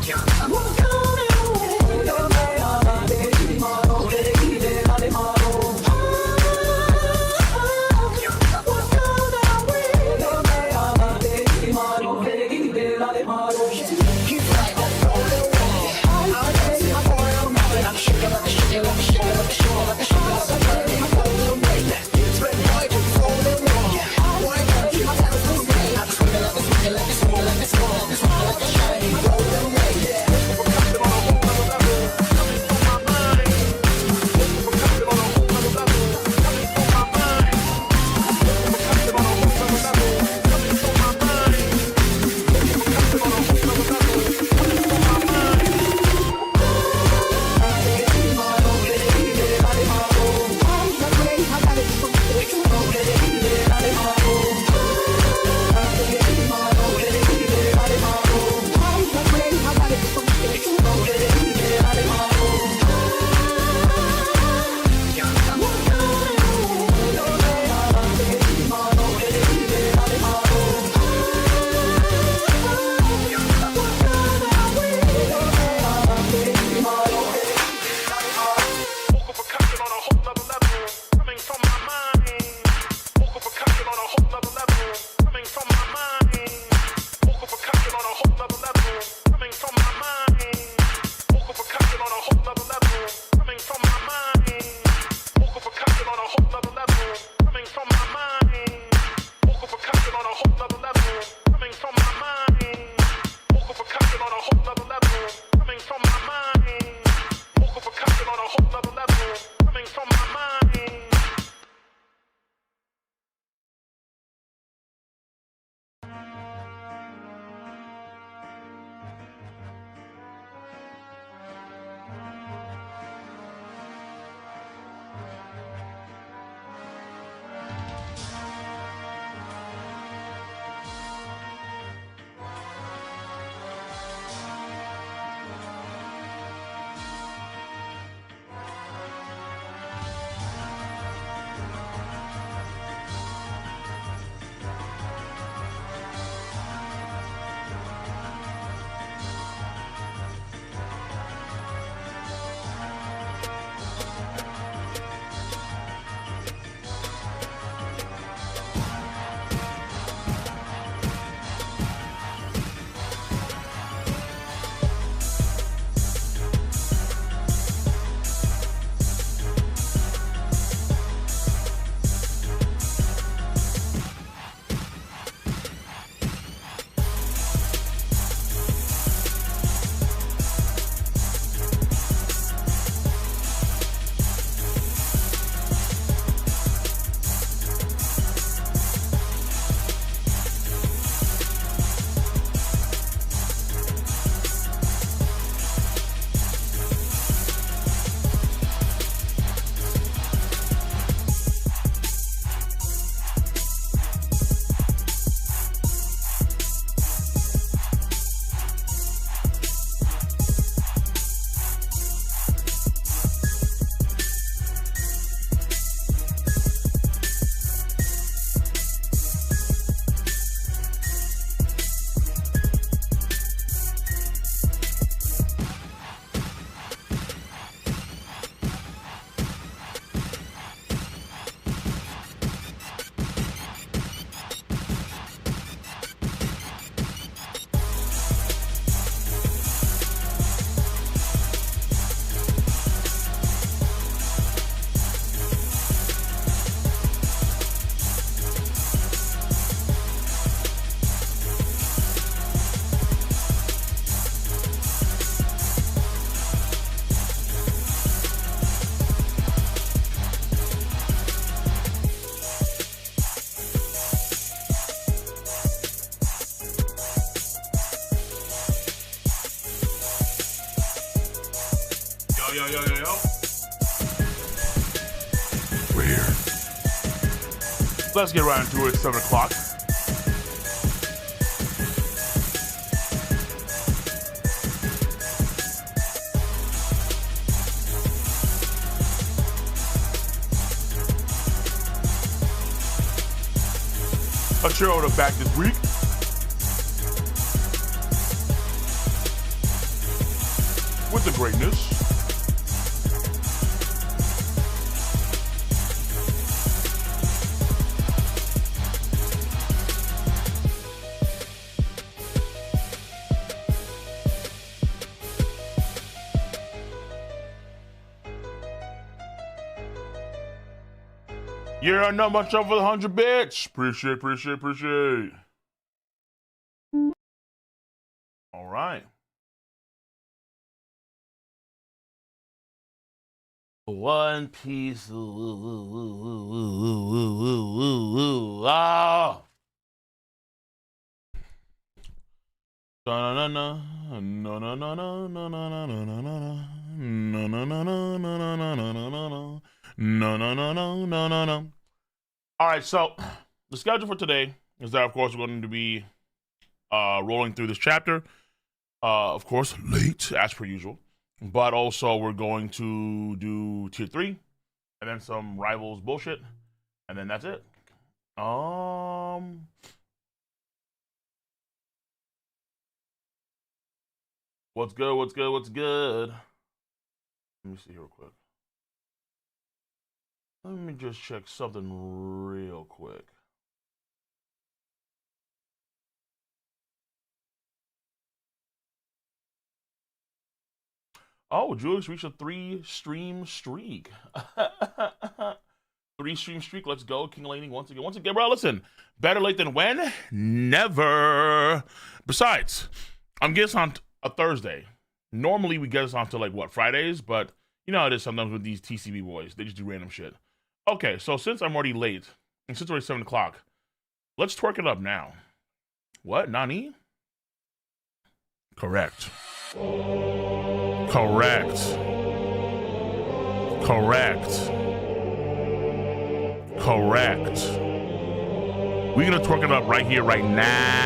Yeah. Yo. We're here. Let's get right into it. It's 7 o'clock. A shareholder back this week. With the greatness. Yeah, not much up for the 100 bits. Appreciate. All right. One Piece. Ah. No. All right, so the schedule for today is that, of course, we're going to be rolling through this chapter. Of course, late, as per usual. But also, we're going to do tier 3, and then some rivals bullshit, and then that's it. What's good? Let me see here real quick. Let me just check something real quick. Oh, Julius reached a 3-stream streak. 3-stream streak. Let's go. King Laning once again, bro. Listen, better late than when? Never. Besides, I'm getting on a Thursday. Normally, we get us on to like what, Fridays? But you know how it is sometimes with these TCB boys. They just do random shit. Okay, so since I'm already late, and since it's already 7 o'clock, let's twerk it up now. What? Nani? Correct. We're gonna twerk it up right here, right now.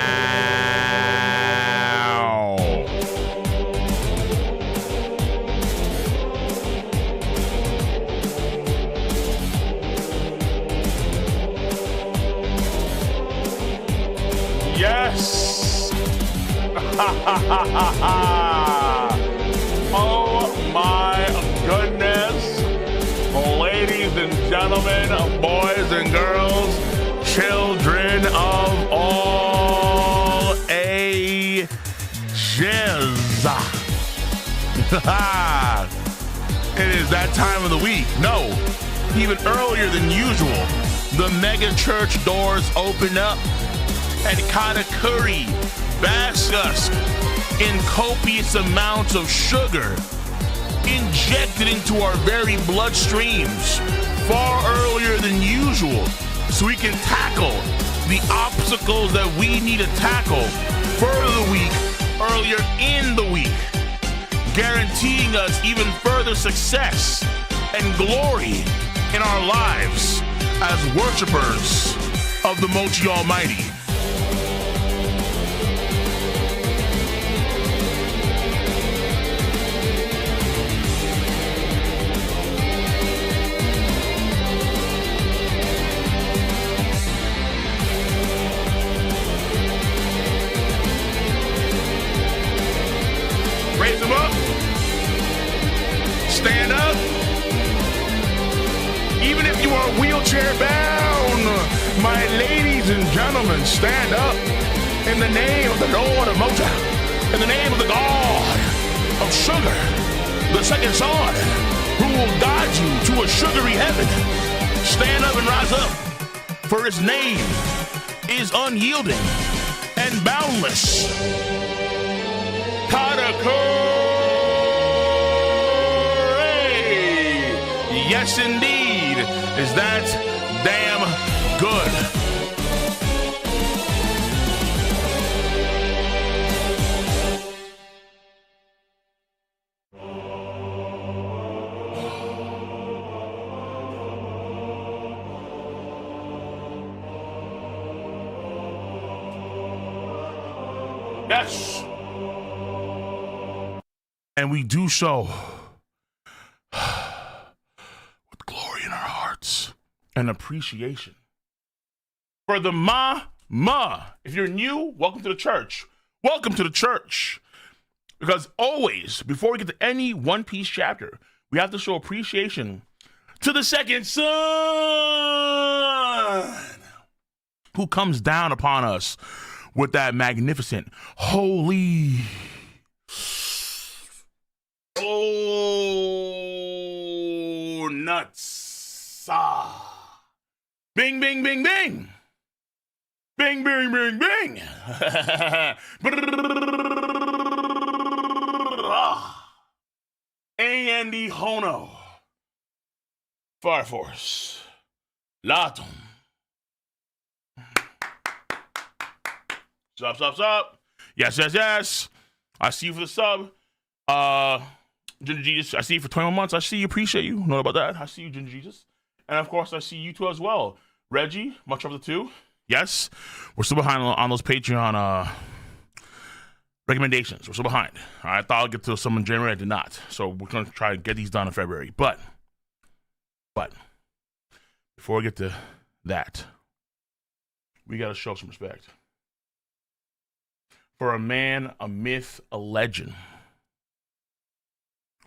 Yes! Oh my goodness! Ladies and gentlemen, boys and girls, children of all ages. It is that time of the week. No, even earlier than usual. The mega church doors open up and Katakuri basks us in copious amounts of sugar injected into our very bloodstreams far earlier than usual so we can tackle the obstacles that we need to tackle further the week, earlier in the week, guaranteeing us even further success and glory in our lives as worshipers of the Mochi Almighty. Raise them up. Stand up. Even if you are wheelchair bound, my ladies and gentlemen, stand up in the name of the Lord of Mocha, in the name of the God of Sugar, the second son, who will guide you to a sugary heaven. Stand up and rise up, for his name is unyielding and boundless. Yes, indeed. Is that damn good? Yes. And we do so with glory in our hearts and appreciation for the Ma. If you're new, welcome to the church. Welcome to the church. Because always, before we get to any One Piece chapter, we have to show appreciation to the second son who comes down upon us with that magnificent, holy, oh, nuts. Bing, bing, bing, bing. Bing, bing, bing, bing. A&D Hono. Fire Force. Latum. Sup. Yes. I see you for the sub. Ginger Jesus, I see you for 21 months. I see you, appreciate you. Know about that. I see you, Ginger Jesus. And of course, I see you too as well. Reggie, much of the two. Yes, we're still behind on those Patreon recommendations. We're still behind. I thought I'd get to some in January. I did not. So we're going to try to get these done in February. But before we get to that, we got to show some respect for a man, a myth, a legend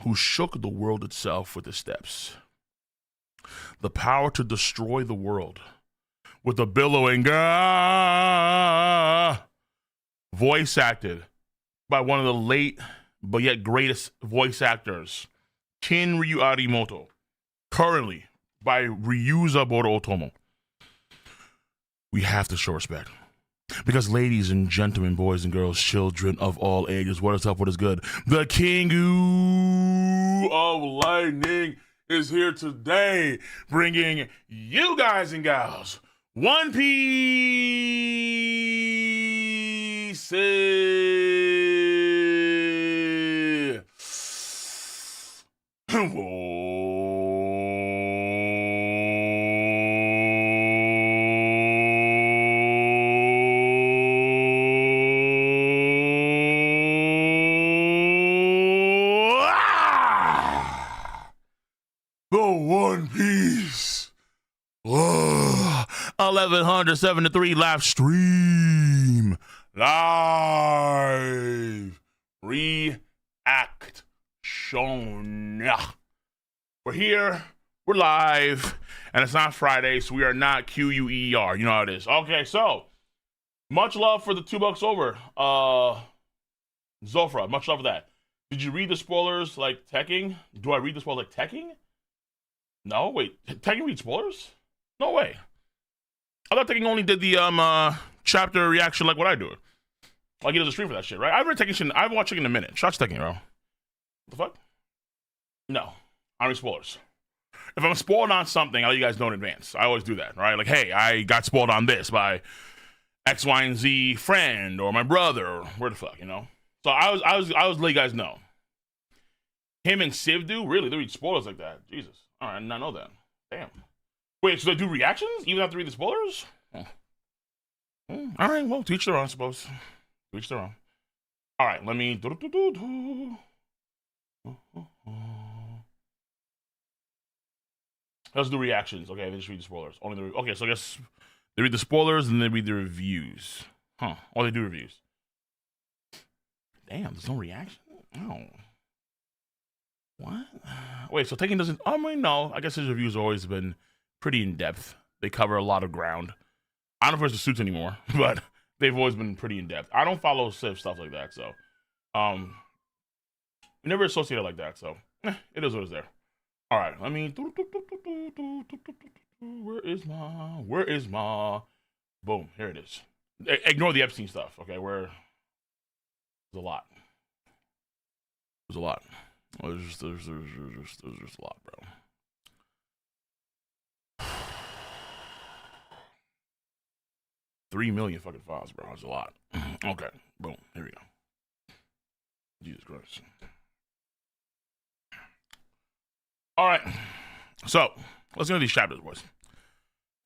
who shook the world itself with his steps. The power to destroy the world with a billowing voice acted by one of the late but yet greatest voice actors, Kin Ryu Arimoto, currently by Ryuza Boru Otomo. We have to show respect. Because ladies and gentlemen, boys and girls, children of all ages, what is up, what is good? The King of Lightning is here today, bringing you guys and gals One Piece. The One Piece 1173 live stream live reaction. We're here, we're live, and it's not Friday, so we are not QUER. You know how it is. Okay, so much love for the $2 over. Zofra, much love for that. Did you read the spoilers like teching? Do I read the spoilers like teching? No, wait. Tekken read spoilers? No way. I thought Tekken only did the chapter reaction like what I do. Like he does a stream for that shit, right? I haven't read Tekken shit. I haven't watched Tekken in a minute. Shots Tekken, bro. What the fuck? No. I don't read spoilers. If I'm spoiled on something, I'll let you guys know in advance. I always do that, right? Like, hey, I got spoiled on this by X, Y, and Z friend or my brother or where the fuck, you know? So I was let you guys know. Him and Civ do? Really? They read spoilers like that? Jesus. All right, I did not know that. Damn. Wait, so they do reactions? Even have to read the spoilers? All right, well, teach their own, I suppose. Teach their own. All right, let me... Let's do reactions. Okay, they just read the spoilers. Okay, so I guess they read the spoilers and they read the reviews. Huh. Oh, they do reviews. Damn, there's no reaction? Oh. What? Wait, so Tekken doesn't... I mean, no. I guess his reviews have always been pretty in-depth. They cover a lot of ground. I don't know if it's the suits anymore, but they've always been pretty in-depth. I don't follow Civ stuff like that, so... never associated like that, so... it is what it's there. All right, let me... Where is my... Boom, here it is. Ignore the Epstein stuff, okay? There's a lot. There's a lot. There's just a lot, bro. 3 million fucking files, bro. That's a lot. Okay, boom. Here we go. Jesus Christ. All right. So let's go to these chapters, boys.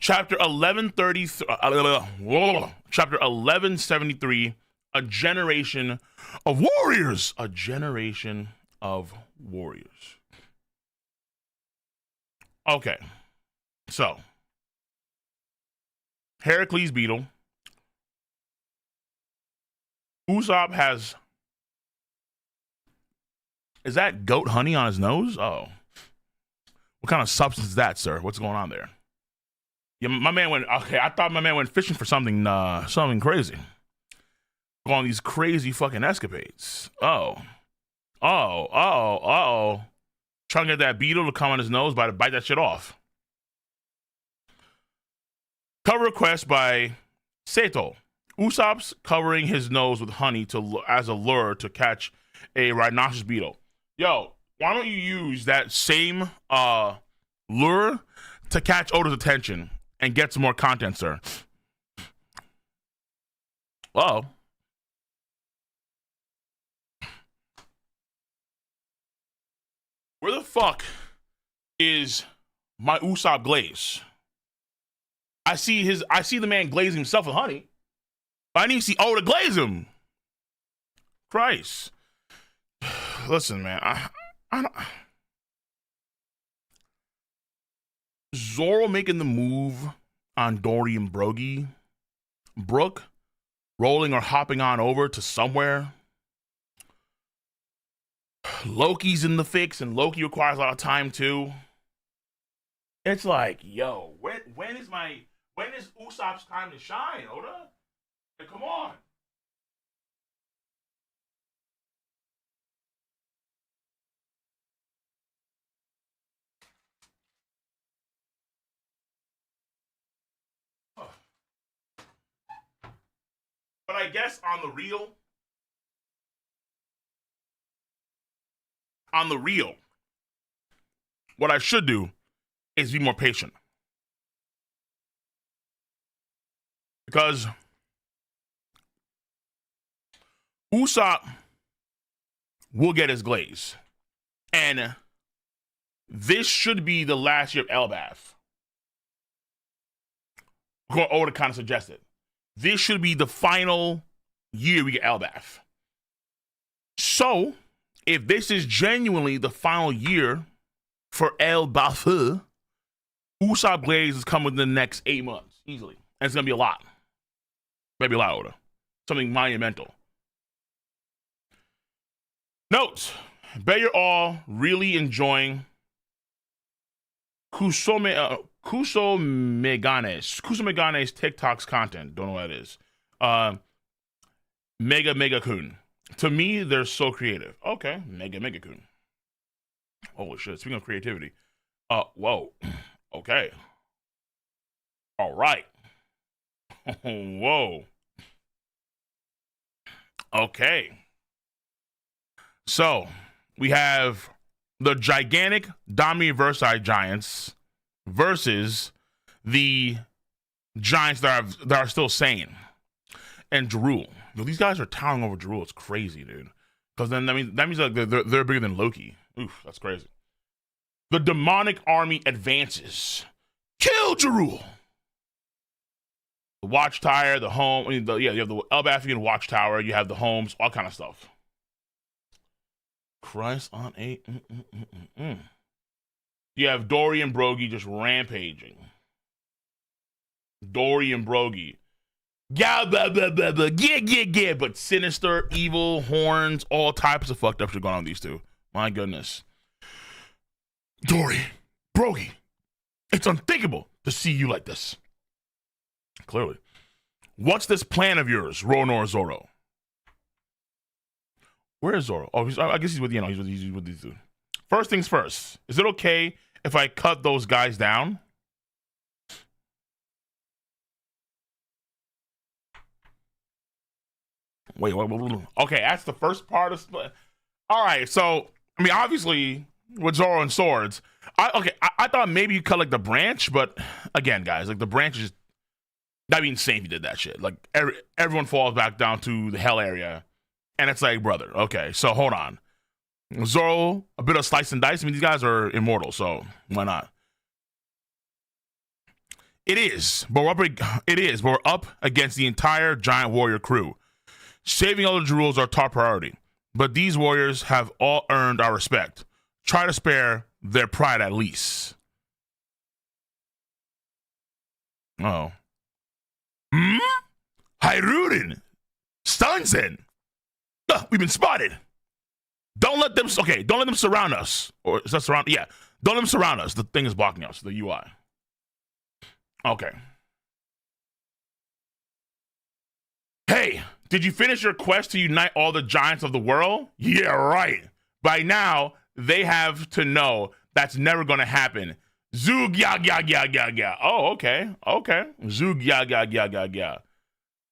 Chapter 1173. Chapter 1173 A generation of warriors. A generation of warriors. Okay. So, Heracles Beetle. Usopp has... Is that goat honey on his nose? Oh. What kind of substance is that, sir? What's going on there? Yeah, my man went... Okay, I thought my man went fishing for something crazy. Go on these crazy fucking escapades. Oh. Trying to get that beetle to come on his nose, bite that shit off. Cover request by Seto. Usopp's covering his nose with honey as a lure to catch a rhinoceros beetle. Yo, why don't you use that same lure to catch Oda's attention and get some more content, sir? Uh-oh. Where the fuck is my Usopp glaze? I see the man glaze himself with honey. But I need to see Oda glaze him. Christ. Listen, man, I don't... Zoro making the move on Dory and Brook rolling or hopping on over to somewhere. Loki's in the fix, and Loki requires a lot of time too. It's like, yo, when is Usopp's time to shine, Oda? Like, come on. But I guess on the real, what I should do is be more patient. Because Usopp will get his glaze. And this should be the last year of Elbaf. Oda kind of suggested. This should be the final year we get Elbaf. So, if this is genuinely the final year for Elbaf, Usopp glaze is coming within the next 8 months, easily. And it's going to be a lot. Maybe a lot, Oda. Something monumental. Note, bet you're all really enjoying Kusomegane's TikTok's content. Don't know what that is. Mega-Kun. To me, they're so creative. Okay, Mega-Kun. Holy shit, speaking of creativity. Whoa. Okay. All right. Whoa. Okay. So, we have the gigantic Dami Versailles giants versus the giants that are still sane. And Jarul. Yo, these guys are towering over Jarul. It's crazy, dude. Because then that means like they're bigger than Loki. Oof, that's crazy. The demonic army advances. Kill Jarul. The watchtower, the home. You have the Elbafian watchtower. You have the homes, all kind of stuff. Christ on eight. You have Dory and Brogy just rampaging. Dory and Brogy. Yeah, but sinister, evil, horns, all types of fucked up shit going on with these two. My goodness. Dory, Brogy, it's unthinkable to see you like this. Clearly. What's this plan of yours, Ronor Zoro? Where is Zoro? Oh, I guess he's with, he's with these two. First things first. Is it okay if I cut those guys down? Wait. Okay, that's the first part of... All right, so, I mean, obviously, with Zoro and swords, I thought maybe you cut, like, the branch, but, again, guys, like, the branch is... That'd be insane if you did that shit. Like, everyone falls back down to the hell area. And it's like, brother, okay, so hold on. Zoro, a bit of slice and dice. I mean, these guys are immortal, so why not? It is, but we're up against the entire giant warrior crew. Saving other jewels are top priority, but these warriors have all earned our respect. Try to spare their pride at least. Oh. Hyruden! Stunzen! We've been spotted. Don't let them surround us. Or is that surround? Yeah. Don't let them surround us. The thing is blocking us, the UI. Okay. Hey, did you finish your quest to unite all the giants of the world? Yeah, right. By now, they have to know that's never going to happen. Zoog ya ya ya ya ya. Oh, okay. Okay. Zoog ya ya ya ya ya.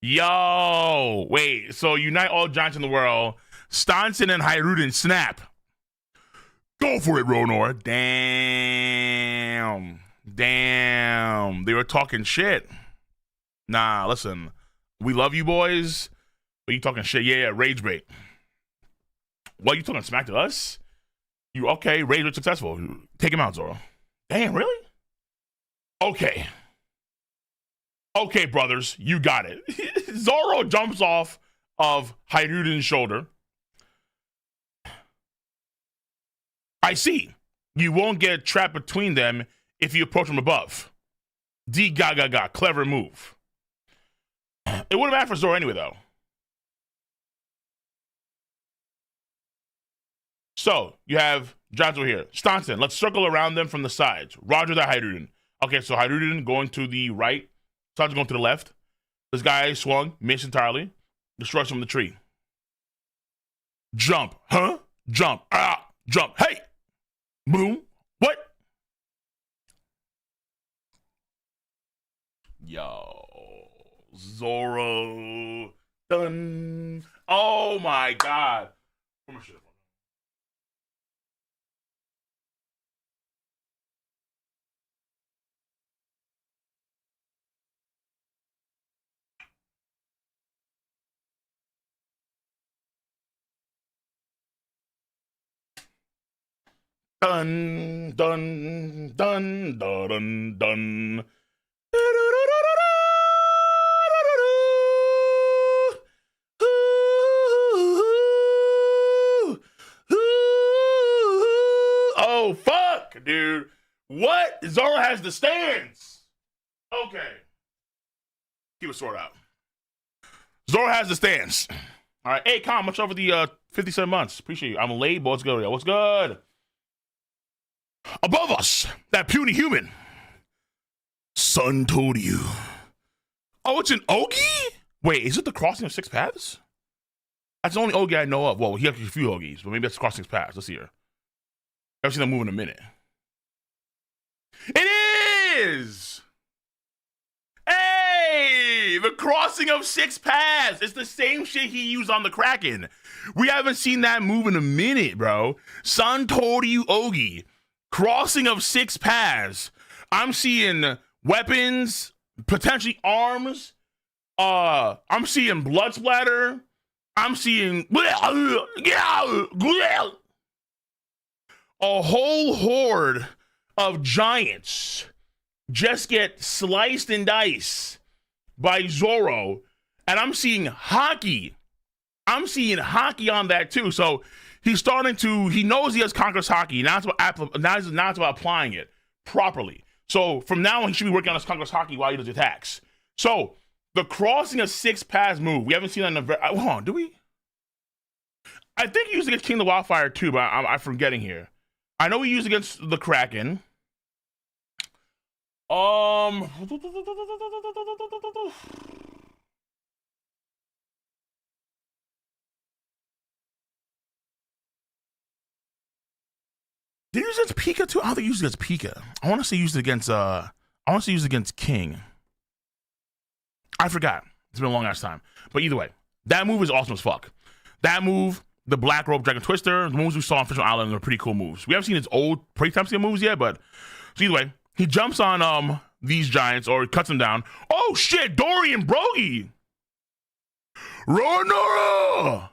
Yo, wait. So unite all giants in the world. Stanson and Hyruden snap. Go for it, Ronor. Damn. They were talking shit. Nah, listen. We love you boys. But you talking shit? Yeah, rage bait. What, you talking smack to us? You okay? Rage bait successful. Take him out, Zoro. Damn, really? Okay. Okay, brothers, you got it. Zoro jumps off of Hyruden's shoulder. I see. You won't get trapped between them if you approach from above. D ga ga ga. Clever move. It would have mattered for Zoro anyway, though. So, you have giants over here. Stanson, let's circle around them from the sides. Roger that, Hyruden. Okay, so Hyruden going to the right. Stanson going to the left. This guy swung, missed entirely. Destroys him from the tree. Jump. Huh? Jump. Ah! Jump. Hey! Boom. What? Yo. Zoro. Done. Oh my god. Dun dun dun dun dun. Oh fuck, dude! What? Zoro has the stance. Okay, keep a sword out. Zoro has the stance. All right, hey, Con, much over the 57 months. Appreciate you. I'm late, but what's good? Yo, what's good? Above us, that puny human. Son told you. Oh, it's an Ogi? Wait, is it the crossing of six paths? That's the only Ogi I know of. Well, he has a few Ogis, but maybe that's crossing six paths. Let's see here. I haven't seen that move in a minute. It is! Hey! The crossing of six paths. It's the same shit he used on the Kraken. We haven't seen that move in a minute, bro. Son told you Ogi. Crossing of six paths. I'm seeing weapons, potentially arms. I'm seeing blood splatter. I'm seeing a whole horde of giants just get sliced and diced by Zoro, and I'm seeing hockey. I'm seeing hockey on that too. So he's starting to. He knows he has Conqueror's Haki. Now it's about applying it properly. So from now on, he should be working on his Conqueror's Haki while he does attacks. So the crossing of six paths move. We haven't seen that in a very. Hold on, do we? I think he used against King of the Wildfire too, but I'm forgetting here. I know he used against the Kraken. Did he use it against Pika too? I don't think he used it against Pika. I want to say he used it against King. I forgot. It's been a long ass time. But either way, that move is awesome as fuck. That move, the Black Rope Dragon Twister, the moves we saw on Fisher Island are pretty cool moves. We haven't seen his old pre-time scale moves yet, but so either way, he jumps on these giants or cuts them down. Oh shit, Dory and Brogy! Ronora!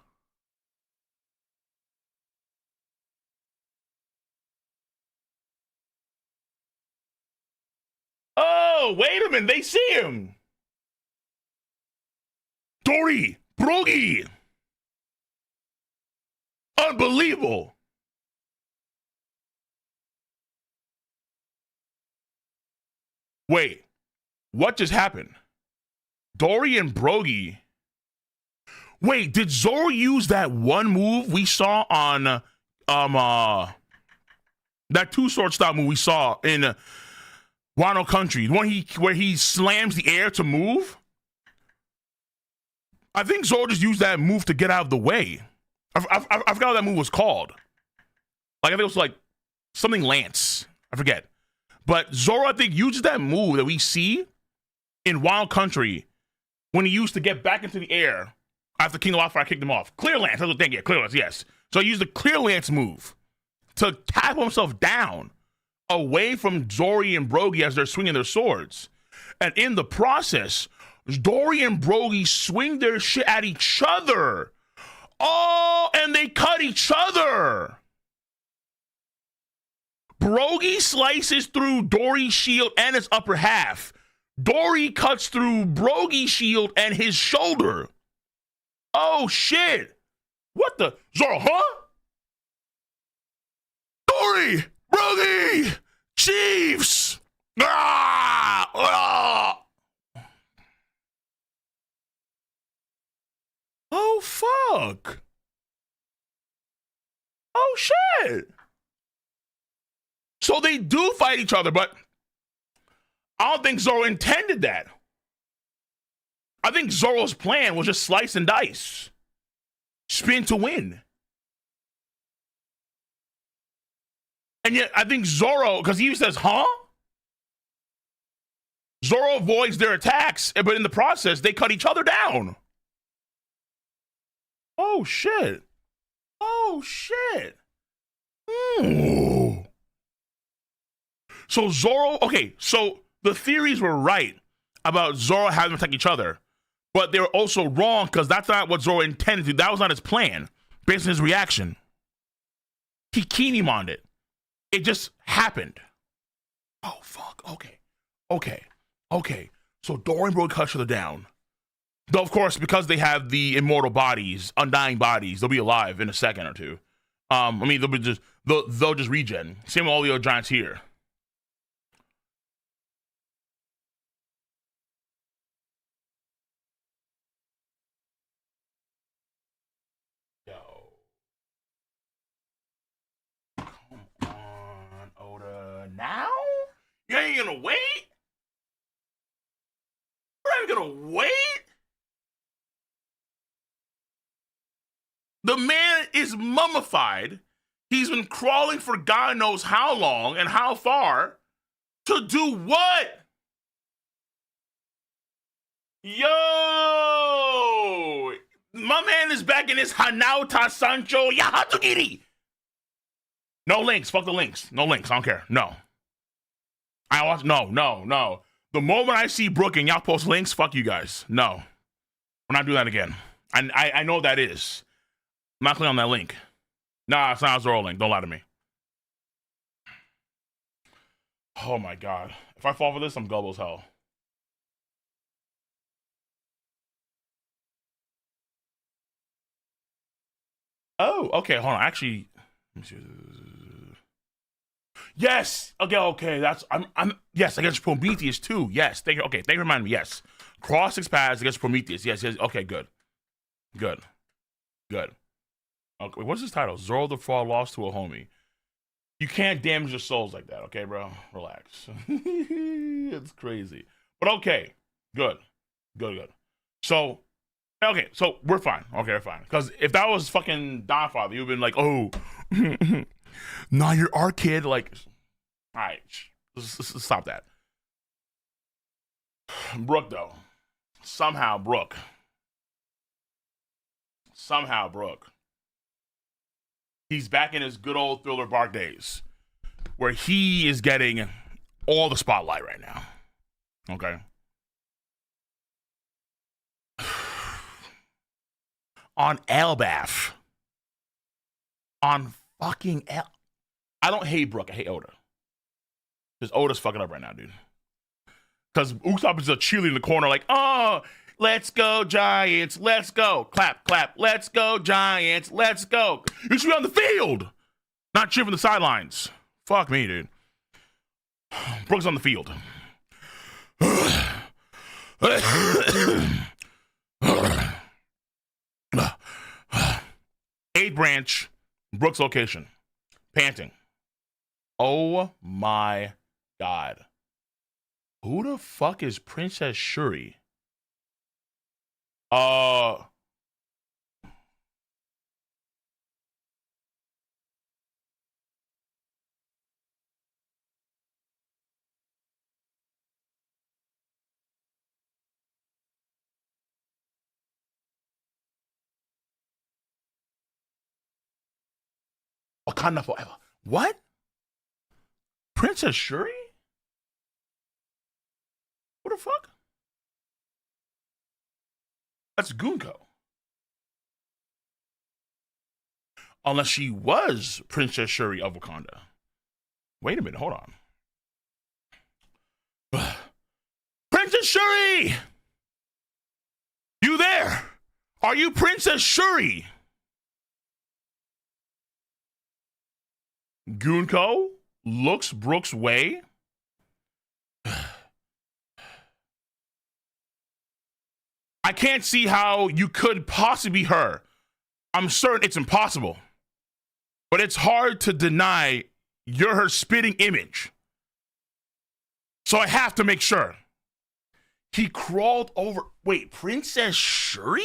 Oh, wait a minute, they see him! Dory! Brogy! Unbelievable. Wait, what just happened? Dory and Brogy. Wait, did Zoro use that one move we saw on that two-sword style move we saw in Wano Country, where he slams the air to move? I think Zoro just used that move to get out of the way. I forgot what that move was called. Like, I think it was like something Lance. I forget. But Zoro, I think, uses that move that we see in Wild Country when he used to get back into the air after King of Wildfire kicked him off. Clear Lance, that's what they get. Clear Lance, yes. So he used the Clear Lance move to tap himself down away from Dory and Brogy as they're swinging their swords. And in the process, Dory and Brogy swing their shit at each other. Oh, and they cut each other. Brogy slices through Dory's shield and his upper half. Dory cuts through Brogy's shield and his shoulder. Oh, shit. What the? Zoro, huh? Dory! Brogy! Chiefs! Ah! Ah! Oh, fuck. Oh, shit. So they do fight each other, but I don't think Zoro intended that. I think Zoro's plan was just slice and dice. Spin to win. And yet, I think Zoro, because he says, huh? Zoro avoids their attacks, but in the process, they cut each other down. Oh, shit. Oh, shit. Ooh. So Zoro, okay, so the theories were right about Zoro having them attack each other, but they were also wrong because that's not what Zoro intended to do. That was not his plan, based on his reaction. He keen-emoned it. It just happened. Oh, fuck. Okay. So Dory and Brook cut each other down. Though, of course, because they have the immortal bodies, undying bodies, they'll be alive in a second or two. I mean, they'll just regen. Same with all the other giants here. Yo. Come on, Oda. Now? You ain't gonna wait? You're not gonna wait? The man is mummified. He's been crawling for God knows how long and how far to do what? Yo! My man is back in his Hanauta Sancho Yahatsugiri. No links. Fuck the links. No links. I don't care. No. No. The moment I see Brook and y'all post links, fuck you guys. No. We're not doing that again. I know what that is. I'm not clicking on that link. Nah, it's not a Zoro link. Don't lie to me. Oh my god. If I fall for this, I'm gullible as hell. Oh, okay, hold on. Actually, let me see. Yes. Okay. That's yes, against Prometheus too. Yes. Thank you. Okay, thank you for reminding me. Yes. Cross 6 paths against Prometheus. Yes. Okay, good. Okay, what's his title? Zoro the Frog lost to a homie. You can't damage your souls like that, okay, bro? Relax. It's crazy. But okay. Good. So, okay, so we're fine. Okay, we're fine. Because if that was fucking Donfather, you'd have been like, oh, nah, you're our kid. Like, all right, stop that. Brook, though. Somehow, Brook. He's back in his good old Thriller Bark days, where he is getting all the spotlight right now. Okay. On Elbaf. On fucking I don't hate Brook, I hate Oda. Because Oda's fucking up right now, dude. Because Usopp is a cheerleader in the corner, like, oh, Let's go, Giants. Let's go. Clap, clap. Let's go, Giants. Let's go. You should be on the field, not cheer from the sidelines. Fuck me, dude. Brook's on the field. 8 branch, Brook's location. Panting. Oh my God. Who the fuck is Princess Shuri? Wakanda forever. What? Princess Shuri? What the fuck? That's Gunko. Unless she was Princess Shuri of Wakanda. Wait a minute, hold on. Princess Shuri! You there? Are you Princess Shuri? Gunko looks Brook's way. I can't see how you could possibly be her. I'm certain it's impossible. But it's hard to deny you're her spitting image. So I have to make sure. He crawled over. Wait, Princess Shuri?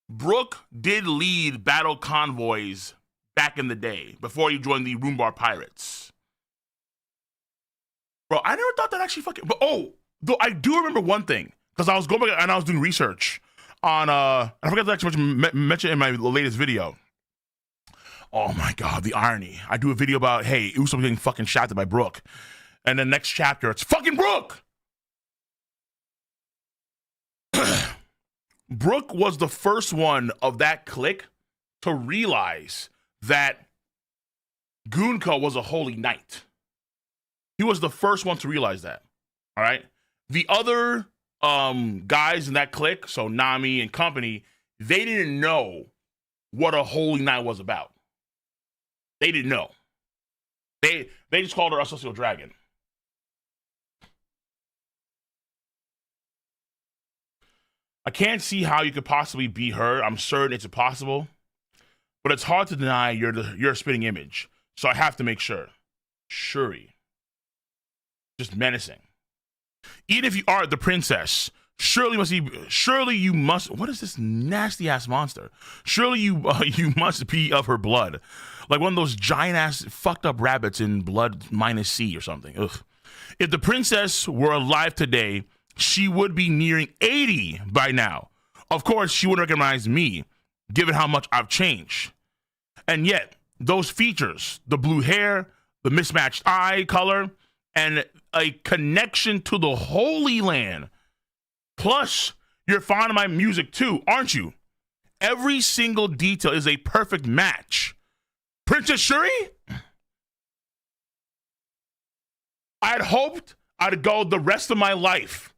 Brook did lead battle convoys back in the day before he joined the Roombar Pirates. Bro, I never thought that actually fucking. But though I do remember one thing because I was going back and I was doing research on. I forgot to actually mention in my latest video. Oh my God, the irony! I do a video about Usopp getting fucking shafted by Brook, and the next chapter it's fucking Brook. Brook was the first one of that clique to realize that Gunko was a holy knight. He was the first one to realize that. All right. The other guys in that clique, so Nami and company, they didn't know what a holy knight was about. They didn't know. They just called her a social dragon. I can't see how you could possibly be her. I'm certain it's impossible. But it's hard to deny you're a spitting image. So I have to make sure. Shuri. Just menacing. Even if you are the princess, surely you must. What is this nasty ass monster? Surely you must be of her blood. Like one of those giant ass fucked up rabbits in Blood -C or something. Ugh. If the princess were alive today, she would be nearing 80 by now. Of course, she would recognize me, given how much I've changed. And yet, those features, the blue hair, the mismatched eye color, and a connection to the Holy Land. Plus, you're fond of my music too, aren't you? Every single detail is a perfect match. Princess Shuri? I'd hoped I'd go the rest of my life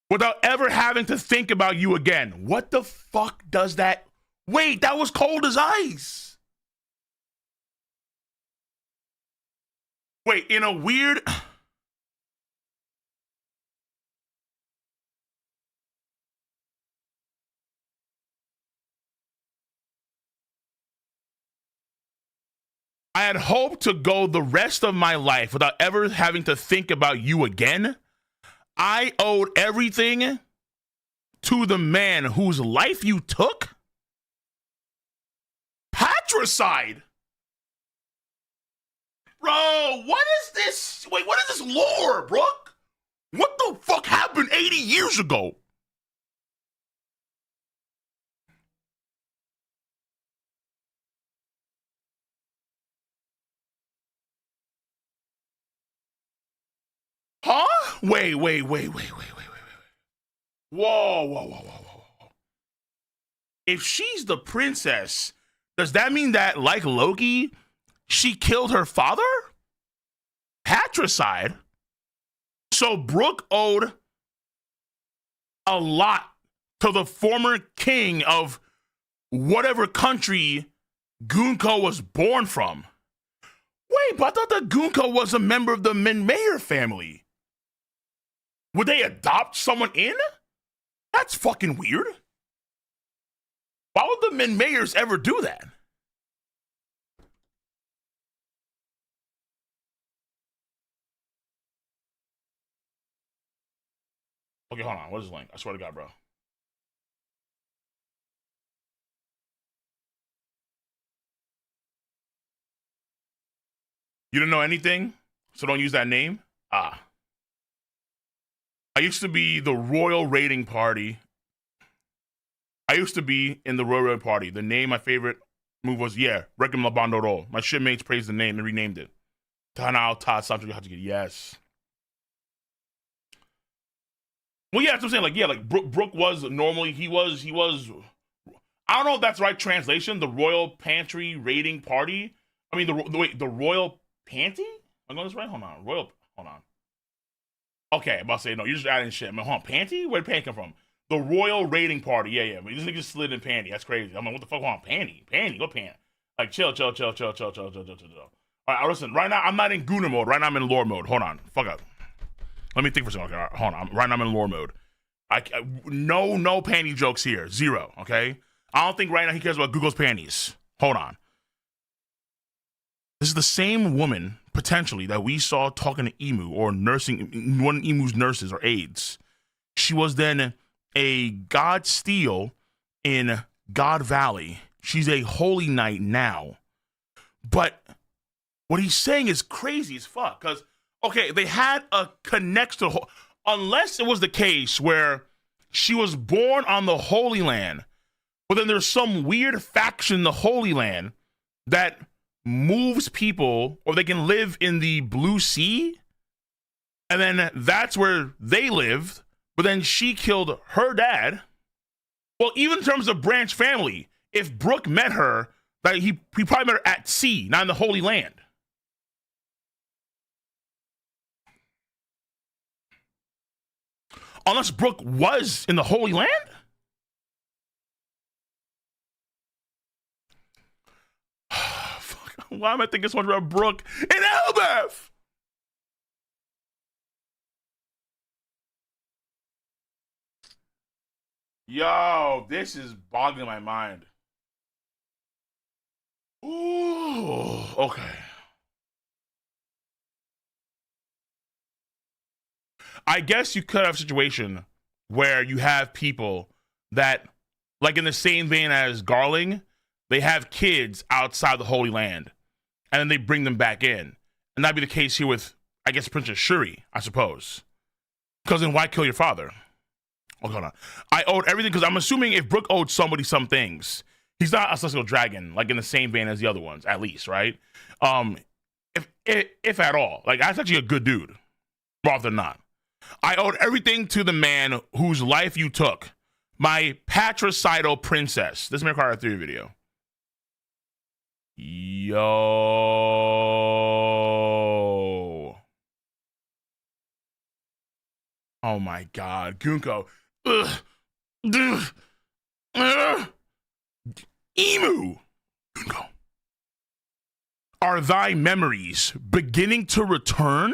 without ever having to think about you again. What the fuck does that? Wait, that was cold as ice. Wait, in a weird. I had hoped to go the rest of my life without ever having to think about you again. I owed everything to the man whose life you took? Patricide! Bro, what is this? Wait, what is this lore, Brook? What the fuck happened 80 years ago? Huh? Wait. Whoa. If she's the princess, does that mean that, like Loki, she killed her father? Patricide? So Brook owed a lot to the former king of whatever country Gunko was born from. Wait, but I thought that Gunko was a member of the Minmayer family. Would they adopt someone in? That's fucking weird. Why would the Minmayers ever do that? Okay, hold on. What is the link? I swear to God, bro. You didn't know anything? So don't use that name? Ah. I used to be the Royal Raiding Party. I used to be in the Royal Raiding Party. The name, my favorite move was, Requiem Labandoro. My shipmates praised the name and renamed it. Tanao Ta Sancho Hachigi. Yes. Well, yeah, that's what I'm saying. Like, Brook was normally, he was, I don't know if that's the right translation, the Royal Pantry Raiding Party. I mean, the Royal Panty? Am I going this right? Hold on. Okay, I'm about to say, no, you're just adding shit. I mean, hold on, Panty? Where'd Panty come from? The Royal Raiding Party. Yeah. I mean, this nigga just slid in Panty. That's crazy. I'm like, what the fuck? Hold on, Panty? What Panty? Like, chill. All right, listen, right now, I'm not in Guna mode. Right now, I'm in lore mode. Hold on. Fuck up. Let me think for a second. Okay, hold on. Right now, I'm in lore mode. No panty jokes here. Zero, okay? I don't think right now he cares about Google's panties. Hold on. This is the same woman, potentially, that we saw talking to Emu or nursing, one of Emu's nurses or aides. She was then a God Steel in God Valley. She's a holy knight now. But what he's saying is crazy as fuck. Because, okay, they had a connection to unless it was the case where she was born on the Holy Land, but then there's some weird faction in the Holy Land that moves people, or they can live in the Blue Sea, and then that's where they lived, but then she killed her dad. Well, even in terms of branch family, if Brook met her, that he probably met her at sea, not in the Holy Land. Unless Brook was in the Holy Land? Fuck, why am I thinking so much about Brook and Elbeth? Yo, this is boggling my mind. Ooh, okay. I guess you could have a situation where you have people that, like in the same vein as Garling, they have kids outside the Holy Land, and then they bring them back in. And that'd be the case here with, I guess, Princess Shuri, I suppose. Because then why kill your father? Oh, hold on. I owed everything, because I'm assuming if Brook owed somebody some things, he's not a celestial dragon, like in the same vein as the other ones, at least, right? If at all. Like, that's actually a good dude, rather than not. I owed everything to the man whose life you took. My patricidal princess. This is my Card 3 video. Yo. Oh my God. Gunko. Emu. Gunko. Are thy memories beginning to return?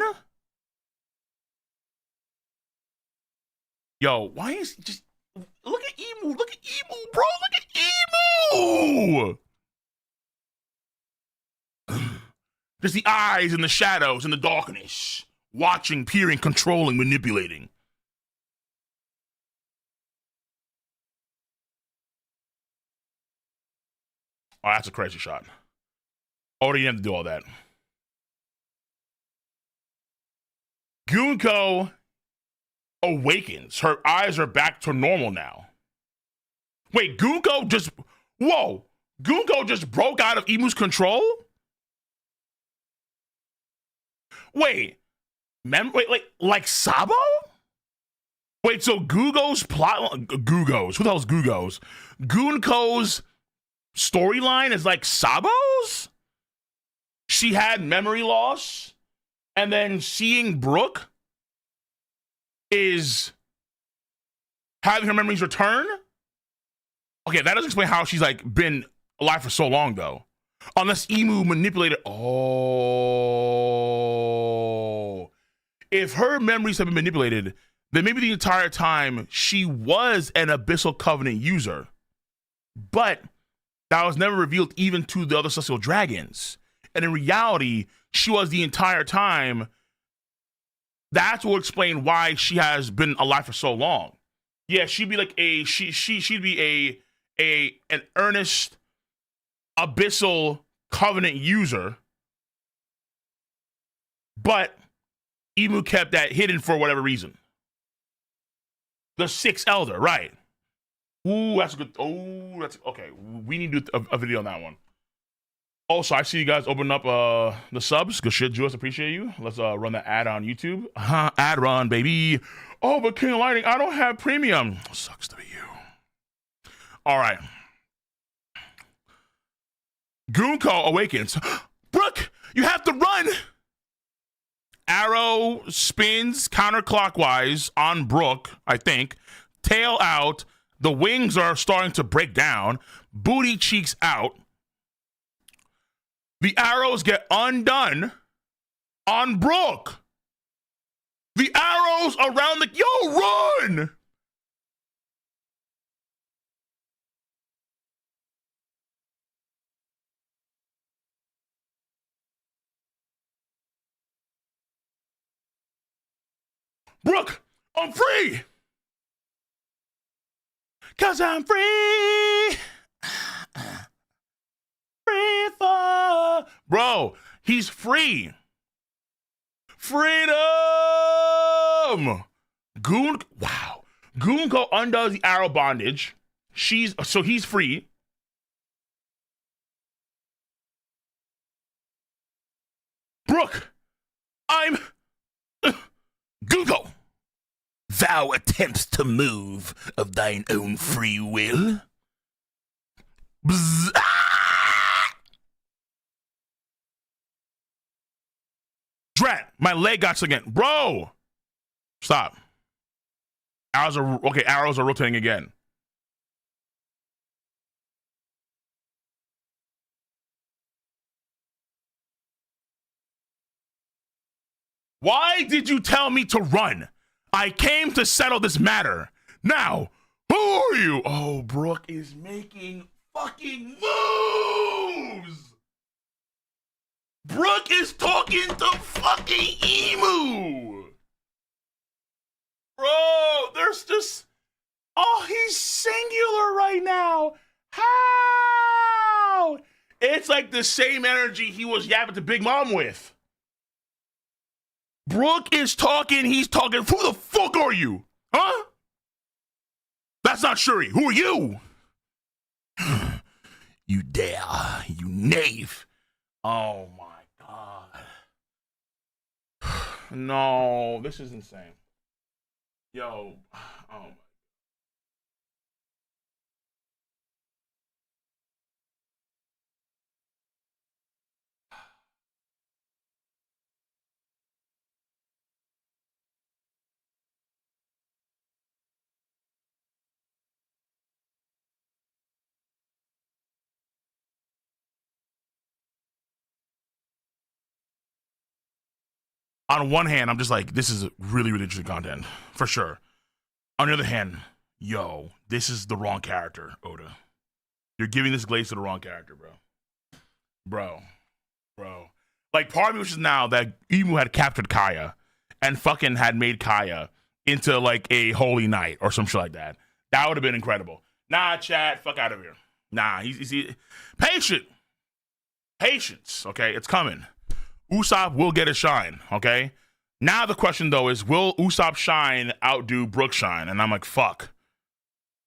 Yo, why is just look at Emu, bro, look at Emu. Just the eyes and the shadows and the darkness, watching, peering, controlling, manipulating. Oh, that's a crazy shot. Oh, you didn't have to do all that. Gunko awakens. Her eyes are back to normal now. Wait, Gunko just broke out of Emu's control? Wait, like Sabo? Wait, so Gugo's plot, Gugo's, who the hell's Gugo's? Gunko's storyline is like Sabo's? She had memory loss, and then seeing Brook is having her memories return. Okay, that doesn't explain how she's like been alive for so long though. Unless Emu manipulated. Oh, if her memories have been manipulated, then maybe the entire time she was an Abyssal Covenant user, but that was never revealed even to the other celestial dragons. And in reality, she was the entire time. That's what will explain why she has been alive for so long. Yeah, she'd be like she'd be an earnest Abyssal Covenant user, but Emu kept that hidden for whatever reason. The Sixth Elder, right? Ooh, that's good. Oh, that's okay. We need to do a video on that one. Also, I see you guys open up the subs. Good shit, Jules. Appreciate you. Let's run that ad on YouTube. Ad run, baby. Oh, but King of Lightning, I don't have premium. Sucks to be you. All right. Goonko awakens. Brook, you have to run. Arrow spins counterclockwise on Brook, I think. Tail out. The wings are starting to break down. Booty cheeks out. The arrows get undone on Brook. The arrows around the... Yo, run! Brook, I'm free! 'Cause I'm free! Free for... Bro, he's free. Freedom! Wow. Goonko undoes the arrow bondage. So he's free. Brook, I'm Goonko. Thou attempts to move of thine own free will. Bzz, ah! Drat, my leg got again. Bro, stop. Arrows are rotating again. Why did you tell me to run? I came to settle this matter. Now, who are you? Oh, Brook is making fucking moves. Brook is talking to fucking Emu. Bro, there's just... Oh, he's singular right now. How? It's like the same energy he was yapping to Big Mom with. Brook is talking, he's talking. Who the fuck are you? Huh? That's not Shuri. Who are you? You dare, you knave. Oh my god. No, this is insane. Yo, oh my. On one hand, I'm just like, this is really, really interesting content, for sure. On the other hand, yo, this is the wrong character, Oda. You're giving this glaze to the wrong character, bro. Bro. Like, part of me wishes now that Emu had captured Kaya and fucking had made Kaya into, like, a holy knight or some shit like that. That would have been incredible. Nah, chat, fuck out of here. Nah, he's Patience, okay? It's coming. Usopp will get a shine, okay? Now the question, though, is will Usopp shine outdo Brook shine? And I'm like, fuck.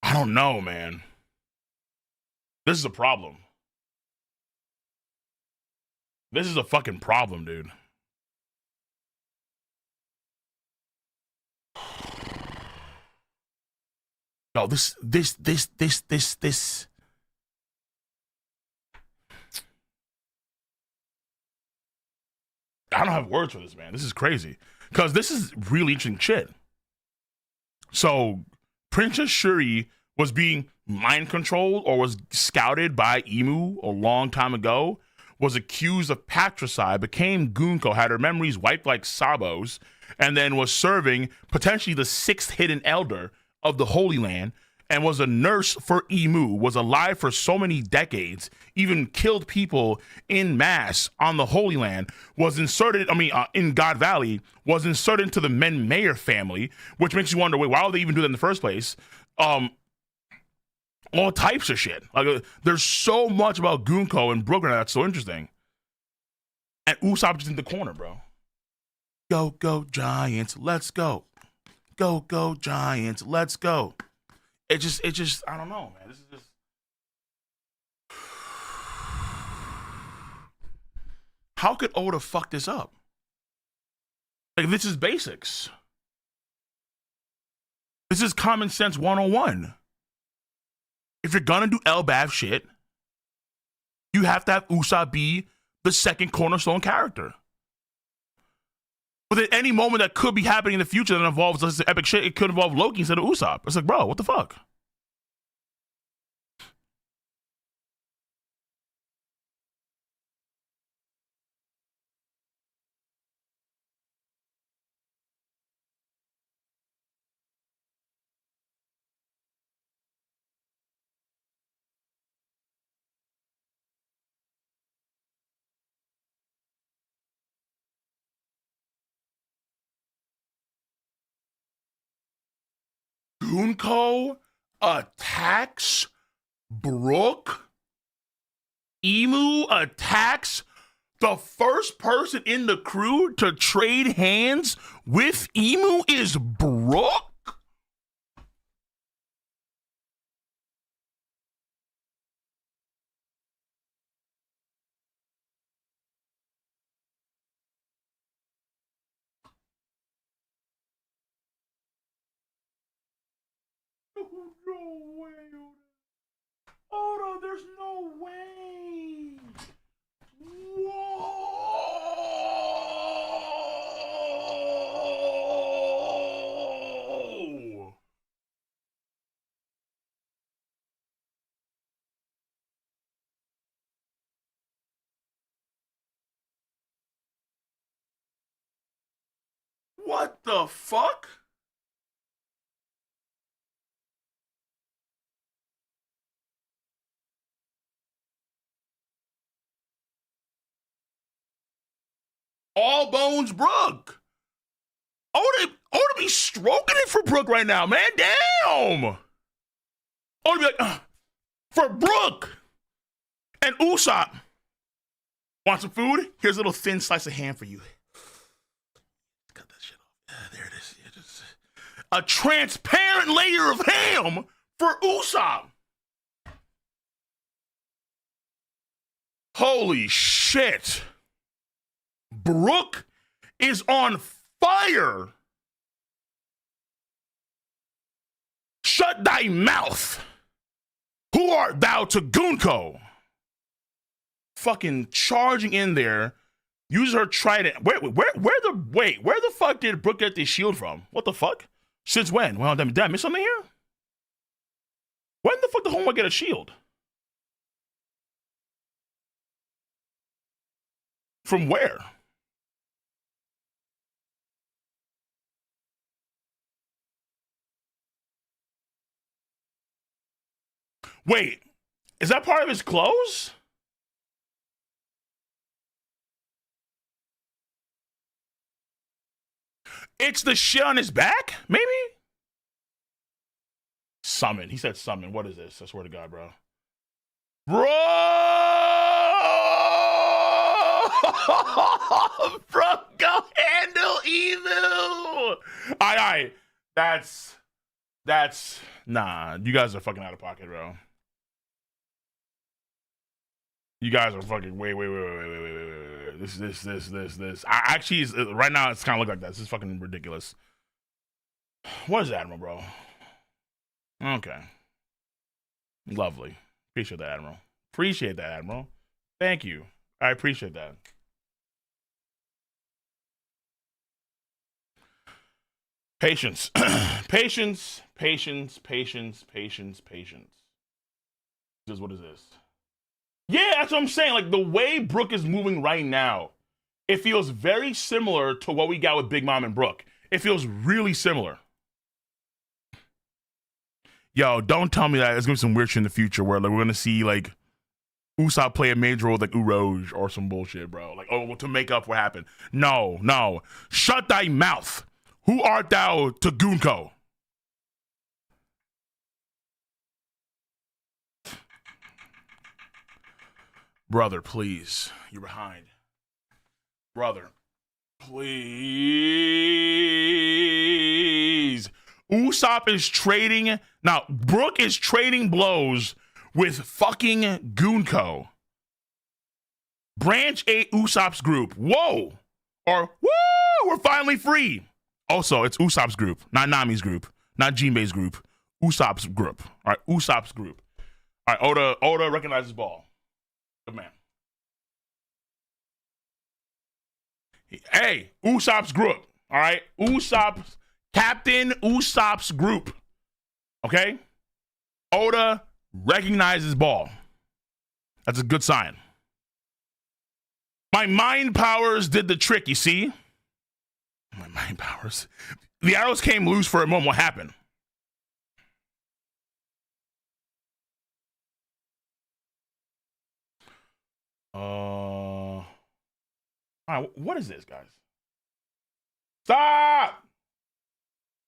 I don't know, man. This is a problem. This is a fucking problem, dude. No, this. I don't have words for this, man. This is crazy. Because this is really interesting shit. So Princess Shuri was being mind controlled or was scouted by Emu a long time ago, was accused of patricide, became Gunko, had her memories wiped like Sabo's, and then was serving potentially the 6th hidden elder of the Holy Land, and was a nurse for Emu, was alive for so many decades, even killed people in mass on the Holy Land, was inserted, in God Valley, was inserted into the Men Mayor family, which makes you wonder, wait, why would they even do that in the first place? All types of shit. Like, there's so much about Gunko and Brook that's so interesting. And Usopp just in the corner, bro. Go, go, Giants, let's go. Go, go, Giants, let's go. It just, I don't know, man. This is just. How could Oda fuck this up? Like, this is basics. This is common sense 101. If you're gonna do Elbaf shit, you have to have Usopp be the second cornerstone character. But at any moment that could be happening in the future that involves this epic shit, it could involve Loki instead of Usopp. It's like, bro, what the fuck? Gunko attacks Brook. Emu attacks the first person in the crew to trade hands with Emu is Brook? No way. Oh no, there's no way. Whoa. What the fuck? All Bones Brook. I wanna be stroking it for Brook right now, man. Damn. I wanna be like, for Brook and Usopp. Want some food? Here's a little thin slice of ham for you. Cut that shit off. There it is. A transparent layer of ham for Usopp. Holy shit. Brook is on fire. Shut thy mouth. Who art thou to Gunko? Fucking charging in there. Use her trident. Where the fuck did Brook get this shield from? What the fuck? Since when? Well, did I miss something here? When the fuck did Homeboy get a shield? From where? Wait, is that part of his clothes? It's the shit on his back? Maybe? Summon. He said summon. What is this? I swear to God, bro. Bro! Bro, go handle Emu! Alright. That's nah. You guys are fucking out of pocket, bro. You guys are fucking wait. This. I actually right now it's kind of look like that. This is fucking ridiculous. What is that, Admiral, bro? Okay. Lovely. Appreciate that, Admiral. Appreciate that, Admiral. Thank you. I appreciate that. Patience. Patience, patience, patience, patience, patience. This is what is this? Yeah, that's what I'm saying. Like the way Brook is moving right now, it feels very similar to what we got with Big Mom and Brook. It feels really similar. Yo, don't tell me that there's gonna be some weird shit in the future where like we're gonna see like Usopp play a major role with like Uroj or some bullshit, bro. Like, oh, to make up what happened. No, no. Shut thy mouth. Who art thou to Gunko? Brother, please. You're behind. Brother, please. Usopp is trading. Now, Brook is trading blows with fucking Gunko. Branch 8 Usopp's group. Whoa. Or, woo, we're finally free. Also, it's Usopp's group, not Nami's group, not Jinbei's group. Usopp's group. All right, Usopp's group. All right, Oda recognizes ball. Good man. Hey, Usopp's group. All right, Usopp's Captain Usopp's group. Okay, Oda recognizes ball. That's a good sign. My mind powers did the trick. You see, my mind powers. The arrows came loose for a moment. What happened? All right, what is this, guys? Stop!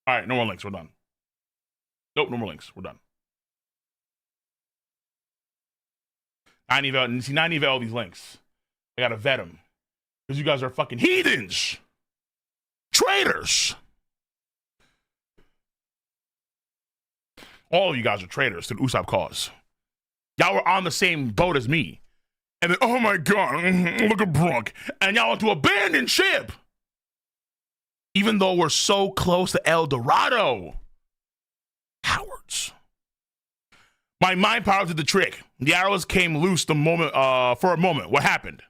All right, no more links. We're done. Nope, no more links. We're done. I need to vet all these links. I gotta vet them. Because you guys are fucking heathens! Traitors! All of you guys are traitors to the Usopp cause. Y'all were on the same boat as me. And then, oh my god, look at Brook. And y'all want to abandon ship! Even though we're so close to El Dorado. Cowards. My mind power did the trick. The arrows came loose for a moment. What happened?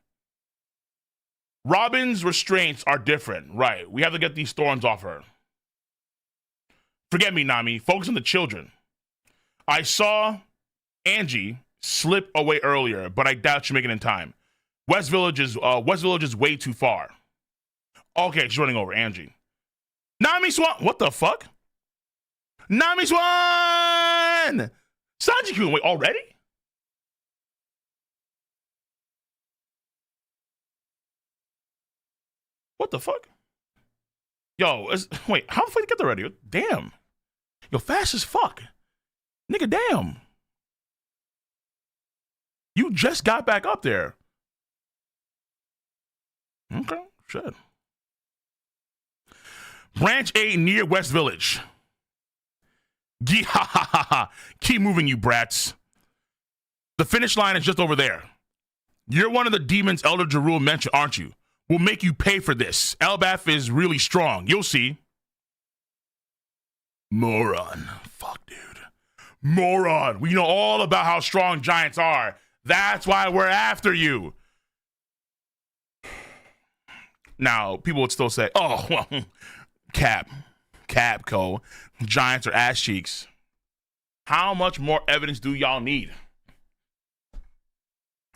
Robin's restraints are different. Right. We have to get these thorns off her. Forget me, Nami. Focus on the children. I saw Angie slip away earlier, but I doubt she'll make it in time. West Village is way too far. Okay, she's running over Angie. Nami Swan. What the fuck? Nami Swan! Sanji-kun, wait, already? What the fuck? Yo, wait, how the fuck did you get there already? Damn. Yo, fast as fuck. Nigga, damn. You just got back up there. Okay, shit. Branch 8 near West Village. Keep moving, you brats. The finish line is just over there. You're one of the demons Elder Jarul mentioned, aren't you? We'll make you pay for this. Elbaf is really strong. You'll see. Moron. Fuck, dude. Moron. We know all about how strong giants are. That's why we're after you. Now, people would still say, oh, well, Capco. Giants are ass cheeks. How much more evidence do y'all need?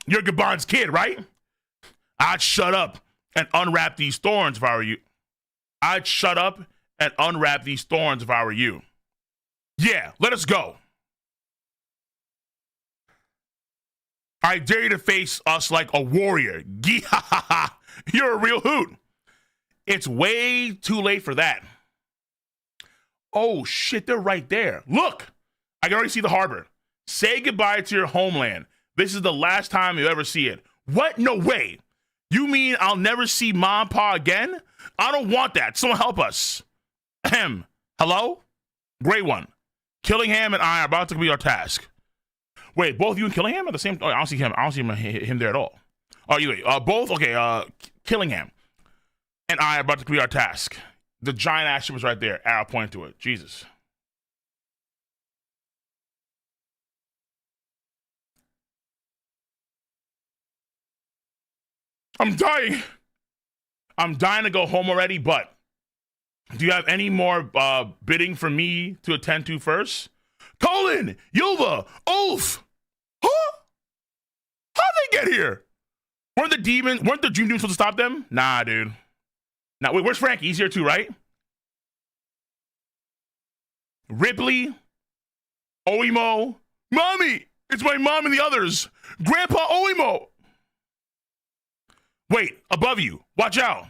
You're Gabon's kid, right? I'd shut up and unwrap these thorns if I were you. I'd shut up and unwrap these thorns if I were you. Yeah, let us go. I dare you to face us like a warrior. You're a real hoot. It's way too late for that. Oh shit, they're right there. Look, I can already see the harbor. Say goodbye to your homeland. This is the last time you ever see it. What? No way. You mean I'll never see Mom and Pa again? I don't want that. Someone help us. Ahem. Hello? Great one. Killingham and I are about to complete our task. Wait, both you and Killingham at the same time? Oh, I don't see him. I don't see him there at all. Oh, you wait. Both? Okay, Killingham and I are about to complete our task. The giant ass ship was right there. Arrow pointing to it. Jesus. I'm dying. I'm dying to go home already, but Do you have any more bidding for me to attend to first? Colin, Yuva, Ulf. Huh? How'd they get here? Weren't the Dream Demons supposed to stop them? Nah, dude. Now, wait, where's Frankie? He's here too, right? Ripley, Oimo, Mommy, it's my mom and the others. Grandpa Oimo. Wait, above you. Watch out.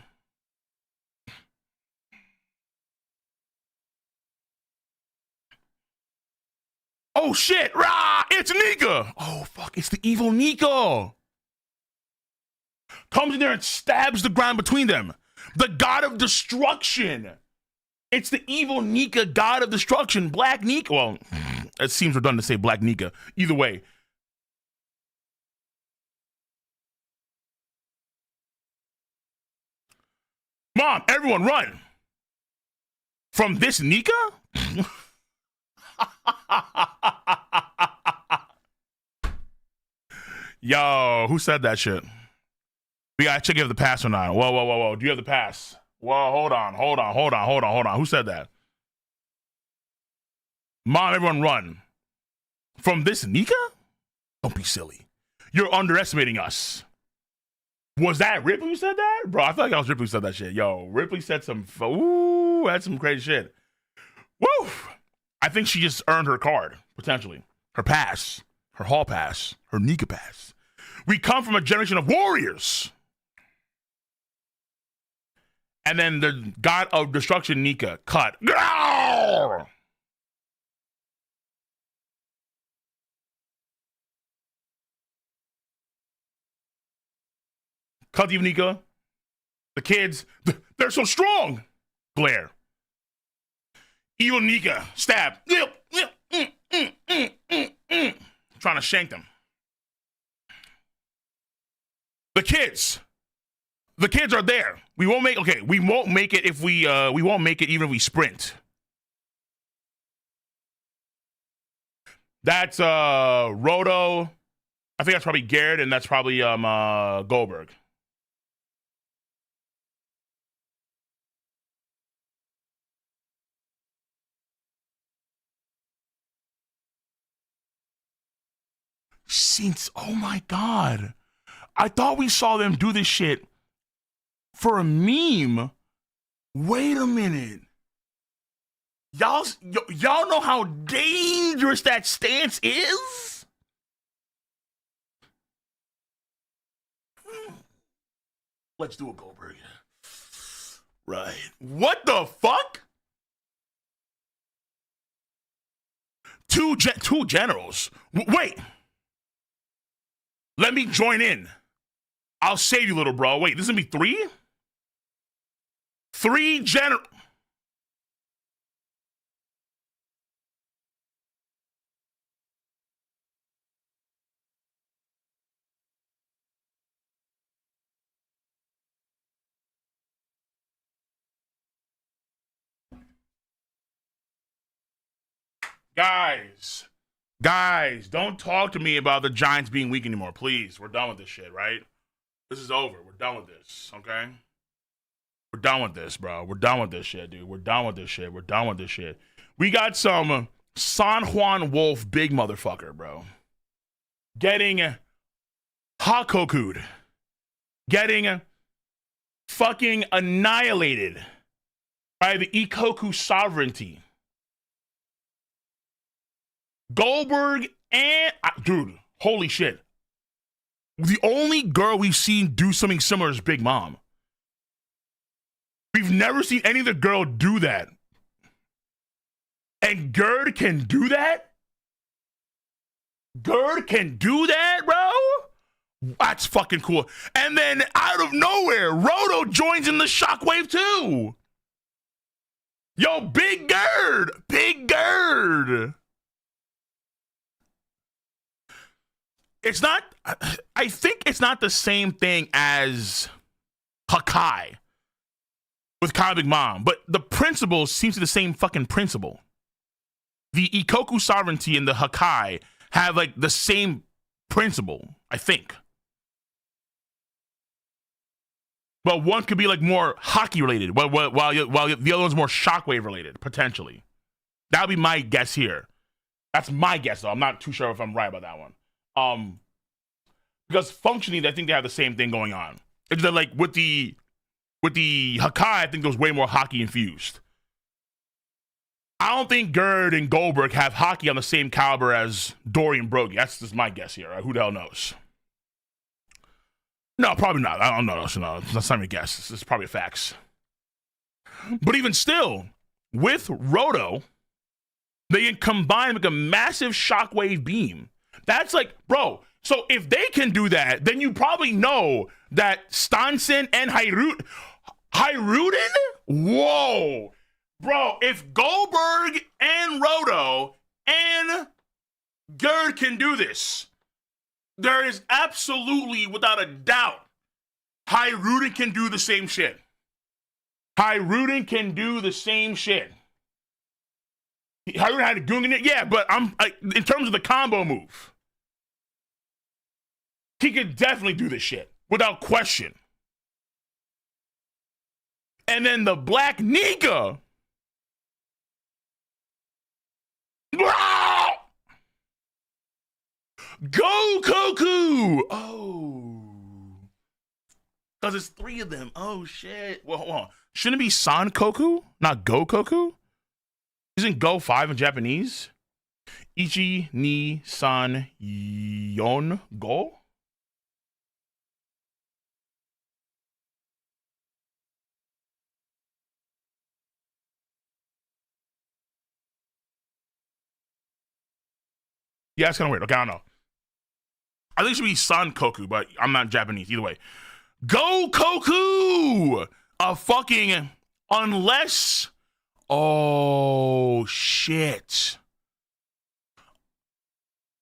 Oh shit! Rah! It's Nika! Oh fuck, it's the evil Nika! Comes in there and stabs the ground between them. The god of destruction! It's the evil Nika, god of destruction. Black Nika. Well, it seems redundant to say Black Nika. Either way. Mom, everyone run! From this Nika? Yo, who said that shit? We gotta check if you have the pass or not. Whoa. Do you have the pass? Whoa, hold on. Who said that? Mom, everyone run. From this Nika? Don't be silly. You're underestimating us. Was that Ripley who said that? Bro, I feel like that was Ripley who said that shit. Yo, Ripley said that's some crazy shit. Woo! I think she just earned her card, potentially. Her pass. Her hall pass. Her Nika pass. We come from a generation of warriors. And then the god of destruction, Nika, cut. Cut you, Nika. The kids, they're so strong. Glare. Evil Nika, stab. Trying to shank them. The kids are there. We won't make it if we won't make it even if we sprint. That's Roto. I think that's probably Garrett, and that's probably Goldberg. Since, oh my god, I thought we saw them do this shit for a meme. Wait a minute. Y'all know how dangerous that stance is? Let's do a Goldberg. Right. What the fuck? Two generals. Wait. Let me join in. I'll save you, little bro. Wait, this is gonna be three? Three general. Guys, don't talk to me about the Giants being weak anymore, please. We're done with this shit, right? This is over. We're done with this, okay? We're done with this, bro. We're done with this shit, dude. We're done with this shit. We got some San Juan Wolf big motherfucker, bro. Getting Hakoku'd. Getting fucking annihilated by the Ikoku sovereignty. Goldberg and dude, holy shit. The only girl we've seen do something similar is Big Mom. We've never seen any other girl do that. And Gerd can do that? Gerd can do that, bro? That's fucking cool. And then out of nowhere, Roto joins in the shockwave too. Yo, Big Gerd. Big Gerd. It's not, I think it's not the same thing as Hakai with Comic Mom, but the principle seems to be the same fucking principle. The Ikoku sovereignty and the Hakai have like the same principle, I think. but one could be like more hockey related, while the other one's more shockwave related, potentially. That would be my guess here. That's my guess, though. I'm not too sure if I'm right about that one. Because functioning, I think they have the same thing going on. It's that like with the Hakai, I think there's way more hockey infused. I don't think Gerd and Goldberg have hockey on the same caliber as Dory and Brogy. That's just my guess here. Right? Who the hell knows? No, probably not. I don't know. No, that's not my guess. It's probably facts. But even still, with Roto, they can combine like a massive shockwave beam. That's like, bro. So if they can do that, then you probably know that Stansen and Hiruden? Whoa. Bro, if Goldberg and Roto and Gerd can do this, there is absolutely, without a doubt, Hiruden can do the same shit. Hiruden can do the same shit. Hiruden had a Gung in it, yeah, but in terms of the combo move, he could definitely do this shit without question. And then the Black Nika. Go Koku! Oh. Because it's 3 of them. Oh, shit. Well, hold on. Shouldn't it be San Koku? Not Go Koku? Isn't Go 5 in Japanese? Ichi, ni, san, yon, go? Yeah, it's kind of weird. Okay, I don't know. I think it should be San Koku, but I'm not Japanese. Either way. Go Koku! A fucking... Unless... Oh, shit.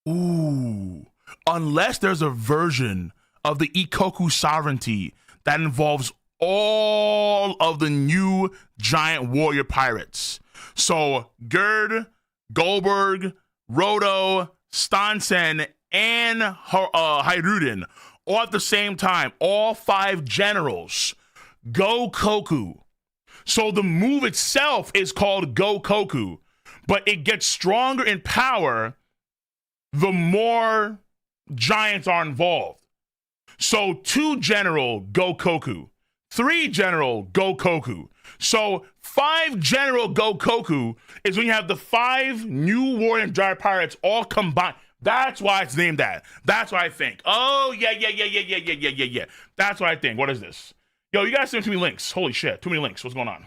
Ooh. Unless there's a version of the Ikoku sovereignty that involves all of the new giant warrior pirates. So, Gerd, Goldberg, Roto, Stansen, and Hiruden all at the same time. All 5 generals. Go Koku. So the move itself is called Go Koku, but it gets stronger in power the more giants are involved. So 2 general Go Koku, 3 general Go Koku. So 5 general Go Koku is when you have the 5 new warrior giant pirates all combined. That's why it's named that. That's what I think. Oh, yeah. That's what I think. What is this? Yo, you guys send too many links. Holy shit, too many links. What's going on?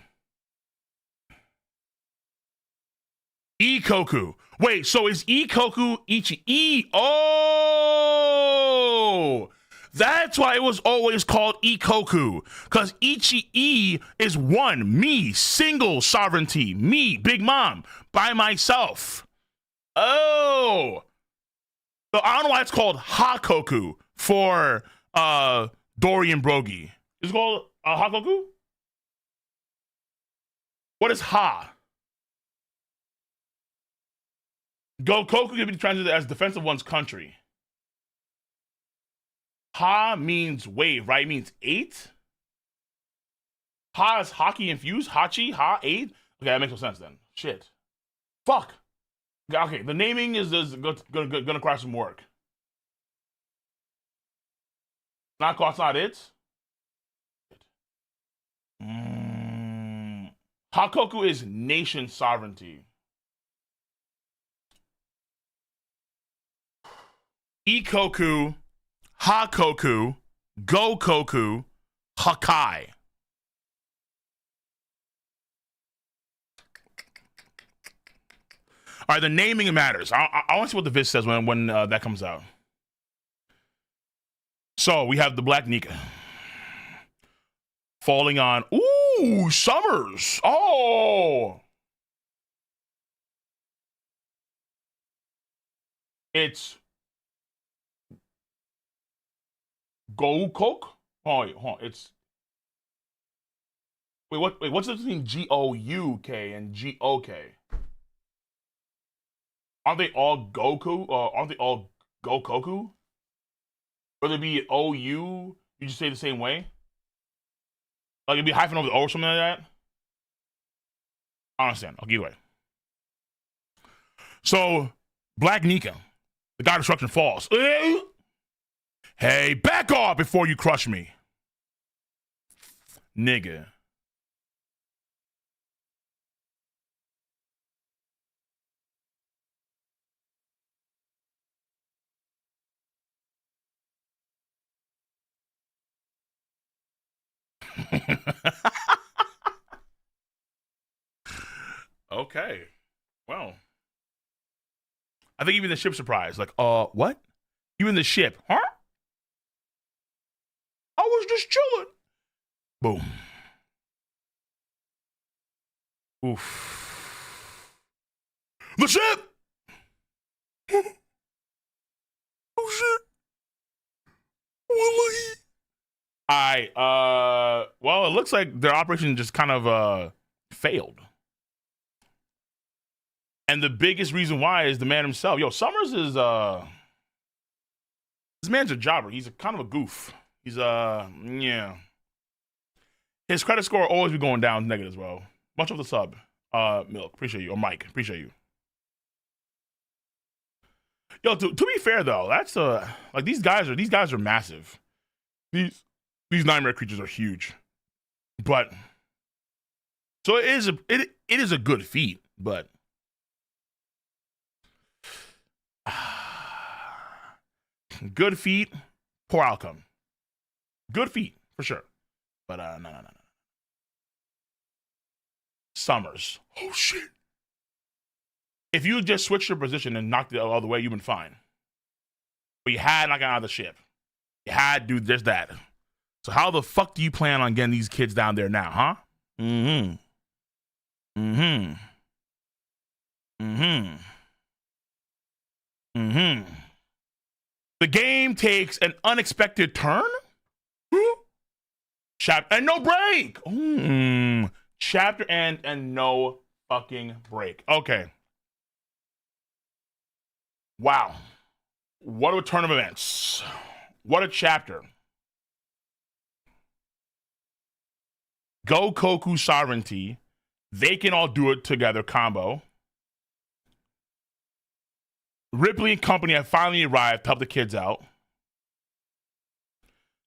Ikoku. Wait, so is Ikoku Ichi? Oh! That's why it was always called Ikoku. Because Ichi is one. Me, single sovereignty. Me, Big Mom, by myself. Oh! So I don't know why it's called Hakoku for Dory and Brogy. Is it called Hakoku? What is Ha? Gokoku can be translated as defense of one's country. Ha means wave, right? It means 8. Ha is hockey infused. Hachi, Ha, 8. Okay, that makes no sense then. Shit. Fuck. Okay, the naming is gonna crash some work. That's not it. Hakoku is nation sovereignty. Ikoku, Hakoku, Gokoku, Hakai. All right, the naming matters. I want to see what the Viz says when that comes out. So we have the Black Nika falling on. Ooh, Summers. Oh, it's Gokok. Hold on. It's what's the difference between Gouk and Gok? Aren't they all Goku? Aren't they all Gokoku? Or they be OU? You just say the same way? Like it'd be hyphing over the O or something like that. I understand. I'll give away. So, Black Nika, the god of destruction falls. Hey, back off before you crush me. Nigga. Okay. Well, I think even the ship's surprised. Like, what? Even the ship, huh? I was just chilling. Boom. Oof. The ship! Oh shit. Wallahi. Well, it looks like their operation just kind of failed. And the biggest reason why is the man himself. Yo, Summers is this man's a jobber. He's a kind of a goof. He's yeah. His credit score will always be going down negative as well. Much of the sub. Milk, appreciate you. Or Mike, appreciate you. Yo, to be fair though, that's like these guys are massive. These nightmare creatures are huge. But so it is a good feat, but good feat, poor outcome. Good feat for sure, but no. Summers. Oh shit! If you just switched your position and knocked it all the way, you've been fine. But you had knocked out of the ship. You had to do just that. So how the fuck do you plan on getting these kids down there now, huh? Mm-hmm. The game takes an unexpected turn? Chapter and no break. Chapter and no fucking break. Okay. Wow. What a turn of events. What a chapter. Gokoku sovereignty. They can all do it together combo. Ripley and company have finally arrived to help the kids out.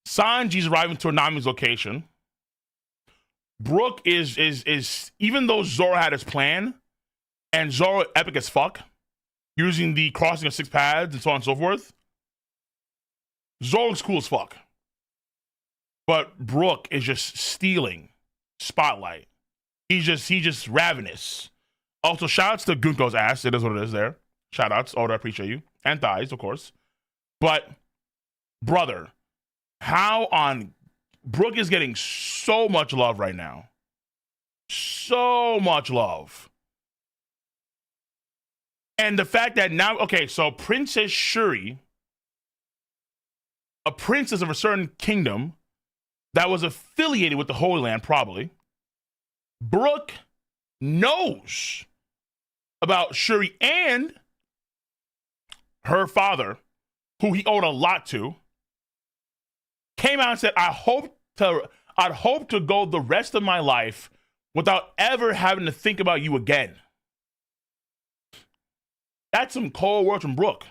Sanji's arriving to Nami's location. Brook is even though Zoro had his plan, and Zoro epic as fuck, using the crossing of 6 paths and so on and so forth. Zoro looks cool as fuck. But Brook is just stealing spotlight. He's just ravenous. Also, shout outs to Gunko's ass. It is what it is there. Shout outs. Oda, I appreciate you. And thighs, of course. But, brother, how on Brook is getting so much love right now. So much love. And the fact that now, okay, so Princess Shuri, a princess of a certain kingdom that was affiliated with the Holy Land, probably. Brook knows about Shuri and her father, who he owed a lot to, came out and said, I'd hope to go the rest of my life without ever having to think about you again. That's some cold words from Brook.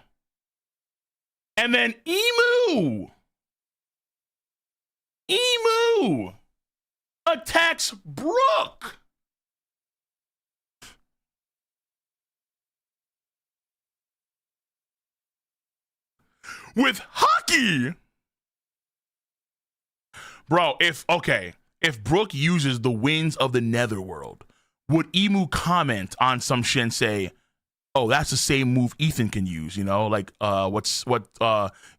And then Emu attacks Brook. With hockey. Bro, if Brook uses the winds of the netherworld, would Emu comment on some shit and say, oh, that's the same move Ethan can use, you know? Like what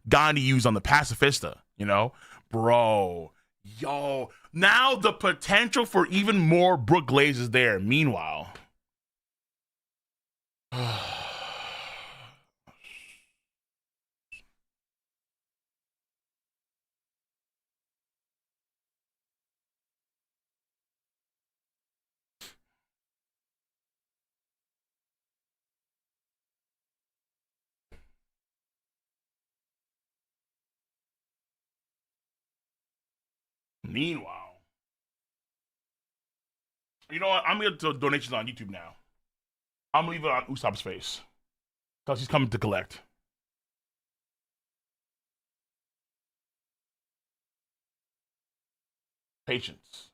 Gandhi used on the Pacifista, you know? Bro, yo, now the potential for even more Brook Glaze is there. Meanwhile, meanwhile, You know what? I'm gonna do donations on YouTube now. I'm gonna leave it on Usopp's face because he's coming to collect. Patience.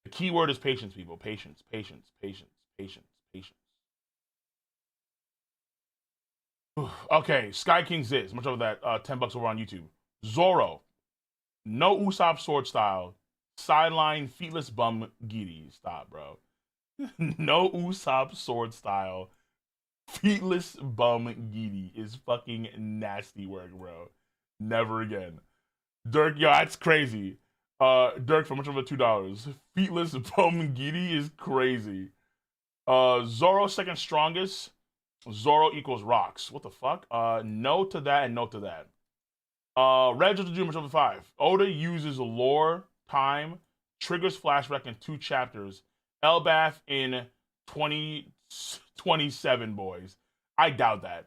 The key word is patience, people. Patience, patience, patience, patience, patience. Okay, Sky King Ziz. Much of that. $10 over on YouTube. Zoro. No Usopp sword style. Sideline feetless bum giddy. Stop, bro. No Usopp sword style. Feetless bum giddy is fucking nasty work, bro. Never again. Dirk, yo, that's crazy. Dirk for much over $2. Feetless bum giddy is crazy. Zoro second strongest. Zoro equals rocks. What the fuck? No to that and no to that. Red Just do much over 5. Oda uses lore, time, triggers flashback in 2 chapters. Elbath in 2027, boys. I doubt that.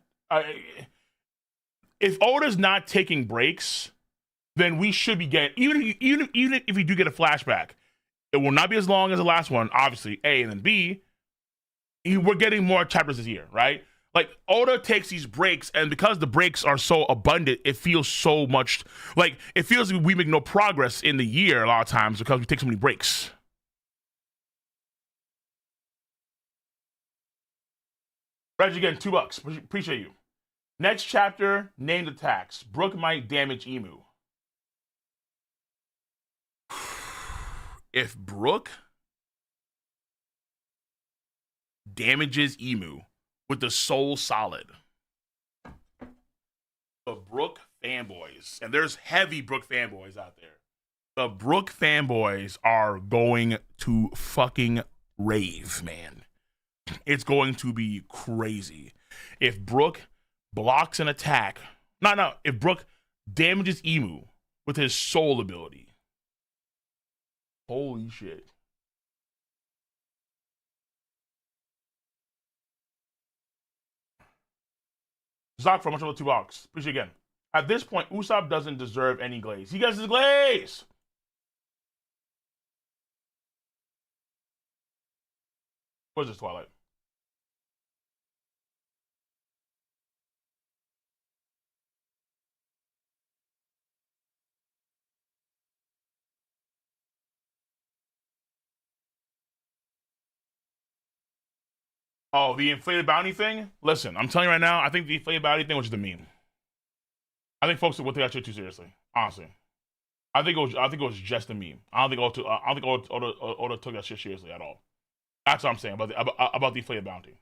If Oda's not taking breaks, then we should be getting even if we do get a flashback, it will not be as long as the last one. Obviously, A, and then B. We're getting more chapters this year, right? Like Oda takes these breaks, and because the breaks are so abundant, it feels so much like it feels like we make no progress in the year a lot of times because we take so many breaks. Reggie again, $2. Appreciate you. Next chapter, named attacks. Brook might damage Emu. If Brook damages Emu with the Soul Solid, the Brook fanboys, and there's heavy Brook fanboys out there, the Brook fanboys are going to fucking rave, man. It's going to be crazy. If Brook blocks an attack, if Brook damages Emu with his soul ability, holy shit. Zoc for much over $2. Appreciate again. At this point, Usopp doesn't deserve any glaze. He gets his glaze. What is this, Twilight? Oh, the inflated bounty thing? Listen, I'm telling you right now, I think the inflated bounty thing was just a meme. I think folks would take that shit too seriously. Honestly. I think it was just a meme. I don't think Oda took that shit seriously at all. That's what I'm saying about the inflated bounty.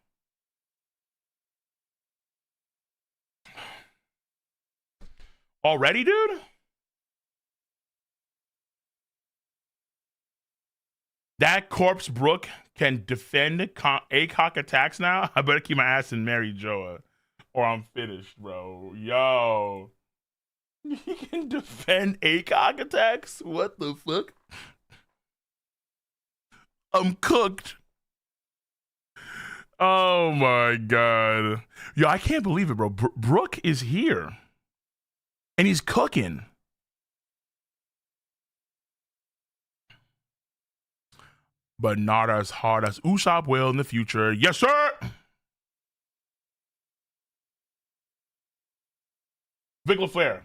Already, dude? That corpse Brook can defend ACOG attacks now? I better keep my ass in Mary Joa or I'm finished, bro. Yo. He can defend ACOG attacks? What the fuck? I'm cooked. Oh my god. Yo, I can't believe it, bro. Brook is here. And he's cooking. But not as hard as Usopp will in the future. Yes, sir! Vic LaFleur.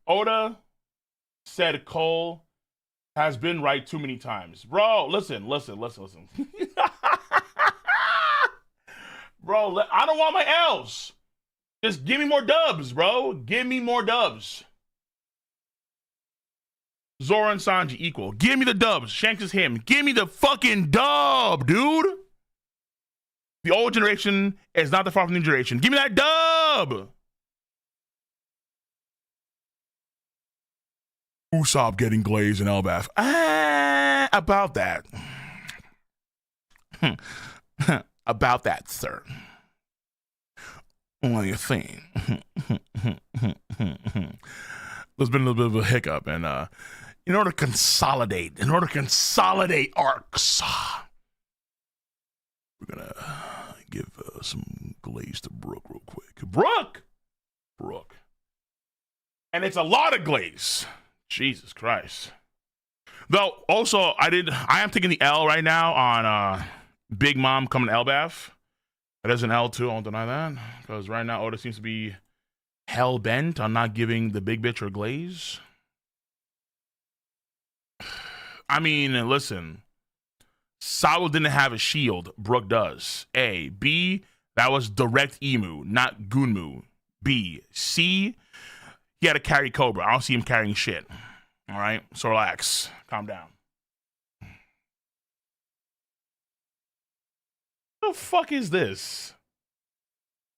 Oda said Cole has been right too many times. Bro, listen. Bro, I don't want my L's. Just give me more dubs, bro. Give me more dubs. Zoro and Sanji equal. Give me the dubs. Shanks is him. Give me the fucking dub, dude. The old generation is not the far from the new generation. Give me that dub. Usopp getting glazed in Elbath. About that. About that, sir. What do you think? There's been a little bit of a hiccup, and in order to consolidate arcs, we're gonna give some glaze to Brook real quick. Brook, and it's a lot of glaze. Jesus Christ. Though also I am taking the L right now on Big Mom coming to Elbath. It is an L too, I won't deny that. Because right now Oda seems to be hell bent on not giving the big bitch her glaze. I mean, listen. Sawa didn't have a shield. Brook does. A. B. That was direct Emu, not Gunmu. B. C. He had to carry Cobra. I don't see him carrying shit. All right? So relax. Calm down. What the fuck is this?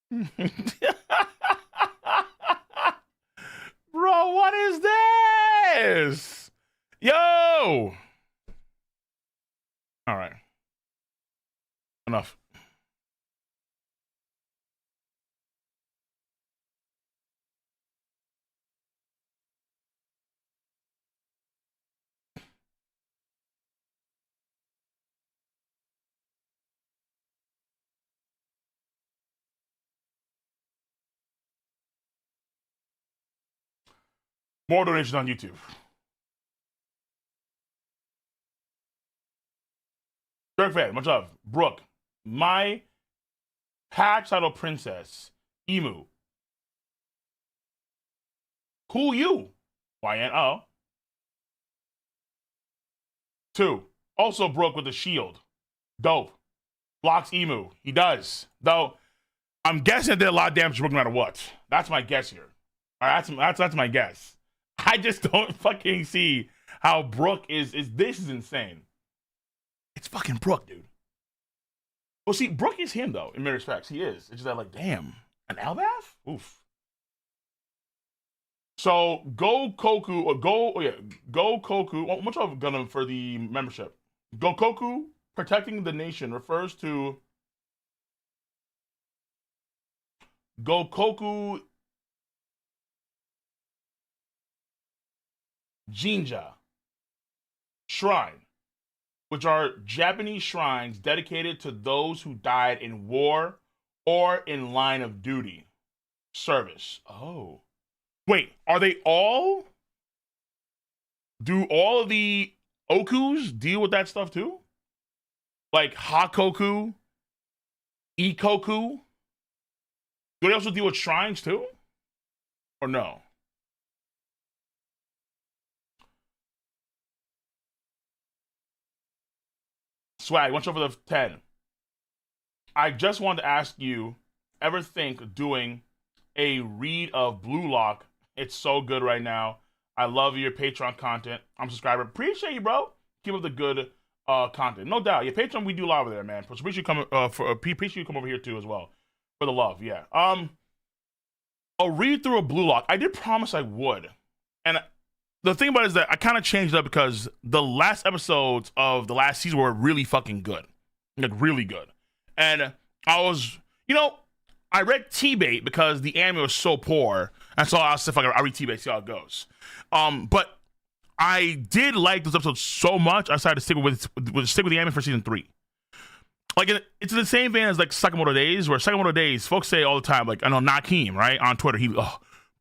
Bro, what is this? Yo! All right. Enough. More donations on YouTube. Dirk Fan, much love. Brook, my patch title princess, Emu. Cool you. YNO. 2. Also Brook with the shield. Dope. Blocks Emu. He does. Though, I'm guessing it did a lot of damage to Brook no matter what. That's my guess here. All right, that's my guess. I just don't fucking see how Brook is this is insane. It's fucking Brook, dude. Well, see, Brook is him, though, in many respects. He is. It's just that, like, damn. An Elbath? Oof. So, Go Koku. Well, much of Gundam for the membership. Gokoku protecting the nation refers to Gokoku Jinja Shrine, which are Japanese shrines dedicated to those who died in war or in line of duty service. Oh. Wait, are they all? Do all of the Okus deal with that stuff too? Like Hakoku, Ikoku? Do they also deal with shrines too? Or no? Swag, watch over the 10. I just wanted to ask you, ever think doing a read of Blue Lock? It's so good right now. I love your Patreon content. I'm a subscriber. Appreciate you, bro. Keep up the good content. No doubt. Yeah, Patreon, we do a lot over there, man. So appreciate you come over here too as well. For the love, yeah. A read through a Blue Lock. I did promise I would. And the thing about it is that I kind of changed up because the last episodes of the last season were really fucking good. Like, really good. And I was, I read T-Bait because the anime was so poor. And so I was like, I read T-Bait, see how it goes. But I did like those episodes so much, I decided to stick with the anime for season 3. Like, it's in the same vein as, like, Sakamoto Days, where Sakamoto Days, folks say all the time, like, I know Nakeem, right, on Twitter,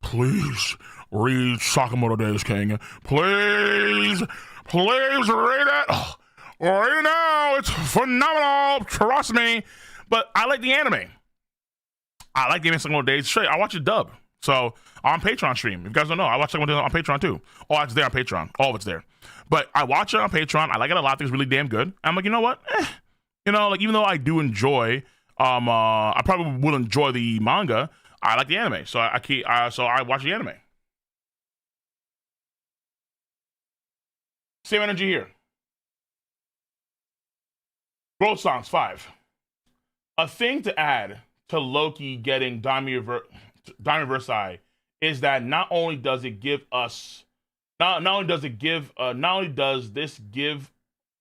please read Sakamoto Days, King. Please read it. Right now, it's phenomenal. Trust me. But I like the anime. I like the anime Sakamoto Days. Straight, I watch it dub. So, on Patreon stream. If you guys don't know, I watch Sakamoto Days on Patreon, too. Oh, it's there on Patreon. All of it's there. But I watch it on Patreon. I like it a lot. I think it's really damn good. I'm like, you know what? Even though I do enjoy, I probably will enjoy the manga, I like the anime. So I watch the anime. Same energy here. Growth Songs 5. A thing to add to Loki getting Diamond Versailles is that not only does this give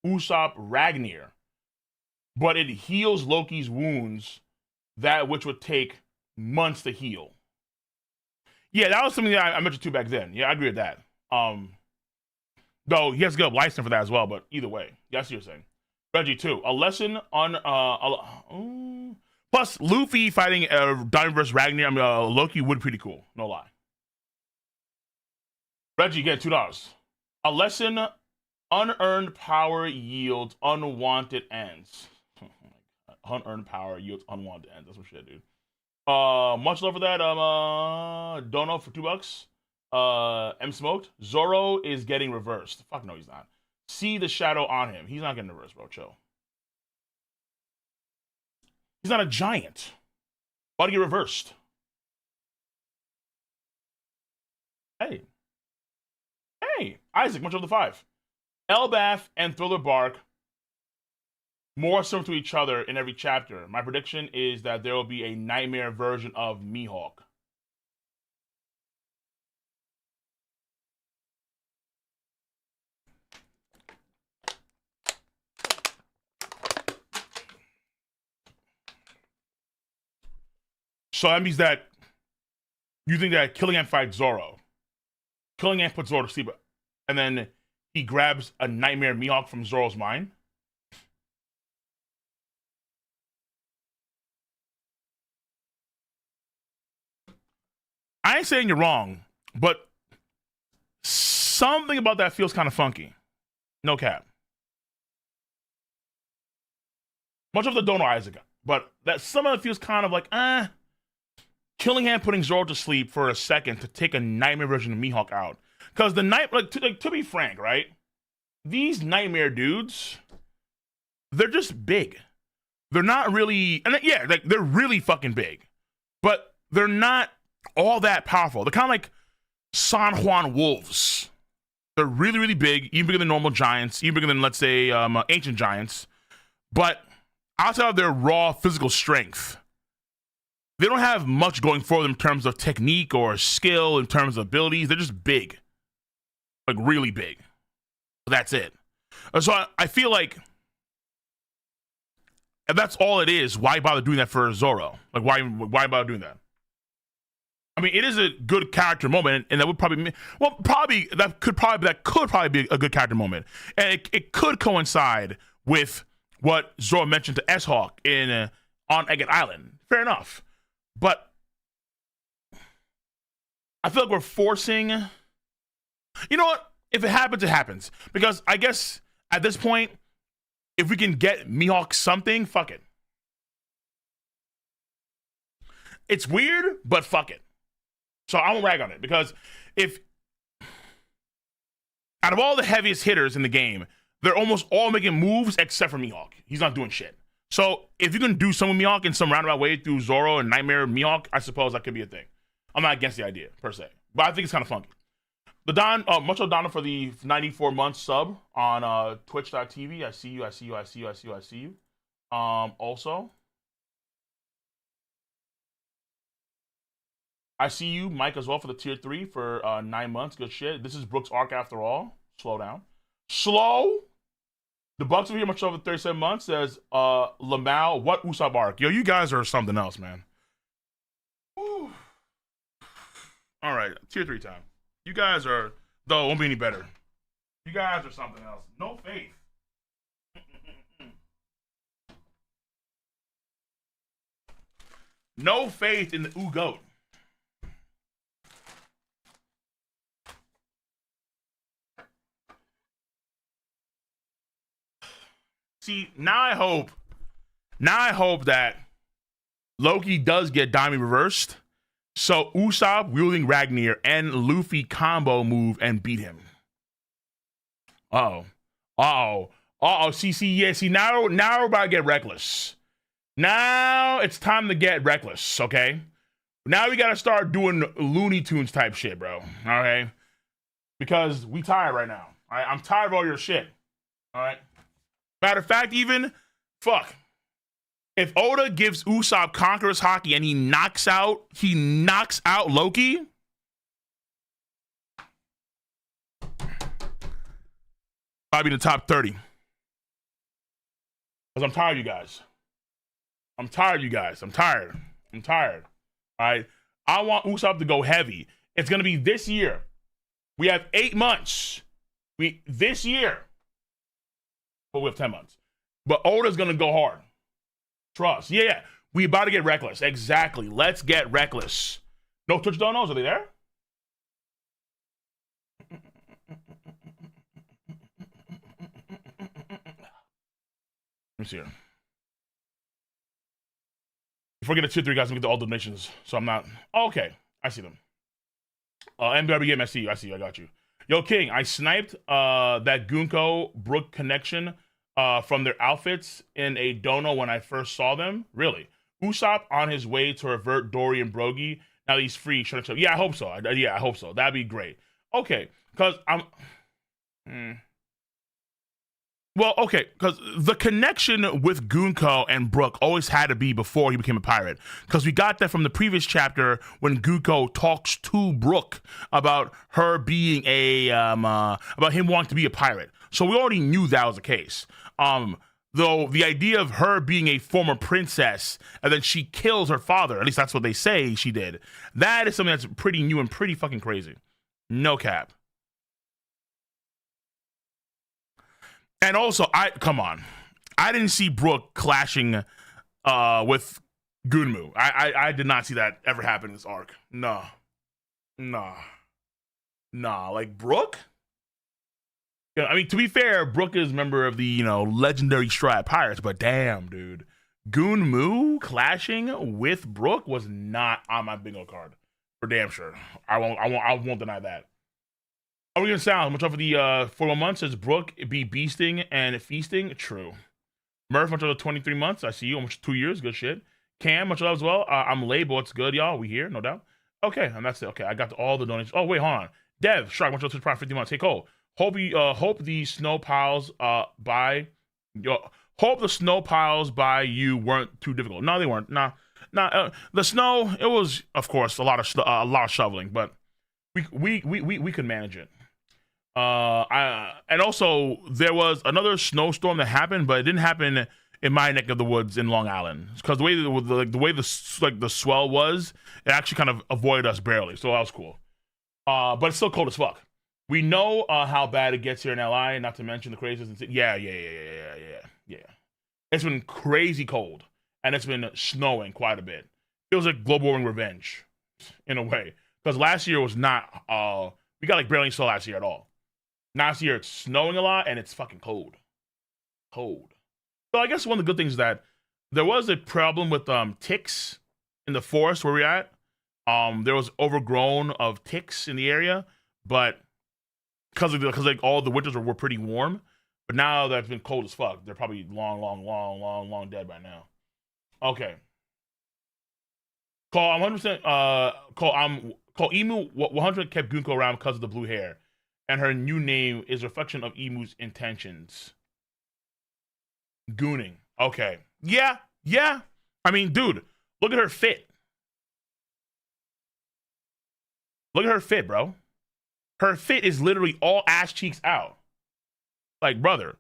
Usopp Ragnar, but it heals Loki's wounds, that which would take months to heal. Yeah, that was something that I mentioned too back then. Yeah, I agree with that. Though he has to get a license for that as well, but either way, that's what you're saying. Reggie too. A lesson on plus Luffy fighting Diamond vs Ragnar. Loki would be pretty cool. No lie. Reggie, get $2. A lesson Unearned power yields unwanted ends. Unearned power yields unwanted ends. That's some shit, dude. Much love for that. Dono for $2. M smoked. Zoro is getting reversed. Fuck no, he's not. See the shadow on him. He's not getting reversed, bro. Chill. He's not a giant. Why do you get reversed? Hey. Hey, Isaac, much of the 5. Elbath and Thriller Bark more similar to each other in every chapter. My prediction is that there will be a nightmare version of Mihawk. So that means that you think that Killian fights Zoro. Killian puts Zoro to sleep, and then he grabs a nightmare Mihawk from Zoro's mind. I ain't saying you're wrong, but something about that feels kind of funky. No cap. Much of the don't know Isaac, but that some of it feels kind of like, Killingham putting Zoro to sleep for a second to take a nightmare version of Mihawk out. Because the night, to be frank, right? These nightmare dudes, they're just big. They're not really, and yeah, like they're really fucking big, but they're not all that powerful. They're kind of like San Juan wolves. They're really, really big, even bigger than normal giants, even bigger than, let's say, ancient giants. But outside of their raw physical strength, they don't have much going for them in terms of technique or skill, in terms of abilities. They're just big, like really big. That's it. So I feel like if that's all it is, why bother doing that for Zoro? Like, why bother doing that? I mean, it is a good character moment, and that would probably, that could probably be a good character moment, and it could coincide with what Zoro mentioned to S-Hawk on Agate Island. Fair enough, but I feel like we're forcing. You know what? If it happens, it happens. Because I guess at this point, if we can get Mihawk something, fuck it. It's weird, but fuck it. So I'm gonna rag on it because if out of all the heaviest hitters in the game, they're almost all making moves except for Mihawk. He's not doing shit. So if you can do some of Mihawk in some roundabout way through Zoro and Nightmare Mihawk, I suppose that could be a thing. I'm not against the idea per se, but I think it's kind of funky. The Mucho Donna for the 94-month sub on twitch.tv. I see you. Also, I see you, Mike, as well for the tier 3 for 9 months. Good shit. This is Brook's arc after all. Slow down. Slow. The Bucks over here, much over 37 months, says Lamau, what Usopp arc? Yo, you guys are something else, man. Whew. All right, tier 3 time. You guys are, though, it won't be any better. You guys are something else. No faith. No faith in the goat. See, now I hope that Loki does get Daimon reversed. So Usopp wielding Ragnar and Luffy combo move and beat him. See, now we're about to get reckless. Now it's time to get reckless, okay? Now we gotta start doing Looney Tunes type shit, bro. Okay? Because we tired right now. All right? I'm tired of all your shit. All right? Matter of fact, even, fuck. If Oda gives Usopp Conqueror's Haki and he knocks out Loki, probably in the top 30. Because I'm tired of you guys. I'm tired. All right? I want Usopp to go heavy. It's going to be this year. We have 8 months. This year. But we have 10 months. But Oda's going to go hard. Trust. Yeah. We about to get reckless. Exactly. Let's get reckless. No Twitch donos? Are they there? me see here. Before I get to 2-3 guys, I'm gonna get all the donations. So I'm not. Oh, okay, I see them. MWB Game, I see you. I see you. I got you. Yo, King, I sniped that Gunko Brook connection from their outfits in a dono when I first saw them. Really? Usopp on his way to revert Dory and Brogy. Now he's free. Yeah, I hope so. I hope so. That'd be great. Okay, because I'm. Well, okay, because the connection with Gunko and Brook always had to be before he became a pirate. Because we got that from the previous chapter when Gunko talks to Brook about her being about him wanting to be a pirate. So we already knew that was the case. Though the idea of her being a former princess and then she kills her father, at least that's what they say she did, that is something that's pretty new and pretty fucking crazy. No cap. And also, come on. I didn't see Brook clashing with Gunmu. I did not see that ever happen in this arc. Nah. Like, Brook? Yeah, I mean, to be fair, Brook is a member of the, legendary Straw Pirates, but damn, dude. Gunmu clashing with Brook was not on my bingo card. For damn sure. I won't deny that. Are we gonna sound? Much over the 41 months says Brook be beasting and feasting. True. Murph, much over 23 months. I see you. Almost 2 years. Good shit. Cam, much love as well. I'm late, but it's good, y'all. We here, no doubt. Okay, and that's it. Okay, I got all the donations. Oh wait, hold on. Dev, Shark, much love to the 50 months. Hey Cole. Hope the snow piles by you weren't too difficult. No, they weren't. Nah. The snow, it was of course a lot of shoveling, but we could manage it. And also there was another snowstorm that happened, but it didn't happen in my neck of the woods in Long Island because the way the swell was, it actually kind of avoided us barely, so that was cool. But it's still cold as fuck. We know how bad it gets here in LI, not to mention the craziest. Yeah. It's been crazy cold, and it's been snowing quite a bit. Feels like global warming revenge, in a way. Because last year was not, we got like barely snow last year at all. Last year it's snowing a lot, and it's fucking cold. So I guess one of the good things is that there was a problem with ticks in the forest where we're at. There was overgrown of ticks in the area, but because like all the winters were pretty warm, but now that it's been cold as fuck, they're probably long dead by now. Okay. Call, I'm 100%. Call Emu 100 kept Gunko around because of the blue hair, and her new name is a reflection of Emu's intentions. Gooning. Okay. Yeah. I mean, dude, look at her fit. Look at her fit, bro. Her fit is literally all ass cheeks out. Like, brother,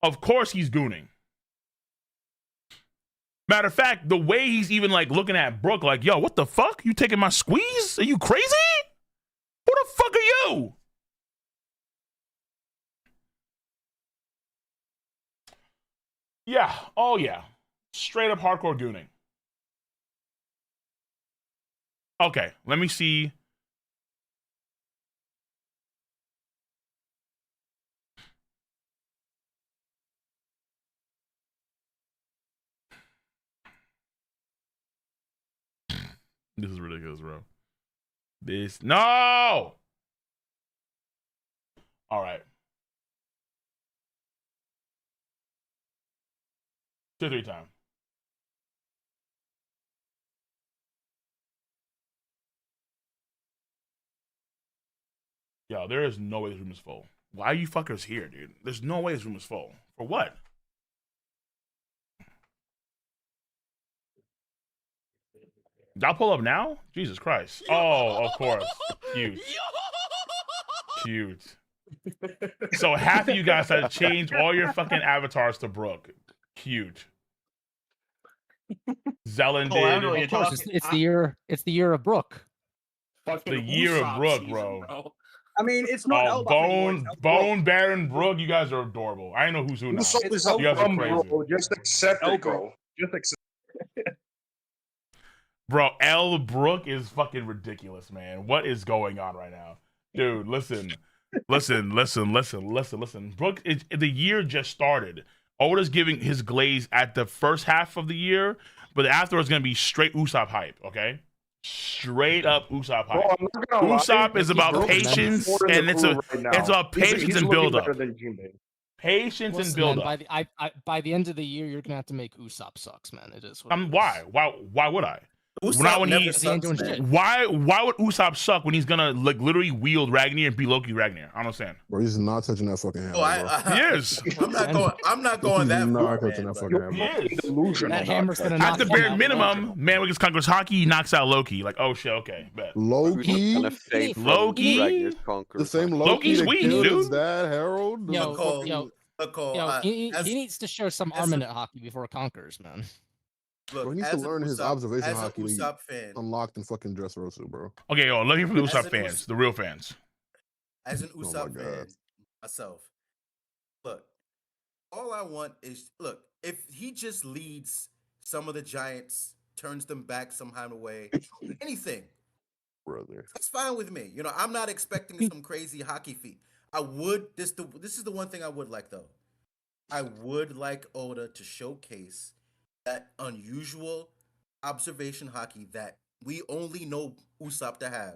of course he's gooning. Matter of fact, the way he's even like looking at Brook, like, yo, what the fuck? You taking my squeeze? Are you crazy? Who the fuck are you? Yeah. Oh, yeah. Straight up hardcore gooning. Okay, let me see. This is ridiculous, bro. No! All right. 2-3 time. Yo, there is no way this room is full. Why are you fuckers here, dude? There's no way this room is full. For what? I'll pull up now? Jesus Christ. Oh, of course. Cute. So half of you guys had to change all your fucking avatars to Brook. Cute. Zelen did. Of course, it's the year of Brook. The year of Brook, bro. I mean, it's not Bone Baron Brook. You guys are adorable. I know who's who now. You guys are crazy. Bro. Just accept it, bro. Just accept it. Bro, L Brook is fucking ridiculous, man. What is going on right now? Dude, listen. Brook, the year just started. Oda's giving his glaze at the first half of the year, but afterwards going to be straight Usopp hype. Okay, straight up Usopp Bro, hype. I'm not gonna lie. Usopp is about Brook, man. patience, Fourth in the and it's crew a right now. it's about patience He's and looking build up. better than Jinbei. Patience and Listen, build man, up. by the end of the year, you're gonna have to make Usopp sucks, man. It is. Why? Why would I? Usopp Not when never he- He ain't sucks, doing man. shit. Why would Usopp suck when he's gonna like literally wield Ragnar and be Loki Ragnar? I don't understand. Bro, he's not touching that fucking hammer, Oh, bro. He is. I'm not going He's that not far, touching man. that But fucking He hammer. is. Delusional. That hammer's gonna At knock the him bare out. minimum, man wicked conquers hockey, knocks out Loki. Like, oh shit, okay, bet. Loki, Gonna fade from Loki? Ragnar's conquer. the same Loki's Loki that weak, killed dude. his dad, Harold. Yo, Look, Cole, yo, look, Cole, Yo, he as- needs to show some as a- armament hockey before it conquers, man. look, Bro, he needs as to an learn his Usopp- observation as an hockey. Usopp fan, Unlocked in fucking Dressrosa, bro. Okay, yo, let me hear from the As Usopp an fans, the real fans. as an Oh my Usopp God. fan myself, look, all I want is if he just leads some of the Giants, turns them back some kind of way, anything, Brother. that's fine with me. I'm not expecting some crazy hockey feat. I would this is the one thing I would like though. I would like Oda to showcase that unusual observation hockey that we only know Usopp to have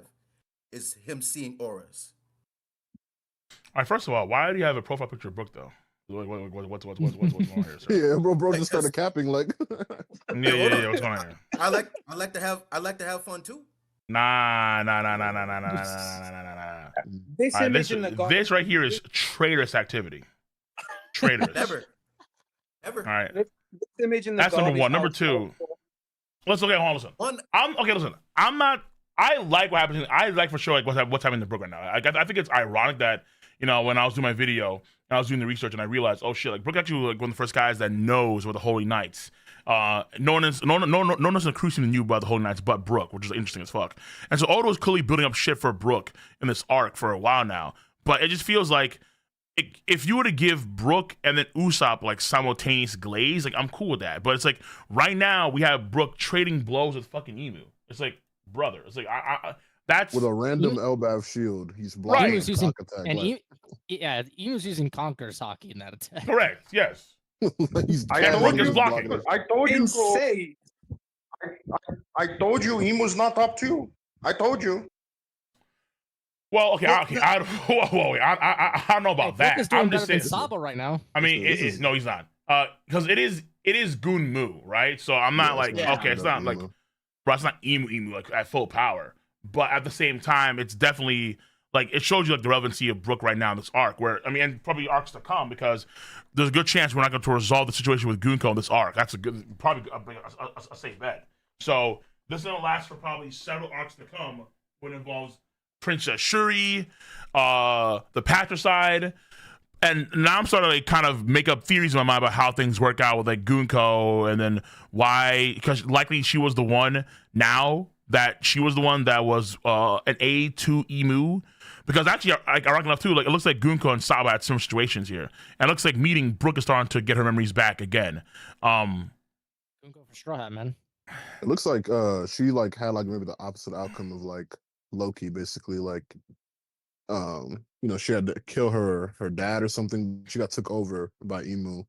is him seeing auras. All right, first of all, why do you have a profile picture of Brook though? What's going on here, sir? Yeah, bro just started Because- capping like. Yeah, what's going on here? I like to have fun too. Nah. This All right, image in the garden. this right here is traitorous activity. Traitorous. Never. All right, This image in the that's number garbage one. Number house two. photo. Let's okay. Hold on, listen. One Listen. I'm not. I like what happens. I like for sure like what's happening in the Brook right now. I think it's ironic that when I was doing my video and I was doing the research and I realized, oh shit, like Brook actually like one of the first guys that knows what the Holy Knights. No one is increasingly knew about the Holy Knights but Brook, which is interesting as fuck. And so Oda was clearly building up shit for Brook in this arc for a while now. But it just feels like if you were to give Brook and then Usopp like simultaneous glaze, like I'm cool with that. But it's like right now we have Brook trading blows with fucking Emu. It's like brother. It's like that's With a random Elbath shield, he's blocking Right. a Emu's using cock attack. and like, he was using Conquer's hockey in that attack. correct. Yes. he's I And blocking Brook told is you, blocking. it. I told you, Cole. Insane. I told you, Emu's not top 2. I told you. Well, okay. Whoa, wait, I don't know about Hey, Brook that. is doing I'm better just than saying. Saba right now. I mean, This is- no, he's not. Because it is Goon Moo, right? So I'm not Yeah, like it's not okay, it's not like Emu. bro, it's not emu like at full power. But at the same time, it's definitely like it shows you like the relevancy of Brook right now in this arc. Where I mean, and probably arcs to come because there's a good chance we're not going to resolve the situation with Gunko in this arc. That's probably a safe bet. So this is going to last for probably several arcs to come when it involves Princess Shuri, the Patricide. And now I'm starting to like kind of make up theories in my mind about how things work out with like Gunko and then why, because likely she was the one now that she was the one that was an aide to Emu. Because actually, like, ironic enough too, like it looks like Gunko and Saba had similar situations here. And it looks like meeting Brook is starting to get her memories back again. Don't go for Straw Hat, man. It looks like she like had like maybe the opposite outcome of like Loki, basically like she had to kill her dad or something. She got took over by Emu,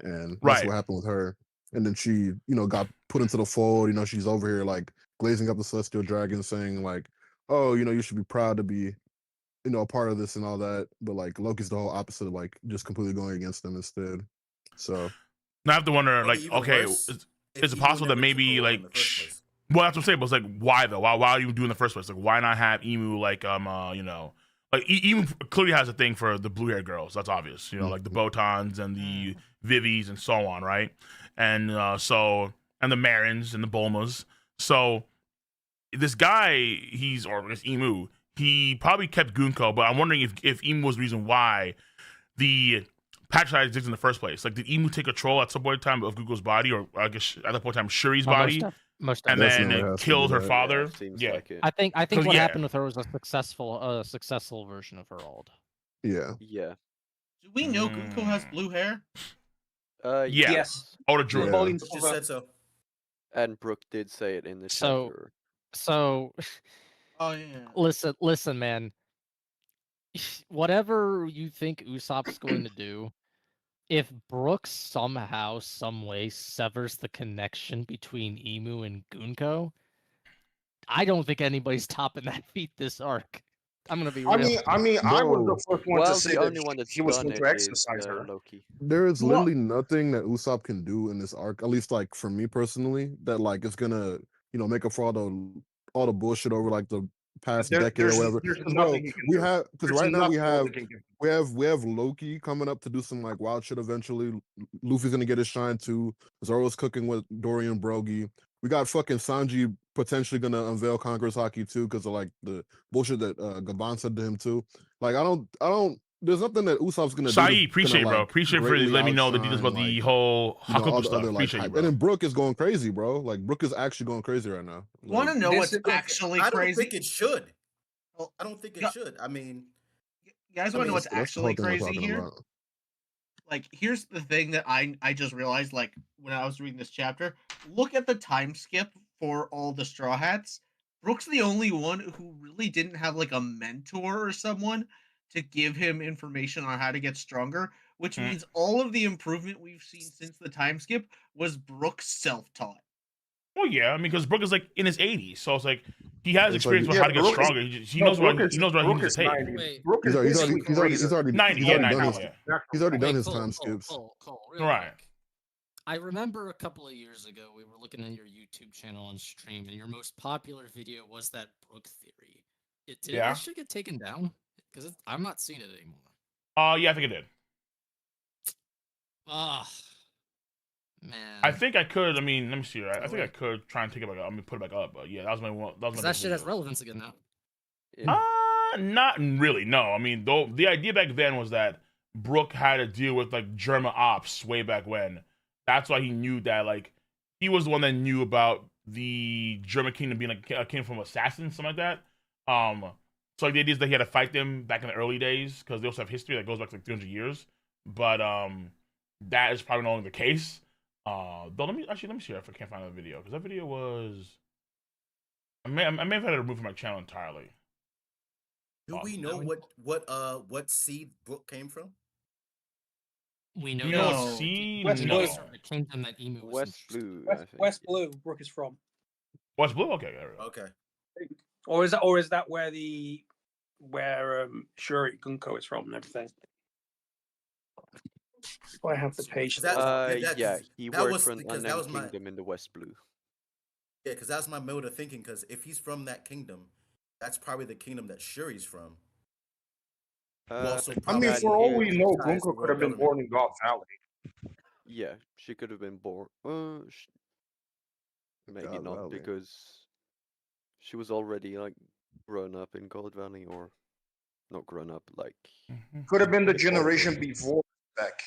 and that's Right. what happened with her. And then she got put into the fold. She's over here like glazing up the Celestial Dragon, saying like, oh, you should be proud to be a part of this and all that. But like Loki's the whole opposite of like just completely going against them instead. So Now I have to wonder, Probably like, even okay, worse is if it Emu possible that never maybe took over in like the first place. well, that's what I'm saying, but it's like, why though? Why are you doing in the first place? Like, why not have Emu like like Emu clearly has a thing for the blue hair girls. That's obvious, like the Botons and the Vivies and so on, right? And and the Marins and the Bulmas. So this guy, this Emu, he probably kept Gunko, but I'm wondering if Emu was the reason why the Patricide exists in the first place. Like, did Emu take control at some point in time of Gunko's body, or I guess at that point in time Shuri's body, Most and Definitely then has to killed be her that. father? it seems Yeah. like it. I think 'Cause, what yeah. happened with her was a successful version of her old. yeah. Yeah. Do we know Gunko has blue hair? Yeah. Yes. Oda drew it. Yeah. Volume Just over. said so. And Brook did say it in the So- chapter. So Oh yeah. listen, man. Whatever you think Usopp's going to do, if Brooks somehow, some way severs the connection between Emu and Gunko, I don't think anybody's topping that feat this arc. I'm gonna be I real. mean, I was the Bro, first one to Well, say the that only one that's he was done going it to is exercise her. Loki. there is Well- literally nothing that Usopp can do in this arc, at least like for me personally, that like is gonna, make up for all the bullshit over like the past decade or whatever. There's 'Cause, bro, nothing he can we do. have because There's right now we nothing have Oda can do. we have Loki coming up to do some like wild shit eventually. Luffy's gonna get his shine too. Zoro's cooking with Dorian Brogy. We got fucking Sanji potentially gonna unveil Conqueror's Haki too because of like the bullshit that Gaban said to him too. Like I don't. There's nothing that Usopp's gonna do. Saeed, that's appreciate it, gonna, bro. like, Appreciate it for greatly letting me know the details outshine, about the like, whole all Hakuba the stuff. other like Appreciate you, hype. bro. And then Brook is going crazy, bro. Like Brook is actually going crazy right now. Want to Like, know what's Look, actually I don't crazy? think it should. Well, I don't think it Yeah. should. I mean, you guys I want to know mean, what's that's the whole actually thing we're crazy talking here? about. Like, here's the thing that I just realized, like, when I was reading this chapter. Look at the time skip for all the Straw Hats. Brook's the only one who really didn't have, like, a mentor or someone to give him information on how to get stronger, which Mm. means all of the improvement we've seen since the time skip was Brook's self-taught. Well, yeah, I mean, because Brook is like in his 80s, so it's like he has It's experience like- with Yeah, how to get Brook is- stronger. He No, knows what Brook he knows what he Brook needs is to take. 90. Wait. Brook is He's basically already 90, 90 yeah, done 90, his yeah. he's already done Wait, his Cole, time Cole, skips. Cole, real Right. quick. I remember a couple of years ago we were looking at your YouTube channel on stream, and your most popular video was that Brook theory. Did it Yeah. actually get taken down? Because I'm not seeing it anymore. Yeah, I think it did. Ah, man. I think I could. I mean, let me see. I think I could try and take it back up. I mean, put it back up. But yeah, that was my one. That was my. Because that best shit has video. relevance again now. Not really. No, I mean, though the idea back then was that Brook had to deal with like German ops way back when. That's why he knew that like he was the one that knew about the German kingdom being like a kingdom from assassins, something like that. So like the idea is that he had to fight them back in the early days because they also have history that goes back to like 300 years. But that is probably no longer the case. Though let me see if I can't find that video because that video was. I may have had it removed from my channel entirely. do we know what seed Brook came from? We know You know No. what? See, West no. Blue. the kingdom that Emu was West interested Blue. in. I think. West Blue, Brook is from. What's blue? Okay, there we go. Okay. Or is that where Shuri Gunko is from and everything? I have the page. Is that- Yeah, he that worked was for an because that unnamed was my- kingdom in the West Blue. Yeah, because that's my mode of thinking. Because if he's from that kingdom, that's probably the kingdom that Shuri's from. Also I mean, probably for all we ties know, to Gunko world could have been government. born in God Valley. Yeah, she could have been born. Maybe God not Valley. because she was already like grown up in Gold Valley, or not grown up, like Could have been the It's all generation good. before Beck.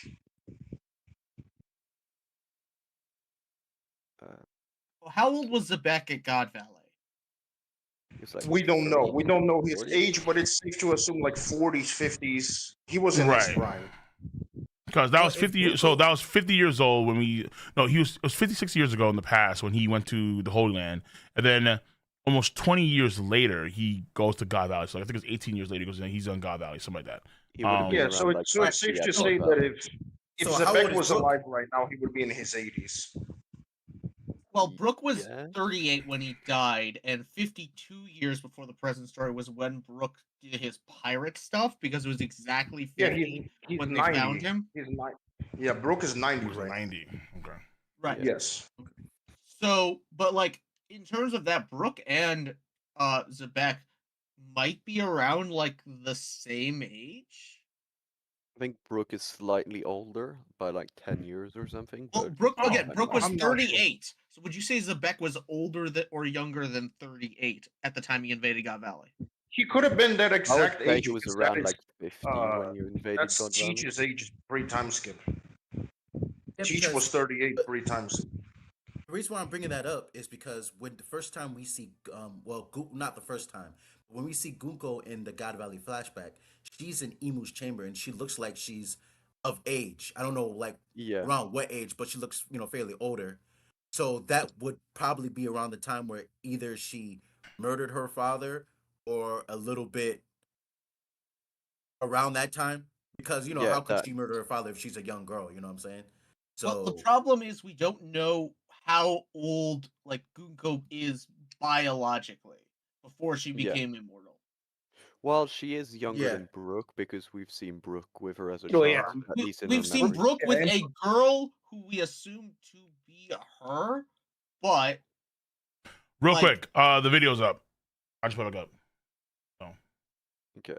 How old was Zebek at God Valley? it's like We don't know. 30, We don't know his 40. age, but it's safe to assume like 40s, 50s. He was in his Right. prime. Because that Well, was if 50 years. So that was 50 years old when it was 56 years ago in the past when he went to the Holy Land, and then almost 20 years later he goes to God Valley. So I think it's 18 years later he's on God Valley, something like that. He would have been Yeah, around, so like, it's safe 50 to at say Gold that Valley. if So how old Zebek is was Brook? alive right now, he would be in his 80s. Well, Brook was Yeah. 38 when he died, and 52 years before the present story was when Brook did his pirate stuff because it was exactly 50 Yeah, he's when 90. they found him. He's 90. Yeah, Brook is 90 He was right now. 90. Okay. Right. Yeah. Yes. So, but like in terms of that, Brook and Zebek might be around like the same age. I think Brook is slightly older by like 10 years or something. Well, But Brook Oh, again. Brook was I'm not sure. 38. So would you say Zebek was older than or younger than 38 at the time he invaded God Valley? He could have been that I would exact say age. he was because around that is, like 50 when you invaded that's God Valley. Teach's age pre-time skip. Yeah, Teach because was 38 pre-times. the reason why I'm bringing that up is because when the first time we see, not the first time, but when we see Gunko in the God Valley flashback, she's in Emu's chamber and she looks like she's of age. I don't know, like Yeah. around what age, but she looks, fairly older. So that would probably be around the time where either she murdered her father or a little bit around that time. because you know Yeah, how could that. she murder her father if she's a young girl? You know what I'm saying? Well, the So problem is we don't know how old like Gunko is biologically before she Yeah. became immortal. Well, she is younger yeah, than Brook because we've seen Brook with her as a Oh, child, yeah. at least in her We've seen memories. Brooke Yeah, with and- a girl who we assume to be her, but Real like- quick, the video's up. I just put it up. Okay.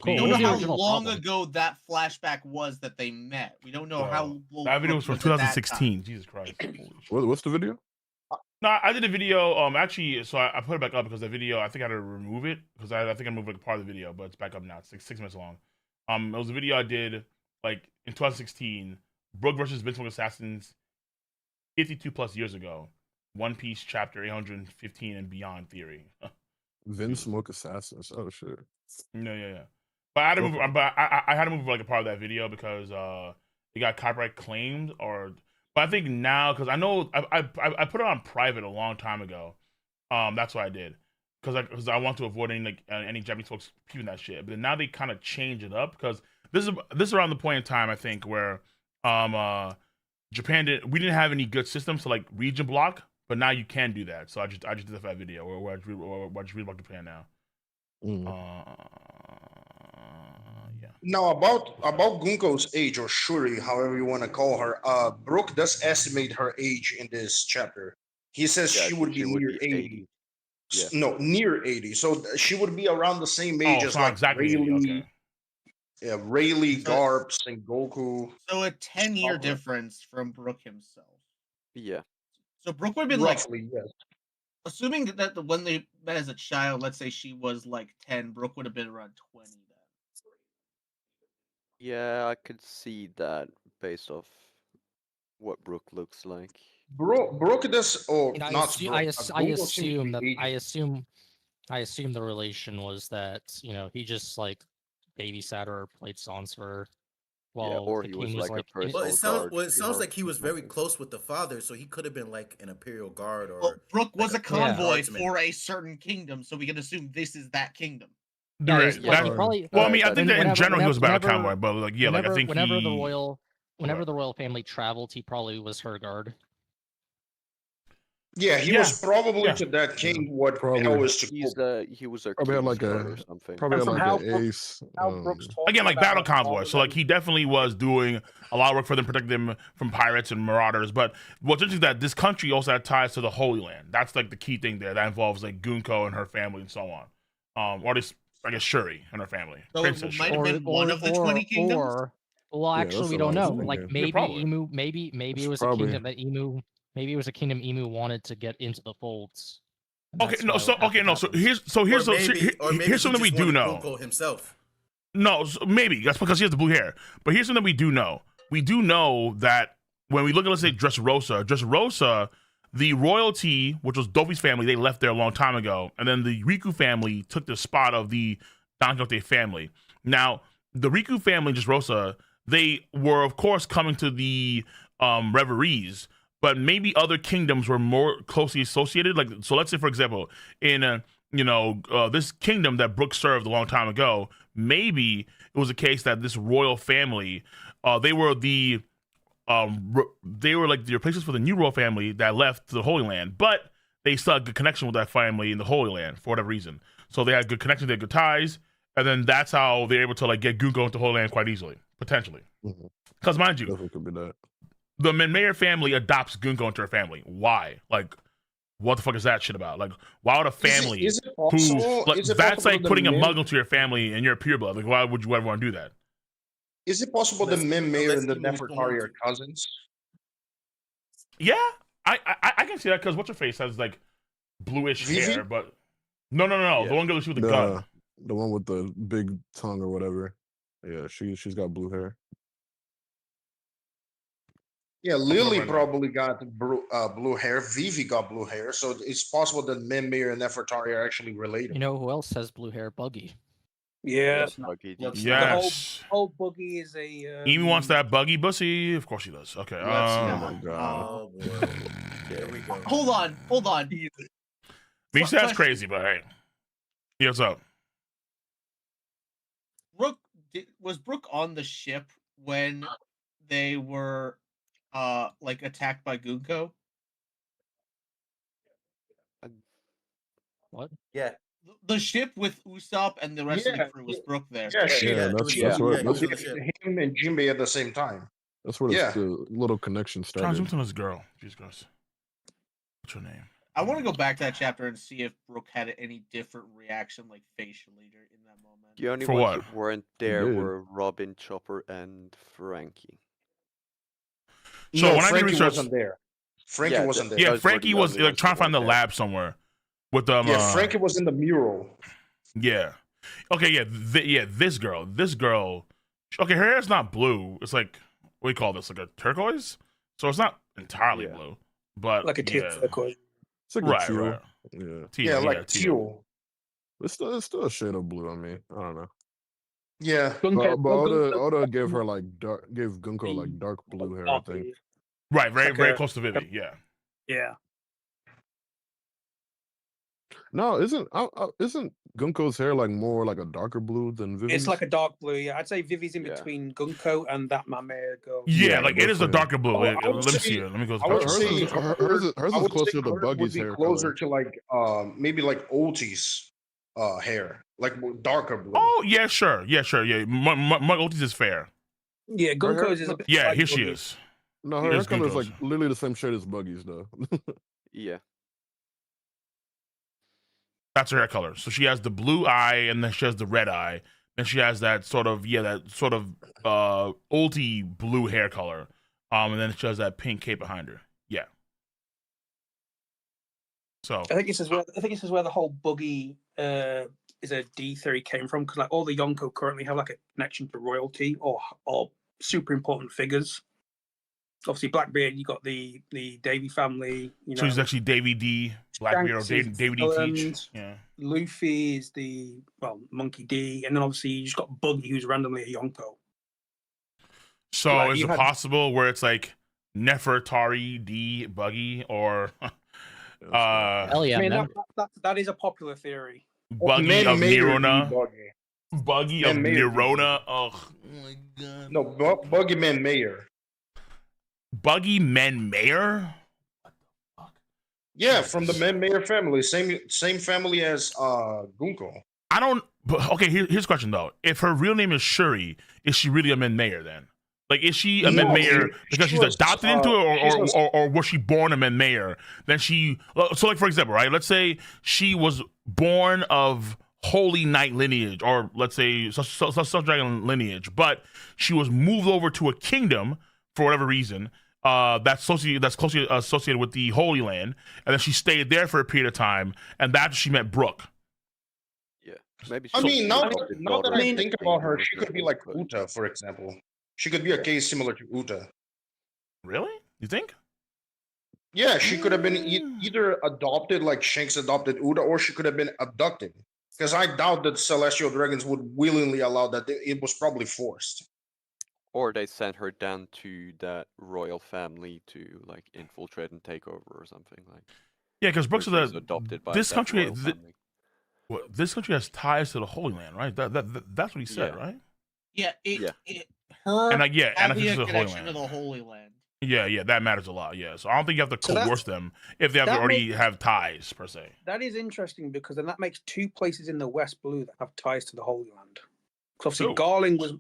we Cool. don't What know was the how original long problem? ago that flashback was that they met. We don't know how Bro, old that video Brooke was from at that time. 2016. Jesus Christ. Holy shit. What's the video? No, I did a video. Actually, so I put it back up because the video I think I had to remove it because I think I moved like part of the video, but it's back up now. It's like 6 minutes long. It was a video I did like in 2016. Brook versus Vince Assassins, 52 plus years ago. One Piece chapter 815 and beyond theory. Vince Smoke Assassins. Oh shit. Yeah. But I had to move. Okay. But I had to move like a part of that video because it got copyright claimed or. But I think now because I know I put it on private a long time ago. That's what I did because I want to avoid any Japanese folks peeping that shit. But then now they kind of change it up because this is around the point in time I think where Japan didn't have any good systems to like region block, but now you can do that. So I just did that video where I just read about Japan now. Yeah. Now about Gunko's age, or Shuri, however you want to call her, Brook does estimate her age in this chapter. He says Yeah, she would be near 80. 80. Yeah. No, near 80. So she would be around the same age Oh, as it's not like exactly 80, Rayleigh, okay. yeah, Rayleigh, So- Garps, and Goku. So a 10-year Okay. difference from Brooke himself. Yeah. So Brooke would have been like, Roughly, yes. assuming that when they met as a child, let's say she was like 10, Brooke would have been around 20 then. Yeah, I could see that based off what Brook looks like. Brook does. Oh, And not assu- Brook. I Gunko seems to assume be that 80. I assume the relation was that he just like babysat her or played songs for her while or the he king was was like a like person- well, it Personal sounds guard to her like he was or very something. close with the father, so he could have been like an imperial guard or. Well, Brooke was like a convoy guardsman. for a certain kingdom, so we can assume this is that kingdom. Yeah, Right. he That- probably well, I mean, I think that in whenever- general he was about a whenever- convoy, but like, yeah, like I think whenever the he. royal family traveled, he probably was her guard. Yeah, he Yeah, was probably yeah. to that king what Probably. hell is to He was a Probably had king's like guard a- or something. Probably And had from like how an Brook- ace. How Brooks talking Again, like about battle her father, convoy. So like he definitely was doing a lot of work for them, protecting them from pirates and marauders. But what's interesting is that this country also had ties to the Holy Land. That's like the key thing there. That involves like Gunko and her family and so on. Or this, I guess, Shuri and her family. So Princess it might Shuri. have been one of the 20 kingdoms. Well, Yeah, actually, that's we what I don't know. was Like thinking. maybe probably. Emu, maybe It's it was probably- a kingdom that Emu, maybe it was a kingdom Emu wanted to get into the folds. And Okay, that's no, why so what okay, no, so happens. here's or maybe here's something we he just do wanted know. Gunko himself. No, maybe that's because he has the blue hair. But here's something we do know. We do know that when we look at, let's say, Dressrosa, the royalty, which was Dofi's family, they left there a long time ago, and then the Riku family took the spot of the Don Quixote family. Now, the Riku family, Dressrosa, they were of course coming to the reveries, but maybe other kingdoms were more closely associated. Like, so let's say, for example, in this kingdom that Brook served a long time ago, maybe it was a case that this royal family, they were like the replacements for the new royal family that left the Holy Land, but they still had good connection with that family in the Holy Land for whatever reason. So they had good connection, they had good ties, and then that's how they're able to like get Gunko into the Holy Land quite easily, potentially. Mhm. Because mind you, Definitely could be that. the Menmayer family adopts Gunko into her family. Why? Like, what the fuck is that shit about? Like, why would a family Is it who possible? like, Is it that's possible like the putting a Mim- mug into your family and you're pure blood? Like, why would you ever want to do that? Is it possible the Unless- Mim Mayor unless and the Emu don't Nefertari want are to. cousins? Yeah, I can see that because what's her face has like bluish Vivi? hair, but no, Yeah. the one girl who with the gun. The one with the big tongue or whatever. Yeah, she's got blue hair. Yeah, Lily right now. probably got blue hair. Vivi got blue hair, so it's possible that Mim Mayor and Nefertari are actually related. You know who else has blue hair? Buggy. Yeah. Yes, Buggy did. Looks- Yes, Whole boogie is a. Amy wants that buggy bussy. Of course she does. Okay. Let's see. Oh my god. Oh boy. Here we go. Hold on. me say that's crazy, but hey, yeah, what's up? Brooke was Brook on the ship when they were like attacked by Gunko? What? Yeah. The ship with Usopp and the rest of the crew, was Brook there? Yeah, she, Yeah, it was she that's him. where Yeah, he was that's on the ship. him and Jinbei at the same time. Yeah. the little connection Trying to zoom started. to this girl. Jesus Christ. What's her name? I want to go back to that chapter and see if Brook had any different reaction, like facially, in that moment. The only For ones what? who weren't there did. were Robin, Chopper, and Frankie. So No, when I did Frankie research, wasn't there. Frankie Yeah, wasn't there. yeah, Those were Frankie the was only like ones trying to who find the weren't there. lab somewhere with them. Yeah, Frankie was in the mural. Yeah. Okay. Yeah. This girl. Okay, her hair's not blue. It's like, what do you call this? Like a turquoise. So it's not entirely Yeah. blue, but Like a teal yeah. turquoise. It's like Right. a teal. Right. Yeah, Teal, like teal. it's still a shade of blue. I mean, I don't know. Yeah. But Gunko- Oda gave her like gave Gunko like the- dark blue hair. I dark think. blue. Right. Very, like very a- close to Vivi. Yeah. Yeah. No, isn't Gunko's hair like more like a darker blue than Vivi's? It's like a dark blue, yeah. I'd say Vivi's in Yeah. between Gunko and that Mame girl. Yeah. Yeah, Like it is a definitely. darker blue. Oh, I Let would me say- see it. Let me go. To I would the say picture. hers I is would closer say to hers Buggy's would be hair closer color. to like maybe like Ulti's hair, like darker blue. Oh yeah, sure. Yeah. Mug Otis is fair. Yeah, Gunko's is a bit Yeah, like here she Buggy. is. No, Here's her color is like Gunko's. literally the same shade as Buggy's though. Yeah. That's her hair color. So she has the blue eye, and then she has the red eye. Then she has that sort of ulti blue hair color. And then she has that pink cape behind her. Yeah. So I think this is where the whole Buggy is a D theory came from, because like all the Yonko currently have like a connection to royalty or super important figures. Obviously, Blackbeard, you got the Davy family. You know, so he's actually Davy D, Blackbeard, or Shanks is Davy D Teach. Ireland. Yeah. Luffy is the Monkey D, and then obviously you just got Buggy, who's randomly a Yonko. So Like, is you it had- possible where it's like Nefertari D Buggy or Hell yeah, I mean, man. that is a popular theory. Buggy Man of Mayer Nirona? Buggy. Buggy of Man Mayer. Nirona? Oh my god. No, Buggy Man Mayer. Buggy Men Mayer? Yeah, from the Man Mayer family, same family as Gunko. I don't. But okay, here's a question though. If her real name is Shuri, is she really a Men Mayer then? Like, is she a Men No, Mayer because she she's was, adopted into it, she was- or was she born a Men Mayer? Then she. So, like for example, right? Let's say she was born of Holy Knight lineage, or let's say some dragon lineage, but she was moved over to a kingdom for whatever reason. That's closely associated with the Holy Land, and then she stayed there for a period of time, and that's when she met Brook. Yeah. Maybe. I she's mean, the now adopted that daughter I of the think about her, king she of could be like but- Uta, for example. She could be a case similar to Uta. Really? You think? Yeah, she could have been either adopted, like Shanks adopted Uta, or she could have been abducted. Because I doubt that Celestial Dragons would willingly allow that. It was probably forced. Or they sent her down to that royal family to like infiltrate and take over or something like. Yeah, because or Brooks she is was a adopted by this that country. royal family. This country has ties to the Holy Land, right? That's what he said, Yeah. right? Yeah, Yeah. her And like, yeah, and I having think a it's the Holy connection Land. to the Holy Land. Yeah, that matters a lot. Yeah, so I don't think you have to So that's- coerce them if they have to that already have ties per se. That is interesting, because then that makes two places in the West Blue that have ties to the Holy Land. 'Cause obviously, True.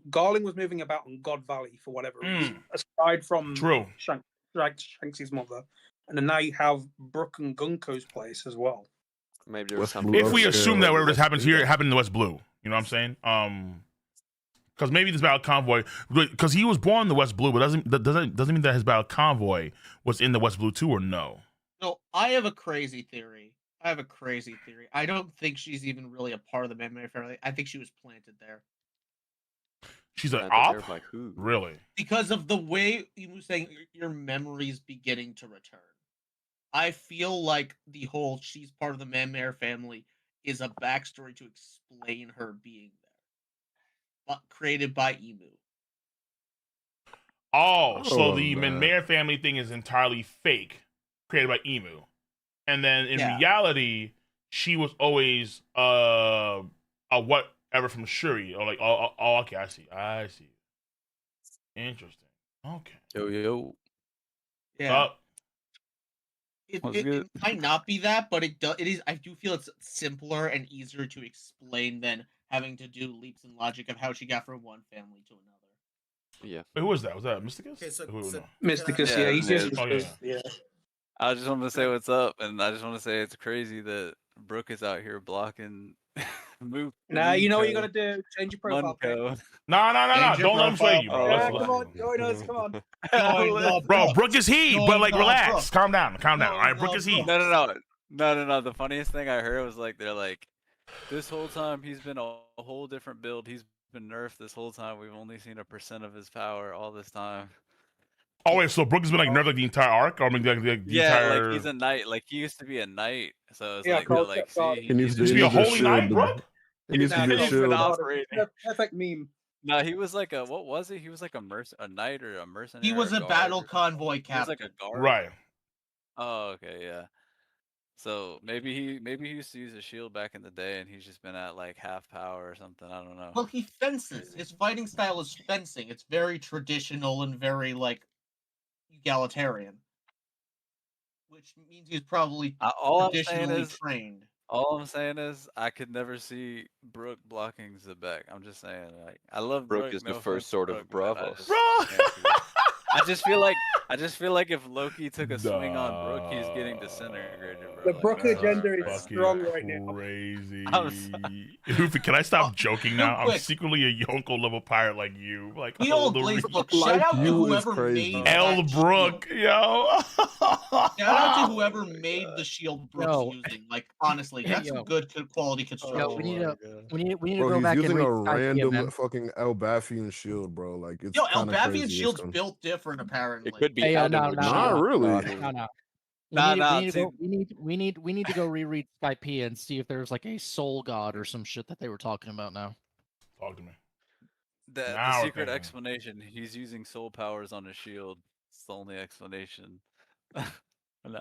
Garling was moving about in God Valley for whatever reason, Mm. aside from True. Shanks' mother, and then now you have Brook and Gunko's place as well. Maybe there's West something. Blue If we Yeah. assume that whatever West happens Blue here that- happened in the West Blue, you know what I'm saying? Because maybe this battle convoy, because he was born in the West Blue, but doesn't mean that his battle convoy was in the West Blue too, or no? So I have a crazy theory. I don't think she's even really a part of the Manmare family. I think she was planted there She's an planted there op, by who? really? because of the way you were saying your memories beginning to return. I feel like the whole she's part of the Manmare family is a backstory to explain her being there, but created by Emu. Oh, so Oh, the man. Menmare family thing is entirely fake, created by Emu, and then in Yeah. reality, she was always a what ever from Shuri. Or like, oh, okay, I see. Interesting. Okay. Yo. Yeah. What's It good? might not be that, but it is. I do feel it's simpler and easier to explain than having to do leaps in logic of how she got from one family to another. Yeah. Wait, who was that? Was that Mysticus? Okay, so No. Mysticus, Yeah, yeah, he's yeah. just Oh, yeah. yeah. I just want to say what's up, and I just want to say it's crazy that Brook is out here blocking move. Nah, you know what you gotta do. Change your profile pic. Munko. No. Change your Don't let him sway you, bro. profile. Yeah, Let's- come on, join us, come on. Join the Bro, Brook is he, Join but like the relax. Brook. Calm down. All right, Join Brook the is he. Brook. No. The funniest thing I heard was like they're like, this whole time he's been a whole different build. He's been nerfed this whole time. We've only seen 1% of his power all this time. Oh wait, so Brook has been like nerfed like the entire arc, or I mean like the entire. Like he's a knight. Like he used to be a knight, so it's Yeah, like, cool, they're like, God. see, He needs to Used to be a holy knight, Brook. It needs to be a He's been shield. operating. Perfect meme. No, he was like what was he? He was like a knight or a mercenary. He was or a guard battle or something. convoy He was captain. like a guard. Right. Oh, okay, yeah. So maybe he used to use a shield back in the day, and he's just been at like half power or something. I don't know. Well, he fences. His fighting style is fencing. It's very traditional and very like egalitarian, which means he's probably All I'm saying traditionally is, trained. I could never see Brook blocking Zebek. I'm just saying, like, I love Brook Brook. is the no first offense to sword of Brook, man, Bravos. Bro. can't see it. I just feel like if Loki took a swing on Brook, he's getting disintegrated, bro. The Like, Brook I'm sorry, agenda is bro. Fucking strong right now. crazy. I'm sorry. Hoofy, can I stop joking now? I'm quick. secretly a Yonko level pirate like you. Like We all all the blaze re- look. Shout out to you is whoever crazy. made L that Brook, shield. yo. Shout out to Oh whoever my made God. the shield Brook's Yo. using. Like honestly, Hey, that's yo. some good quality Yo, construction. we need my to God. we need to Bro, go he's back and using read a Skypiea, random man. fucking Elbathian shield, bro. Like it's Yo, kind of Elbathian crazy. shield's built different apparently. It could be Hey, yo, added no, with no, Not shield. really. I mean, No. Nah, We need to see- go. We need to go reread Skypiea and see if there's like a soul god or some shit that they were talking about now. Talk to me. The Now we're secret thinking. explanation, he's using soul powers on his shield. It's the only explanation. No.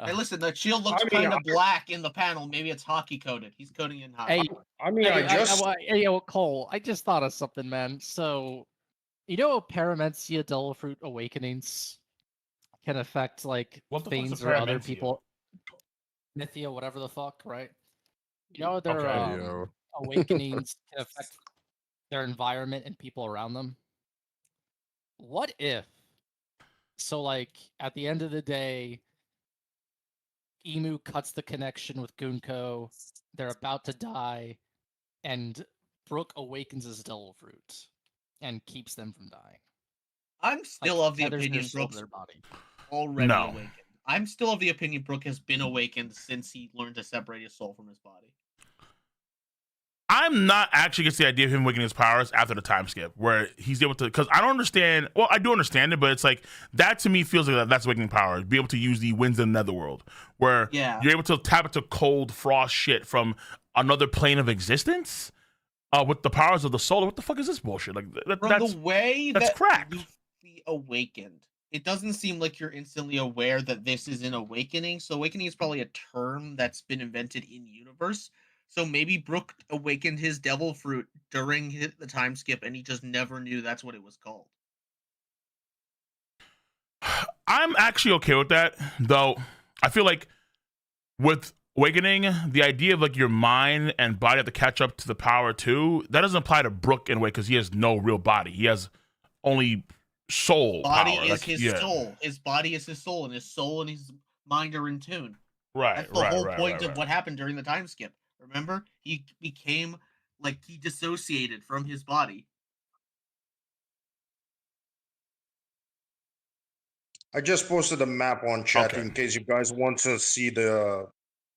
Hey, listen, the shield looks I mean, kind of black in the panel. Maybe it's hockey coded. He's coding in hockey. Hey, I mean, I just hey, yo, Cole, I just thought of something, man. So, you know, Paramentia Delafruit awakenings can affect like What the fuck's things a or other Paramentia? people. Mythia, whatever the fuck, right? You know, their Okay. Hey, yo. awakenings can affect their environment and people around them. What if? So, like, at the end of the day, Emu cuts the connection with Gunko. They're about to die, and Brook awakens his devil fruit and keeps them from dying. I'm still of the tethers their opinion soul to Brook's their body. already No. awakened. I'm still of the opinion Brook has been awakened since he learned to separate his soul from his body. I'm not actually against the idea of him awakening his powers after the time skip, where he's able to. Because I don't understand. Well, I do understand it, but it's like that to me feels like that's awakening powers. Be able to use the winds of the netherworld, where Yeah. you're able to tap into cold frost shit from another plane of existence, with the powers of the soul. What the fuck is this bullshit? Like From that's the way that's that cracked. Luffy awakened, it doesn't seem like you're instantly aware that this is an awakening. So awakening is probably a term that's been invented in universe. So maybe Brook awakened his devil fruit during the time skip, and he just never knew that's what it was called. I'm actually okay with that, though. I feel like with awakening, the idea of like your mind and body have to catch up to the power too. That doesn't apply to Brook in a way because he has no real body. He has only soul Body power. is Like, his yeah. soul. His body is his soul, and his soul and his mind are in tune. Right, That's the right, whole right, point right, of what happened during the time skip. Remember, he became like he dissociated from his body. I just posted a map on chat Okay. in case you guys want to see the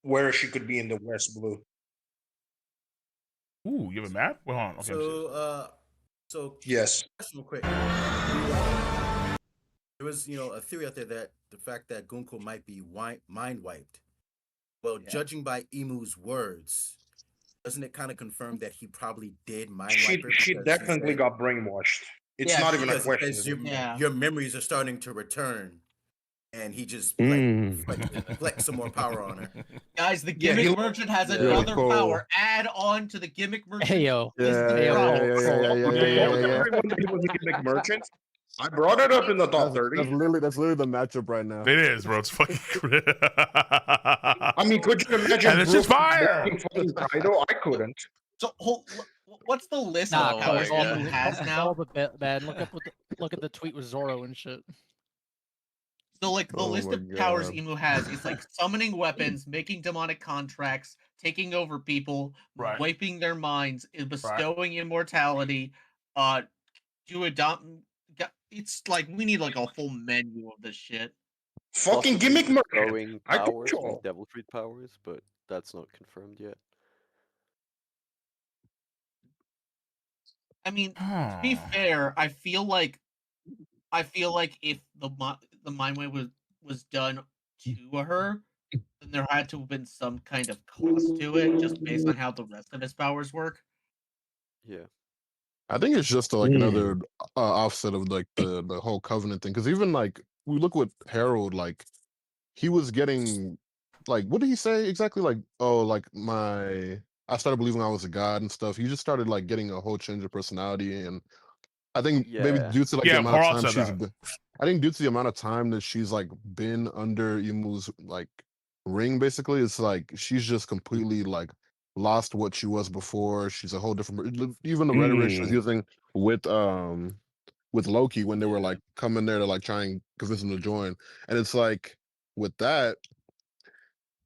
where she could be in the West Blue. Ooh, you have a map? Well, hold on. Okay, let me see. So Yes. question real quick. There was, a theory out there that the fact that Gunko might be mind wiped. Well, judging by Emu's words, doesn't it kind of confirm that he probably did mind wipe her? She because definitely said- got brainwashed. It's Yeah, not even a because question. your memories are starting to return. and he just Mm. flex some more power on her. Guys, the Yeah, gimmick merchant has another Cole. power. Add on to the gimmick merchant. Hey yo, Yeah, hey yo, yeah, Cole, yeah, yeah, Cole. yeah, yeah, yeah, yeah. Everyone that he was a gimmick merchant. I brought it up in the top 30. That's literally the matchup right now. It is, bro. It's fucking. I mean, could you imagine? And it's just Brook fire. making fucking Kaido? I couldn't. So, what's the list Nah, of Cole, powers it's all, Imu has it's now? all the bit, man. Look at the tweet with Zoro and shit. So, like, the Oh list my of powers God. Imu has is like summoning weapons, making demonic contracts, taking over people, Right. wiping their minds, bestowing immortality, do a dump. It's like we need like a full menu of this shit. Fucking gimmick merchant. Throwing I told powers, you these all. devil fruit powers, but that's not confirmed yet. I mean, to be fair, I feel like if the mind way was done to her, then there had to have been some kind of cost to it, just based on how the rest of his powers work. Yeah. I think it's just like another offset of like the whole covenant thing. Because even like we look with Harold, like he was getting like what did he say exactly? Like like I started believing I was a god and stuff. He just started like getting a whole change of personality, and I think maybe Yeah. due to like Yeah, the amount of Harald time said she's that. been, I think due to the amount of time that she's like been under Imu's like ring, basically, it's like she's just completely like lost what she was before. She's a whole different. Even the rhetoric she was using with Loki when they were like coming there to like try and convince him to join, and it's like with that.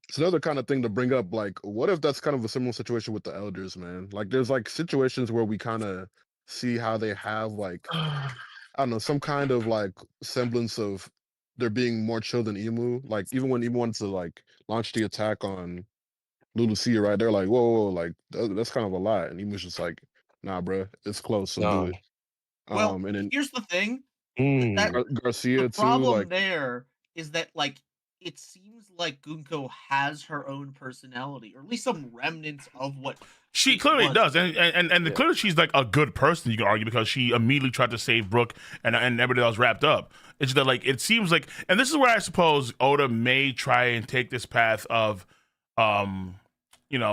It's another kind of thing to bring up. Like, what if that's kind of a similar situation with the elders, man? Like, there's like situations where we kind of see how they have like I don't know, some kind of like semblance of there being more chill than Emu. Like even when Emu wanted to like launch the attack on Lulucia, right? They're like, whoa, like that's kind of a lot. And Emu's just like, nah, bro, it's close, so do No. it. Well, And then here's the thing. Mm. That Garcia the too, problem like there is that like it seems like Gunko has her own personality, or at least some remnants of what She it clearly was. does, and Yeah. clearly she's like a good person. You can argue because she immediately tried to save Brook and everybody else wrapped up. It's just that like it seems like, and this is where I suppose Oda may try and take this path of,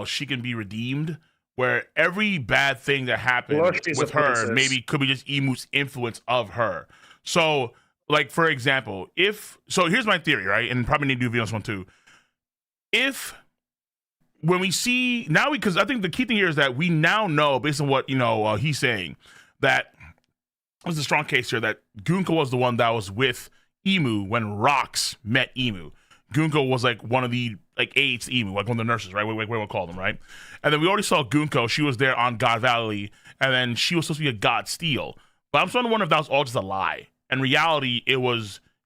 she can be redeemed, where every bad thing that happened Well, she's with a her princess. maybe could be just Imu's influence of her. So, like for example, here's my theory, right? And probably need to do a video on this one too. If when we see now, because I think the key thing here is that we now know, based on what he's saying, that there's a strong case here that Gunko was the one that was with Emu when Rox met Emu. Gunko was like one of the like aides to Emu, like one of the nurses, right? What we'll call them, right? And then we already saw Gunko. She was there on God Valley, and then she was supposed to be a God Steel. But I'm starting to wonder if that was all just a lie. In reality,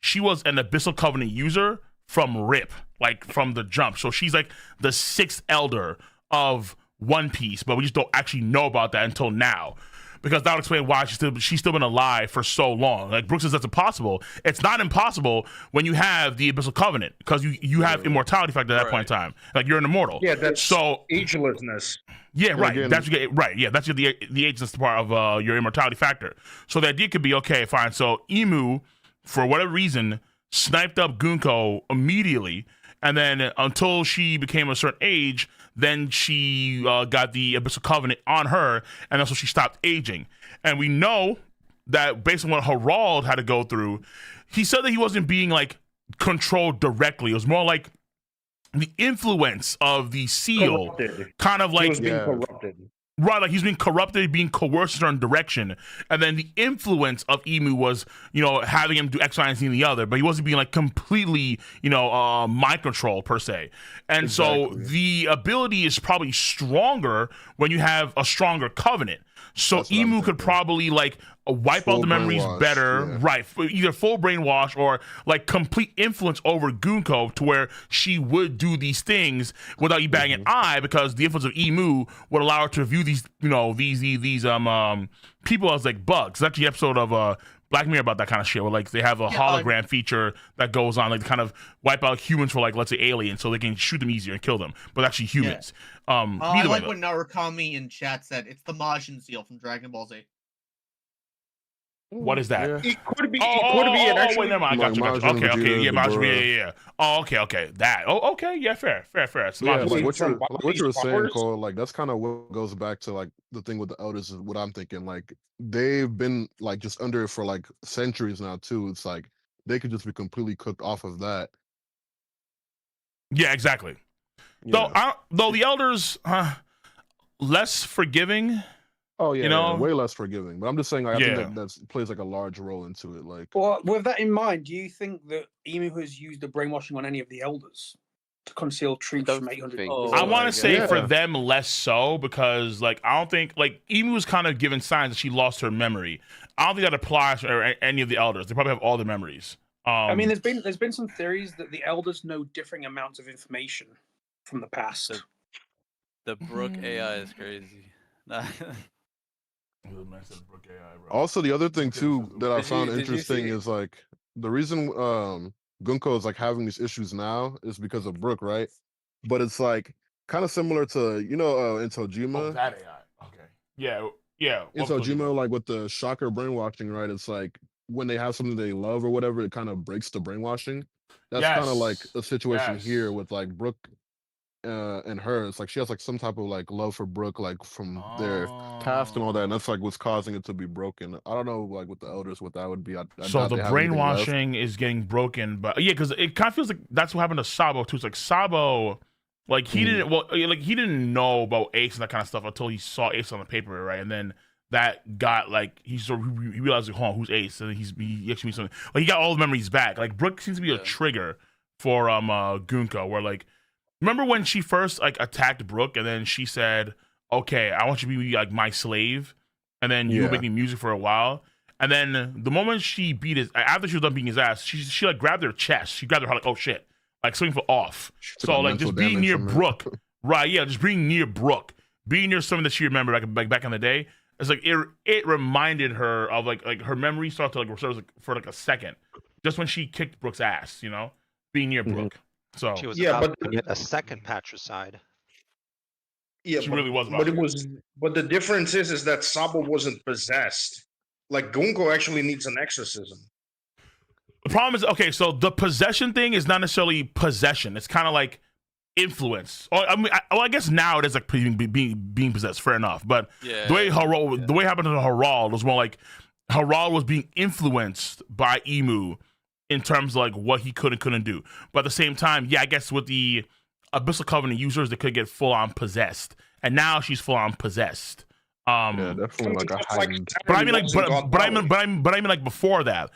she was an Abyssal Covenant user from RIP, like from the jump. So she's like the sixth elder of One Piece, but we just don't actually know about that until now. Because that would explain why she's still been alive for so long. Like Brook says, that's impossible. It's not impossible when you have the Abyssal Covenant, because you have immortality factor at that point in time. Like you're an immortal. Yeah, that's so agelessness. Yeah, right. Again, That's right. Yeah, that's the ageless part of your immortality factor. So the idea could be, okay, fine. So Emu, for whatever reason, sniped up Gunko immediately, and then until she became a certain age, then she got the Abyssal Covenant on her, and that's when she stopped aging. And we know that based on what Harald had to go through, he said that he wasn't being like controlled directly. It was more like the influence of the seal, Corrupted. kind of He like was being corrupted. right, like he's being corrupted, being coerced in a certain direction, and then the influence of Emu was, having him do X, Y, and Z and the other, but he wasn't being like completely, mind control per se. And so the ability is probably stronger when you have a stronger covenant. So That's what I'm Emu could thinking. probably like wipe out Full the memories brainwash, better, yeah. right? Either full brainwash or like complete influence over Gunko, to where she would do these things without you batting an eye, because the influence of Emu would allow her to view these, these people as like bugs. There's actually an episode of Black Mirror about that kind of shit, where like they have a hologram feature that goes on, like to kind of wipe out humans for like, let's say, aliens, so they can shoot them easier and kill them, but actually humans. I Either way, like what Narukami in chat said. It's the Majin seal from Dragon Ball Z. What is that? Yeah. It could be. Oh, It could be. And wait, actually, never mind. I got you. Like Got you. Majin, Okay, Vegeta, yeah, Dabura. yeah. Oh, okay. That. Oh, okay, yeah, fair. So Yeah, Majin like Buu. what from you're body what you were saying, powers. Cole. Like that's kind of what goes back to like the thing with the elders is what I'm thinking. Like they've been like just under it for like centuries now too. It's like they could just be completely cooked off of that. Yeah, exactly. Yeah. Though the elders, less forgiving. Oh yeah, You know? way less forgiving. But I'm just saying, like, I Yeah. think that plays like a large role into it. Like, Well, with that in mind, do you think that Emu has used the brainwashing on any of the elders to conceal truths don't from 800 think years so. I ago? want to say Yeah. for them less so because like I don't think like Emu was kind of given signs that she lost her memory. I don't think that applies to any of the elders. They probably have all the memories. I mean, there's been some theories that the elders know differing amounts of information from the past. The Brook AI is crazy. Nah. also the other thing too that I found did you interesting see- is like the reason Gunko is like having these issues now is because of Brook, right? But it's like kind of similar to in Tojima. Oh, that AI. Okay. Yeah. In Tojima, like with the shocker brainwashing, right? It's like when they have something they love or whatever, it kind of breaks the brainwashing. That's kind of like a situation here with like Brook and her. It's like she has like some type of like love for Brook, like from their past and all that, and that's like what's causing it to be broken. I don't know, like with the elders, what that would be. I So doubt the they have anything left. brainwashing is getting broken, but yeah, because it kind of feels like that's what happened to Sabo too. It's like Sabo, like he didn't, well, like he didn't know about Ace and that kind of stuff until he saw Ace on the paper, right? And then that got like he realized, like, hold on, who's Ace? And he actually means something. Like he got all the memories back. Like Brook seems to be a trigger for Gunko, where like remember when she first like attacked Brook and then she said, "Okay, I want you to be like my slave," and then you were making music for a while. And then the moment she beat his, after she was done beating his ass, she like grabbed her chest. She grabbed her heart like, oh shit, like something for off. So like just being near Brook, right? Yeah, just being near Brook, being near something that she remembered back in the day. It's like it reminded her of like her memory started to like restore for like a second, just when she kicked Brook's ass, being near Brook. So She was Yeah, about but to commit a second patricide. yeah, she but, really was. but it was. But the difference is that Sabo wasn't possessed. Like Gunko actually needs an exorcism. The problem is, okay, so the possession thing is not necessarily possession. It's kind of like influence. Or I mean, I guess now it is like being possessed. Fair enough. But the way it happened to Harald was more like Harald was being influenced by Emu in terms of like what he could and couldn't do. But at the same time, yeah, I guess with the Abyssal Covenant users, they could get full on possessed, and now she's full on possessed. Yeah, definitely like a heightened. But I mean, like, but I mean, like before that,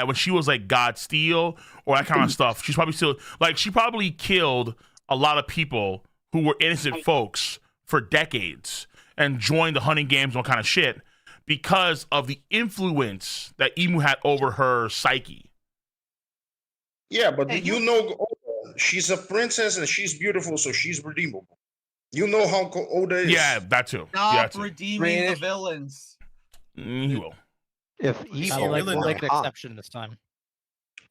when she was like God Steel or that kind of stuff, she's probably still like she probably killed a lot of people who were innocent folks for decades and joined the hunting games and all kind of shit because of the influence that Emu had over her psyche. Yeah, but she's a princess and she's beautiful, so she's redeemable. You know how Oda is. Yeah, that too. Stop redeeming the villains. He will. If We'll make an exception this time.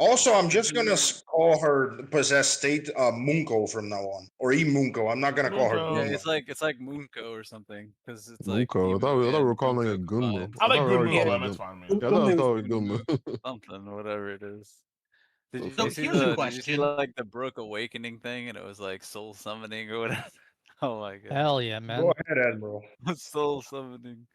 Also, I'm just gonna call her possessed state Munko from now on, or Munko. I'm not gonna call her. Yeah, Gunko. it's like Munko or something because it's like Munko. I thought we were calling it Gunmu. I like Gunmu. Gunmu. That's fine, man. Yeah, I thought it was Gunmu. something, whatever it is. Did you, So you see here's a did you question. see like the Brook awakening thing and it was like soul summoning or whatever? Oh my god. Hell yeah, man. Go ahead, Admiral. Soul summoning.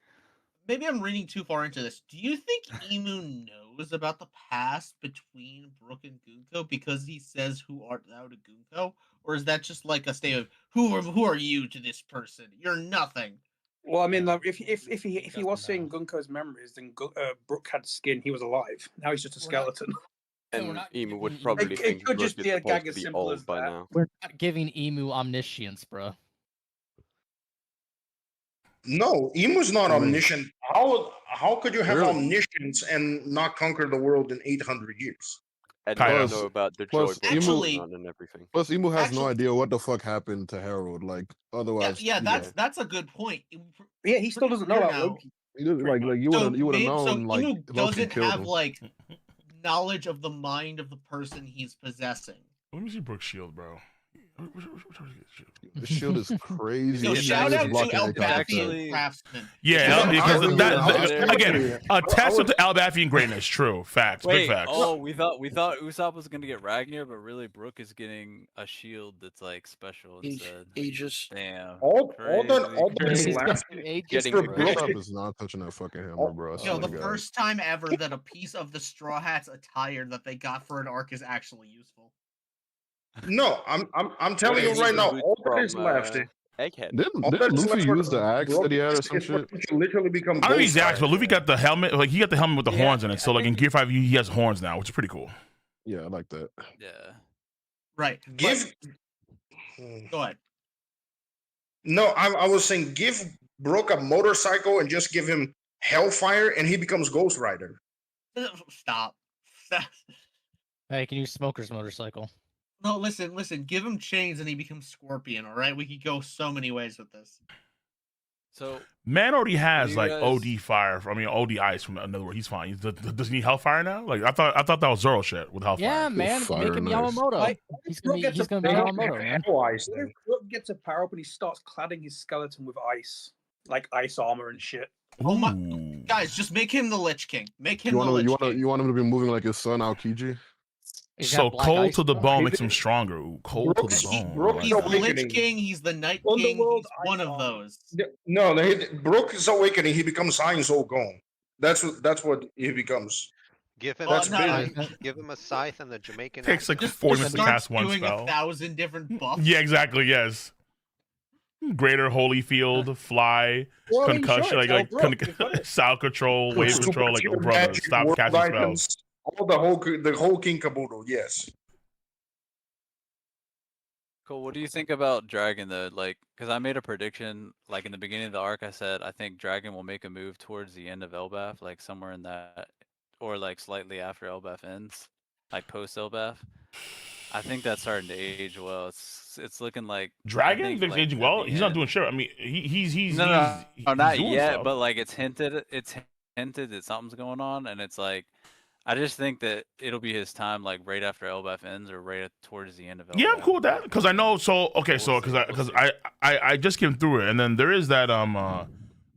Maybe I'm reading too far into this. Do you think Emu knows about the past between Brook and Gunko because he says, "Who art thou to Gunko?" Or is that just like a state of who are you to this person? You're nothing. Well, I mean, like, if he was seeing Gunko's memories, then Brook had skin. He was alive. Now he's just a skeleton. And Emu would probably It think could Brook just is be a supposed gag to as be simple as old by that. now. We're not giving Emu omniscience, bro. No, Emu's not I mean- omniscient. How could you have Really? omniscience and not conquer the world in 800 years? And Kaido. don't know about the joy Plus, Brook Actually- on and everything. Plus, Emu has no Actually- idea what the fuck happened to Harold. Like, otherwise, Yeah, that's a good point. Yeah, he still doesn't know Clear about now. Loki. you would have known. Like, Emu Loki doesn't killed have him. like knowledge of the mind of the person he's possessing. Let me see Brook's shield, bro. The shield is crazy. So This shout nigga out is to blocking El AK. Bathian Craftsman. Yeah, because again, a I testament was- to Albathian greatness. True facts, big Wait, facts. oh, we thought Usopp was gonna get Ragnar, but really Brook is getting a shield that's like special instead. Aegis. Damn. all that crazy. is left Getting for Brook. Brook. Usopp is not touching that fucking hammer, bro. I swear Yo, the to God. first time ever that a piece of the Straw Hats attire that they got for an arc is actually useful. No, I'm telling you right now, all that is left. Egghead. All that Didn't is Luffy left for use the axe Brook that he had or is some for shit? him to literally become I don't know Ghost these axe, but Rider. Luffy got the helmet. Like he got the helmet with the Yeah, horns in it. So I like in think- Gear 5, he has horns now, which is pretty cool. Yeah, I like that. Yeah. Right. Give. Go ahead. No, I was saying give Brook a motorcycle and just give him Hellfire, and he becomes Ghost Rider. Stop. Hey, can you Smoker's motorcycle? No, listen. Give him chains and he becomes Scorpion. All right, we could go so many ways with this. So Man already has you like guys- OD fire. I mean OD ice from another word. He's fine. Does he need Hellfire now? Like I thought that was Zoro shit with Hellfire. Yeah, man, fire make him nice. Yamamoto. Like, He's Brook gonna be gets he's a- gonna be They don't Yamamoto, man. have Hell Ice What then. if Brook gets a power up and he starts cladding his skeleton with ice, like ice armor and shit? Oh my- Ooh. Guys, just make him the Lich King. Make him You the want Lich to King. you want him to be moving like his son Aokiji? He's So got black cold ice to the though. bone makes him stronger. Ooh, cold to the bone. Brook- I He's like the that. Lich Awakening. King. He's the Night King. Underworld He's one ice of armor. those. No, Brook is awakening. He becomes Saiyan's Old Gone. That's what he becomes. Give him That's a big. scythe. Give him a scythe and the Jamaican Takes like accent. 40 minutes to Starts cast one doing spell. 1,000 different buffs. Yeah, exactly. Yes. Greater Holyfield, fly, Well, I mean, concussion, sure, like tell Brook, you've got it. sound control, wave Super control. Like, tier brother, magic, stop world casting spells. items, all the whole King Caboodle. Yes. Cool. What do you think about Dragon though? Like, because I made a prediction, like in the beginning of the arc, I said I think Dragon will make a move towards the end of Elbaf, like somewhere in that, or like slightly after Elbaf ends, like post Elbaf. I think that's starting to age well. It's looking like Dragon? I He's think, like, aging at well. the He's not end- doing shit. I mean, he's no, he's not doing yet. stuff. But like it's hinted that something's going on, and it's like I just think that it'll be his time, like right after Elbaf ends, or right towards the end of Elbaf. Yeah, I'm cool with that because I know. So okay, so because I just skimmed through it, and then there is that I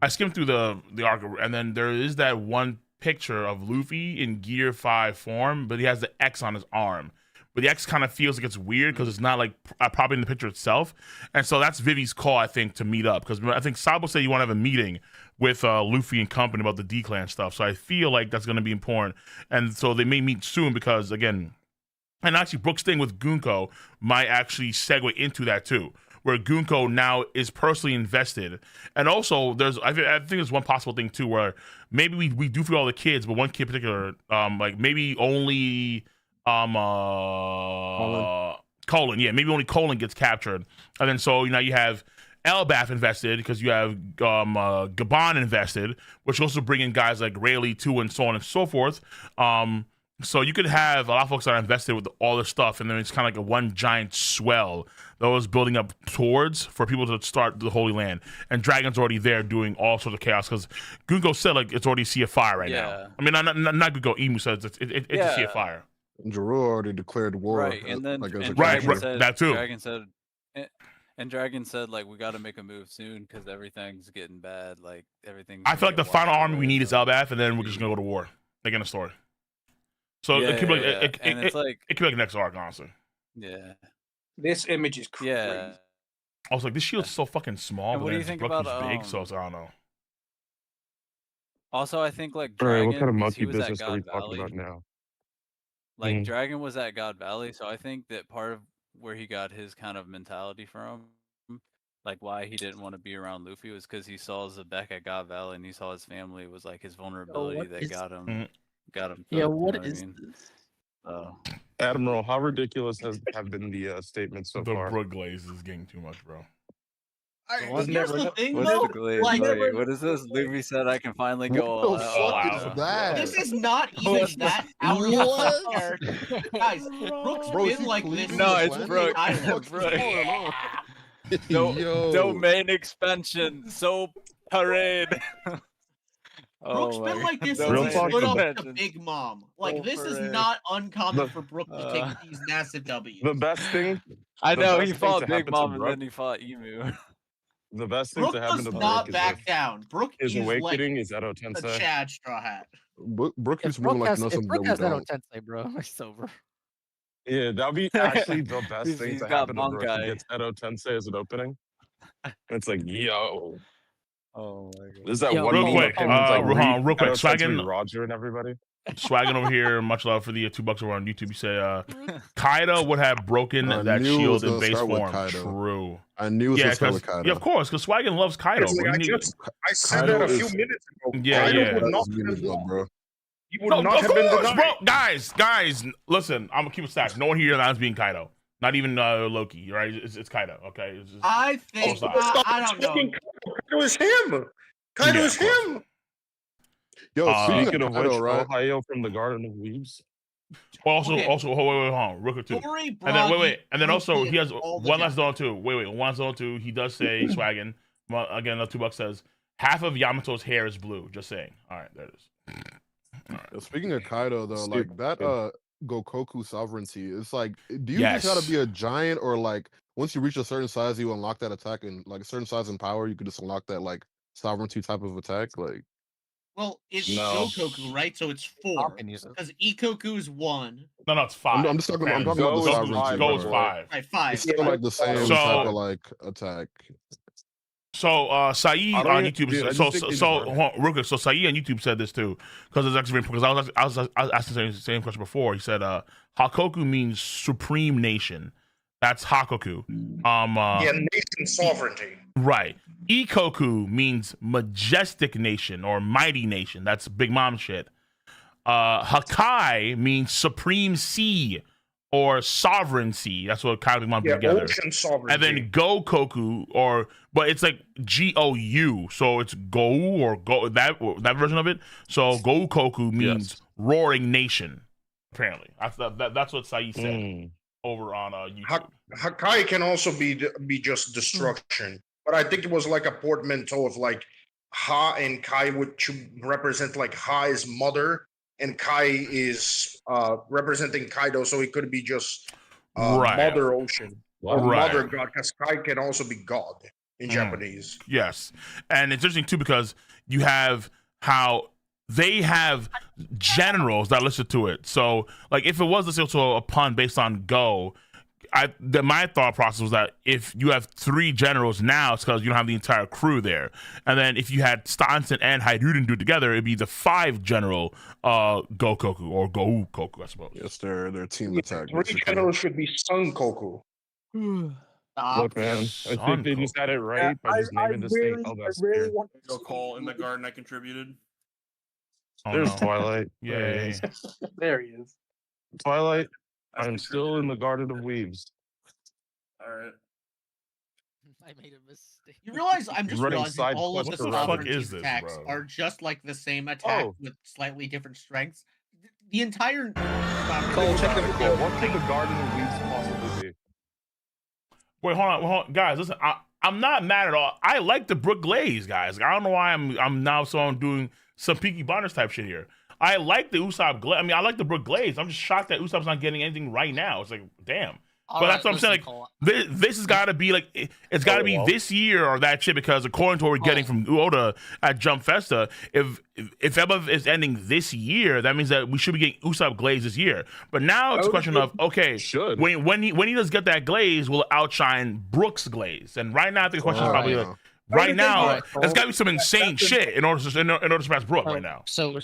skimmed through the arc, and then there is that one picture of Luffy in Gear 5 form, but he has the X on his arm. But the X kind of feels like it's weird because it's not like probably in the picture itself, and so that's Vivi's call, I think, to meet up because I think Sabo said you want to have a meeting with Luffy and company about the D-Clan stuff. So I feel like that's going to be important, and so they may meet soon because again, and actually Brook's thing with Gunko might actually segue into that too, where Gunko now is personally invested, and also I think there's one possible thing too where maybe we do for all the kids, but one kid in particular, like maybe only. Colin, yeah, maybe only Colin gets captured, and then so now you have Elbaf invested because you have Gabon invested, which also bring in guys like Rayleigh too, and so on and so forth. So you could have a lot of folks that are invested with all this stuff, and then it's kind of like a one giant swell that was building up towards for people to start the Holy Land. And Dragon's already there doing all sorts of chaos because Gunko said like it's already Sea of Fire right now. I mean, not Gunko. Emu says it's a Sea of Fire. Jiro already declared war. Right, and then like, as a and Right, Dragon country. said, that too. Dragon said like we got to make a move soon because everything's getting bad. Like everything's. I feel like gonna the get final wiped army we away, need is so- Elbaf, and then we're just gonna go to war. They get a story. So Yeah, it could be like yeah, it and it's like could be like next arc, honestly. yeah. This image is crazy. Yeah. I was like, this shield's so fucking small, And but what do then you think Brook about, is big, so it's, I don't know. Also, I think like All right, Dragon. what kind of 'cause monkey he was at business are we God talking Valley. about now? Like Mhm. Dragon was at God Valley, so I think that part of where he got his kind of mentality from, like why he didn't want to be around Luffy, was because he saw Zebek at God Valley and he saw his family was like his vulnerability what that is- got him, Mhm. got him. Yeah, cooked, you what know is I mean? this? So Admiral, how ridiculous have been the statements so The far? Brook glaze is getting too much, bro. Here's the thing, what's though. the glaze? Like, Wait, what is this? Luffy said I can finally go all What the out. fuck is that? this is not even What's that out of What? character. Guys, Brook's Bro, is been he like this. pleading No, his it's land? Brook. What the fuck is Brook. going on? Do- Yo. Domain expansion, so parade. Brook's been like this Real since he talk, split up the- to Big Mom. Like, Oh, this is parade. not uncommon The- for Brook to take these massive W's. The best thing I The know best he thing fought to Big happen to Mom and Brook- then he fought Emu. The best thing Brook to happen does to Brook not is back if down. Brook his is like awakening is Edo a Tensei. Chad Straw Hat. Brook If keeps moving like you know If something Brook that we has Edo don't. Tensei, bro, it's over. Yeah, that'd be actually the best He's- thing he's to got happen to Brook. He Bankai. gets Edo Tensei as an opening. And it's like, yo. Oh my god. There's that Yo, one Real meme quick, of him with like real quick, Edo Tensei Swaggin, Roger and everybody. Swaggin over here. Much love for the $2 over on YouTube. You say Kaido would have broken I that knew it was shield in gonna base start with form. Kaido. True. I knew it was Yeah, gonna start with because Kaido. yeah, of course, because Swaggin loves Kaido. It's like, Bro. I said Kaido that a few is- minutes ago. Yeah, Kaido yeah. would That not is have memes, been though, blocked. bro. He would No, not of have been course, denied. bro. Guys, listen. I'm gonna keep it stacked. No one here that's being Kaido. Not even Loki, right? It's Kaido. Okay. It's just, I think stop. I don't know. Kaido is him. Kaido Yeah, is of course. him. Yo, Speaking speaking of of Kaido, which, right? Ohio from the Garden of Weaves. Also, Okay. wait, hold on, real quick too. Tori, And then Broggy, and then also Brooklyn, he has all the one last Japs. zone too. One last zone too. He does say Swaggin. Well, again, the $2 says half of Yamato's hair is blue. Just saying. All right, there it is. Yo, speaking of Kaido, though, like Stupid. that Gokoku sovereignty, it's like, do you Yes. just gotta be a giant, or like once you reach a certain size, you unlock that attack, and like a certain size and power, you could just unlock that like sovereignty type of attack? Like, Well, it's No. Gokoku, right? So it's 4. Stop and use it. Because Ikoku is 1. No, it's 5. I'm just talking. I'm apparently. talking about the Go is sovereignty. five, Go is boy. 5. Right, 5. It's still like the same So- type of like attack. So Saeed I on don't- YouTube. dude, I so just think they so deserve it. hold on, real quick. So Saeed on YouTube said this too, because it's actually because I was asking the same question before. He said Hakoku means supreme nation. That's Hakoku. Yeah, nation sovereignty. Right. Ikoku means majestic nation or mighty nation. That's Big Mom shit. Hakai means supreme sea or sovereign sea. That's what Kyle Big Mom put Yeah, together. ocean sovereignty. And then Gokoku, but it's like GOU, so it's Go or Go that version of it. So Gokoku means roaring nation. Apparently, that's what Sai said over on YouTube. Hakai can also be just destruction, but I think it was like a portmanteau of like Ha and Kai, which represent like Ha is mother and Kai is representing Kaido, so it could be just Right. Mother Ocean or Right. Mother God, because Kai can also be God in Japanese. Yes, and it's interesting too because you have how they have generals that listen to it. So, like, if it was listening to a pun based on Go, my thought process was that if you have 3 generals now, it's because you don't have the entire crew there. And then if you had Stanson and Hairuden do it together, it'd be the 5 general Gokoku or Goukoku, I suppose. Yes, their team attack. 3 generals should be Sun Koku. Look, man, I think they just had it right by just naming this thing Elbaf want Go call in the garden. I contributed. Oh, There's no. Twilight. Yeah. There he is. Twilight. I'm still in the Garden of Weaves. All right. I made a mistake. You realize I'm just Running realizing side all of quest the for rabbit. What the fuck sovereignty is this, attacks bro? are just like the same attack Oh. with slightly different strengths. The entire Cole, check it. What could the Garden of Weaves possibly be? Wait, hold on, guys. Listen, I'm not mad at all. I like the Brook Glaze, guys. I don't know why I'm now doing some Peaky Blinders type shit here. I like the Usopp Glaze. I mean, I like the Brook Glaze. I'm just shocked that Usopp's not getting anything right now. It's like, damn. But that's what I'm saying. Like, this has got to be like, it's got to be this year or that shit, because according to what we're getting from Oda at Jump Festa, if Elbaf is ending this year, that means that we should be getting Usopp Glaze this year. But now it's a question of, okay, when he does get that glaze, will it outshine Brook's glaze? And right now, I think the question is probably like, right now, there's got to be some insane shit in order to surpass Brook right now. So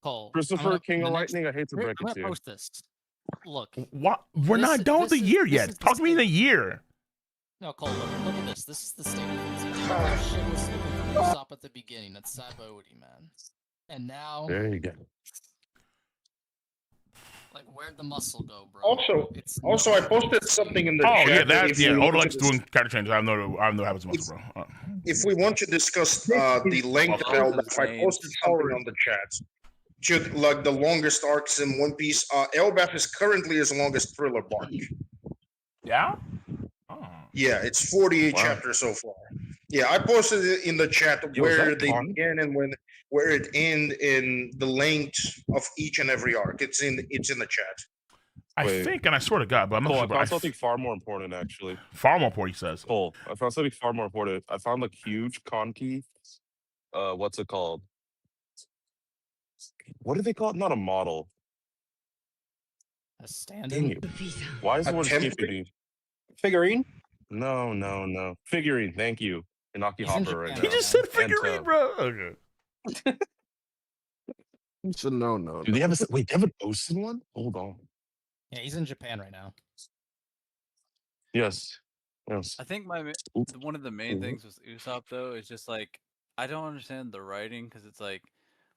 Cole. Christopher, King of Lightning, I hate to break I'm it to gonna you. post this. Look, What? We're not done with the year yet. Talk to me in a year. No, Cole, look at this. This is the state of things. That shit was looking for Usopp at the beginning. That's Sabaody, man. And now, There you go. like, where'd the muscle go, bro? Also, I posted something in the chat. Oda likes doing character changes. I have no habits of muscle, bro. If we want to discuss the length of Elbaf, I posted something on the chat. Like the longest arcs in One Piece, Elbaf is currently as long as Thriller Bark. Yeah? Yeah, it's 48 chapters so far. Yeah, I posted it in the chat where they begin and where it end in the length of each and every arc. It's in the chat. I think, and I swear to God, but I'm not Cole, sure. I But found something far more important, actually. Far more important, he says. Cole, I found something far more important. I found a huge conky. What's it called? What do they call it? Not a model. A Dang stand-in? it. Why is A one template? skipping? Figurine? No. Figurine. Thank you. Inaki He's in Hopper right Japan now. He just said And figurine, so- bro. Okay. So no. Do they have a wait? They have an Ocean one? Hold on. Yeah, he's in Japan right now. Yes. I think one of the main things with Usopp though is just like I don't understand the writing because it's like,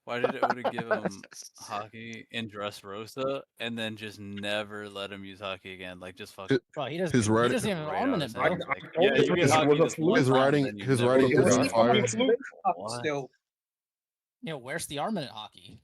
why did Oda give him hockey in Dressrosa and then just never let him use hockey again? Like just fuck. Bro, he doesn't. His He writing- doesn't even have an Right arm in out it, of bro. sense. Like, yeah, you get hockey this one his time, writing and then you his never writing get is on it. fire. Still. You know, where's the arm in it hockey?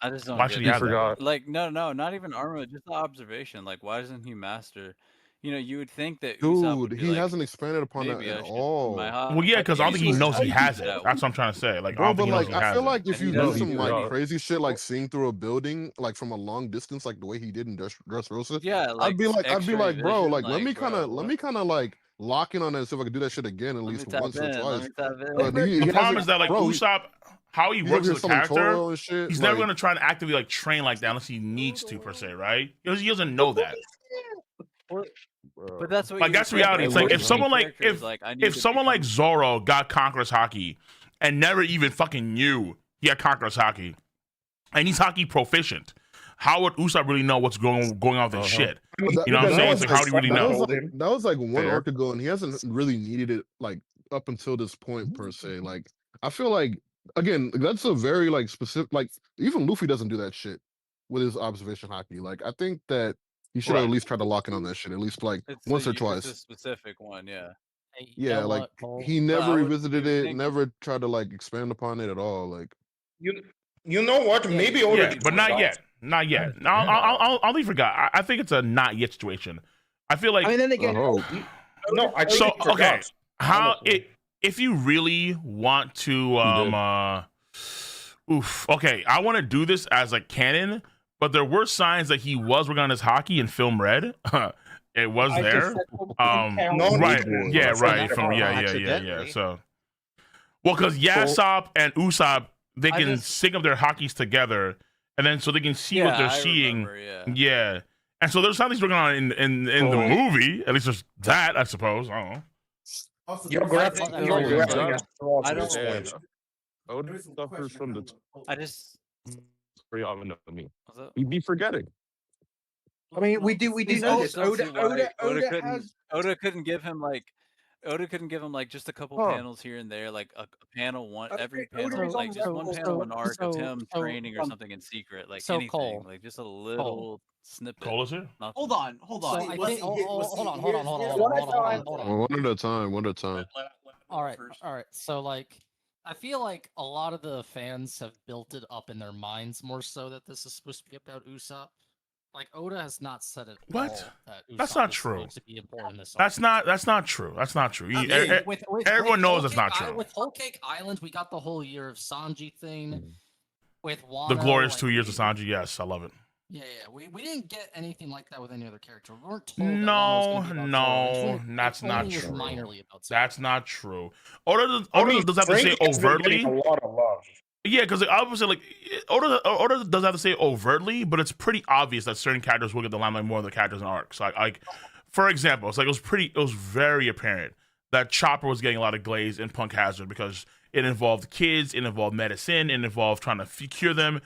I just don't Why get should it. he have that? forgot. Like no, not even armor, just the observation. Like why doesn't he master? You know, you would think that Usopp would Dude, be he like, hasn't expanded upon that maybe at I should put my all. Well, yeah, because I don't think he hockey knows he use has it. that That's what I'm trying to say. Like, I Bro, don't but think he knows like he I has feel it. like if And he you do doesn't some do like that. crazy shit like seeing through a building like from a long distance, like the way he did in Dressrosa, Yeah, like I'd be like, X-ray bro, vision, like let me like, kind bro, of what? like lock in on that and see if I could do that shit again at Let me least tap once or in. Let twice. me tap in. But he The problem hasn't, is that like bro, Usopp, how he he's works over here as a selling character, Toro and shit. he's like, never gonna try and actively like train like that unless he needs to per se, right? Because he doesn't know that. But that's what Like you that's would think. reality. Like, It's like what if main someone like character is like, I need if to someone like become- Zoro got Conqueror's hockey and never even fucking knew he had Conqueror's hockey, and he's hockey proficient, how would Usopp really know what's going on with his shit? But that- You know what I'm that saying? was It's like how do you really that know? was like one Fair. arc ago, and he hasn't really needed it like up until this point per se. Like I feel like again, that's a very like specific. Like even Luffy doesn't do that shit with his observation hockey. Like I think that he should have Right. at least tried to lock in on that shit at least like once or It's a twice. specific one, yeah. Hey, you Yeah, know like what, Cole? he But never I would- revisited you would it, think- never tried to like expand upon it at all. Like You know what? Yeah, Maybe yeah, Oda. Yeah, but not yet. Not yet. I'll leave for God. I think it's a not yet situation. I feel like I mean, then again, hope. No, I so think he okay. forgot. How Honestly. it if you really want to okay, I want to do this as like canon, but there were signs that he was working on his hockey in Film Red. It was I just there. said from No, Right. no, Yeah, no, right. no, From no, yeah. accidentally. So well, because Yasop and Usopp, they I can just- sync up their hockeys together, and then so they can see Yeah, what they're I seeing. remember, yeah. Yeah. And so there's something he's working on in the Oh. movie. At least there's that, I suppose. I don't know. Also, You're there's- grabbing. that's You're all grabbing. good. against the wall I at don't- this point. Oda there is a suffers question from I the kinda wanna- I just pretty often to me. what's up? He'd be forgetting. I mean, we do I know just this. don't see why Oda couldn't give him like just a couple panels here and there, like a panel one every Oda panel, is like on just record- one panel an arc of him so- training or something in secret, like so anything, Cole, like just a little snippet. Cole is here. Nothing. Hold on. So I think. was he- Hold on. here's- Hold here's- on. One at a time. One at a time. All right. So like, I feel like a lot of the fans have built it up in their minds more so that this is supposed to be about Usopp. Like Oda has not said it. What? All that That's Usopp not is true. supposed To be important in this That's arc. not true. That's not true. I mean, Everyone knows Whole that's not Cake true. With Whole Cake Island, we got the whole year of Sanji thing. With Wano, The glorious like, 2 years of Sanji. Yes, I love it. Yeah. We didn't get anything like that with any other character. We weren't told. That Wano was No, gonna be about Zoro. It's no, only- that's it not only was true. minorly about Zoro. That's not true. Oda I mean, does have to say Frankie has been overtly. getting a lot of love. Yeah, because obviously, like Oda does have to say overtly, but it's pretty obvious that certain characters will get the limelight more than the characters in arcs. Like, for example, it was very apparent that Chopper was getting a lot of glaze in Punk Hazard because it involved kids, it involved medicine, it involved trying to cure them.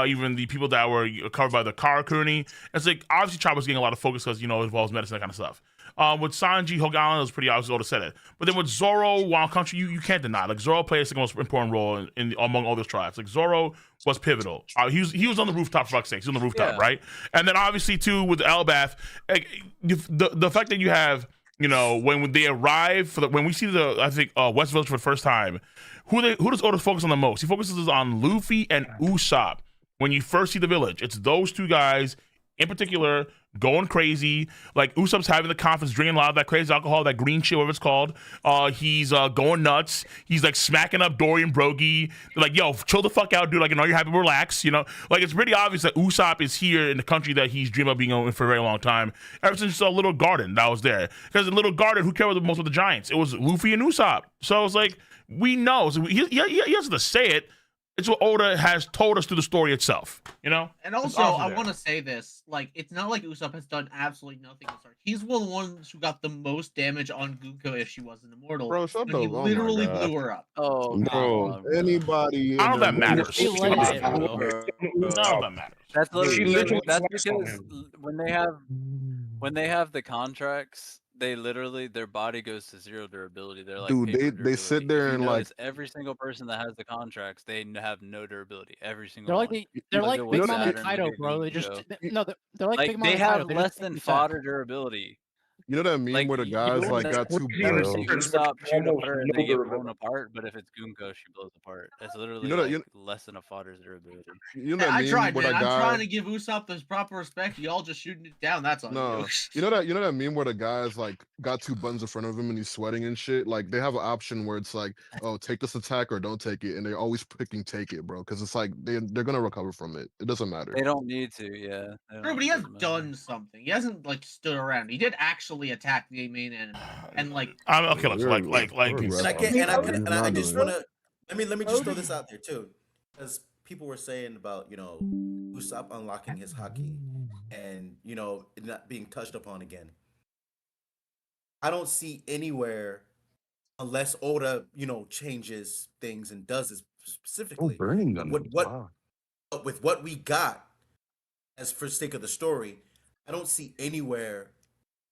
Even the people that were covered by the Karakuni. It's like obviously Chopper's getting a lot of focus because it involves medicine, that kind of stuff. With Sanji, Hogue Island, it was pretty obvious. Oda said it. But then with Zoro, Wild Country, you can't deny. Like Zoro plays the most important role in among all those tribes. Like Zoro was pivotal. He was on the rooftop for fuck's sake. He was on the rooftop, Yeah. right? And then obviously too with Elbath, like, the fact that you have when they arrive when we see West Village for the first time, who does Oda focus on the most? He focuses on Luffy and Usopp. When you first see the village, it's those two guys in particular going crazy. Like Usopp's having the conference, drinking a lot of that crazy alcohol, that green shit, whatever it's called. He's going nuts. He's like smacking up Dory and Brogy. They're like, yo, chill the fuck out, dude. Like, you know, you're happy, relax. You know, like it's pretty obvious that Usopp is here in the country that he's dreamed of being in for a very long time. Ever since Little Garden that was there. Because in Little Garden, who cared most of the giants? It was Luffy and Usopp. So it's like, we know. So he has to say it. It's what Oda has told us through the story itself, you know? And also, I want to say this. Like, it's not like Usopp has done absolutely nothing this arc. He's one of the ones who got the most damage on Gunko if she wasn't immortal. Bro, shut when he up. Oh my literally God. blew her up. Oh, Bro, anybody. I don't know if that matters. He let it, bro. I don't know if that matters. That's literally that's slashed on because him. when they have the contracts, they literally their body goes to 0 durability. They're like Dude, paper they sit durability. there If you and like notice, every single person that has the contracts, they have no durability. Every single They're like one. they're Look like at what Big Mom and Saturn, Kaido, look at bro. They just Gunko. no, they're like Big Mom they and Kaido. have They less just than take fodder durability. you know that meme Like where the you guys don't like got too ever Bro. see Difference Usopp with shoot a almost fire and no then get blown durability. apart, but if it's Gunko, she blows apart. That's literally You know that- like you- less than a fodder's durability. You know that I meme tried, where man. that I'm guy. trying to give Usopp the proper respect. Y'all just shooting it down. That's on No, you. you know that meme where the guys like got 2 buttons in front of him and he's sweating and shit. Like they have an option where it's like, oh, take this attack or don't take it, and they're always picking take it, bro, because it's like they're gonna recover from it. It doesn't matter. They don't need to, yeah. True, but he has done something. He hasn't like stood around. He did actually attack the main enemy, and like Okay, look, We're- like And I can, He's and I not just doing want to let me just throw this out there too, because people were saying about Usopp unlocking his haki, and it not being touched upon again. I don't see anywhere, unless Oda changes things and does it specifically. burning But them. what but with what we got, as for sake of the story, I don't see anywhere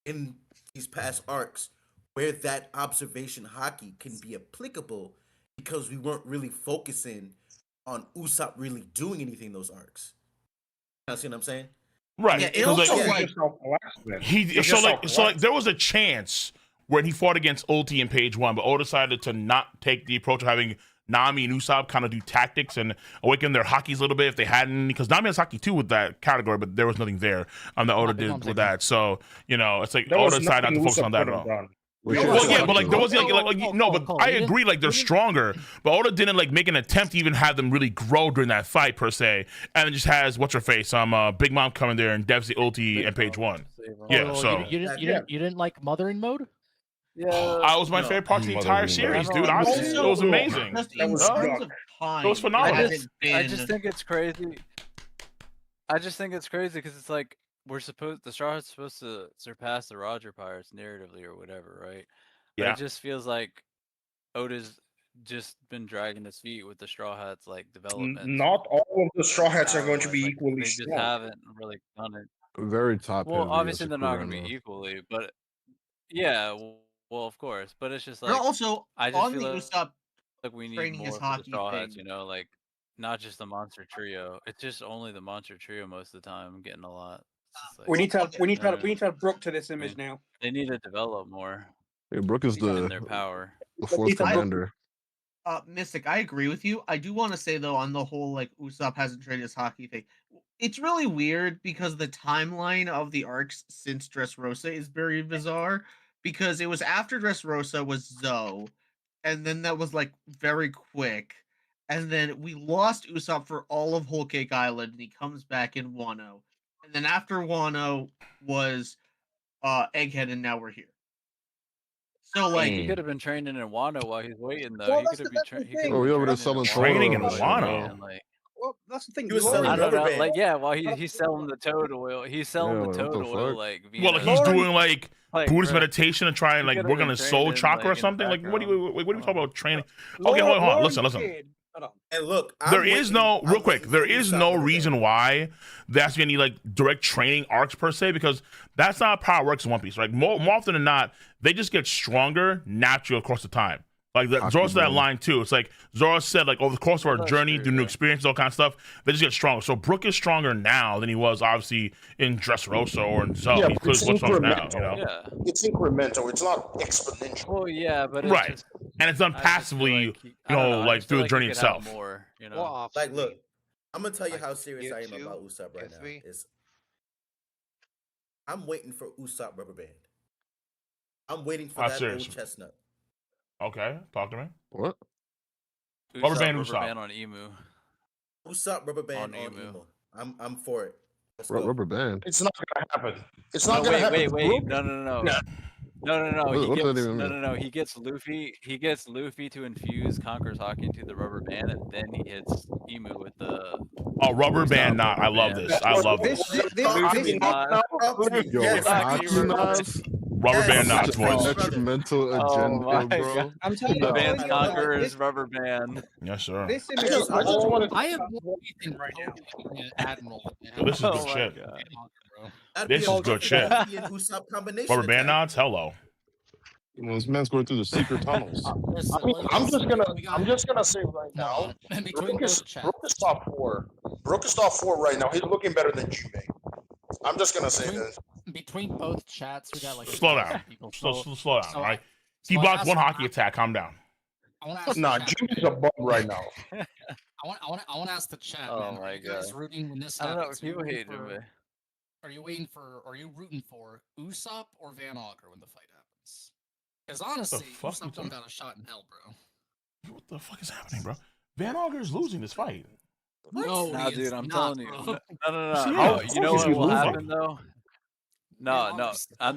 in these past arcs where that observation haki can be applicable, because we weren't really focusing on Usopp really doing anything in those arcs. You see what I'm saying? Right. Yeah, it 'cause, also, like, like- so like there was a chance when he fought against Ulti in page 1, but Oda decided to not take the approach of having Nami and Usopp kind of do tactics and awaken their hakis a little bit if they hadn't, because Nami has haki too with that category, but there was nothing there that Oda did with that. So it's like There was Oda decided not to nothing focus Usopp on that at could have all. done. Well, yeah, but like there was no, but Cole, I you agree. Like they're stronger, but Oda didn't like make an attempt to even have them really grow during that fight per se, and it just has what's her face, Big Mom coming there and devs the ulti in page 1. Yeah, so you didn't like mothering mode? Yeah, I was my favorite part of the entire series, dude. Honestly, it was amazing. Just in terms of time, It was phenomenal. I just think it's crazy. I just think it's crazy because it's like the Straw Hat's supposed to surpass the Roger Pirates narratively or whatever, right? But Yeah. it just feels like Oda's just been dragging his feet with the Straw Hats like development. Not all of the Straw Hats are going to be Like, equally they just strong. haven't really done it. Very top Well, heavy. obviously as they're a not crew going to right be now. equally, but yeah, well, of course. But it's just But like also I just on feel the like, Usopp we need training more his for the hockey Straw Hats, thing. like not just the Monster Trio. It's just only the Monster Trio most of the time. I'm getting a lot. It's just like, We need to have we need to uh, have, we need to have Brook to this I image mean, now. they need to develop more Yeah, Brook is in their power. the fourth Ethan Brook- commander. Mystic, I agree with you. I do want to say though, on the whole, like Usopp hasn't traded his hockey thing. It's really weird because the timeline of the arcs since Dressrosa is very bizarre. Because it was after Dressrosa was Zoe, and then that was like very quick, and then we lost Usopp for all of Whole Cake Island, and he comes back in Wano, and then after Wano was Egghead, and now we're here. So like He could have been training in Wano while he's waiting though. Well, He could have been training. Oh, we over there selling Training in Toro and shit, Wano. bro. Well, that's the thing. He was Lauren- selling I don't know. rubber Like bands. while he's selling the toad oil. He's selling Yeah, the like, what toad the oil fuck? like. Well, like via- he's doing like Buddhist bro, meditation and trying he like could've work on been his soul training, chakra or like, in the something. Like what are you background. talking about training? Okay, hold on. Listen. kid. Hold on. And look, There is no reason why there has to be any like direct training arcs per se, because that's not how it works in One Piece. Like more often than not, they just get stronger naturally across the time. Like Zoro said that line too. It's like Zoro said, like over the course of our journey through new experiences, all kind of stuff, they just get stronger. So Brook is stronger now than he was obviously in Dressrosa or in Zoe. Yeah, He's but it's clearly much stronger now. incremental. You know? Yeah. It's incremental. It's not exponential. Well, yeah, but it's Right. just, And it's done I just feel passively, like I don't know, I like just through feel the journey he could have itself. More, you know. Well, Like, look, I'm gonna tell you Like, how serious you I am two, about Usopp right you now. three. Is I'm waiting for Usopp Rubber Band. I'm waiting for Ah, that serious. old chestnut. Okay, talk to me. What? Rubber band Rubber Usopp. band on Emu. Usopp Rubber Band on Emu. Emo. I'm for it. Let's Ru- go. Rubber band. It's not gonna happen. It's No, not gonna happen. wait. Brook- No. What does that even mean? No. He gets Luffy to infuse Conqueror's Haki into the rubber band, and then he hits Emu with the. Oh, rubber band knot. I love band. this. I love This, this. this, this, Luffy this, knot. Yo, Yes. hockey knots. Rubber band knots, Yes. boys. That's your mental Oh agenda, my bro. God. I'm telling The you, band's I love it. Conqueror's rubber band. Yes, sir. this image Yes, is I just all wanna- I have about more one faith in right now. Kobe and Admiral than Well, this is Oh good my shit. God. bro. That'd This be a is good shit. Luffy and Usopp combination. Rubber band attack. knots. Hello. This man's going through the secret tunnels. Listen, I mean, I'm listen, just gonna say right now, in between Brook is both chats. Brook is top 4. Brook is top 4 right now. He's looking better than Jinbei. I'm just gonna say Between- this. Between both chats, we got like Slow 1,000 down. people. Slow down. so All right. so He I blocked asked- one hockey attack. Calm down. I want to ask Nah, the chat, Jinbei's a bum right now. I want to ask the chat. Oh man, my are you guys God. rooting when this I don't know happens? if you Are you hate rooting Jinbei. Are you rooting for Usopp or Van Auger when the fight happens? Because honestly, fuck you Usopp don't talking- got a shot in hell, bro. What the fuck is happening, bro? Van Auger's losing this fight. No, Nah, he dude, is I'm not, telling you. bro. No. How- You know how what is he will losing? happen though? No.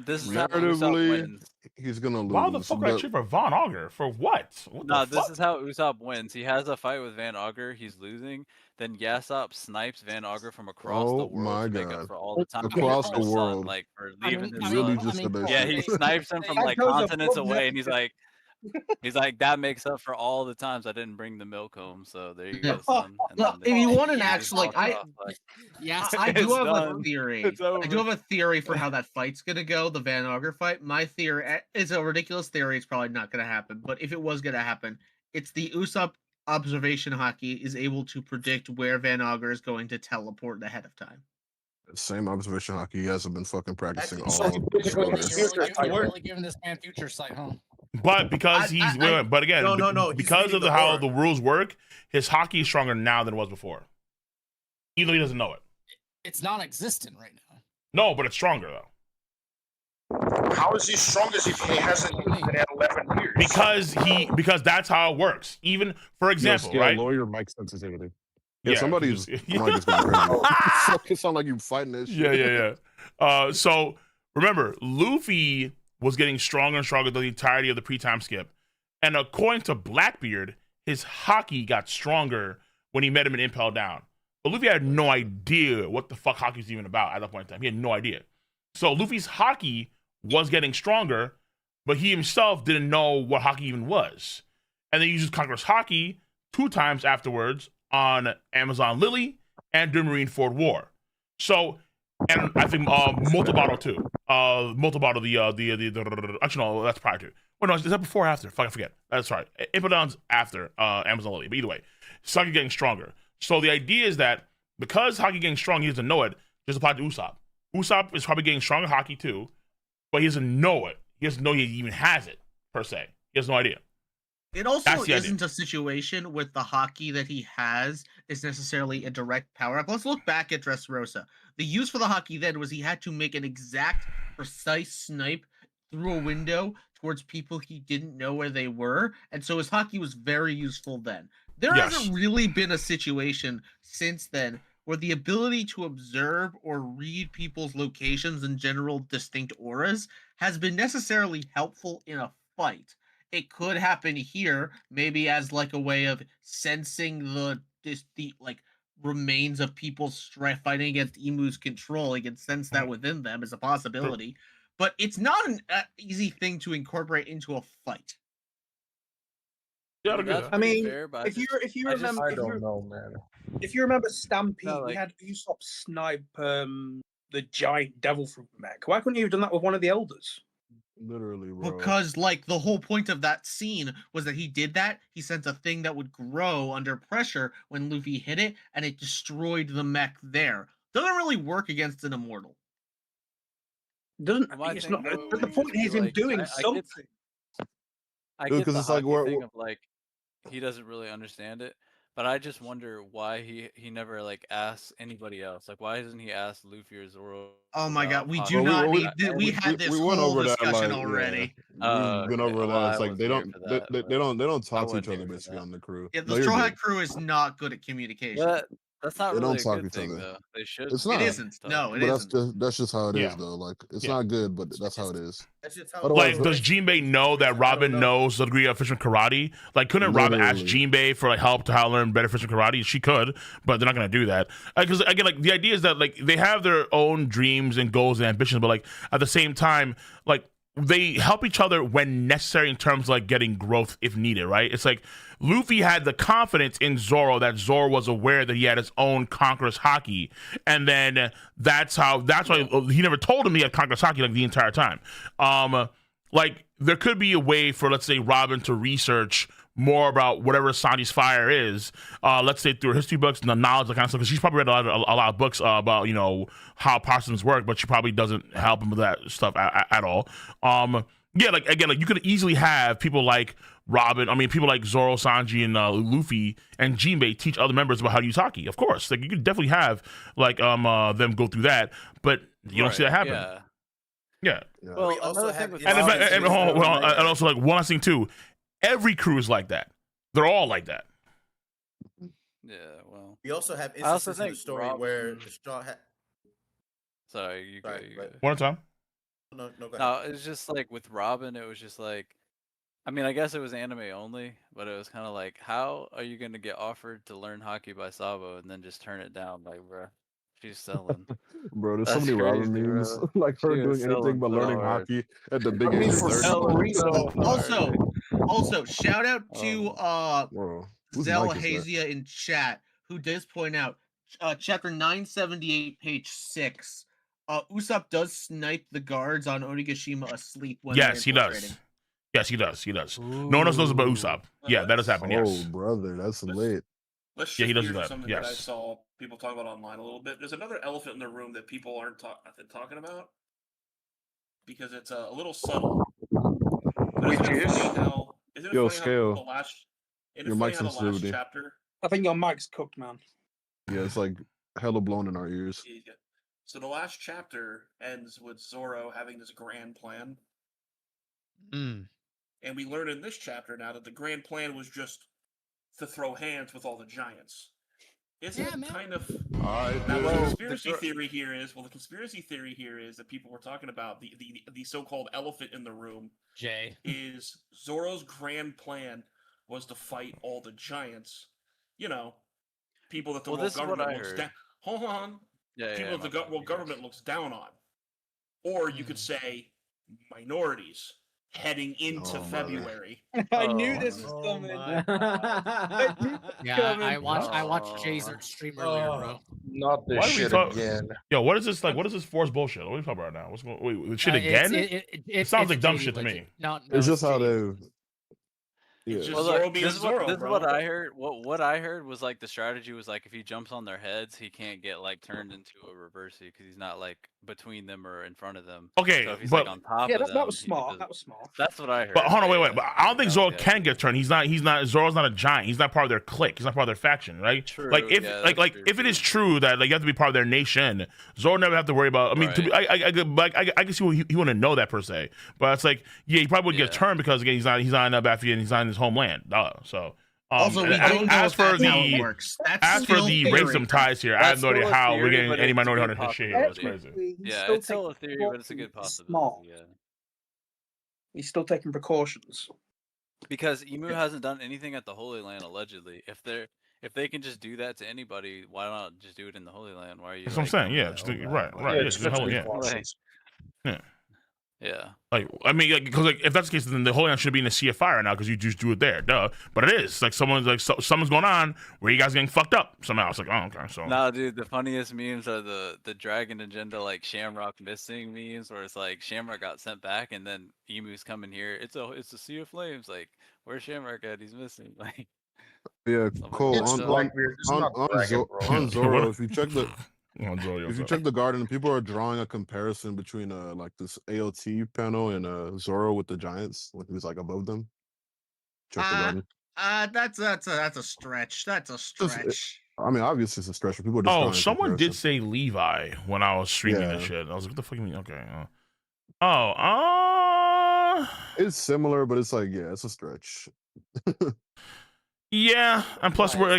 This is how Usopp Narratively, wins. he's gonna lose. Why the fuck would I but- cheer for Von Auger? For what? What No, the this fuck? is how Usopp wins. He has a fight with Van Auger. He's losing. Then Yasop snipes Van Auger from across the Oh world my to make God. up for all the time Across for the his son, world. like for I leaving mean- his I really son. just said that Yeah, shit. he snipes him from That like goes continents above away, and that. he's like, that makes up for all the times I didn't bring the milk home. So there you Yeah. go, son. And Well, then if you they- want an he actual, just like, walks off, like, Yes, I do It's have done. a theory. It's I do over. have a theory for how that fight's gonna go, the Van Auger fight. My theory, it's a ridiculous theory. It's probably not gonna happen, but if it was gonna happen, it's the Usopp observation hockey is able to predict where Van Auger is going to teleport ahead of time. Same observation hockey. He hasn't been fucking practicing Actually, all. so You're really giving this man future sight, huh? But because he's but again, no. He's because reading of the how aura. the rules work, his hockey is stronger now than it was before. Even though he doesn't know it. It's non-existent right now. No, but it's stronger though. How is he strong as if he hasn't used it in 11 years? Because that's how it works. Even for example, Skill, right? lawyer mic sensitivity. Yeah, somebody's mic is going crazy. Fuck, it sound like you fighting this shit. Yeah. So remember, Luffy was getting stronger and stronger the entirety of the pre-time skip, and according to Blackbeard, his hockey got stronger when he met him in Impel Down. But Luffy had no idea what the fuck hockey was even about at that point in time. He had no idea. So Luffy's hockey was getting stronger, but he himself didn't know what hockey even was. And then he uses Conqueror's hockey 2 times afterwards on Amazon Lily and during Marineford War. So, and I think Multibottle too. Multibottle, the actually no, that's prior to. Well, no, is that before or after? Fuck, I forget. That's right. Impel Down's after Amazon Lily. But either way, hockey getting stronger. So the idea is that because hockey getting strong, he doesn't know it, just apply to Usopp. Usopp is probably getting stronger hockey too, but he doesn't know it. He doesn't know he even has it, per se. He has no idea. It also That's the idea. isn't a situation with the hockey that he has is necessarily a direct power up. Let's look back at Dressrosa. The use for the hockey then was he had to make an exact, precise snipe through a window towards people he didn't know where they were, and so his hockey was very useful then. There hasn't really been a situation since then where the ability to observe or read people's locations and general distinct auras has been necessarily helpful in a fight. It could happen here, maybe as like a way of sensing the like remains of people fighting against Emu's control. He can sense that within them as a possibility, but it's not an easy thing to incorporate into a fight. Yeah, I mean, if you remember, I don't know, man. If you remember Stampede, No, we like- had Usopp snipe the giant devil fruit mech. Why couldn't you have done that with one of the elders? Literally, bro. Because like the whole point of that scene was that he did that. He sent a thing that would grow under pressure when Luffy hit it, and it destroyed the mech there. Doesn't really work against an immortal. Doesn't My it's thing, not? though, But the would point just is be, him like, doing I get- something. I Dude, get 'cause the it's like hockey we're- thing of like he doesn't really understand it, But I just wonder why he never like asks anybody else. Like, why doesn't he ask Luffy or Zoro? Oh my god, we about do Haki? not need. We had this we went whole over that, discussion like, already. we've been over Well, that. It's I like they wasn't here don't for that, they but don't I talk to each wasn't other here for basically that. on the crew. Yeah, the No, you're Straw Hat good. crew is not good at communication. That's not They really don't a talk good each thing, other. though. They should. It's It not. isn't. No, it But isn't. that's just how it is, Yeah. though. Like, it's Yeah. not good, but that's how it is. That's just how. Otherwise, Like, does Jinbei know that Robin knows the degree of Fisherman Karate? Like, couldn't Robin ask Literally. Jinbei for like help to how to learn better Fisherman Karate? She could, but they're not gonna do that. Because again, like the idea is that like they have their own dreams and goals and ambitions, but like at the same time, like they help each other when necessary in terms of like getting growth if needed, right? It's like Luffy had the confidence in Zoro that Zoro was aware that he had his own Conqueror's Haki, and then that's why he never told him he had Conqueror's Haki like the entire time. Like there could be a way for, let's say, Robin to research more about whatever Sanji's fire is, let's say through history books and the knowledge, that kind of stuff, because she's probably read a lot of books about, you know, how possums work, but she probably doesn't help him with that stuff at all. Yeah, like again, like you could easily have people like Robin, people like Zoro, Sanji, and Luffy and Jinbei teach other members about how to use Haki. Of course, like you could definitely have like them go through that, but you don't see that happen. Yeah. Well, We also another have thing with And, Robin and also like one last thing too, every crew is like that. They're all like that. Yeah, well. We also have I also instances in the think story where the Straw Hat. Sorry, you go. One time. No, go ahead. No, it's just like with Robin, it was just like, I guess it was anime only, but it was kind of like, how are you going to get offered to learn Haki by Sabo and then just turn it down? Like, bro, she's selling. Bro, there's so That's many Robin crazy, memes. bro. Like her She was doing anything selling but so learning hard. hockey at the big age of 30. Selling so hard. Also, shout out to Bro, whose Zel mic is that? Hazia in chat, who does point out chapter 978, page 6. Usopp does snipe the guards on Onigashima asleep when Yes, he they're does. infiltrating. Yes, he does. He does. No one else knows about Usopp. Yeah, that does happen. Oh, Yes. brother, that's lit. Let's Yeah, he shift does gears that. to something Yes. that I saw people talk about online a little bit. There's another elephant in the room that people aren't talking about because it's a little subtle. But isn't it funny how? Isn't it Yo, funny Scale. how the last? Isn't Your it funny mic how the last sensitivity. chapter? I think your mic's cooked, man. Yeah, it's like hella blown in our ears. Yeah. So the last chapter ends with Zoro having this grand plan. And we learn in this chapter now that the grand plan was just to throw hands with all the giants. Isn't it kind of... Now, the conspiracy theory here is... Well, the conspiracy theory here is that people were talking about the so-called elephant in the room. Jay. Is Zoro's grand plan was to fight all the giants. You know, people that the world government looks down... Hold on. People that the world government looks down on. Or you could say minorities heading into February. I knew this was coming. Yeah, I watched Jay's stream earlier, bro. Not this Why do we shit talk- again. Yo, what is this like? What is this forced bullshit? What are we talking about now? What's going? Wait, shit again? It sounds like dumb shit to me. No, It's just how they. It's just Well, Zoro look, being this is Zoro, what bro. I heard. What I heard was like the strategy was like if he jumps on their heads, he can't get like turned into a reversey because he's not like between them or in front of them. Okay, so if he's but like on top Yeah, of them, that was he smart. does- That was smart. That's what I heard. But hold on, wait. yeah, But I don't think that Zoro was the can idea. get turned. He's not. Zoro's not a giant. He's not part of their clique. He's not part of their faction, right? True, Like if yeah, like that's true, if it is true that like you have to be part of their nation, Zoro never have to worry about. I mean, to be, I can see what he wouldn't know that per se. But it's like he probably would get turned because again he's not in Bafia and he's not in his homeland. So. Also, we don't know as if for that's how it the works. That's as for still the theory. racism ties here, I have no idea how we're getting any minority hunter shit here. It's crazy. Yeah, it's still a theory, but it's a good possibility. Yeah. He's still taking precautions. Because Emu hasn't done anything at the Holy Land allegedly. If they can just do that to anybody, why not just do it in the Holy Land? Why are you? That's what I'm saying. Yeah, just right. Yeah, just the Holy, yeah. Like I mean, because if that's the case, then the Holy Land should be in the Sea of Fire now because you just do it there, duh. But it is like something's going on where you guys getting fucked up somehow. It's like, oh, okay, so. No, dude, the funniest memes are the Dragon Agenda like Shamrock missing memes, where it's like Shamrock got sent back and then Emu's coming here. It's a Sea of Flames. Like, where's Shamrock at? He's missing. Like. Yeah, Cole. It's Blackbeard. It's not Dragon, bro. On Zoro, if you check the. Zoro, if you check the garden, people are drawing a comparison between like this AOT panel and Zoro with the giants when he was like above them. Check the garden. That's a stretch. That's a stretch. I mean, obviously it's a stretch. People are just drawing a someone did comparison. say Levi when I was streaming this shit. I was like, what the fuck you mean? Okay. It's similar, but it's like, yeah, it's a stretch. Yeah, and plus we're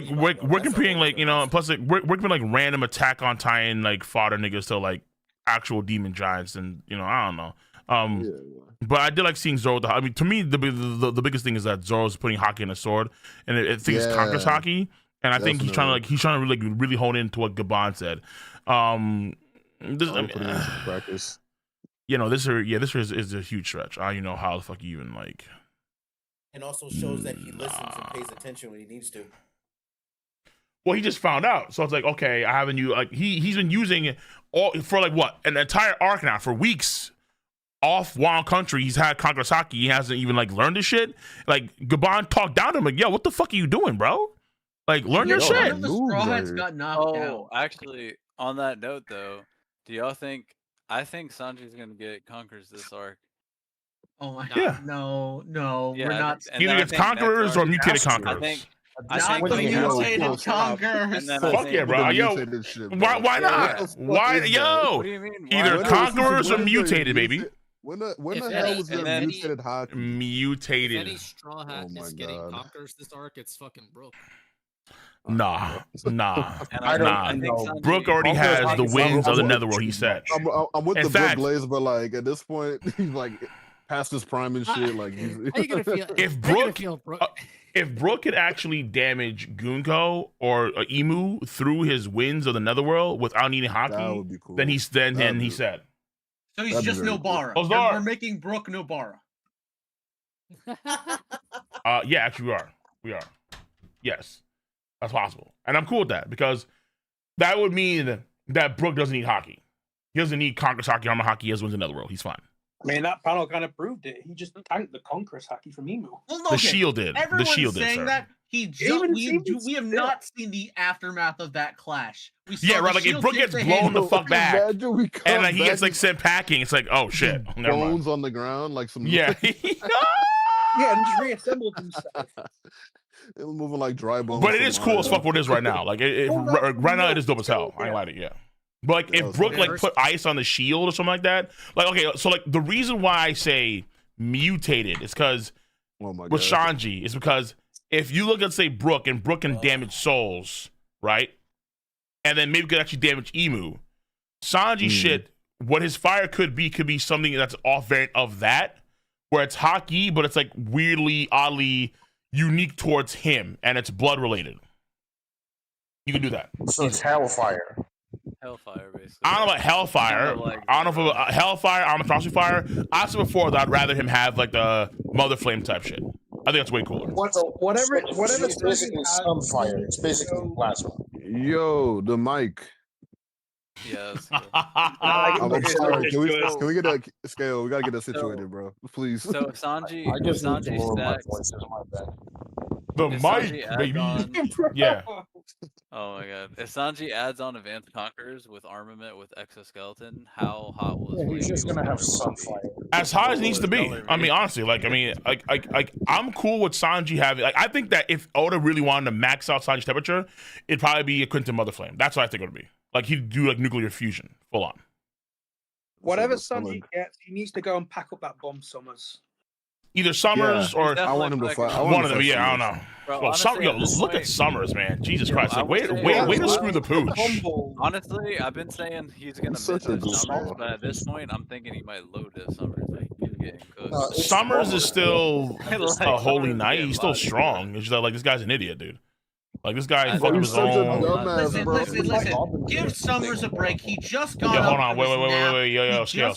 comparing like, you know, plus like we're comparing like random Attack on Titan like fodder niggas to like actual demon giants, and you know, I don't know. But I did like seeing Zoro. I mean, to me, the biggest thing is that Zoro's putting hockey in a sword, and I think it's conquers hockey, and I think he's trying to really hone into what Gabon said. Putting into practice. You know, this is a huge stretch. I don't even know how the fuck you even like. And also shows that he listens and pays attention when he needs to. Well, he just found out, so it's like, okay, I haven't you like he's been using it all for like what, an entire arc now for weeks. Off Wild Country, he's had Kankasaki. He hasn't even like learned this shit. Like Gabon talked down to him, like, yo, what the fuck are you doing, bro? Like, learn your shit. The Straw Hats got knocked out. Actually, on that note though, do y'all think? I think Sanji's gonna get Conquerors this arc. Oh my god! No, we're not. Either it's Conquerors or Mutated Conquerors. I think the Mutated Conquerors. Fuck yeah, bro. Yo, why not? Why, yo? What do you mean? Either Conquerors or Mutated, baby. When the hell was there mutated hockey? Mutated. If any Straw Hat is getting Conquerors this arc, it's fucking Brook. Nah. I think Brook already has the wings of the Netherworld, he said. I'm with the Brook Blaze, but like at this point, he's like past his prime and shit. Like, how you gonna feel? If Brook could actually damage Gunko or Imu through his winds of the Netherworld without needing hockey, that would be cool. Then he said. So he's just Nobara. Cool. We're making Brook Nobara. Yeah, actually we are. Yes. That's possible. And I'm cool with that because that would mean that Brook doesn't need hockey. He doesn't need Conquerors hockey, armor hockey, he has wins in Netherworld. He's fine. I mean, that panel kind of proved it. He just tanked the Conquerors hockey from Emu. Well, the shield did. Everyone's the shield did, saying sir. that we have not seen the aftermath of that clash. Yeah, right. Like if Brook gets blown the fuck back, and like he gets like sent packing, it's like, oh shit, bones on the ground, like some yeah, yeah, and just reassembled himself. It was moving like dry bones. But it is cool as fuck what it is right now. Like right now, it is dope as hell. I ain't lying to you. Yeah. But like if Brook like put ice on the shield or something like that, like okay, so like the reason why I say mutated is because with Shanji is because if you look at say Brook and Brook can damage souls, right? And then maybe could actually damage Emu. Sanji shit, what his fire could be something that's off variant of that, where it's hockey, but it's like weirdly, oddly unique towards him, and it's blood related. You can do that. So it's Hellfire. Hellfire, basically. I don't know about Hellfire. Kind of like, I don't know if Hellfire, Amaterasu Fire. I said before that I'd rather him have like the Mother Flame type shit. I think that's way cooler. Whatever. It's basically Sunfire. It's basically plasma. Yo, the mic. Yeah. I'm sorry. Can we get that scale? We gotta get that situated, bro. Please. So if Sanji stacks the mic, baby. Yeah. Oh my god! If Sanji adds on Advanced Conquerors with armament with exoskeleton, how hot will he's just gonna have Sunfire. As hot as it needs to be. I mean, honestly, like I'm cool with Sanji having. Like, I think that if Oda really wanted to max out Sanji's temperature, it'd probably be a Quinton Mother Flame. That's what I think it would be. Like he'd do like nuclear fusion, full on. Whatever Sanji gets, he needs to go and pack up that bomb Summers. Either Summers or I want him to fight. One of them, yeah, I don't know. Bro, well, honestly, look at Summers, man. Jesus Christ! Like, way to screw the pooch. Honestly, I've been saying he's gonna miss his Summers, but at this point, I'm thinking he might load his Summers. Like he's getting cooked. Summers is still a holy knight. He's still strong. It's just that like this guy's an idiot, dude. Like this guy fucking his own. Listen. Give Summers a break. He just got. Yeah, hold on. Wait. Yo, scale.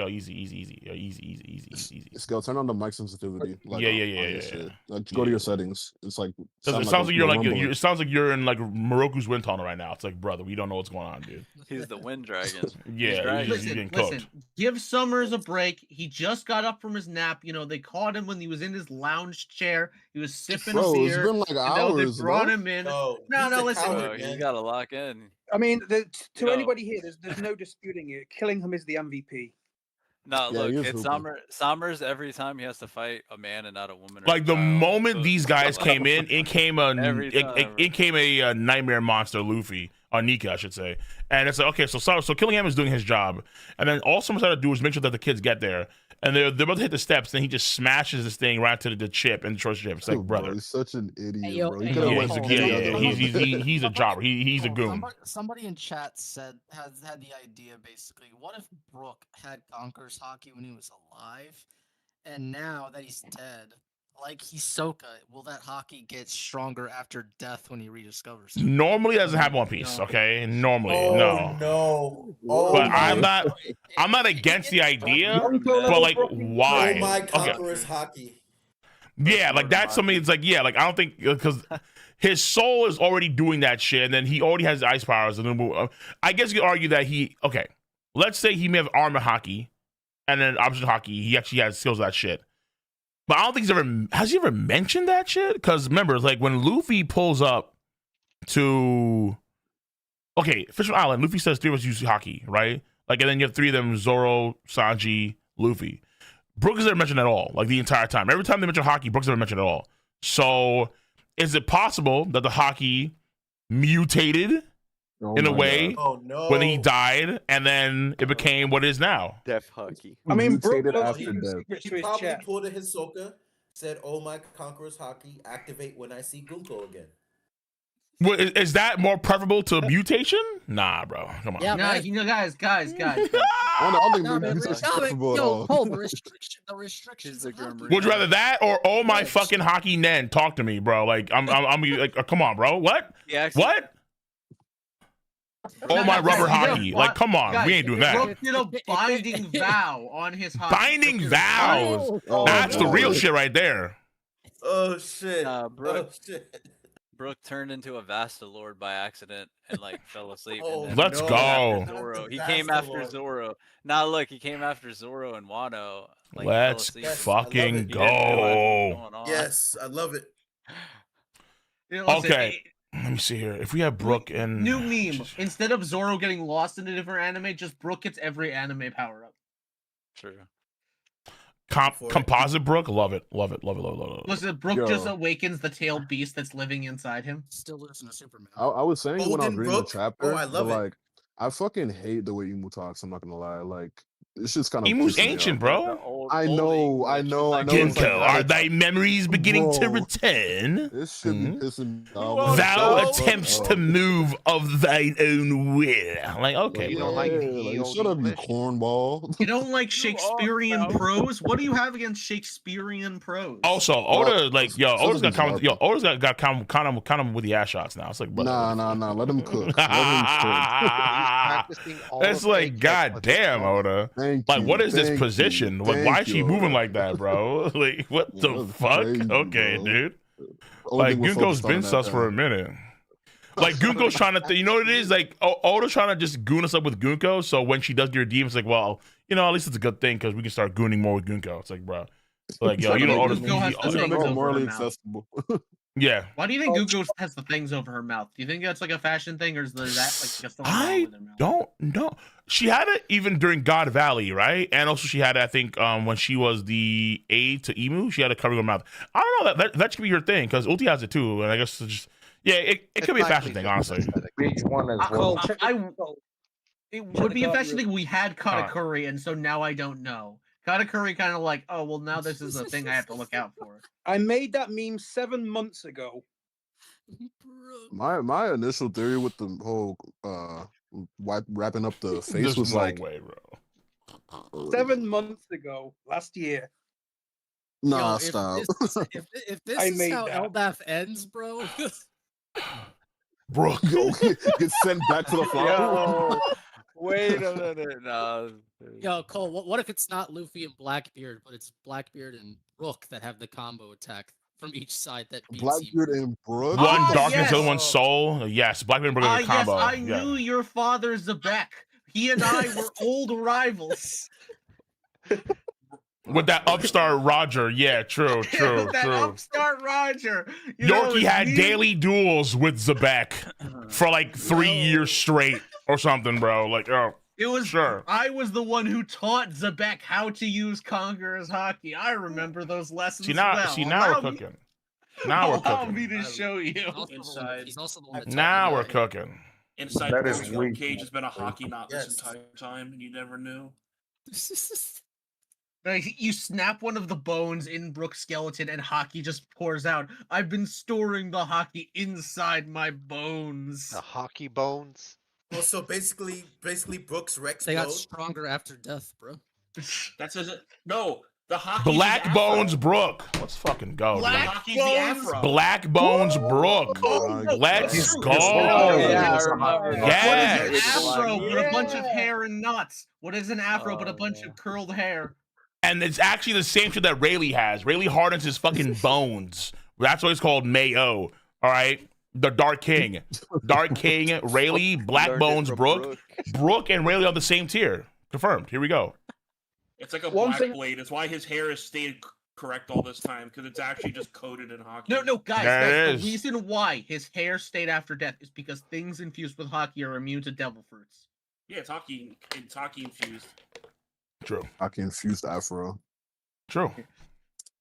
Easy. Scale, turn on the mic sensitivity. Like, yeah. Like, go to your settings. It's like it sounds like you're like it sounds like you're in like Moroku's wind tunnel right now. It's like, brother, we don't know what's going on, dude. He's the wind dragon. Yeah, he's getting cooked. Listen, give Summers a break. He just got up from his nap. You know, they caught him when he was in his lounge chair. He was sipping a beer. It's been like hours. They brought him in. No, listen. You gotta lock in. I mean, to anybody here, there's no disputing it. Killingham is the MVP. No, Yeah, look, he is it's hooping. Somers every time he has to fight a man and not a woman. Or Like a the child. moment So- these guys so, came in, it came Every time, it came a nightmare monster Luffy or Nika, I should say. And it's like, okay, so Killingham is doing his job, and then all someone's got to do is make sure that the kids get there, and they're about to hit the steps, then he just smashes this thing right to the chip and destroys the chip. It's like, Bro, brother, he's such an idiot, Hey, yo, bro. He hey, could yo, have yeah, went he's a, Cole, yeah, any yeah, other yeah. way. He's a jobber. He's a goon. Somebody in chat has had the idea basically. What if Brook had Conqueror's Hockey when he was alive, and now that he's dead, like Hisoka, will that hockey get stronger after death when he rediscovers it? Normally doesn't have One Piece, okay? Normally, no. Oh But my! I'm not against the idea, Yonko but like, Oh why? my! Okay. Conqueror's Hockey. Yeah, like that's something. It's like, yeah, like I don't think because his soul is already doing that shit, and then he already has ice powers. And then I guess you could argue that okay, let's say he may have armor hockey, and then option hockey, he actually has skills of that shit. But I don't think has he ever mentioned that shit? Because remember, it's like when Luffy pulls up to Fisherman Island, Luffy says 3 of us use hockey, right? Like, and then you have 3 of them: Zoro, Sanji, Luffy. Brook has never mentioned at all, like the entire time. Every time they mention hockey, Brook's never mentioned at all. So, is it possible that the hockey mutated in a way when he died, and then it became what it is now? Death hockey. I mean, Brook Mutated knows after he death. secrets He to his probably chest. pulled a Hisoka, said, "Oh my! Conqueror's Hockey, activate when I see Gunko again." Well, is that more preferable to mutation? Nah, bro. Come on. Yeah, Nah, man. you know, guys. I don't think No, man, he's yo, acceptable at yo, all. Cole, the restrictions. the of hockey, Grim Would you man. rather that or oh my fucking hockey Nen? Talk to me, bro. Like I'm like, come on, bro. What? He actually- What? Oh my rubber hockey. Like, come on, guys, we ain't doing that. Brook did a binding vow on his hockey. Binding vows. Oh, That's the no. real shit right there. Oh shit! Nah, Brook. Oh shit! Brooke turned into a Vastalord by accident and like fell asleep. Oh, and then Let's he go. came after Not Zoro. the He came after Vastalord. Zoro. Now look, he came after Zoro and Wano. Like, he fell Let's asleep. Yes, I love fucking it. He didn't realize what was go. going on. Yes, I love it. You know, listen, Okay. Let me see here. If we have Brook and new meme. Instead of Zoro getting lost in a different anime, just Brook gets every anime power up. True. composite Brook, love it. Love it. Love it. Love it. Love it. Listen, Brook Yo. just awakens the tailed beast that's living inside him. Still losing to Superman. I was saying when I was Golden reading the Brook? chapter, Oh, I love but it. like I fucking hate the way Imu talks. I'm not gonna lie. Like it's just kind of Emu's ancient, bro. I know. It's like, Ginko, are that- thy memories beginning to Bro. return? This should be pissing me off. Thou attempts to move of thine own will. Like, okay, You bro. don't like the like, EO shut up, you English? cornball. You don't like Shakespearean prose? What do you have against Shakespearean prose? Also, Oda, like, yo, some Oda's of got these yo, are- Oda's got kind of with the ass shots now. It's like, brother. Nah. Let him cook. Let him Practicing all It's of like, AKEP god with his damn, mom. Oda. Thank Like, you, what is this thank position? you, Like, why thank is she you, moving Oda. like that, bro? Like, what Yeah, the that's fuck? crazy, Okay, bro. dude. Only Like, thing we're Gunko's focused on been in that sus for a time. minute. Like, Gunko's trying to, you know what it is? Like, Oda's trying to just goon us up with Gunko. So when she does get her DM, it's like, well, you know, at least it's a good thing because we can start gooning more with Gunko. It's like, bro. Like, yo, you know, Oda's. Gunko has the That's gonna things make over it morally her mouth. accessible. Yeah. Why do you think Gunko has the things over her mouth? Do you think that's like a fashion thing, or is there that like just something wrong I with her mouth? don't know. She had it even during God Valley, right? And also she had it, I think, when she was the aide to Emu, she had it covering her mouth. I don't know. That should be your thing because Ulti has it too. And I guess it's just, yeah, it could be a fashion thing, honestly. Page one as Cole, well. check It Check would the be a card fashion real- thing. We had Katakuri, and so now I don't know. Katakuri kind of like, oh well, now this is a thing I have to look out for. I made that meme 7 months ago. My initial theory with the whole wrapping up the face There's was no like way, bro. 7 months ago, last year. nah, Yo, stop. If this I is made how that. LDAF ends, bro. Bro, Get sent back to the farm. Yo, wait a minute. No. Yo, Cole, what if it's not Luffy and Blackbeard, but it's Blackbeard and Brook that have the combo attack from each side that beats Blackbeard and Brook. one Ah, darkness, the other yes. one soul. Yes, Blackbeard and Brook are a Yes, combo. I Yeah. knew your father, Zebek. He and I were old rivals. With that upstart Roger. Yeah, true. That upstart Roger. You know, Yorkie it's had me- daily duels with Zebek for like 3 years straight or something, bro. Like, oh. It was Sure. I was the one who taught Zebek how to use Conqueror's Haki. I remember those lessons Now well. we're cooking. Now we're Allow cooking. me to show you. He's also the one that Now taught me we're that. cooking. Inside That Brook's is rib weak. cage has been a hockey knot this Yes. entire time, and you never knew. Like, you snap one of the bones in Brook's skeleton and Haki just pours out. I've been storing the Haki inside my bones. The hockey bones. Also, basically, Brooks Rex They got Bone. stronger after death, bro. That says it. No, the hockey. Black Bones Brook. Let's fucking go. Black dude. Hockey's the afro. Black Bones Brook. Let's go. Yeah, I remember. Yes. What is an afro but a bunch of Yeah. hair and nuts? What is an afro but a bunch of curled hair? And it's actually the same shit that Rayleigh has. Rayleigh hardens his fucking bones. That's why it's called Mayo. All right? The Dark King. Dark King, Rayleigh, Black Learned it Bones, from Brook. Brook and Rayleigh on the same tier. Confirmed. Here we go. It's like a One black thing- blade. It's why his hair has stayed correct all this time, because it's actually just coated in hockey. No, guys, There it the is. reason why his hair stayed after death is because things infused with Haki are immune to devil fruits. Yeah, it's hockey. It's hockey infused. True. I can infuse the afro. True.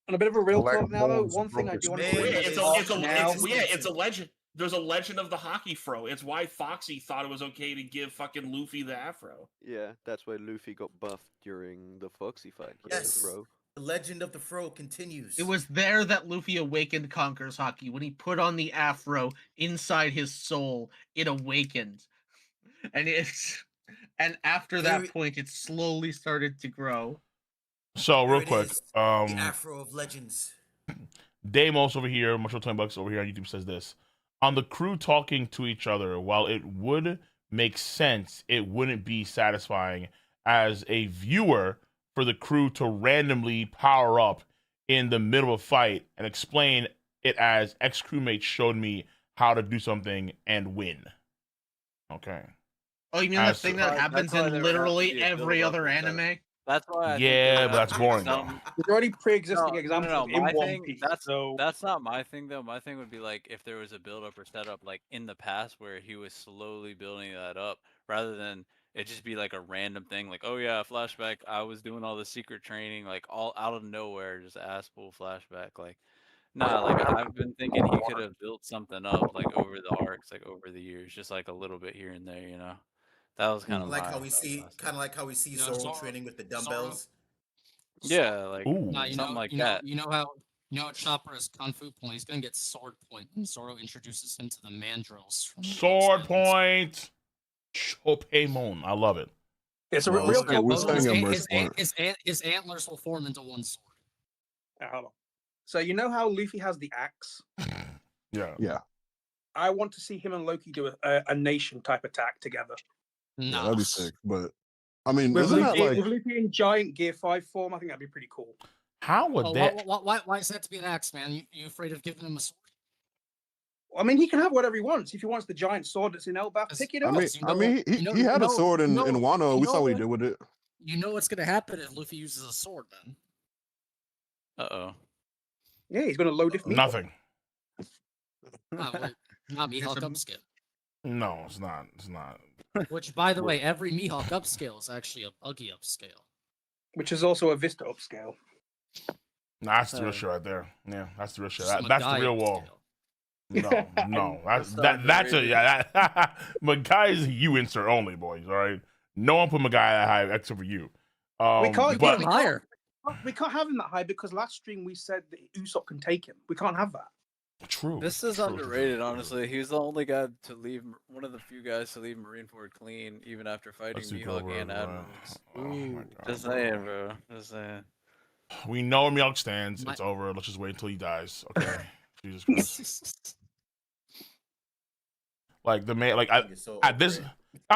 On a bit of a real Black talk now, though, Bones one thing I Brook do want is to made. point Yeah, out it's a legend. There's a legend of the hockey fro. It's why Foxy thought it was okay to give fucking Luffy the afro. Yeah, that's why Luffy got buffed during the Foxy fight. Yes. Bro. The legend of the Fro continues. It was there that Luffy awakened Conqueror's Haki. When he put on the afro inside his soul, it awakened. And after that point, it slowly started to grow. So There real it quick, is, the Afro of Legends. Damos over here, Marshall $20 over here on YouTube says this. On the crew talking to each other, while it would make sense, it wouldn't be satisfying as a viewer for the crew to randomly power up in the middle of a fight and explain it as ex-crewmates showed me how to do something and win. Okay. Oh, you mean that thing that happens why in there literally has to be a every build-up other or setup. anime? That's why. I Yeah, think but that's boring, though. there's already pre-existing examples in My One thing, Piece. that's So not my thing though. My thing would be like if there was a build up or setup like in the past where he was slowly building that up, rather than it just be like a random thing, like oh yeah, flashback. I was doing all the secret training, like all out of nowhere, just ass pull flashback. Like nah, like I've been thinking he could have built something up like over the arcs, like over the years, just like a little bit here and there, you know. That was kind of Like how we see, Zoro training with the dumbbells. Yeah, like something like that. You know how Chopper has Kung Fu point. He's gonna get sword point, and Zoro introduces him to the mandrills. From Sword point. Chopemon. I love it. it's a Well, real we're talk. saying a mercy point. His antlers will form into one sword. Hold on. So you know how Luffy has the axe? Yeah. I want to see him and Loki do a nation type attack together. Yeah, that'd be sick. But I mean, With isn't that Luffy, like with Luffy in giant Gear 5 form, I think that'd be pretty cool. How would that? Why is that to be an axe, man? You afraid of giving him a sword? I mean, he can have whatever he wants. If he wants the giant sword that's in Elbaf, pick it up. he had a sword in Wano. We saw what he did with it. You know what's gonna happen if Luffy uses a sword then? Yeah, he's gonna load it. Nothing. Not Mihawk upscale. No, it's not. It's not. Which, by the way, every Mihawk upscale is actually a Buggy upscale. Which is also a Vista upscale. Nah, that's the real shit right there. Yeah, that's the real shit. Just That's the Magai real wall. No, that's underrated. Magai is a you insert only, boys. All right, no one put Magai that high except for you. We can't but get him higher. We can't have him that high because last stream we said that Usopp can take him. We can't have that. True. This is underrated, honestly. He was the only guy to leave, one of the few guys to leave Marineford clean, even after fighting Mihawk and Admiral. Just saying, bro. Just saying. We know where Mihawk stands. It's over. Let's just wait until he dies. Okay. Jesus Christ. Like the man, like at this,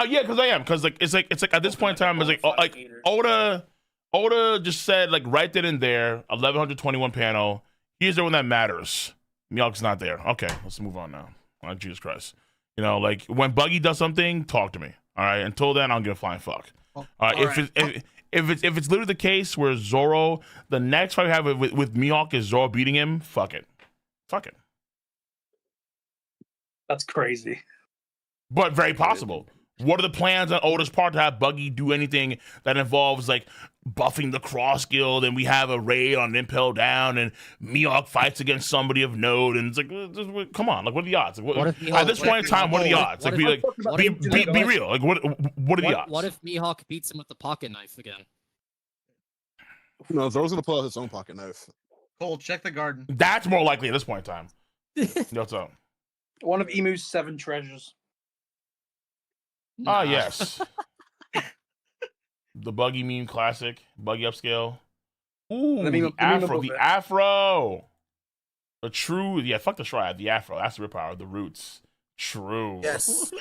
yeah, because I am, because like it's like at this point in time, it's like Oda just said like right then and there, 1121 panel. He's the one that matters. Mihawk's not there. Okay, let's move on now. Oh, Jesus Christ. You know, like when Buggy does something, talk to me. All right. Until then, I don't give a flying fuck. If it's literally the case where Zoro, the next fight we have with Mihawk is Zoro beating him, fuck it. Fuck it. That's crazy. But very possible. What are the plans on Oda's part to have Buggy do anything that involves like buffing the Cross Guild, and we have a raid on Impel Down, and Mihawk fights against somebody of note, and it's like, come on, like what are the odds? Like, at this point in time, what are the odds? Like, be real. Like, what are the odds? What if Mihawk beats him with the pocket knife again? No, Zoro's gonna pull out his own pocket knife. Cole, check the garden. That's more likely at this point in time. What's up? One of Emu's 7 treasures. Ah, yes. The Buggy meme classic, Buggy upscale. Ooh, the afro, the afro. The true, yeah, fuck the Shroud, the afro. That's the rip power, the roots. True. Yes.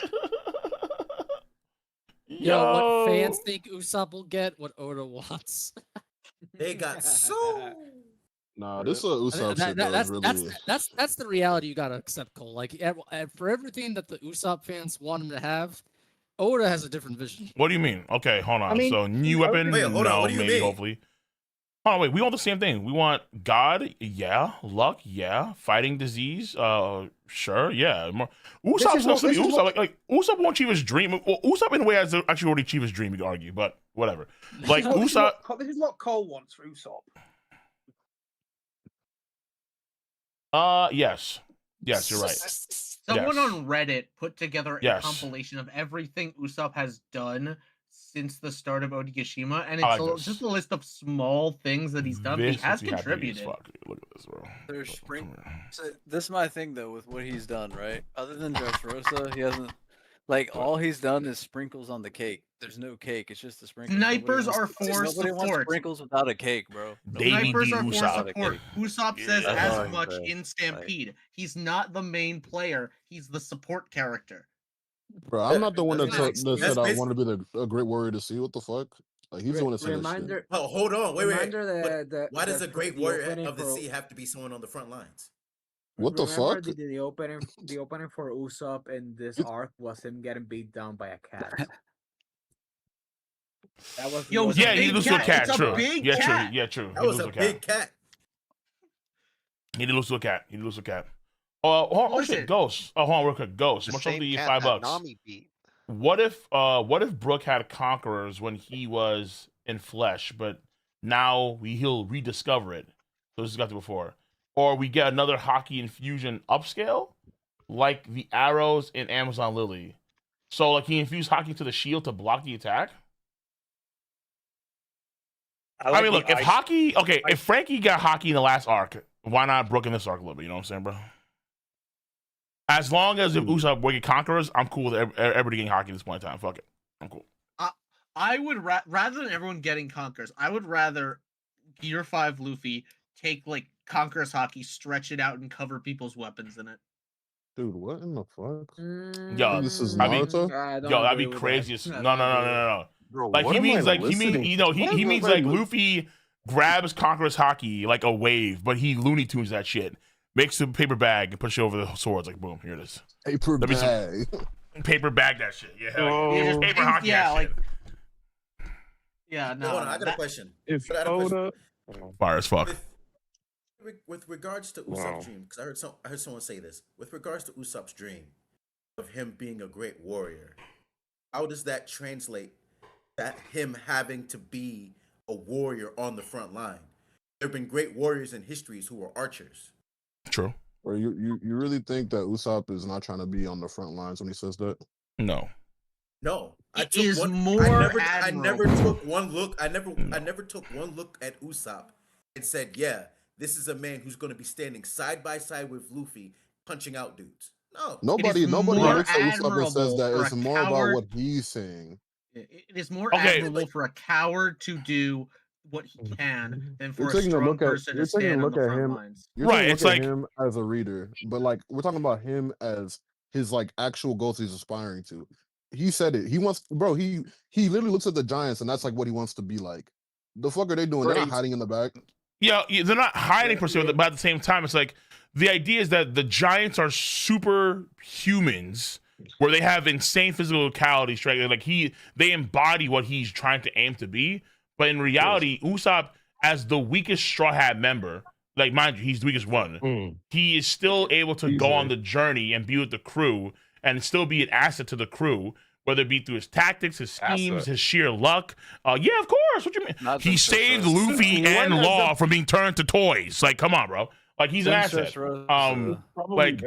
Yo, what fans think Usopp will get, what Oda wants. They got so. Nah, this Usopp shit is really. That's the reality you gotta accept, Cole. Like for everything that the Usopp fans want him to have, Oda has a different vision. What do you mean? Okay, hold on. So new weapon? Wait, hold on. What do you mean? Hopefully. Hold on, wait. We want the same thing. We want God, yeah. Luck, yeah. Fighting disease, sure, yeah. Usopp's Usopp. Like Usopp won't achieve his dream. Well, Usopp in a way has actually already achieved his dream. You could argue, but whatever. Like Usopp. This is what Cole wants for Usopp. Yes. Yes, you're right. Someone on Reddit put together a compilation of everything Usopp has done since the start of Onigashima, and it's just a list of small things that he's done. He has contributed. Look at this, bro. There's So this is my thing though with what he's done, right? Other than Dressrosa, he hasn't all he's done is sprinkles on the cake. There's no cake. It's just the sprinkles. Snipers are for nobody wants support. Sprinkles without a cake, bro. Snipers are for support. Usopp says as much in Stampede. He's not the main player. He's the support character. Bro, I'm not the one that said I want to be a great warrior to see. What the fuck? Like he's the one that said that shit. Oh, hold on, wait. Why does a great warrior of the sea have to be someone on the front lines? What the fuck? The opening for Usopp in this arc was him getting beat down by a cat. That was he lose to a cat. True. True. That was a big cat. He did lose to a cat. Oh shit, Ghost. Oh, hold on, real quick, Ghost. Much of the $5. What if Brook had conquerors when he was in flesh, but now he'll rediscover it? So this has got to before. Or we get another hockey infusion upscale, like the arrows in Amazon Lily. So like he infused hockey to the shield to block the attack. I mean, look, if Frankie got hockey in the last arc, why not Brook in this arc a little bit? You know what I'm saying, bro? As long as if Usopp get conquerors, I'm cool with everybody getting hockey at this point in time. Fuck it, I'm cool. I would rather than everyone getting conquerors, I would rather Gear 5 Luffy take like conquerors hockey, stretch it out, and cover people's weapons in it. Dude, what in the fuck? Yo, this is Naruto. That'd be crazy. No. Bro, like he means like Luffy grabs conquerors hockey like a wave, but he Looney Tunes that shit. Makes a paper bag and puts it over the swords. Like boom, here it is. Paper bag. Paper bag that shit. Yeah. Just paper hockey. Yeah, like. Yeah, no. Hold on, I got a question. If Oda, fire as fuck. With regards to Usopp's dream, because I heard someone say this. With regards to Usopp's dream of him being a great warrior, how does that translate? That him having to be a warrior on the front line. There have been great warriors in histories who were archers. True. Or you really think that Usopp is not trying to be on the front lines when he says that? No. I never took one look. I never took one look at Usopp and said, "Yeah, this is a man who's going to be standing side by side with Luffy, punching out dudes." No. Nobody looks at Usopp and says that. It's more about what he's saying. It is more admirable for a coward to do what he can than for a strong person to stand on the front lines. It's like him as a reader, but like we're talking about him as his like actual goals he's aspiring to. He said it. He wants, bro. He literally looks at the Giants, and that's like what he wants to be like. The fuck are they doing? They're not hiding in the back. Yeah, they're not hiding per se, but at the same time, it's like the idea is that the Giants are superhumans, where they have insane physical physicality, right? Like they embody what he's trying to aim to be. But in reality, Usopp, as the weakest Straw Hat member, like mind you, he's the weakest one. He is still able to go on the journey and be with the crew and still be an asset to the crew whether it be through his tactics, his schemes, Asset. his sheer luck. Yeah, of course. What you mean? Not He since saved Dressrosa. Luffy and Law from being turned to toys. Like, come on, bro. Like, he's an asset. Like,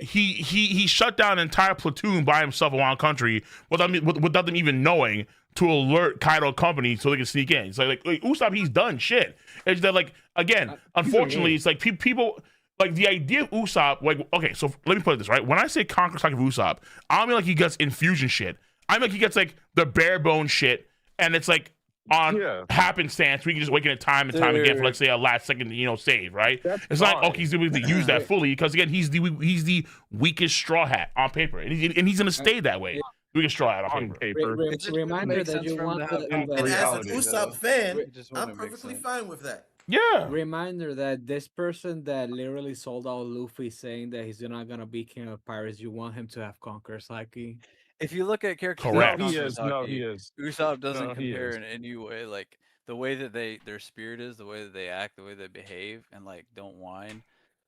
he shut down an entire platoon by himself around country without them even knowing, to alert Kaido Company so they can sneak in. It's like Usopp, he's done shit. It's that, like, again, unfortunately, it's like people. Like, the idea of Usopp, like, okay, so let me put it this, right? When I say conquer Saki of Usopp, I don't mean like he gets infusion shit. I mean like he gets, like, the bare bone shit, and it's, like, on happenstance, we can just wake in time and time again for, let's say, a last second, save, right? It's not, okay, he's able to use that fully, because, again, he's the weakest Straw Hat on paper, and he's going to stay that way. Weakest Straw Hat on paper. Reminder that you want and as an Usopp fan, I'm perfectly fine with that. Yeah. Reminder that this person that literally sold out Luffy saying that he's not gonna be king of pirates, you want him to have conquer Saki. If you look at characters, correct, he is. Usopp doesn't No, he compare is. in any way. Like the way that their spirit is, the way that they act, the way they behave, and like don't whine.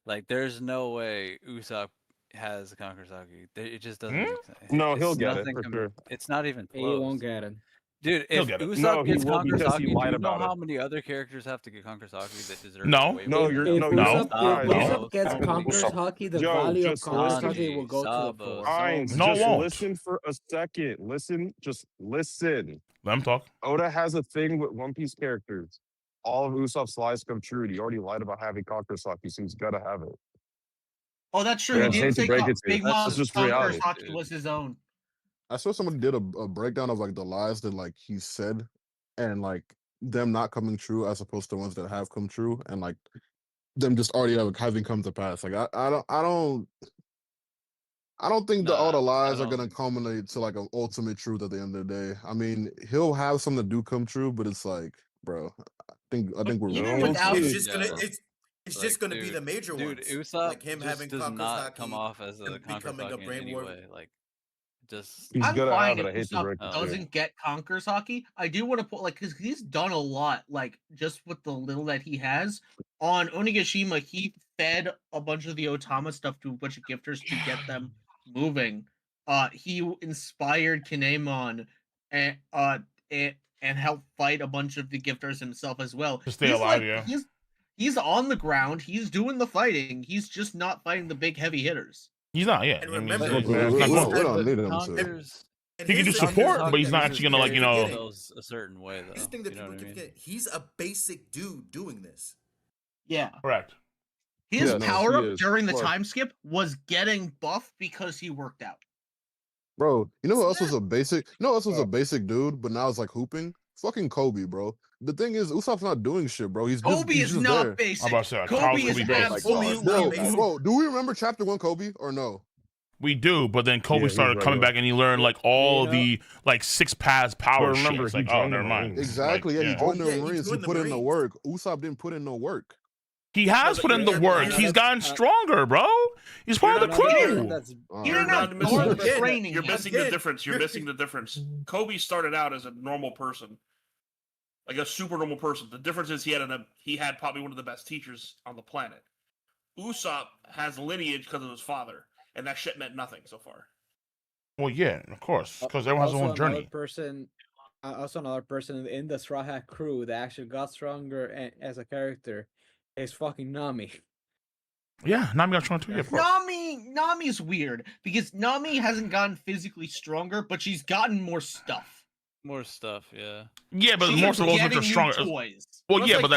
Like there's no way Usopp has conquer Saki. It just doesn't make sense. No, It's he'll get it nothing for sure. It's not even He close. won't get it. Dude, He'll if get it. Usopp No, he gets will conquer because Saki, he do lied you know about how it. many other characters have to get conquer Saki that deserve No. to get No, away you're with it? If no, Usopp gets no. conquer Usopp. Saki, the Yo, value of just conquer listen. Saki will go to the Sabo, floor. Hines, No, it just won't. listen for a second. Just listen. Let him talk. Oda has a thing with One Piece characters. All of Usopp's lies come true. He already lied about having conquer Saki, so he's gotta have it. Oh, that's true. Yeah, He did hate to say break it to you. Big That's Mom's just conquer reality. Saki was his own. I saw somebody did a breakdown of like the lies that like he said, and like them not coming true as opposed to ones that have come true, and like them just already having come to pass. Like I don't think that all the lies are gonna culminate to like an ultimate truth at the end of the day. I mean, he'll have some that do come true, but it's like, bro, I think we're Even without it's just gonna just gonna be the major ones, Usopp like him just having does conquer not Saki come off as a and conquer becoming a Saki in brain any war. way. Like, just He's I'm gonna fine have if it. I hate to Usopp break it to you. doesn't get conquer Saki. I do want to put because he's done a lot, like just with the little that he has on Onigashima. He fed a bunch of the Otama stuff to a bunch of gifters to get them moving. He inspired Kinemon and helped fight a bunch of the gifters himself as well. To stay alive, He's on the ground. He's doing the fighting. He's just not fighting the big heavy hitters. He's not, yeah. And I mean, remember, we don't need him to. conquers. He can do support, but he's not actually gonna themselves a certain way though. Here's the thing that people keep forgetting. He's a basic dude doing this. Yeah. Correct. His power up during the time skip was getting buff because he worked out. Bro, you know who else was a basic? You know who else was a basic dude, but now it's like hooping? Fucking Kobe, bro. The thing is, Usopp's not doing shit, bro. Kobe is just not there. basic. I'm about to say, Kobe is absolutely basic. Bro, do we remember chapter 1 Kobe or no? We do, but then Kobe started coming back and he learned like all the like 6 paths power shit. It's like, oh, never mind. Exactly. Like, yeah, he joined the Marines. He put in the work. Usopp didn't put in no work. He has put in the work. He's gotten stronger, bro. He's part of the crew. You're not training. You're missing the difference. You're missing the difference. Kobe started out as a normal person, like a super normal person. The difference is he had probably one of the best teachers on the planet. Usopp has lineage because of his father, and that shit meant nothing so far. Well, yeah, of course, because everyone has their own journey. Also, another person in the Straw Hat crew that actually got stronger as a character is fucking Nami. Yeah, Nami got stronger too. Yeah, of course. Nami's weird because Nami hasn't gotten physically stronger, but she's gotten more stuff. More stuff, yeah. Yeah, but more so those are stronger. Toys. Well, yeah, but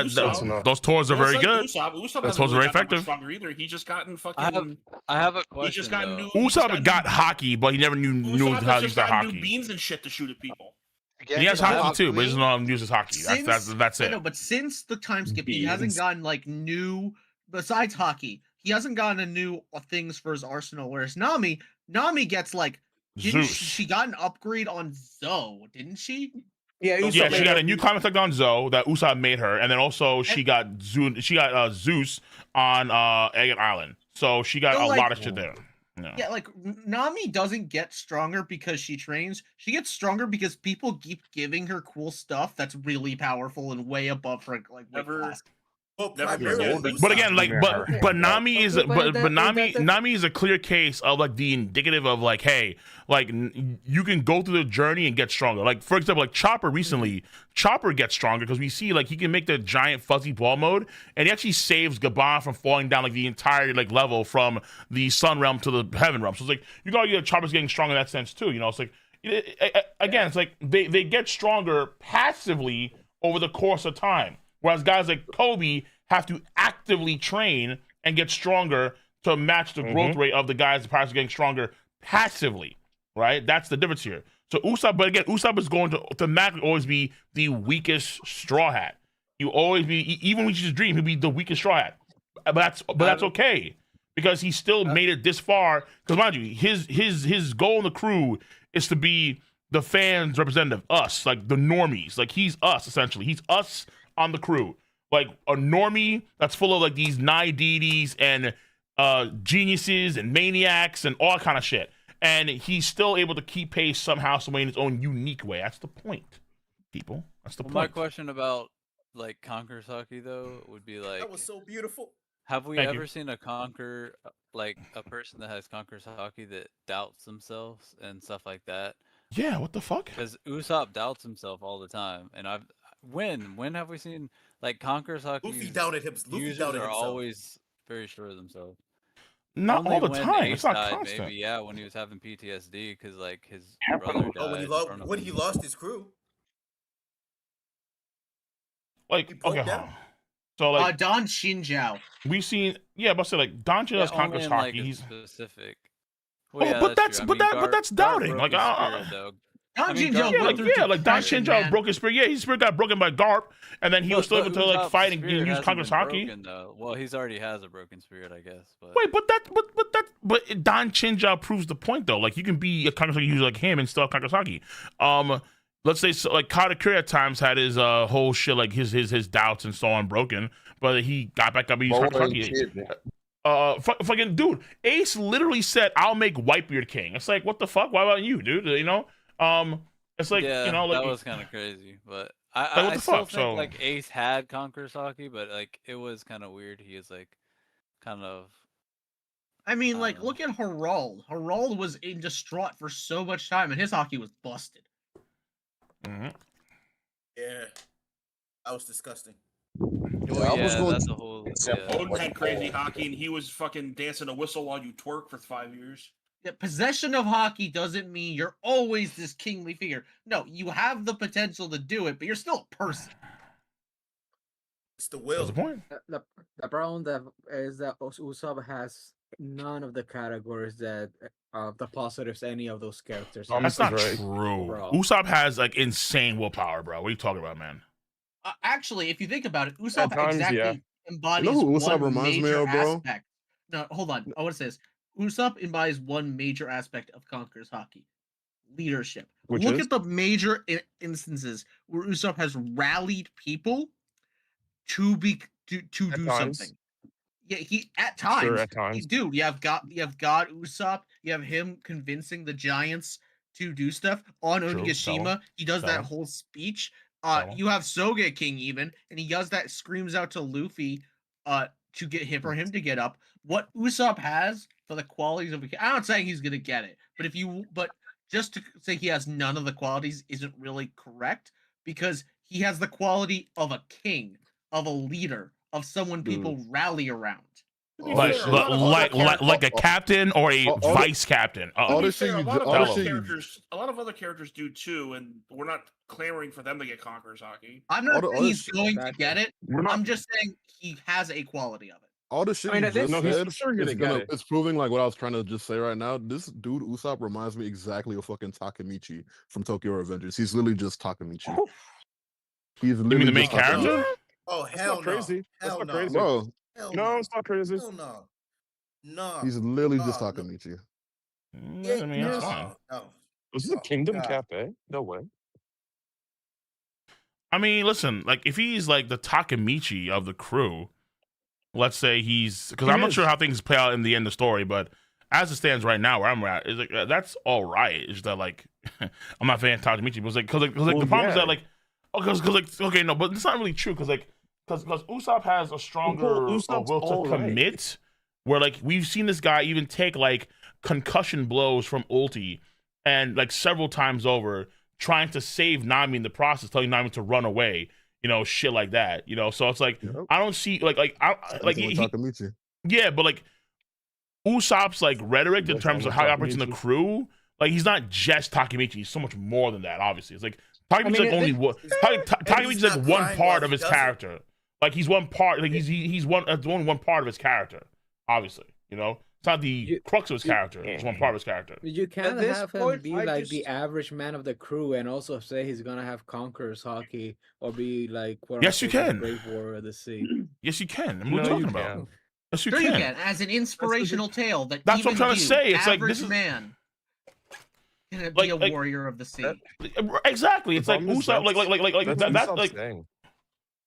those toys are very good. Usopp those toys are very effective. Stronger either. He just gotten fucking. I have a question. He just got new. Usopp got hockey, but he never knew how to use the hockey. New beans and shit to shoot at people. He has hockey too, but he doesn't know how to use his hockey. That's it. I know, but since the time skip, he hasn't gotten like new. Besides hockey, he hasn't gotten a new things for his arsenal. Whereas Nami gets like. She got an upgrade on Zoe, didn't she? Yeah, she got a new climate tech on Zoe that Usopp made her, and then also she got Zeus on Agate Island. So she got a lot of shit there. Yeah, like Nami doesn't get stronger because she trains. She gets stronger because people keep giving her cool stuff that's really powerful and way above her like weight class. Well, Never primarily forget. But again, like, but Nami is that- Nami is a clear case of like the indicative of like, hey, like you can go through the journey and get stronger. Like for example, like Chopper recently, Chopper gets stronger because we see like he can make the giant fuzzy ball mode, and he actually saves Gabon from falling down like the entire like level from the Sun realm to the Heaven realm. So it's like you can argue that Chopper's getting stronger in that sense too. You know, it's like again, it's like they get stronger passively over the course of time. Whereas guys like Kobe have to actively train and get stronger to match the growth rate of the guys that are getting stronger passively, right? That's the difference here. So Usopp, but again, Usopp is going to thematically always be the weakest Straw Hat. You always be, even when you just dream, he'll be the weakest Straw Hat. But that's okay because he still made it this far. Because mind you, his goal in the crew is to be the fans' representative, us, like the normies. Like he's us essentially. He's us on the crew, like a normie that's full of like these nigh deities and geniuses and maniacs and all kind of shit, and he's still able to keep pace somehow, some way in his own unique way. That's the point, people. That's the point. My question about like Conquer Saki though would be like, that was so beautiful. Have we ever seen a conquer like a person that has Conquer Saki that doubts themselves and stuff like that? Yeah, what the fuck? Because Usopp doubts himself all the time, and when have we seen like Conquer Saki? Luffy doubted him. Luffy doubted are himself. always very sure of themselves. Not Only all the when time. Ace It's not died, constant. maybe, yeah, when he was having PTSD because like his brother died. Oh, when he lost his crew. Like okay, so like Don Shinjao. We seen but say like Don Shinjao's Conquer Saki. Like he's specific. Well, yeah, but that's doubting. Like Don Shinjao, like Don Shinjao broke his spirit. Yeah, his spirit got broken by Garp, and then he was still able to like fight and use Conquer Saki. Well, he's already has a broken spirit, I guess. But wait, but Don Shinjao proves the point though. Like you can be a Conquer Saki user like him and still have Conquer Saki. Let's say so, like Katakuri at times had his whole shit like his doubts and so on broken, but he got back up and used Conquer Saki. Fucking dude, Ace literally said, "I'll make Whitebeard king." It's like, what the fuck? Why about you, dude? You know, it's like yeah, you know, like that was kind of crazy. But I still think like Ace had Conquer Saki, but like it was kind of weird. He is like kind of. I mean, like look at Harald. Harald was in distraught for so much time, and his hockey was busted. Yeah, that was disgusting. That's a whole. Odin had crazy hockey, and he was fucking dancing a whistle while you twerk for 5 years. Yeah, possession of hockey doesn't mean you're always this kingly figure. No, you have the potential to do it, but you're still a person. It's the will. That's the point. The problem that is that Usopp has none of the categories that the positives any of those characters. That's not true. Bro. Usopp has like insane willpower, bro. What are you talking about, man? Actually, if you think about it, Usopp embodies You know who Usopp one reminds me major of, bro? aspect. No, hold on. I want to say this. Usopp embodies one major aspect of Conqueror's hockey: leadership. Look at the major instances where Usopp has rallied people to do something. Yeah, he at times. Sure, at times. Dude, you have God Usopp. You have him convincing the Giants to do stuff on Onigashima. He does that whole speech. You have Sogeking even, and he does that. Screams out to Luffy, to get him for him to get up. What Usopp has for the qualities of I'm not saying he's gonna get it, but just to say he has none of the qualities isn't really correct because he has the quality of a king, of a leader, of someone people rally around. Like a captain or a vice captain. A lot of other characters do too, and we're not clamoring for them to get Conqueror's hockey. I'm not saying he's going to get it. I'm just saying he has a quality of it. All the shit it's proving like what I was trying to just say right now. This dude Usopp reminds me exactly of fucking Takemichi from Tokyo Revengers. He's literally just Takemichi. He's literally you mean the main character? Oh hell no! Crazy. Hell That's not no! crazy. Bro, no, it's not crazy. Hell no! No. He's literally just Takemichi. I mean, that's fine. Was this a Kingdom Cafe? No way. I mean, listen, like if he's like the Takemichi of the crew, let's say because I'm not sure how things play out in the end of the story, but as it stands right now, where I'm at, is like that's all right. It's that like I'm not a fan of Takemichi, but it's like because the problem is that like because like okay no, but it's not really true because like because Usopp has a stronger Usopp's will to all right. commit. Where like we've seen this guy even take like concussion blows from ulti, and like several times over, trying to save Nami in the process, telling Nami to run away. Shit like that. So it's like I don't see yeah, but like Usopp's like rhetoric in terms of how he operates in the crew, like he's not just Takemichi. He's so much more than that. Obviously, it's like Takemichi's like only one. Takemichi's like one part of his character. Like he's one part. Like he's only one part of his character. Obviously, it's not the crux of his character. It's one part of his character. You can't have him be like the average man of the crew and also say he's gonna have Conqueror's hockey or be like yes, you can. Brave Warrior of the Sea. Yes, you can. What are you talking about? Yes, you sure can. You can, as an inspirational tale that that's even what I'm trying to say. It's like average this is man can be a warrior of the sea. Exactly. It's like Usopp,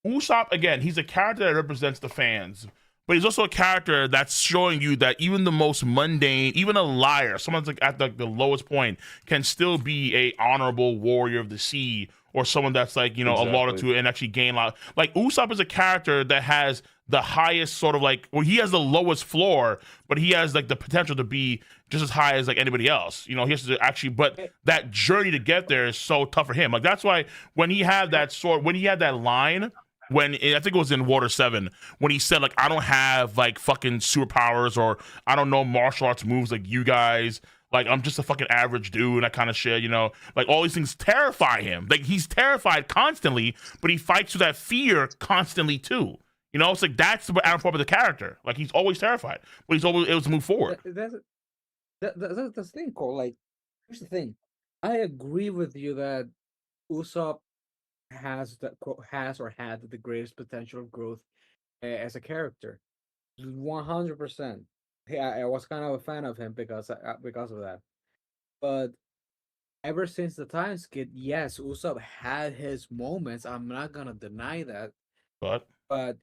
Usopp again. He's a character that represents the fans, but he's also a character that's showing you that even the most mundane, even a liar, someone's like at the lowest point, can still be a honorable warrior of the sea, or someone that's like a lauded to and actually gain a lot. Like Usopp is a character that has the highest sort of like, well, he has the lowest floor, but he has like the potential to be just as high as like anybody else. He has to actually, but that journey to get there is so tough for him. Like that's why when he had that line. When I think it was in Water 7, when he said like I don't have like fucking superpowers or I don't know martial arts moves like you guys, like I'm just a fucking average dude and that kind of shit, like all these things terrify him. Like he's terrified constantly, but he fights through that fear constantly too. It's like that's the part of the character. Like he's always terrified, but he's always able to move forward. That's the thing, Cole. Like here's the thing, I agree with you that Usopp has or had the greatest potential of growth as a character, 100%. Yeah, I was kind of a fan of him because of that. But ever since the time skip, yes, Usopp had his moments. I'm not gonna deny that. But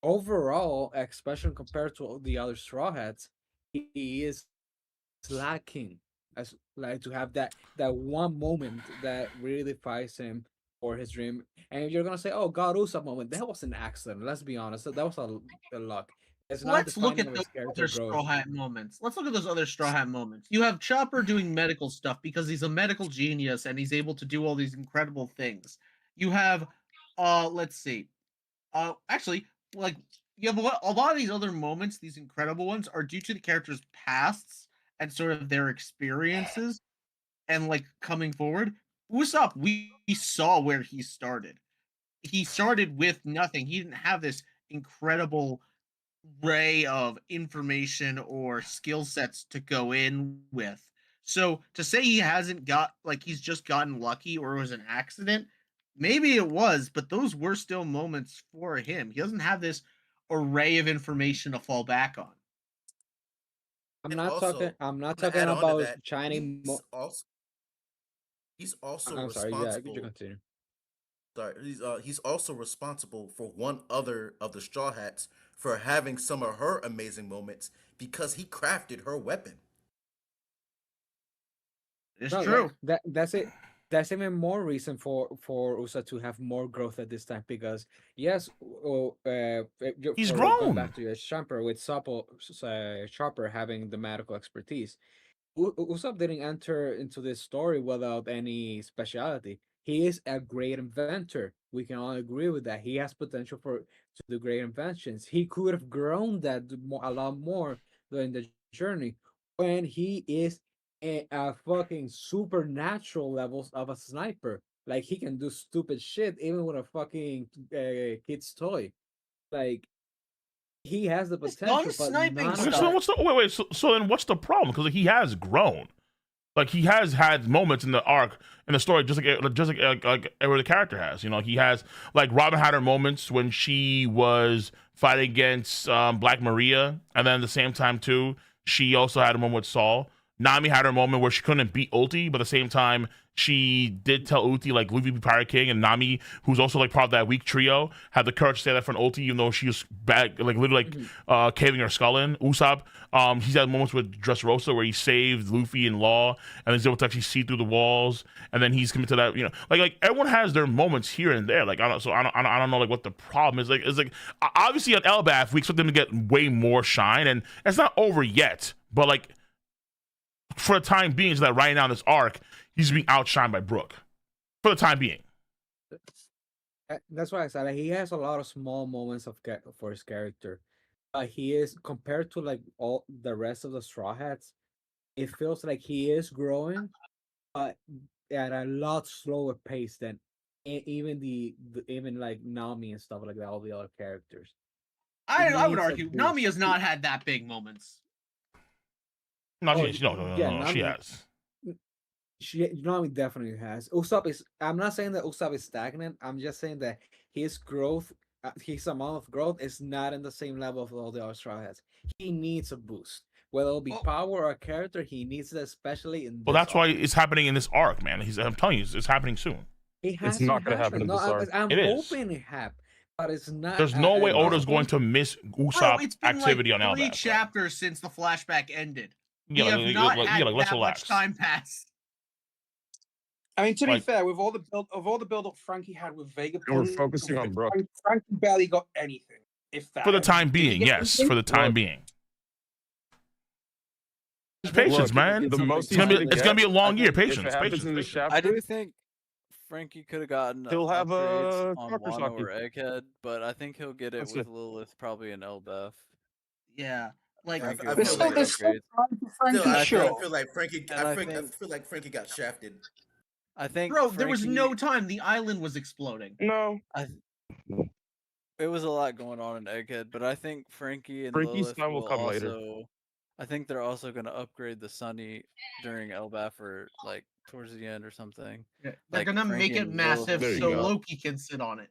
overall, especially compared to the other Straw Hats, he is lacking as like to have that one moment that really defies him or his dream. And if you're gonna say, "Oh, God, Usopp moment," that was an accident. Let's be honest, that was a luck. Let's look at those other Straw Hat moments. You have Chopper doing medical stuff because he's a medical genius and he's able to do all these incredible things. You have, let's see, actually, like you have a lot of these other moments. These incredible ones are due to the characters' pasts and sort of their experiences and like coming forward. Usopp, we saw where he started. He started with nothing. He didn't have this incredible ray of information or skill sets to go in with. So to say he hasn't got like he's just gotten lucky or it was an accident, maybe it was, but those were still moments for him. He doesn't have this array of information to fall back on. I'm not talking about shining. He's also I'm sorry. responsible. Yeah, you continue. Sorry, he's also responsible for one other of the Straw Hats for having some of her amazing moments because he crafted her weapon. It's true. That's it. That's even more reason for Usa to have more growth at this time because yes, he's grown. Back to your Chopper with Chopper having the medical expertise. Usopp didn't enter into this story without any speciality. He is a great inventor. We can all agree with that. He has potential to do great inventions. He could have grown that a lot more during the journey when he is a fucking supernatural levels of a sniper. Like he can do stupid shit even with a fucking kid's toy. Like he has the potential, but wait. So then what's the problem? Because like, he has grown. Like he has had moments in the arc in the story, just like where the character has. He has like Robin had her moments when she was fighting against Black Maria, and then at the same time too, she also had a moment with Saul. Nami had her moment where she couldn't beat Ulti, but at the same time, she did tell Ulti, like, Luffy be Pirate King, and Nami, who's also, like, part of that weak trio, had the courage to say that for an Ulti, even though she was bad, like, literally, like, caving her skull in. Usopp, he's had moments with Dressrosa where he saved Luffy and Law, and he's able to actually see through the walls, and then he's committed to that, you know, like everyone has their moments here and there. Like, I don't know, like, what the problem is. Like, it's like, obviously on Elbaf, we expect them to get way more shine, and it's not over yet, but, like, for the time being, so that right now in this arc, he's being outshined by Brook. For the time being. That's why I said he has a lot of small moments for his character. He is, compared to like all the rest of the Straw Hats, it feels like he is growing, at a lot slower pace than even even like Nami and stuff like that. All the other characters. I would argue Nami has not had that big moments. No, she has. Nami definitely has. Usopp is. I'm not saying that Usopp is stagnant. I'm just saying that his growth, his amount of growth, is not in the same level of all the other Straw Hats. He needs a boost, whether it'll be power or a character. He needs it, especially in. Well, that's why it's happening in this arc, man. I'm telling you, it's happening soon. It's not going to happen in this arc. I'm hoping it happens, but it's not. There's no way Oda's going to miss Usopp activity on Elbaf. 3 chapters since the flashback ended. Yeah, we have not had let's that relax. much time pass. I mean, to be fair, with all the build up Frankie had with Vegapunk, we're focusing on Brook. Frankie barely got anything, if that. For the time being, yes. For the time being. Just patience, man. It's gonna be a long year. Patience. I do think Frankie could have gotten he'll have upgrades a on Conquer Wano or Saki. Egghead, but I think he'll get it with Lilith probably in Elbaf. Yeah. Like, I feel like Frankie got shafted. I think, bro, there was no time. The island was exploding. No, it was a lot going on in Egghead, but I think Frankie's Lilith time will come later. I think they're also going to upgrade the Sunny during Elbaf or like towards the end or something. Yeah, they're gonna make it massive so Loki can sit on it.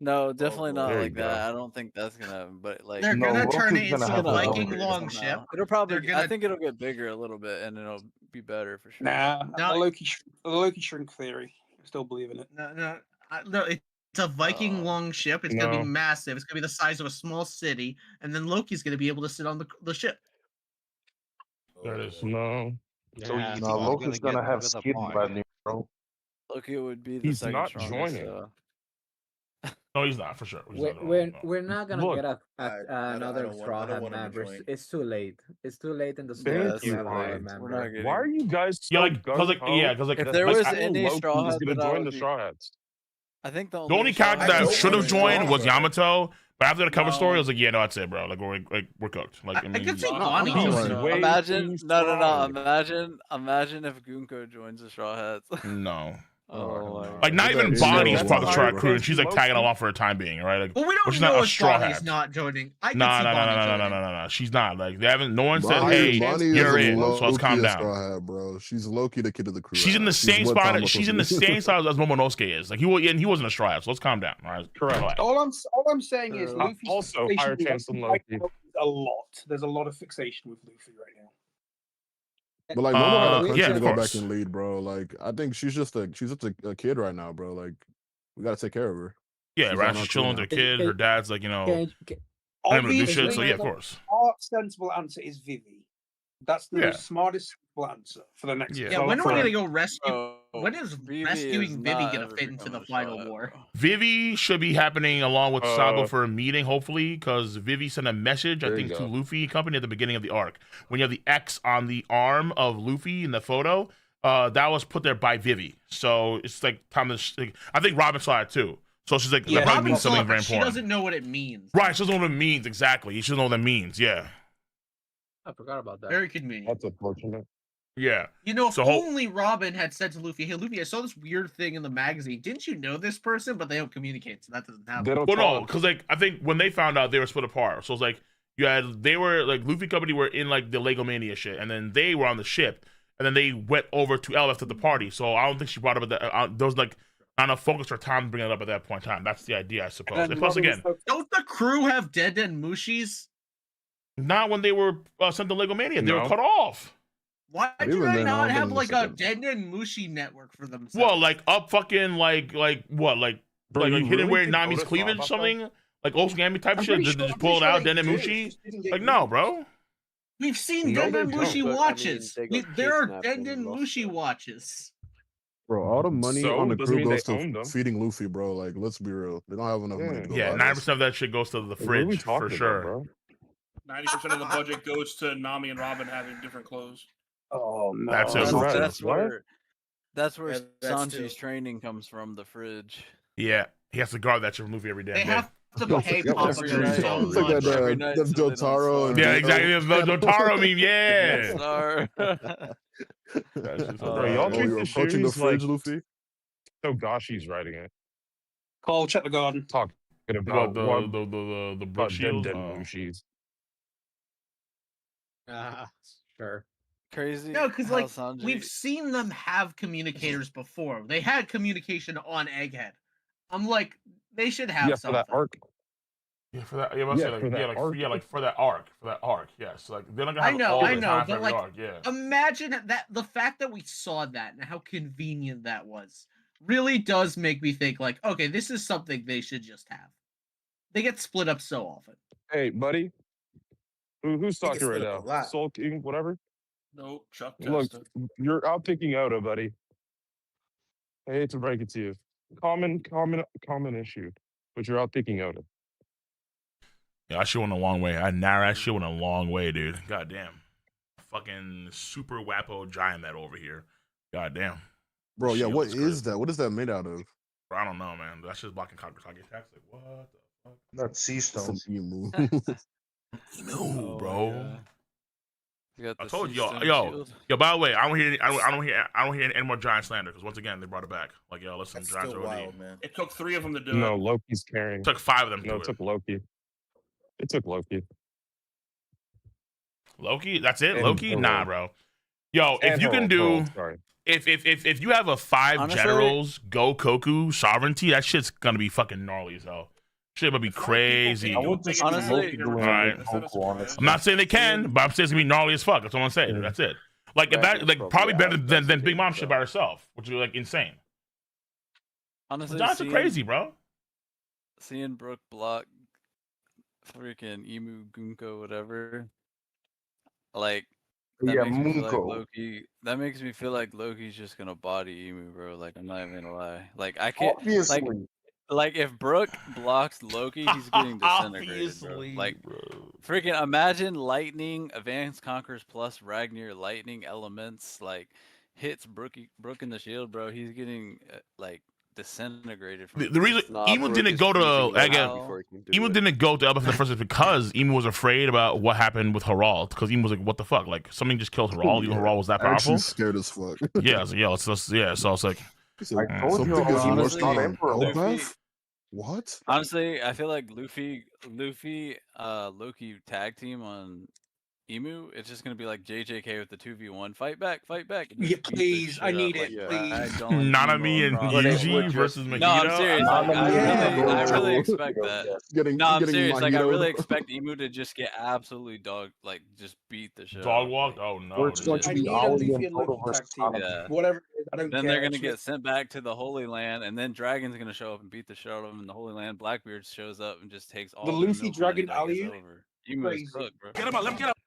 No, definitely not like that. I don't think that's gonna happen. But like, they're gonna turn it into a Viking longship. It'll probably. I think it'll get bigger a little bit, and it'll be better for sure. Nah, the Loki shrink theory. I still believe in it. No, it's a Viking longship. It's gonna be massive. It's gonna be the size of a small city, and then Loki's gonna be able to sit on the ship. There it is. No. Yeah, so Loki's gonna have skin brand new, bro. Loki would be the second not strongest. joining. No, he's not for sure. We're not gonna get another Straw Hat member. It's too late. It's too late in the story to have another member. Why are you guys so because if there was any Straw Hat gonna join the Straw Hats? I think the only character that should have joined was Yamato. But after the cover story, I was like, yeah, no, that's it, bro. Like we're cooked. Like I could see Bonnie. Imagine Imagine if Gunko joins the Straw Hats. No. Oh, like not even Bonnie's part of the Straw Hat crew, and she's like tagging along for a time being, right? Like, well, we don't know if Bonnie's not joining. No. She's not. Like they haven't. No one said, "Hey, you're in." So let's calm down. Straw Hat, bro. She's low-key the kid of the crew. She's in the same spot. She's in the same spot as Momonosuke is. Like he wasn't a Straw Hat. So let's calm down. All right. Correct. All I'm saying is Luffy's also higher chance than Loki. A lot. There's a lot of fixation with Luffy right now. But like, Momo had a country to go back and lead, bro. Like, I think she's just a kid right now, bro. Like, we gotta take care of her. Yeah, right. She's chilling with her kid. Her dad's like, do shit. So yeah, of course. Our sensible answer is Vivi. That's the smartest sensible answer for the next. Yeah, when are we gonna go rescue? When is rescuing Vivi gonna fit into the final war? Vivi should be happening along with Sabo for a meeting, hopefully, because Vivi sent a message, I think, to Luffy Company at the beginning of the arc. When you have the X on the arm of Luffy in the photo, that was put there by Vivi. So it's like time to. I think Robin saw it too. So she's like, that probably means something very important. She doesn't know what it means. Right, she doesn't know what it means exactly. She doesn't know what that means. Yeah. I forgot about that. Very convenient. That's unfortunate. Yeah. If only Robin had said to Luffy, "Hey, Luffy, I saw this weird thing in the magazine. Didn't you know this person?" But they don't communicate, so that doesn't happen. Well, no, because like I think when they found out, they were split apart. So it's like they were like Luffy Company were in like the Lego Mania shit, and then they were on the ship, and then they went over to Elbaf to the party. So I don't think she brought up that. There was like not enough focus or time to bring it up at that point in time. That's the idea, I suppose. And plus, again, don't the crew have dead Mushis? Not when they were sent to Lego Mania. They were cut off. Why But do even they then, I not don't have think it's like a like a- Den and Mushi network for themselves? Well, like up fucking like what Bro, like you hidden really where think Nami's Oda thought cleavage or about that? something like Osugami type I'm shit. pretty Did sure, they just I'm pull pretty it sure out? they Den and did. Mushi? Just didn't get Like no, used. bro. We've seen No, Den they and Mushi don't. But, I mean, watches. they got There are kidnapped Den and and lost Mushi them. watches. bro, all the money on So the doesn't crew mean they goes to owned them. feeding Luffy, bro. Like, let's be real. They don't have enough money to go Yeah, buy 90% this. of that shit goes to the Like, what are we fridge for talking sure. about, bro? 90% of the budget goes to Nami and Robin having different clothes. Oh no. That's it. That's where Yeah, that's Sanji's too. training comes from, the fridge. Yeah, he has to guard that shit from Luffy every damn They day. have to pay Yep. Papa Every to night. so It's like much. that, Every night them so they don't Jotaro and Yeah, starve. exactly. The Taro meme. Yeah. Sorry. That's just Bro, y'all oh, treat you're this approaching the series like fridge, Luffy. Togashi's writing it. Cole, check the garden. Talking What about the what Brook about shields? Den Oh. Mushis. Sure. Crazy. No, because how like Sanji... we've seen them have communicators before. They had communication on Egghead. I'm like, they should have Yeah, for something. that arc. Yeah, for that. Yeah, Yeah, for that arc. like for that arc. For that arc. Yes, like they're not gonna I have know, all I the know, time for but every like, arc. Yeah. imagine that the fact that we saw that and how convenient that was really does make me think like, okay, this is something they should just have. They get split up so often. Hey, buddy. Who's They get talking right split up a now? lot. Soul King, whatever. No, Chuck Look, Testa. you're outpicking Oda, buddy. I hate to break it to you. Common issue. But you're outpicking Oda. Yeah, that shit went a long way. That shit went a long way, dude. God damn. Fucking super wappo giant metal over here. God damn. Bro, yeah, Shield what is is crazy. that? What is that made out of? Bro, I don't know, man. That's just blocking Kakusaki attacks. Like, what the fuck? That's sea It's an stones. emu. No, bro. You got I the told sea you, stone yo. shield. By the way, I don't hear any more giant slander because once again they brought it back. Like, yo, listen, That's giants still are OD. wild, man. It took 3 of them to do No, it. Loki's carrying. It took 5 of them to No, do it it. took Loki. It took Loki. Loki? That's it? And Loki? Zoro. Nah, bro. Yo, if And you can Harold, do sorry. if you have a 5 Honestly- generals go Koku sovereignty, that shit's gonna be fucking gnarly as hell. Shit would be crazy. I would just honestly- Loki doing Alright. honest. I'm not saying they can, but I'm saying it's gonna be gnarly as fuck. That's all I'm saying. Yeah. That's it. Like if Dragon's that, like probably probably better out. than That's the Big Mom thing, shit so. by herself, which would be like insane. Honestly, Giants are crazy, bro. Seeing Brook block freaking Emu Gunko, whatever. Like that Yeah, makes me feel like Munko. Loki. That makes me feel like Loki's just gonna body Emu, bro. Like I'm not even gonna lie. Like I can't. Obviously. Like if Brook blocks Loki, he's getting disintegrated, bro. Obviously, Like bro. freaking imagine lightning, advanced conquers plus Ragnar lightning elements like hits Brook in the shield, bro. He's getting like disintegrated. From The reason Nah, Emu Brook didn't is go to freezing Loki again. before he can do Emu it. didn't go to Elbaf in the first place because Emu was afraid about what happened with Harald. Because Emu was like, "What the fuck? Like something just killed Harald. Even Yeah. Harald was that Actually powerful." scared as fuck. Yeah, I was like, yeah, let's yeah. So I was like, He said, I told you something is Honestly, worse than Emperor. Elbaf? What? Honestly, I feel like Luffy, Loki tag team on Emu. It's just gonna be like JJK with the 2v1 fight back. and Yeah, just beat the please, shit I up, need like, it, rag please. on Emo Nanami and across But the it Yuji would board. versus just- Mahito. No, I'm serious. Like, I really expect that. Getting, No, I'm getting serious. Like, I Mahito. really expect Emu to just get absolutely just beat the shit. Dog out, walked. like, Oh no. Or it's going to I be need a Ollie Luffy and and Toto Loki versus tag team. Hanami. yeah. Whatever it is, I don't Then care. they're gonna Just get sent back to the Holy Land, and then Dragon's gonna show up and beat the shit out of them in the Holy Land. Blackbeard shows up and just takes all The their Luffy milk Dragon money, like, it's alley-oop? over. Emu is Crazy. cooked, bro. Get him up, let him get up.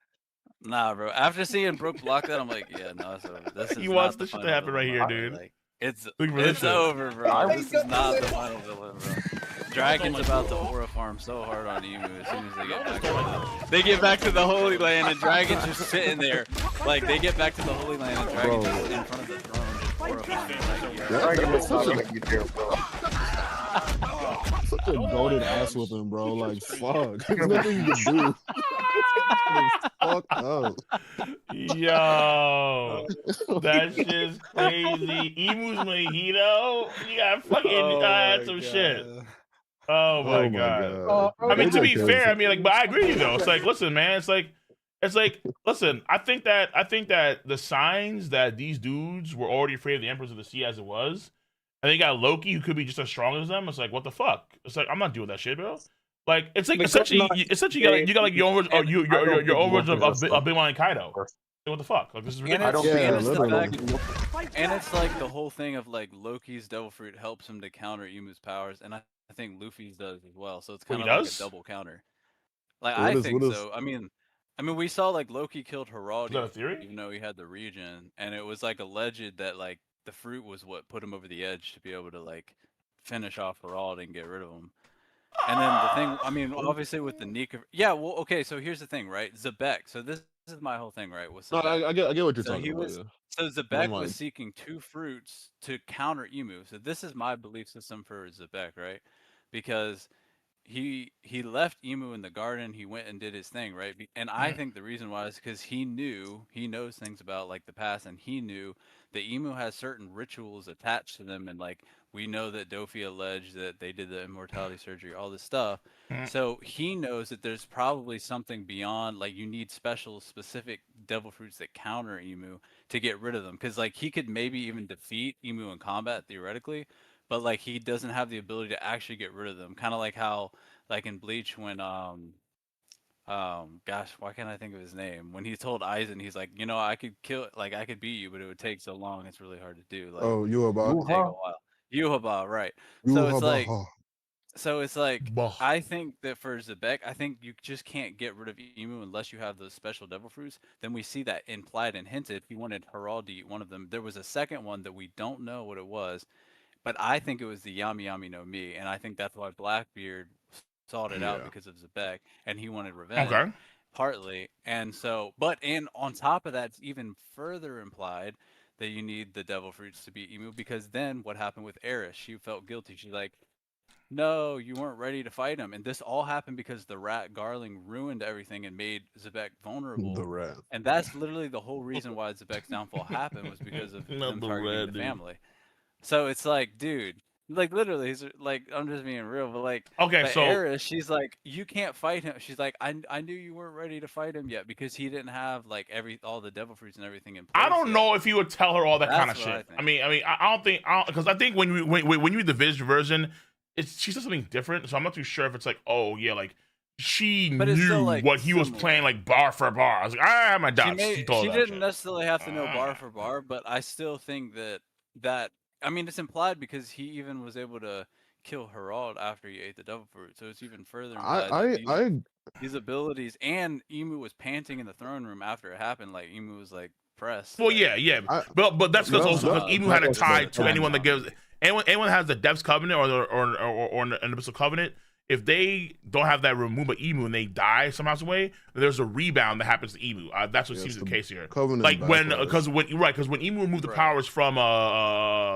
Nah, bro. After seeing Brook block that, I'm like, yeah, no, it's over. This is He wants not the this shit to final happen right villain, here, bro. dude. Like, it's Look for this shit. over, bro. I This is got not this. the final villain, bro. Dragon's about to aura farm so hard on Emu as soon as they get back to the Holy Land, and Dragon's just sitting there. Like they get back to the Holy Land, and Dragon's Bro. just in front of the throne, just aura farming. Like, yeah. That was such a, You there, bro. such a goaded ass whooping, bro. Like, fuck. There's nothing you can do. Fuck up. Yo, that shit's crazy. Emu's Mojito. You got fucking had some shit. Oh my god. I mean, to be fair, I mean, like, but I agree with you though. It's like, listen, man. It's like, listen. I think that the signs that these dudes were already afraid of the Emperors of the Sea as it was, and they got Loki who could be just as strong as them. It's like, what the fuck? It's like, I'm not doing that shit, bro. Like, it's like essentially, you got like your own version of Big Mom and Kaido. What the fuck? Like, this is And ridiculous. it's like the whole thing of like Loki's devil fruit helps him to counter Emu's powers, and I think Luffy's does as well. So it's kind of like a double counter. Like So I think so. I mean, we saw like Loki killed Haraldi, Is that a theory? even though he had the region, and it was like alleged that like the fruit was what put him over the edge to be able to like finish off Haraldi and get rid of him. And then the thing, I mean, obviously with the Nika, yeah. Well, okay. So here's the thing, right? Zebek. So this is my whole thing, right? With No, Zebek. I get what you're So talking he about. was, Yeah. so I'm Zebek like, was seeking 2 fruits to counter Emu. So this is my belief system for Zebek, right? Because he left Emu in the garden. He went and did his thing, right? And I think the reason why is because he knows things about like the past, and he knew that Emu has certain rituals attached to them, and like we know that Dofi alleged that they did the immortality surgery, all this stuff. So he knows that there's probably something beyond, like you need special, specific devil fruits that counter Emu to get rid of them, because like he could maybe even defeat Emu in combat theoretically, but like he doesn't have the ability to actually get rid of them. Kind of like how, like in Bleach, when gosh, why can't I think of his name? When he told Aizen, he's like, I could I could beat you, but it would take so long. It's really hard to do. Like, oh, you it about would take a while. Yuhaba, right? you So about it's like Bah. I think that for Zebek, I think you just can't get rid of Emu unless you have those special devil fruits. Then we see that implied and hinted. He wanted Harald to eat one of them. There was a second one that we don't know what it was, but I think it was the Yami Yami no Mi, and I think that's why Blackbeard sought it out Yeah. because of Zebek, and he wanted revenge, Okay. partly. And so, and on top of that, it's even further implied that you need the devil fruits to beat Emu, because then what happened with Eris? She felt guilty. She's like, no, you weren't ready to fight him. And this all happened because the rat Garling ruined everything and made Zebek vulnerable. the rat. And that's literally the whole reason why Zebek's downfall happened, was because of them targeting the family. So it's like, dude, like literally, he's like, I'm just being real, but like, Okay, but so Eris, she's like, you can't fight him. She's like, I knew you weren't ready to fight him yet because he didn't have like all the devil fruits and everything in place. I don't know if you would tell her all that kind of That's what I shit. think. I don't think, because I think when you read the Viz version, she said something different. So I'm not too sure if it's like, oh yeah, like she But it's knew still, like, what he was playing, like bar for bar. I was like, I have my doubts. She told She that didn't shit. necessarily have to know bar for bar, but I still think that I mean, it's implied because he even was able to kill Harald after he ate the devil fruit. So it's even further implied that these abilities, and Emu was panting in the throne room after it happened. Like Emu was like pressed. Well, like, yeah. But that's because also because Emu had a tie to anyone that gives anyone has the Depths Covenant or an Abyssal Covenant. If they don't have that removed by Emu and they die somehow, some way, there's a rebound that happens to Emu. That's what seems to be the case here. Covenant Like because when Emu removed the powers from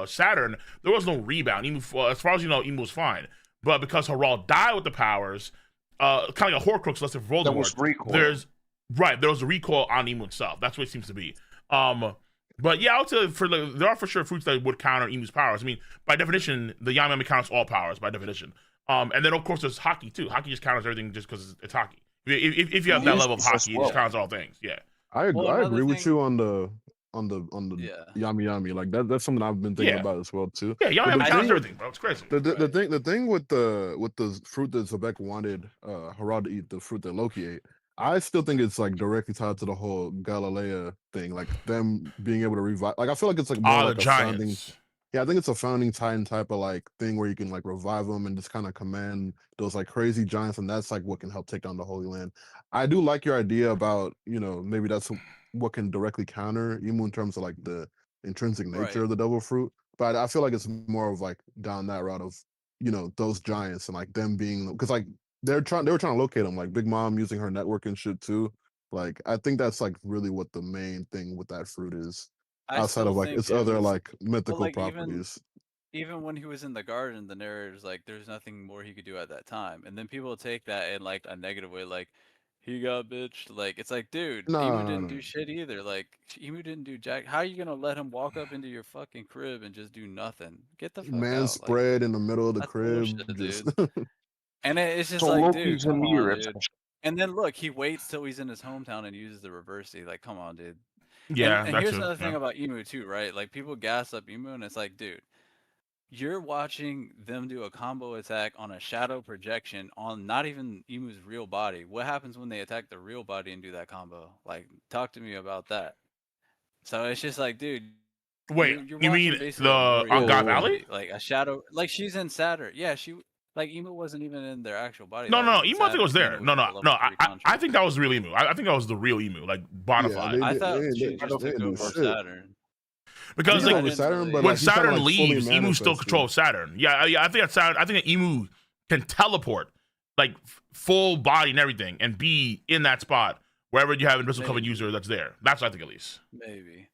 Saturn, there was no rebound. Emu, as far as you know, Emu was fine. But because Harald died with the powers, kind of like a Horcrux, let's say for Voldemort. There was recoil. There was a recoil on Emu itself. That's what it seems to be. But yeah, I'll tell you, there are for sure fruits that would counter Emu's powers. I mean, by definition, the Yami counts all powers by definition. And then of course there's hockey too. Hockey just counters everything just because it's hockey. If you have that level of hockey, it just counts all things. Yeah. I agree with you on the Yami Yami. Like that's something I've been thinking about as well too. Yeah, Yami Yami counts everything, bro. It's crazy. The thing with the fruit that Zebek wanted Harald to eat, the fruit that Loki ate, I still think it's like directly tied to the whole Galilea thing, like them being able to revive. Like I feel like it's like more like a founding. Yeah, I think it's a founding titan type of like thing where you can like revive them and just kind of command those like crazy giants, and that's like what can help take down the Holy Land. I do like your idea about maybe that's what can directly counter Emu in terms of like the intrinsic nature of the devil fruit, but I feel like it's more of like down that route of those giants and like them being, because like they were trying to locate them, like Big Mom using her network and shit too. Like I think that's like really what the main thing with that fruit is. Outside of like its other like mythical properties. Even when he was in the garden, the narrator's like, there's nothing more he could do at that time. And then people take that in like a negative way, like he got bitched. Like it's like, dude, Emu didn't do shit either. Like Emu didn't do jack. How are you gonna let him walk up into your fucking crib and just do nothing? Get the fuck out. Spread in the middle of the crib. Bullshit, dude. And it's just like, dude, come on, dude. And then look, he waits till he's in his hometown and uses the reversey. Like, come on, dude. Yeah, and here's another thing about Emu too, right? Like people gas up Emu, and it's like, dude, you're watching them do a combo attack on a shadow projection on not even Emu's real body. What happens when they attack the real body and do that combo? Like, talk to me about that. So it's just like, dude. Wait, you're you watching mean basically the a warrior on God movie, Valley? like a shadow, like she's in Saturn. Yeah, she like Emu wasn't even in their actual body. No, That no, was no. in Emu I think was Saturn, there. and it No, was no, like a no. level 3 I construct. think that was the real Emu. I think that was the real Emu, like bona Yeah, fide. I thought they she just didn't took do over shit. Saturn. Because He like over Saturn, but when like, he kinda, Saturn like, fully leaves, Emu still manifested. controls Saturn. Yeah, I think that Saturn. I think that Emu can teleport, like full body and everything, and be in that spot wherever you have an invisible coven user that's there. That's what I think at least. Maybe,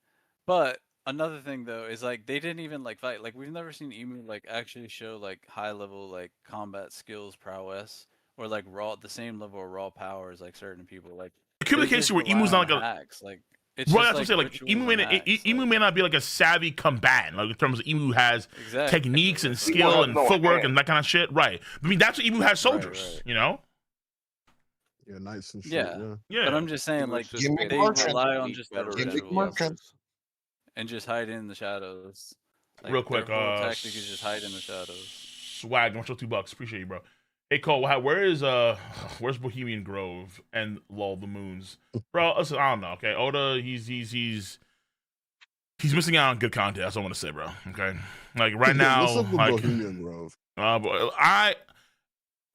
but another thing though is like they didn't even like fight. Like we've never seen Emu like actually show like high level like combat skills prowess or like the same level of raw power as like certain people. Like It could be the they case just where rely Emu's not on like a hacks. Like it's Well, just that's what I'm like saying. Like Emu may not be like a savvy combatant, like in terms of Emu has Exactly. techniques and That's what- skill has and no footwork hand. and that kind of shit. Right. I mean, that's what Emu has soldiers. right. You know. Yeah, knights and shit. Yeah. Yeah. But I'm just saying, Emu's like, just they been rely on beat just their better than rituals and just hide in the shadows. Like, Real quick, their whole tactic is just hide in the shadows. Swag, don't show $2. Appreciate you, bro. Hey Cole, where is where's Bohemian Grove and Lull the Moons, bro? Listen, I don't know. Okay, Oda, he's missing out on good content. That's what I want to say, bro. Okay, like right now, What's up with like Bohemian Grove?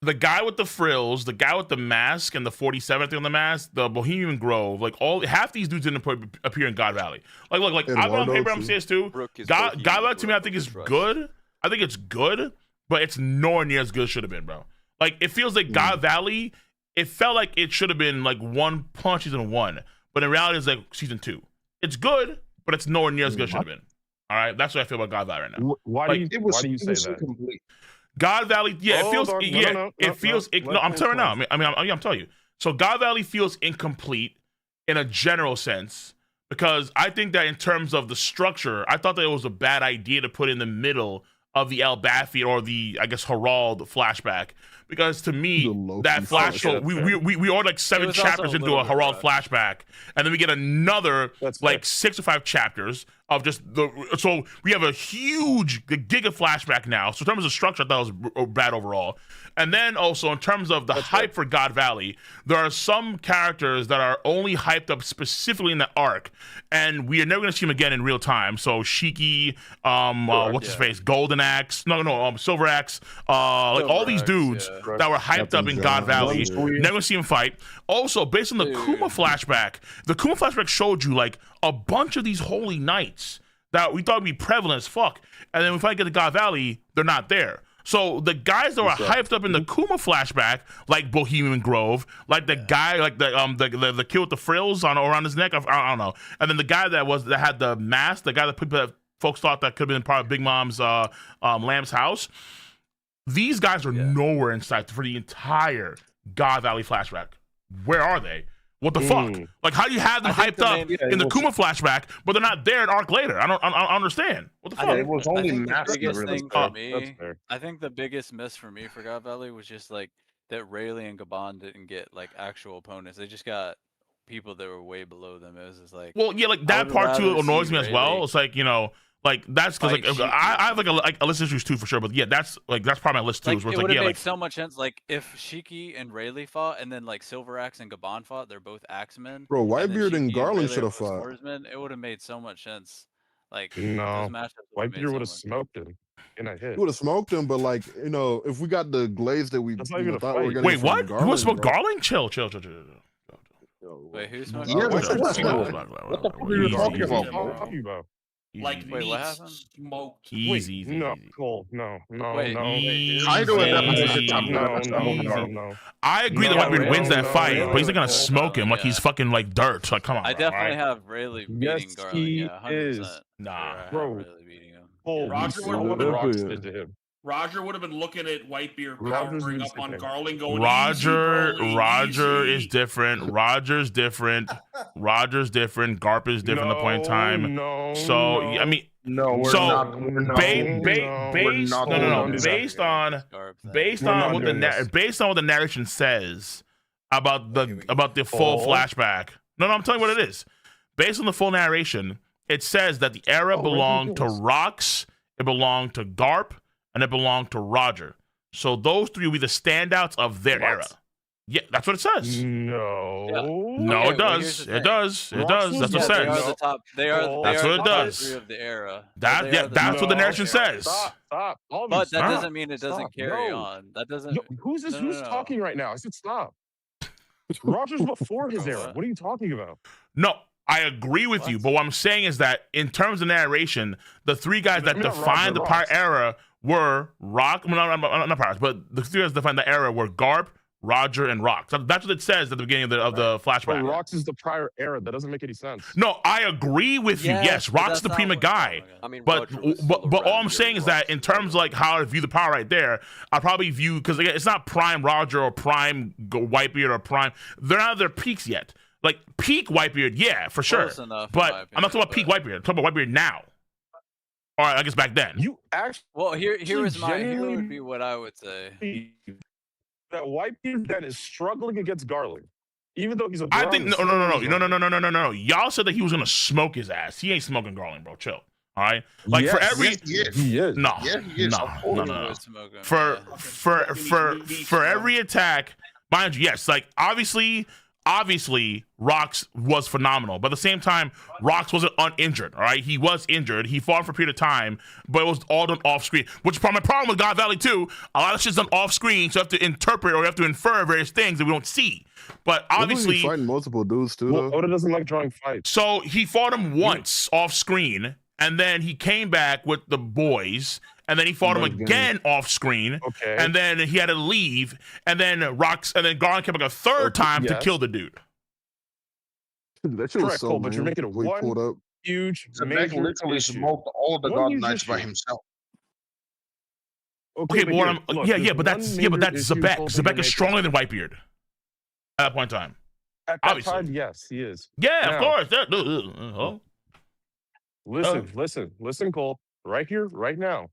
The guy with the frills, the guy with the mask, and the 47th thing on the mask, the Bohemian Grove, like half these dudes didn't appear in God Valley. Like look, I've been on paper. I'm saying this too. God Valley to me, I think is good. I think it's good, but it's nowhere near as good as should have been, bro. Like it feels like God Valley. It felt like it should have been like one punch season 1, but in reality, it's like season 2. It's good, but it's nowhere near as good as should have been. All right, that's what I feel about God Valley right now. Why Like, do you say that? Incomplete. God Valley, yeah, it feels, Hold on. yeah, it feels. No, I'm telling you now. Explain. I'm telling you. So God Valley feels incomplete in a general sense because I think that in terms of the structure, I thought that it was a bad idea to put in the middle of the El Bafi or the, I guess, Harald flashback. Because to me, that flash, so we ordered like 7 chapters into a Harald flashback, and then we get another like 6 or 5 chapters of just so we have a huge giga flashback now. So in terms of structure, I thought it was bad overall. And then also in terms of the hype for God Valley, there are some characters that are only hyped up specifically in that arc, and we are never going to see them again in real time. So Shiki, what's his face, Golden Axe, Silver Axe, like all these dudes that were hyped up in God Valley, never going to see him fight. Also, based on the Kuma flashback showed you like a bunch of these holy knights that we thought would be prevalent as fuck, and then we finally get to God Valley, they're not there. So the guys that were hyped up in the Kuma flashback, like Bohemian Grove, like the guy, like the kid with the frills around his neck, I don't know, and then the guy that had the mask, the guy that folks thought that could have been part of Big Mom's Lamb's house. These guys are nowhere in sight for the entire God Valley flashback. Where are they? What the fuck? Like, how do you have them hyped up in the Kuma flashback, but they're not there an arc later? I don't understand. What the fuck? It was only the biggest really thing for me, I think the biggest miss for me for God Valley was just like that Rayleigh and Gabon didn't get like actual opponents. They just got people that were way below them. It was just like, well, yeah, like that part too annoys me as well. It's like, like that's because like I have like a list of issues too for sure, but yeah, that's probably my list too. Like, where it it's would like, have made so much sense. Like if Shiki and Rayleigh fought, and then like Silver Axe and Gabon fought, they're both axemen. Bro, Whitebeard and Garland should have both fought. swordsmen. It would have made so much sense. Like No, those matchups Whitebeard would have smoked him in a hit. He would have smoked him, but like, if we got the glaze that we That's not even a thought we were fight. getting wait, from what? You want to smoke Garland? Chill. Wait, who's Yeah, smoking? what the fuck are you talking about, What bro? are you talking about? Like Wait, what happened? smoked. Easy. No, Cole, no. Wait, Kaido at that point is the Easy. top No. I agree that No, Whitebeard wins that no, fight, no, but he's not gonna no, smoke him like he's fucking like dirt. Like, come on. I bro, definitely alright? have Rayleigh beating Yes, Garland. he Yeah, 100%. is. Nah, I have bro. Rayleigh beating him. Cole, Roger he would've saw what been- Rocks did to him. Roger would have been looking at Whitebeard Roger's powering been up on sick. Garland, going Roger easy, bro, Roger easy. is different. Roger's different. Roger's different. Garp is different at the point in time. So I mean, No, we're so not. We're not. based not no, no, no, going to based on not what doing this. based on what the narration says about the full flashback. No, I'm telling you what it is. Based on the full narration, it says that the era belonged to Rox, it belonged to Garp, and it belonged to Roger. So those three will be the standouts of their era. Yeah, that's what it says. No. No, Okay, it well, does. here's the It thing. does. It Rox does. was That's what it Yeah, they are says. the top. They are. That's They what are it the top does. 3 of the era. That yeah, that's what the narration says. Stop. All of you, But that stop. doesn't mean it doesn't Stop. carry No. on. That doesn't. Yo, who's this? No, Who's no. talking right now? I said stop. Roger's before his era. What are you talking about? No, I agree with you, but what I'm saying is that in terms of narration, the three guys that defined the pirate era were Rock. Well, not pirates, but the three guys that defined the era were Garp, Roger, and Rock. So that's what it says at the beginning of the flashback. But Rox is the prior era. That doesn't make any sense. No, I agree with you. Yes, Rock's the prima guy. I mean, But all I'm saying is that in terms of like how I view the power right there, I probably view, because again, it's not prime Roger or prime Whitebeard or prime. They're not at their peaks yet. Like peak Whitebeard, yeah, for sure. Close enough, But in my I'm not talking about peak Whitebeard. I'm talking about Whitebeard now. Or I guess back then. You actually. Well, here would genuinely be what I would say. That Whitebeard then is struggling against Garland, even though he's a. I think no. Y'all said that he was gonna smoke his ass. He ain't smoking Garland, bro. Chill. All right. Like for every he is. no. For every attack, mind you, yes, like obviously Rox was phenomenal, but at the same time, Rox wasn't uninjured. All right, he was injured. He fought for a period of time, but it was all done off screen. Which is probably my problem with God Valley too. A lot of shit's done off screen, so you have to interpret or you have to infer various things that we don't see. But obviously, he's fighting multiple dudes too. Well, Oda doesn't like drawing fights. So he fought him once off screen, and then he came back with the boys. And then he fought him again off screen. Okay. And then he had to leave. And then Garland came back a third time to kill the dude. That shit was so Cole, but you're making it pulled up. huge. Zebek literally smoked all of the God Knights by himself. Okay, but what I'm but that's Zebek. Zebek is stronger than Whitebeard at that point in time. At that time, yes, he is. Yeah, Now, of course. Listen, Cole. Right here, right now.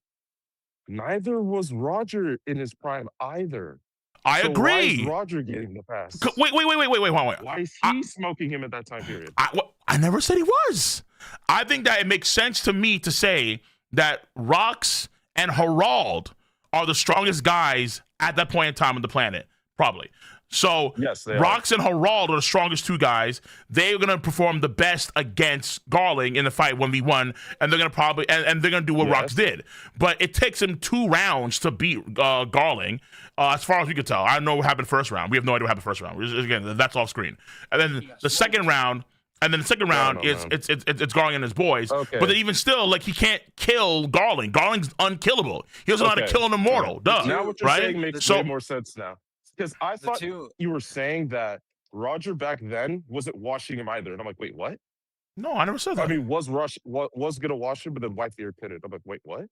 Neither was Roger in his prime either. I agree. Why is Roger getting the pass? Wait. Why is he smoking him at that time period? I never said he was. I think that it makes sense to me to say that Rox and Harald are the strongest guys at that point in time on the planet, probably. So yes, Rox and Harald are the strongest two guys. They're gonna perform the best against Garling in the fight 1v1, and they're gonna probably and they're gonna do what Rox did. But it takes him 2 rounds to beat Garling, as far as we could tell. I don't know what happened first round. We have no idea what happened first round. Again, that's off screen. And then the second round. And then the second round it's Garling and his boys. Okay. But then even still, like he can't kill Garling. Garling's unkillable. He doesn't know how to kill an immortal. Duh. Now what you're saying makes way more sense now. Because I thought you were saying that Roger back then wasn't washing him either, and I'm like, wait, what? No, I never said that. I mean, was gonna wash him, but then Whitebeard pinned it. I'm like, wait, what?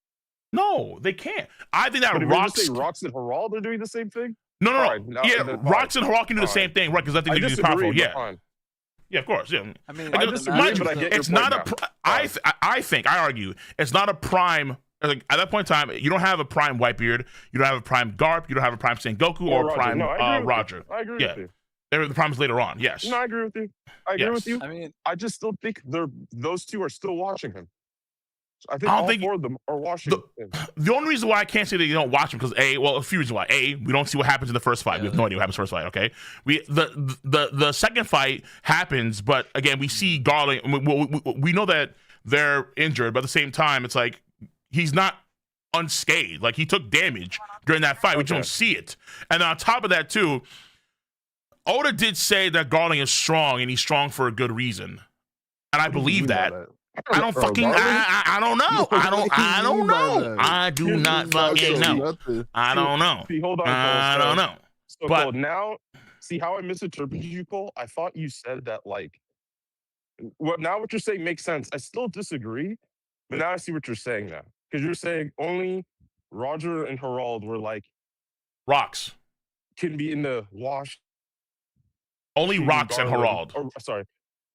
No, they can't. I think that Rox and Harald are doing the same thing. No. Rox and Harald can do the same thing, right? Because I think they're just powerful. Yeah. Yeah, of course. Yeah. I mean, it's not a. I argue it's not a prime. Like, at that point in time, you don't have a prime Whitebeard, you don't have a prime Garp, you don't have a prime Sengoku or a prime Roger. I agree with you. They're the primes later on. Yes. No, I agree with you. I agree with you. I mean, I just still think those two are still watching him. I think all 4 of them are watching him. The only reason why I can't say that you don't watch him because a few reasons why. We don't see what happens in the first fight. We have no idea what happens in the first fight. Okay, the second fight happens, but again, we see Garling. We know that they're injured, but at the same time, it's like he's not unscathed. Like he took damage during that fight. We just don't see it. And then on top of that too, Oda did say that Garling is strong and he's strong for a good reason, and I believe that. I don't fucking. I don't know. I don't know. I do not fucking know. I don't know. See, hold on, Cole. I don't know. So, but Cole, now, see how I misinterpreted you, Cole? I thought you said that like. Now what you're saying makes sense. I still disagree, but now I see what you're saying now. Because you're saying only Roger and Harald were like Rox can be in the wash. Only Rox and Harald.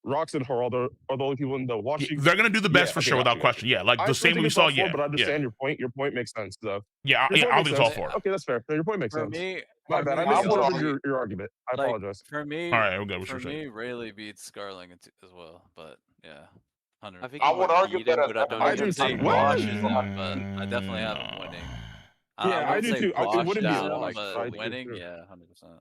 Rox and Harald are the only people in the washing. They're gonna do the best for sure, without question. Yeah, like the same way we saw. But I understand your point. Your point makes sense, though. Yeah, I'll be all for it. Okay, that's fair. Your point makes sense. Me, my bad. I misunderstood your argument. I apologize. For me, all right, we're good. For me, Rayleigh beats Scarling as well, but yeah. I would argue that I don't say washes him, but I definitely have him winning. Yeah, I do too. It wouldn't be a wash, but winning, yeah, 100%.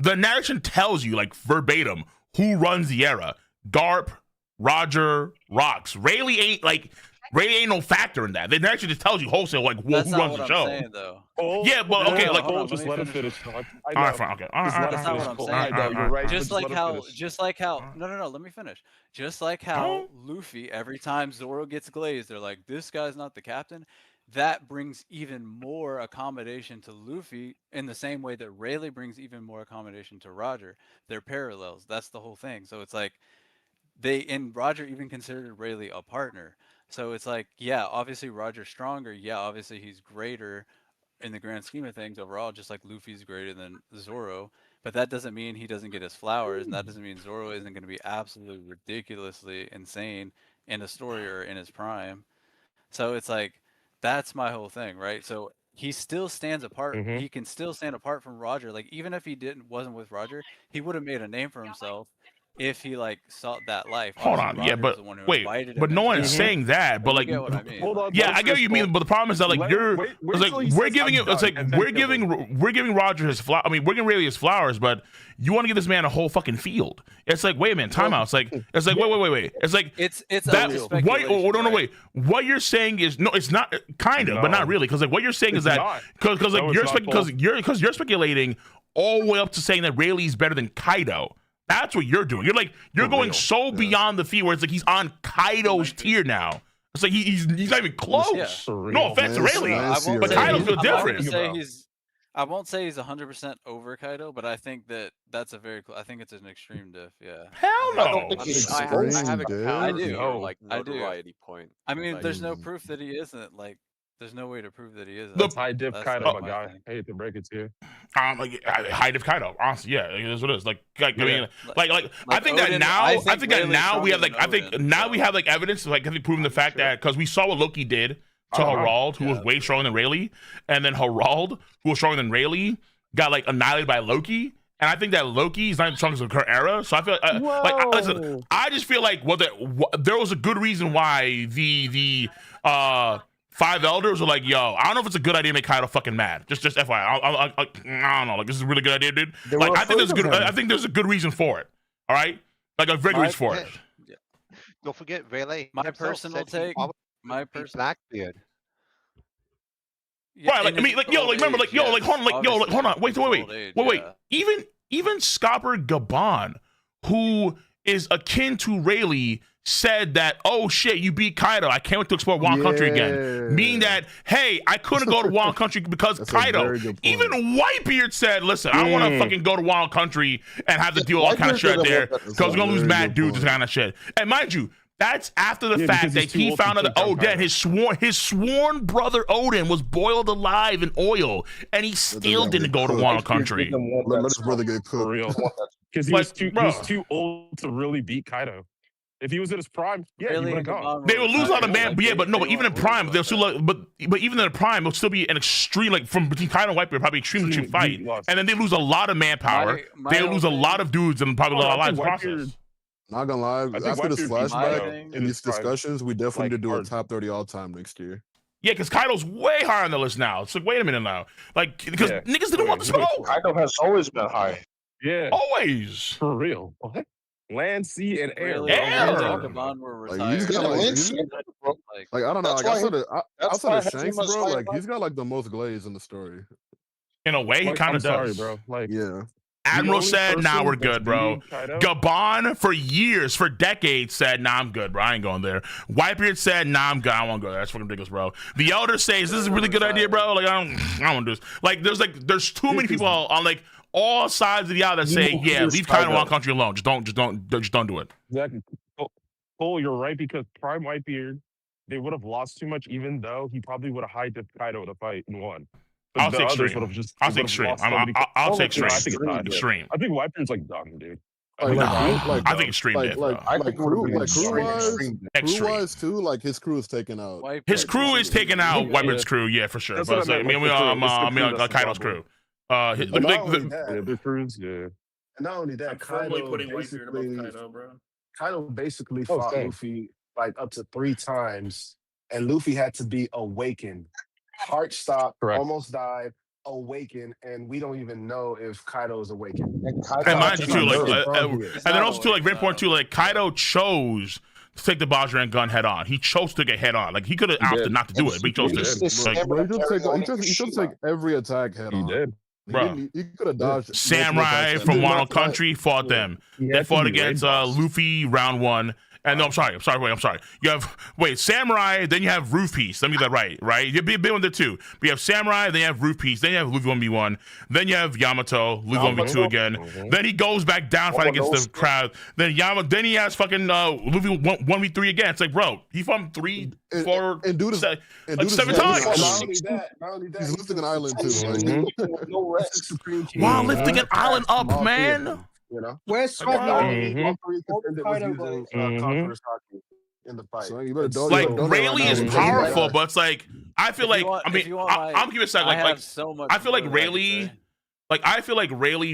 The narration tells you like verbatim who runs the era. Garp, Roger, Rocks. Rayleigh ain't no factor in that. They actually just tells you wholesale like who runs the show. Saying, though. Yeah, but okay, like just let him finish. all right, fine, okay. All right, That's not what I'm saying. You're right. Just like how. No. Let me finish. Just like how Luffy, every time Zoro gets glazed, they're like, "This guy's not the captain." That brings even more accommodation to Luffy in the same way that Rayleigh brings even more accommodation to Roger. They're parallels. That's the whole thing. So it's like Roger even considered Rayleigh a partner. So it's like, yeah, obviously Roger's stronger. Yeah, obviously he's greater in the grand scheme of things overall, just like Luffy's greater than Zoro. But that doesn't mean he doesn't get his flowers, and that doesn't mean Zoro isn't going to be absolutely ridiculously insane in a story or in his prime. So it's like, that's my whole thing, right? So he still stands apart. Mm-hmm. He can still stand apart from Roger. Like, even if he wasn't with Roger, he would have made a name for himself if he like sought that life. Hold on, yeah, but wait, but no one's saying that. But like, what I mean. Hold on, yeah, I get what you mean. But the problem is that like we're giving Roger his flower. I mean, we're giving Rayleigh his flowers, but you want to give this man a whole fucking field. It's like, wait a minute, timeout. It's like wait. It's like it's that. Wait. What you're saying is no, it's not kind of, but not really, because like what you're saying is that because you're speculating all the way up to saying that Rayleigh's better than Kaido. That's what you're doing. You're going so beyond the feet where it's like he's on Kaido's tier now. It's like he's not even close. No offense to Rayleigh, but Kaido's feel different. I won't say he's 100% over Kaido, but I think that's a very. I think it's an extreme diff. Yeah. Hell no. I don't think he's I have a notoriety point. I mean, there's no proof that he isn't. Like, there's no way to prove that he isn't. That's high diff Kaido, my guy. I hate to break it to you. High diff Kaido. Honestly, yeah, it is what it is. I think that now we have evidence proving the fact that because we saw what Loki did to Harald, who was way stronger than Rayleigh, and then Harald, who was stronger than Rayleigh, got like annihilated by Loki. And I think that Loki is not even strong as her era. So I feel listen, I just feel like there was a good reason why the five elders were like, yo, I don't know if it's a good idea to make Kaido fucking mad. Just FYI. I don't know. Like, this is a really good idea, dude. Like, I think there's a good reason for it. All right? Like a very good reason for it. Don't forget, Rayleigh. My personal take. Blackbeard. Yeah, right, like I mean, like yo, like remember, like yo, like hold on, wait, even Scopper Gabon, who is akin to Rayleigh, said that, oh shit, you beat Kaido, I can't wait to explore Wong Country again. Meaning that, hey, I couldn't go to Wong Country because Kaido. Even Whitebeard said, listen, I don't want to fucking go to Wong Country and have to deal with all kind of shit there because we're gonna lose mad dudes, this kind of shit. And mind you, that's after the fact that he found out that Odin, his sworn brother Odin, was boiled alive in oil, and he still didn't go to Wong Country. Let his brother get cooked. For real. Because he was too old to really beat Kaido. If he was at his prime, yeah, he would have gone. They would lose a lot of man, but even in prime, they'll still but even in the prime, it'll still be an extreme, like from between Kaido and Whitebeard, probably extreme fight, and then they lose a lot of manpower. They lose a lot of dudes and probably a lot of lives in the process. Not gonna lie, after this flashback in these discussions, we definitely need to do a top 30 all time next year. Yeah, because Kaido's way higher on the list now. It's like, wait a minute now. Like, because niggas didn't want the smoke. Kaido has always been high. Yeah. Always. For real. What? Land, sea, and air. Like, I don't know. Like, outside of Shanks, bro, like he's got like the most glaze in the story. In a way, he kind of does. Bro. Like, yeah. Admiral said, nah, we're good, bro. Gabon, for decades, said, nah, I'm good, bro. I ain't going there. Whitebeard said, nah, I'm good. I won't go there. That's fucking ridiculous, bro. The Elder says, this is a really good idea, bro. Like, I don't want to do this. Like, there's too many people on, like, all sides of the aisle that say, yeah, leave Kaido Wong Country alone. Just don't do it. Exactly. Cole, you're right, because Prime Whitebeard, they would have lost too much, even though he probably would have high-dipped Kaido to fight and won. I'll say extreme. I'll say extreme. I'll say extreme. Extreme. I think Whitebeard's like done, dude. I think extreme. Crew-wise too. Like his crew is taken out. His crew is taking out Whitebeard's crew, yeah, for sure. But I mean, Kaido's crew. The crews, yeah. And not only that, Kaido basically Oh, fought same. Luffy like up to 3 times, and Luffy had to be awakened. Heart stopped, Correct. almost died, awaken, and we don't even know if Kaido is awakened. And mind you too, like, and then also too, like, very important too, like, Kaido chose to take the Bajran gun head on. He chose to get head on. Like, he could have opted not to do it, but he chose to. Like, bro, he should take every attack head on. He did. Bro, he could have dodged. Samurai from Wano Country fought them. They fought against Luffy round 1. And no, I'm sorry. You have Samurai, then you have Roof Piece. Let me get that right? You'd be a bit on there too. But you have Samurai, then you have Roof Piece, then you have Luffy 1v1, then you have Yamato, Luffy 1v2 again. Then he goes back down fighting against the crowd. Then he has fucking Luffy 1v3 again. It's like, bro, he fought 3, 4, and dude is 7 times. Not only that, he's lifting an island too. No rest. Wow, lifting an island up, man. You know, Where's Swag? in the fight. So you better don't, like Rayleigh is powerful, but it's like I feel like I'm giving it a second. Like so much I feel like Rayleigh,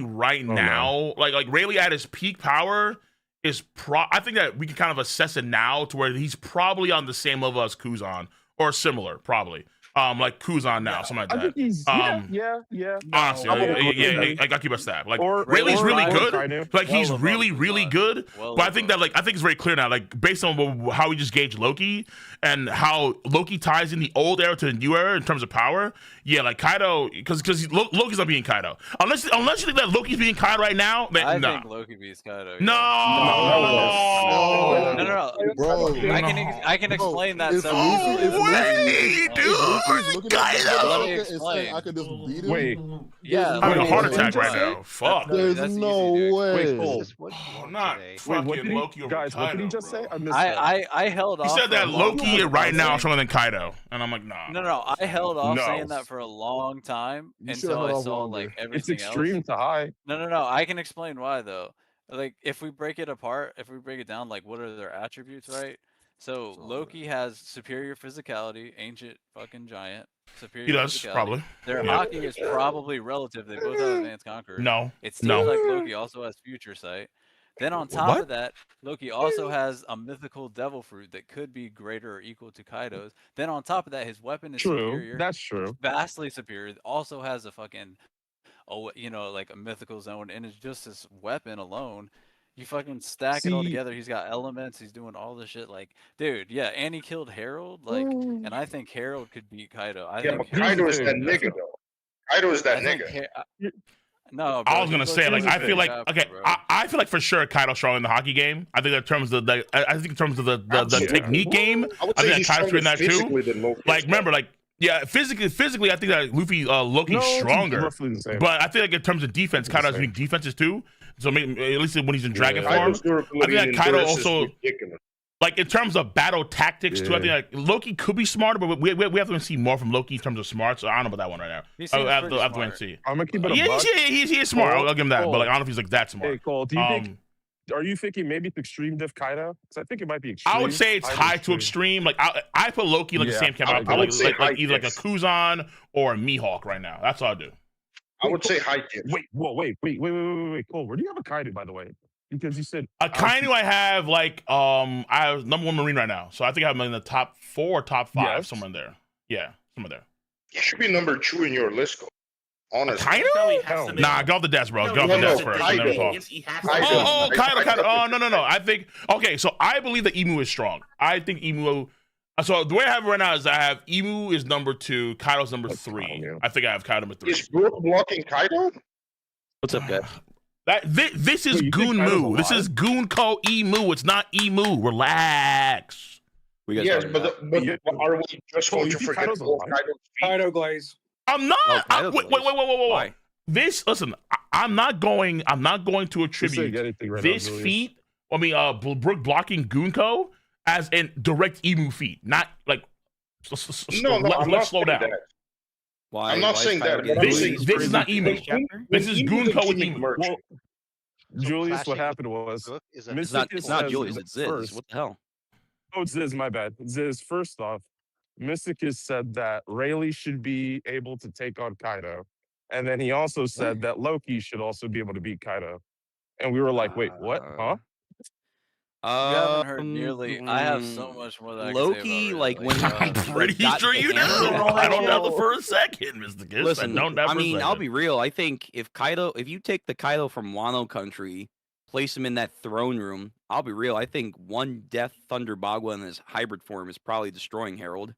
right now, like Rayleigh at his peak power is I think that we can kind of assess it now to where he's probably on the same level as Kuzan or similar, probably. Like Kuzan now, something like that. I think he's yeah. Honestly, I gotta keep a stab. Like Rayleigh's really good. Like he's really good. But I think it's very clear now. Like based on how we just gauge Loki and how Loki ties in the old era to the new era in terms of power. Yeah, like Kaido, because Loki's not beating Kaido. Unless you think that Loki's beating Kaido right now, man, I think Loki beats Kaido. No, bro. I can explain that. I could just beat him. Wait, I'm having a heart attack right now. Fuck. There's no way. Not fucking Loki over guys, Kaido. what did he just say? I missed I held off. He said that Loki right now is stronger than Kaido, and I'm like, nah. No. I held off saying that for a long time until I saw like everything It's extreme else. to high. No. I can explain why though. Like if we break it down, like what are their attributes, right? So Loki has superior physicality, ancient fucking giant. Superior. He does physicality. probably. Their hockey is probably relative. They both have advanced conqueror. No. It seems like Loki also has future sight. Then on top of that, Loki also has a mythical devil fruit that could be greater or equal to Kaido's. Then on top of that, his weapon is superior. That's true. It's vastly superior. Also has a fucking, like a mythical zone, and it's just his weapon alone. You fucking stack it all together. He's got elements. He's doing all this shit. Like, dude, yeah, and he killed Harold. Like, and I think Harold could beat Kaido. But Kaido is that nigga though. Kaido is that nigga. No, bro, I was gonna say, like, I feel like I feel like for sure Kaido's strong in the hockey game. I think in terms of the technique game, I think that Kaido's in that too. Like, remember, like, yeah, physically, I think that Loki's stronger. But I think like in terms of defense, Kaido has unique defenses too. So maybe, at least when he's in dragon form, I think that Kaido also, like in terms of battle tactics too. I think like Loki could be smarter, but we have to see more from Loki in terms of smarts. So I don't know about that one right now. I have to wait and see. I'm gonna keep it a buck. He is smart. I'll give him that. But like I don't know if he's like that smart. Hey, Cole, do you think? Are you thinking maybe it's extreme diff Kaido? Because I think it might be extreme. I would say it's high to extreme. Like I put Loki like the same camp. I would say like either like a Kuzan or a Mihawk right now. That's all I do. I would say high tier. Wait, Cole, where do you have a Kainu, by the way? Because you said a Kainu I have like I have number 1 Marine right now. So I think I have him in the top 4 or top 5, somewhere in there. Yeah, somewhere there. He should be number 2 in your list, Cole. Honestly. Kainu? Nah, go off the desk, bro. Go off the desk first. Kainu. Oh, no. I think okay, so I believe that Emu is strong. I think Emu. So the way I have it right now is I have Emu is number 2, Kaido's number 3. I think I have Kaido number 3. Is Brook blocking Kaido? What's up, guys? This is Goon Moo. This is Goon Ko Emu. It's not Emu. Relax. Yes, but are we just going to forget Kaido Glaze? I'm not. Wait. Listen. I'm not going to attribute this feat. I mean, Brook blocking Goonko as a direct Emu feat, not like. Let's slow down. Why? I'm not saying that. This is not Emu. This is Goonko with Emu. Well, Julius, what happened was it's not Julius. It's Ziz. What the hell? Oh, it's Ziz. My bad. Ziz. First off, Mystic has said that Rayleigh should be able to take on Kaido, and then he also said that Loki should also be able to beat Kaido. And we were like, wait, what? Huh? You haven't heard nearly. I have so much more that I can say about Loki, Ray. like when I'm pretty sure you do. I don't doubt it for a second, Mr. Gibbs. Listen, I don't doubt for a second. I'll be real. I think if you take the Kaido from Wano Country, place him in that throne room, I'll be real. I think one Death Thunder Bagua in his hybrid form is probably destroying Herald.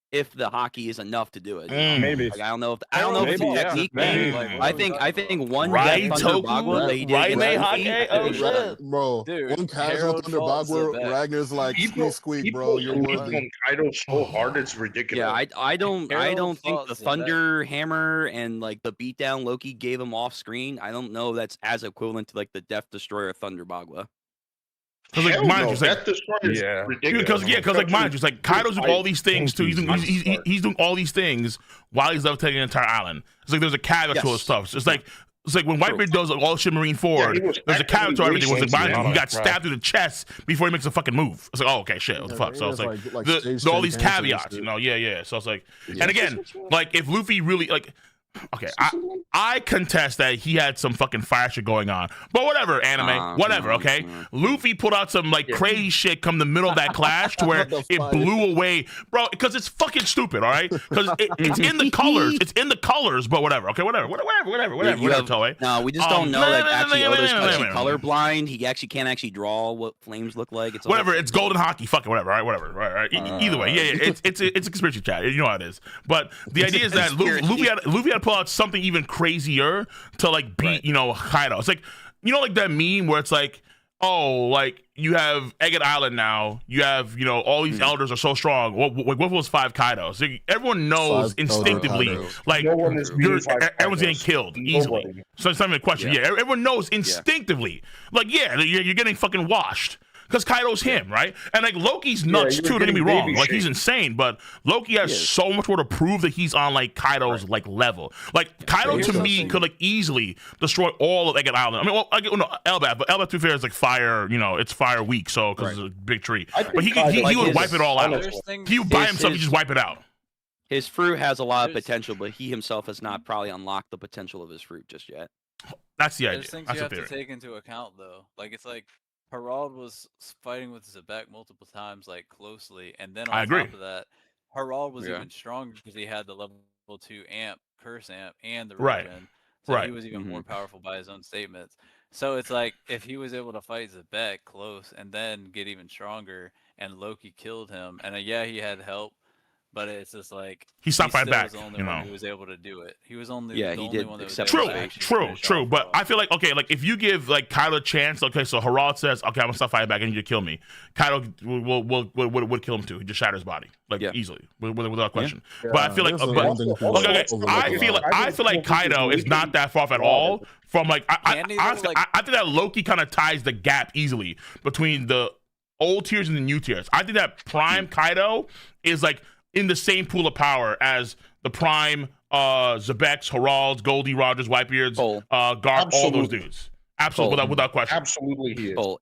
If the hockey is enough to do it, Maybe. Like, I don't know if it's a technique thing. I think one Right, Death Thunder Toku? Bagua that he did Right, against May Luffy, Hake? I Oh, think is better. shit. Bro, Dude, one casual Harold Thunder fought Bagua, Zebek. Ragnar's like, squeak, bro, you're worthy. on Kaido so hard, it's ridiculous. Yeah, I don't Harold think fought the Zebek. Thunder Hammer and like the beatdown Loki gave him off screen. I don't know that's as equivalent to like the Death Destroyer Thunder Bagua. Because like Hell mind no, you, it's like that destroyer is Yeah. ridiculous. because like mind you, it's like Kaido's doing all these things too. He's doing all these things while he's levitating the entire island. It's like there's a caveat to all this stuff. It's like when Whitebeard does like, all shit Marine Forward, there's a caveat to everything. It's like mind you, he got stabbed through the chest before he makes a fucking move. It's like, oh okay, shit, what the fuck? So it's like there's all these caveats, you know? Yeah. So it's like, and again, like if Luffy really like. Okay, I contest that he had some fucking fire shit going on, but whatever, anime, whatever. Okay, Luffy put out some like crazy shit come the middle of that clash to where it blew away, bro. Because it's fucking stupid, all right? Because it's in the colors, but whatever. Okay, whatever. Toei. No, we just don't know that actually Oda's actually colorblind. He actually can't actually draw what flames look like. It's whatever. It's golden hockey. Fuck it. Whatever. Right. Whatever. Right. Either way. Yeah. It's a conspiracy chat. You know how it is. But the idea is that Luffy had to pull out something even crazier to like beat Kaido. It's like like that meme where it's like, oh, like you have Egged Island now. You have all these elders are so strong. What was 5 Kaidos? Like, everyone knows instinctively, like everyone's getting killed easily. So it's not even a question. Yeah, everyone knows instinctively. Like you're getting fucking washed. Because Kaido's him, right? And like Loki's nuts too, don't get me wrong. Like he's insane, but Loki has so much more to prove that he's on like Kaido's like level. Like Kaido to me could like easily destroy all of Egged Island. I mean, well, Elbaf, but Elbaf to be fair is like fire, it's fire weak, so because it's a big tree. But he would wipe it all out. He would by himself, he just wipe it out. His fruit has a lot of potential, but he himself has not probably unlocked the potential of his fruit just yet. That's the idea. There's things That's you have the to take into account though. Like it's like Harald was fighting with Zebek multiple times, like closely, and then on top of that, Harald was even stronger because he had the level 2 amp, curse amp, and the regen. So he was even more powerful by his own statements. So it's like if he was able to fight Zebek close and then get even stronger, and Loki killed him, and he had help. But it's just like he stopped fighting back. Was the only one who was able to do it. He was only the only one that was able true, to actually true. But I feel like like if you give like Kaido a chance, okay, so Harald says, okay, I'm gonna stop fighting back, I need you to kill me. Kaido would kill him too. He just shatter his body like easily without question. But I feel like, I feel like Kaido is not that far off at all from like I think that Loki kind of ties the gap easily between the old tiers and the new tiers. I think that Prime Kaido is like in the same pool of power as the Prime Zebeks, Haralds, Goldie, Rogers, Whitebeards, Garp, all those dudes. Absolutely, without question. Absolutely, he is.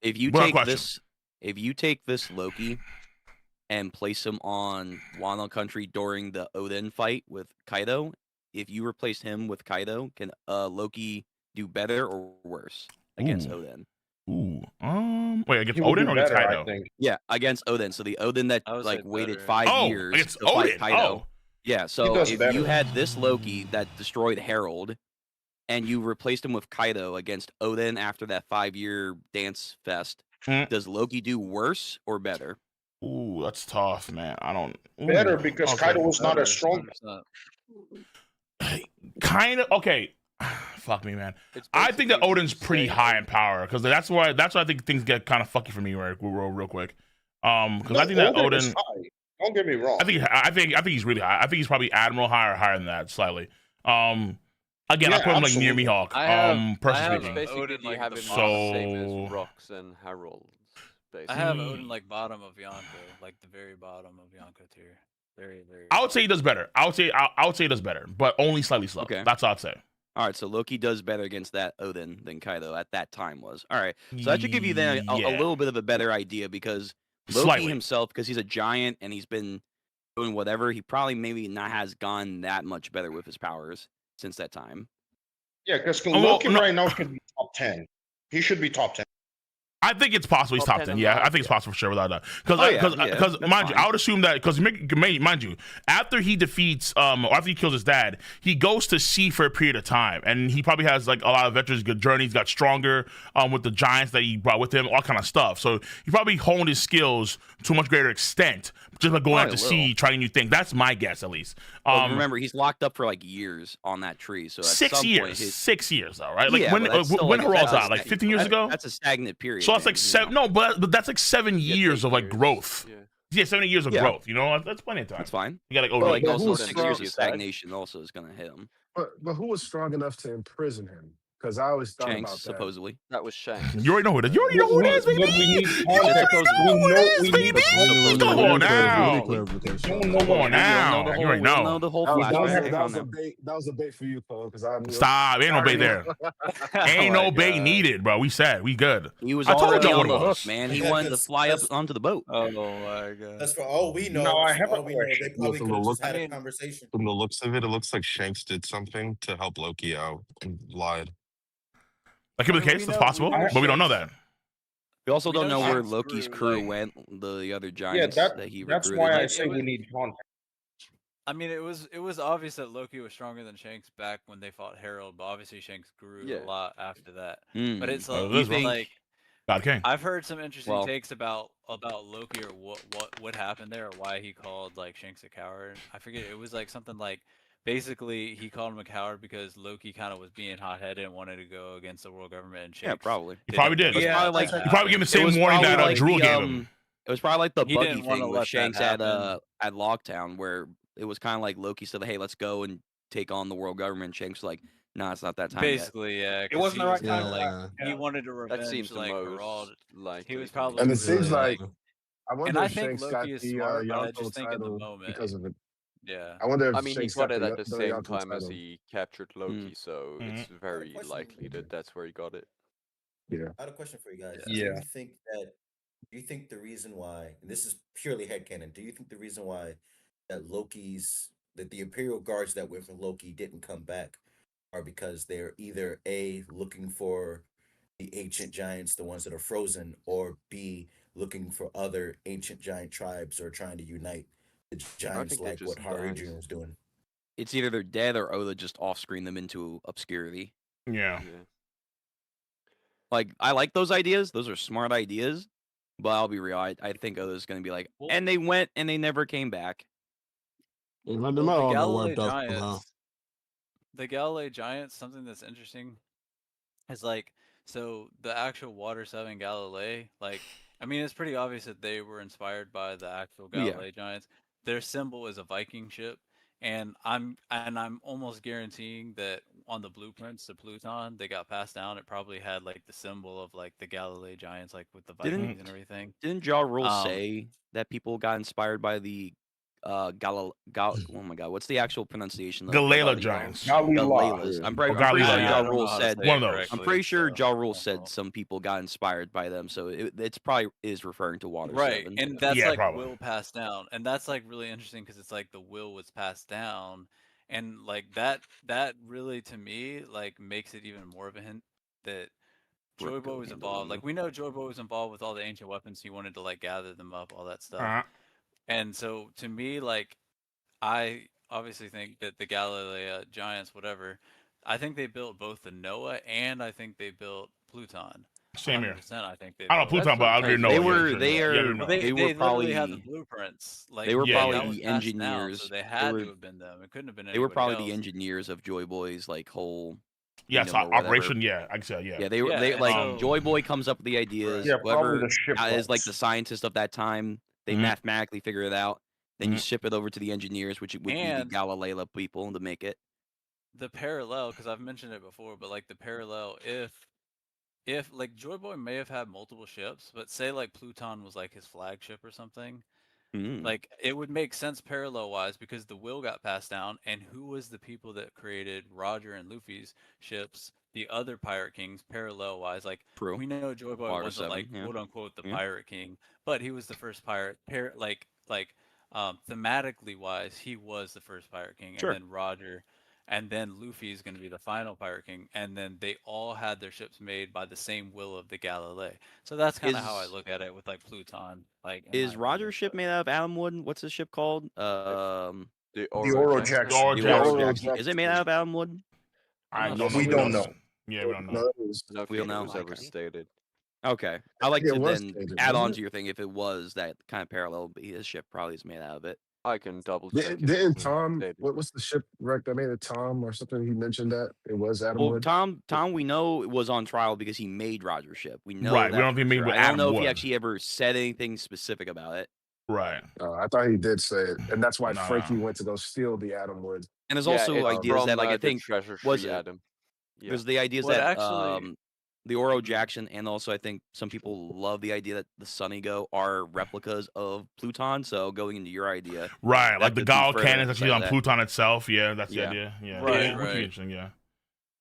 If you take this Loki and place him on Wano Country during the Oden fight with Kaido, if you replace him with Kaido, can Loki do better or worse against Oden? Wait, against Oden or against Kaido? Yeah, against Oden. So the Oden that like waited 5 years against to fight Oden. Kaido. Yeah, so if you had this Loki that destroyed Herald, and you replaced him with Kaido against Oden after that 5-year dance fest, does Loki do worse or better? Ooh, that's tough, man. I don't better because Kaido was not as strong. Kind of okay. Fuck me, man. I think that Odin's pretty high in power because that's why I think things get kind of fucky for me real quick. Because I think that Odin. Don't get me wrong. I think he's really high. I think he's probably Admiral high or higher than that slightly. Again, I put him like near Mihawk. Personally speaking. Same as Rocks and Harolds. I have Odin like bottom of Yonko, like the very bottom of Yonko tier. Very. I would say he does better. I would say he does better, but only slightly slow. Okay, that's all I'd say. All right, so Loki does better against that Oden than Kaido at that time was. All right, so that should give you then a little bit of a better idea because Loki himself, because he's a giant and he's been doing whatever, he probably maybe not has gone that much better with his powers since that time. Yeah, because Loki right now should be top 10. He should be top 10. I think it's possible he's top 10. Yeah, I think it's possible for sure without that. Because mind you, I would assume that because mind you, after he defeats or after he kills his dad, he goes to sea for a period of time, and he probably has like a lot of adventures, good journeys, got stronger with the giants that he brought with him, all kind of stuff. So he probably honed his skills to a much greater extent just by going out to sea, trying new things. That's my guess, at least. Well, remember, he's locked up for like years on that tree. So at 6 some years, point, 6 years though, right? Like Yeah, when but that's still, when like, Harald's that's out, like 15 years ago. That's a stagnant period. So that's like man, seven. No, but that's like 7 years of like growth. Yeah, 70 years of growth. You know, that's plenty of time. That's fine. You got like But, like, also who's 6 strong- years of stagnation also is gonna hit him. But who was strong enough to imprison him? Because I always thought Shanks, about that. supposedly. that was Shanks. You already know who it is. You already know who it is, baby. But we need You already know who it is, baby. Come on now. Come on now. You already know. The whole that was a bait for you, Cole. Because I Stop. Ain't no bait there. Ain't no bait needed, bro. We said we good. He was I told already you on what the it hook, was. man. He wanted to fly up onto the boat. Oh my god. That's for all we know. No, I have all a we know, question. they probably From could the have look- just had a conversation. From the looks of it, it looks like Shanks did something to help Loki out and lied. That could be the case. That's possible, but we don't know that. We also don't know where Shanks Loki's grew, crew like- went. The other giants Yeah, that he that's recruited. why I Like, say it we was- need context. I mean, it was obvious that Loki was stronger than Shanks back when they fought Harold, but obviously Shanks grew Yeah. a lot after that. Mm. But it's Oh, like, it is, bro. like God King. I've heard some interesting Well- takes about Loki or what happened there, or why he called like Shanks a coward. I forget. It was like something like basically he called him a coward because Loki kind of was being hot-headed and wanted to go against the world government, and Shanks Yeah, probably. He probably did. It was Yeah, probably like that's He probably gave him the same warning that probably Drew the, gave him. It was probably like the He buggy didn't wanna thing let with that Shanks happen. at Lockdown, where it was kind of like Loki said, "Hey, let's go and take on the world government." Shanks was like, "Nah, it's not that time yet." Basically, yeah. It wasn't the right time kinda for like that. he wanted to That revenge seems the like most Harald. likely. He was to probably me. And it seems really like like- I wonder And I if think Shanks got Loki is the smart, but I Yonko just think in the title moment. because of it. Yeah. I wonder if I mean, he Shanks got got it at the the same Yonko time as title. he captured Loki, so Mhm. it's very likely that that's where he got it. Yeah. I had a question for you guys. Yeah. Do you think the reason why, and this is purely headcanon, do you think the reason why that the Imperial Guards that went for Loki didn't come back are because they're either A, looking for the ancient giants, the ones that are frozen, or B, looking for other ancient giant tribes or trying to unite the giants think they're like what just dying. Hadrian was doing? It's either they're dead or Oda just off-screen them into obscurity. Yeah. Yeah. Like, I like those ideas. Those are smart ideas. But I'll be real. I think Oda's going to be like, Well- and they went and they never came back. They might Well, all the got Galilee wiped out somehow. Giants. The Galilee Giants, something that's interesting is like, so the actual Water 7 Galilee, like, I mean, it's pretty obvious that they were inspired by the actual Yeah. Galilee Giants. Their symbol is a Viking ship, and I'm almost guaranteeing that on the blueprints, the Pluton, they got passed down. It probably had like the symbol of like the Galilee Giants, like with the Vikings and everything. Didn't Ja Rule Um, say that people got inspired by the oh my god, what's the actual pronunciation? Galela Giants. Galelas. I'm pretty sure Galila, Ja yeah. Rule said One of those. I'm pretty sure Ja Rule said some people got inspired by them, so it's probably is referring to Water Right, 7. and that's Yeah, like probably. will passed down, and that's like really interesting because it's like the will was passed down, and like that really to me like makes it even more of a hint that Joy Brook Boy was involved. Like we know Joy Boy was involved with all the ancient weapons. He wanted to like gather them up, all that stuff. Uh-huh. And so to me, like I obviously think that the Galilea Giants, whatever, I think they built both the Noah and I think they built Pluton. Same here. 100% I think they I don't know built. Pluton, but I agree. No, They yeah, were sure, they yeah, are yeah, no. they were literally probably had the blueprints. Like they were Yeah, probably that was the passed down, engineers. so they had were- to have been them. It couldn't have been They were anybody probably else. the engineers of Joy Boy's like whole Yes, kingdom or whatever. operation. Yeah, I can say yeah. Yeah, they were Yeah, they and like so- Joy Boy comes up with the ideas. Yeah, probably Whoever the ship is like boats. the scientist of that time, they Mhm. mathematically figure it out. Then you Mhm. ship it over to the engineers, which would be the And- Galileo people to make it. The parallel, because I've mentioned it before, but like the parallel, if like Joy Boy may have had multiple ships, but say like Pluton was like his flagship or something, Mm. like it would make sense parallel wise because the will got passed down, and who was the people that created Roger and Luffy's ships, the other pirate kings, parallel wise? Like True. we know Joy Boy Water wasn't 7, like yeah. quote unquote the Yeah. pirate king, but he was the first pirate. Thematically wise, he was the first pirate king, Sure. and then Roger. and then Luffy is going to be the final Pirate King, and then they all had their ships made by the same will of the Galilei. So that's kind of how I look at it with like Pluton. Like, is Roger's ship made out of atom wood? What's his ship called? The Oro Jackson. The Oro Jackson. Is it made out of atom wood? We don't know. Yeah, we don't know. We don't know. It was ever stated. Okay, I like it to was then stated, add on wasn't to your thing. If it was that kind of parallel, but his ship probably is made out of it. I can double check. Didn't Tom? What's the shipwreck that made it? Tom or something? He mentioned that it was Adam Well, Wood. Tom, we know it was on trial because he made Roger's ship. We know Right, that we don't for think he made sure. with I don't Adam know if he Wood. actually ever said anything specific about it. Right. I thought he did say it, and that's why Nah. Frankie went to go steal the Adam Wood. And there's also ideas that, like, I think Treasure was Tree it? Adam. Yeah. There's the ideas What that actually- the Oro Jackson, and also I think some people love the idea that the Sun Ego are replicas of Pluton. So going into your idea, Right, that like the could be Gal further Cannon is actually on that. Pluton itself. Yeah, that's the Yeah. idea. Yeah, Right, yeah, which would be right. interesting. Yeah.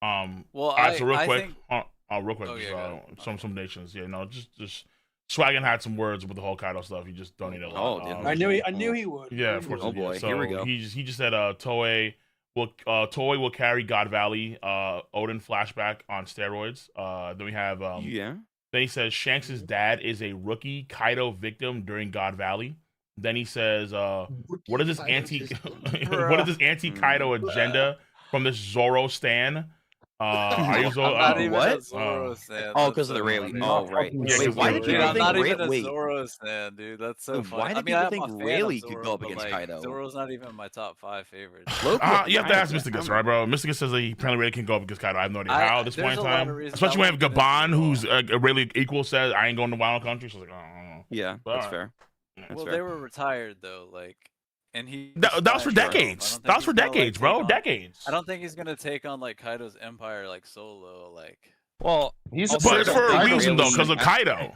Well, all right, so real I quick, think- real quick, Oh, just, yeah, go ahead. some nations. Yeah, no, just Swaggin had some words with the whole Kaido stuff. He just donated a lot. Oh, did I knew he would. Yeah, of course. Oh he did. boy, So here we go. He just said Toei will carry God Valley Odin flashback on steroids. Then we have yeah. Then he says Shanks' dad is a rookie Kaido victim during God Valley. Then he says what is this anti Kaido agenda from this Zoro stan? Are you Zoro? I'm not even what? a Zoro stan. Oh, That's because of the so Rayleigh. funny. Oh, right. Yeah, Wait, why did Dude, people I'm think not even a wait, Zoro stan, dude. That's so Dude, funny. why did I mean, people I'm think a fan of Rayleigh could Zoro, go up but, against like, Kaido? Zoro's not even in my top 5 favorites. You have to ask Mysticus, right, bro? Mysticus says that he apparently really can go up against Kaido. I have no idea how at this point in there's a lot of time. reasons Especially I when we have wouldn't Gabon, who's a really equal, says I ain't going to Wild Country. So I was like, I don't know. Yeah, But, that's all right. fair. That's Well, fair. they were retired though, like, and he. That was for decades. That was for decades, bro. Decades. I don't think he's gonna take on like Kaido's empire like solo, like. Well, He's also, But it's for a reason though, because of Kaido.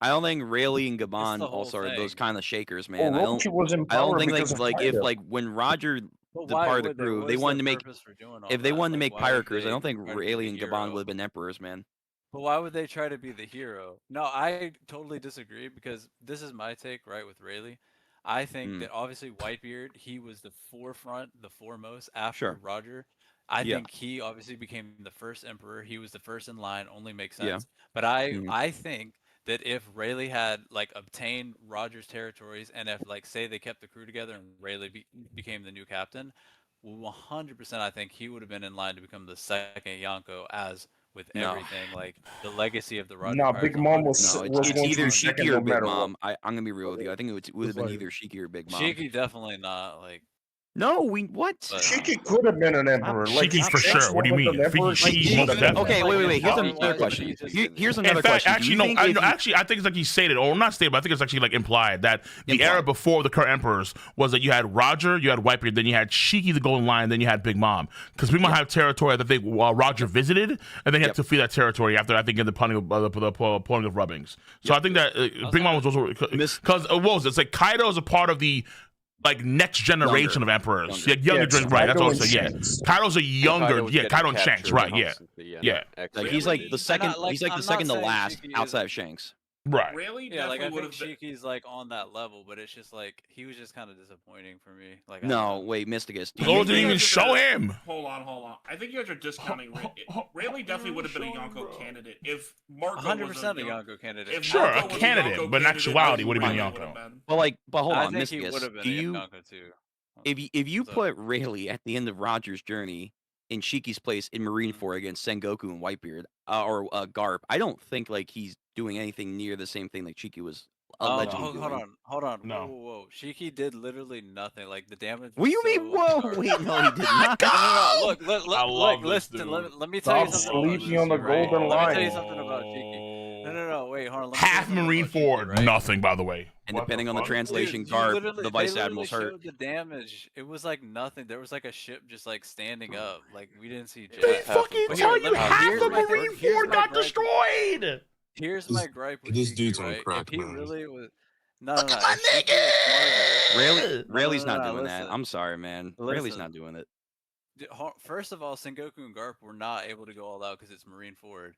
I don't think Rayleigh and It's Gabon the whole also are those thing. kind of shakers, man. Well, Rochi was in I don't power think because of like if Kaido. like when Roger But the why part of the would crew, What they is wanted their to make purpose for doing all if they that? wanted to Like, make why pirate would crews, I they don't think try to be Rayleigh the and Gabon hero? would have been emperors, man. But why would they try to be the hero? No, I totally disagree because this is my take, right, with Rayleigh. I think that obviously Whitebeard, he was the forefront, the foremost after Sure. Roger. I Yeah. think he obviously became the first emperor. He was the first in line, only makes Yeah. sense. But I think that if Rayleigh had like obtained Roger's territories and if like say they kept the crew together and Rayleigh became the new captain, 100% I think he would have been in line to become the second Yonko as with No. everything like the legacy of the Roger. No, Pirates Big Mom was No, was it's going to either be Shiki second or no Big matter Mom. I'm gonna be real with you. I think it would have been like- either Shiki or Big Mom. Shiki definitely not like. No, what? But- Shiki could have been an emperor. Like Shiki for Shanks sure. What do you wasn't mean? an emperor, Shiki Shiki most would have been. Okay, wait. Here's Why another would question. he just- Here's In another fact, question. Do actually, you no. think if you- I think it's like he stated, or not stated, but I think it's actually like implied that the Implied. era before the current emperors was that you had Roger, you had Whitebeard, then you had Shiki, the Golden Lion, then you had Big Mom. Because Big Mom had territory that they Roger visited, and then he had to flee that territory after I think in the pulling of rubbings. So I think that Big Mom was also because what was it? It's like Kaido is a part of the like next generation of emperors. Younger generation, right? That's what I'm saying. Yeah, Kaido's a younger. Kaido and Shanks, right? Yeah. Like he's like the second. like, He's like I'm the not second to saying last Shiki outside is- of Shanks. Right. Really? Yeah, like I Definitely think would have. Shiki's like on that level, but it's just like he was just kind of disappointing for me. Like I No, don't know. wait, Mysticus. do Zoro you didn't think- even show him. Hold on. I think you guys are discounting Rayleigh. Definitely would have been a Yonko candidate if Marco 100% was a Yonko candidate. If Sure, Marco a was candidate, Yonko but in candidate, actuality, then would have been Rayleigh Yonko. would've been. But hold I on, think he would Mysticus. have been Do a you Yonko too. if you So- put Rayleigh at the end of Roger's journey in Shiki's place in Marineford against Sengoku and Whitebeard or Garp, I don't think like he's doing anything near the same thing like Shiki was allegedly doing. Hold on. No. Whoa. Shiki did literally nothing. Like the damage. What do you mean? Whoa, wait, no, he did not. No. I love this Listen. dude. Let me tell you Stop something. about sleeping on the Shiki, right? golden Let me tell line. you something about Shiki. No. Wait, hold on. Let me tell you Half something Marine about Shiki, Ford, right? nothing by the way. And depending on the fuck? translation, Dude, you Garp, literally- the vice they admiral's hurt. showed the damage. It was like nothing. There was like a ship just like standing up. Like we didn't see. They jack. fucking But tell here, you let me- half here's the my thing- Marine here's Ford my got gripe. destroyed. Here's my gripe with This Shiki, dude's on right? crack, If he man. really was. No. Look at my if Shiki was smarter- Rayleigh's No, not doing that. listen. I'm sorry, man. Rayleigh's Listen. not doing it. First of all, Sengoku and Garp were not able to go all out because it's Marineford.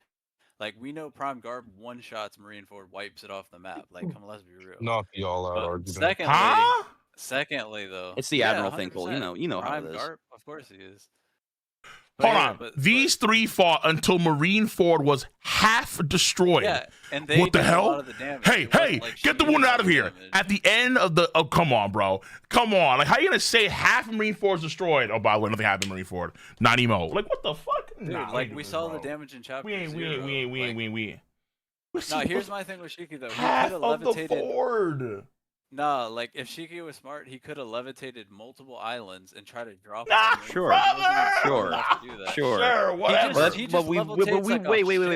Like we know, Prime Garp one shots Marineford, wipes it off the map. Like, come on, let's be real. Knock y'all out But argument. secondly, though, It's the Admiral thing, Cole. 100%. You know how Prime it is. Garp, of course he is. Hold on. These three fought until Marineford was half destroyed. Yeah, and they what the did hell? a lot of the damage. Hey, It wasn't hey, like get the Shiki wound did out of the here. damage. At the end of the come on, bro. Come on. Like, how you gonna say half of Marineford is destroyed? Oh, by the way, nothing happened in Marineford. Not emo. Like, what the fuck? Dude, Nah, like we saw the damage in chapter we ain't. No, here's my thing with Shiki though. He half could have of the levitated. Ford. No, like if Shiki was smart, he could have levitated multiple islands and tried to drop. Nah, them. sure, sure, whatever.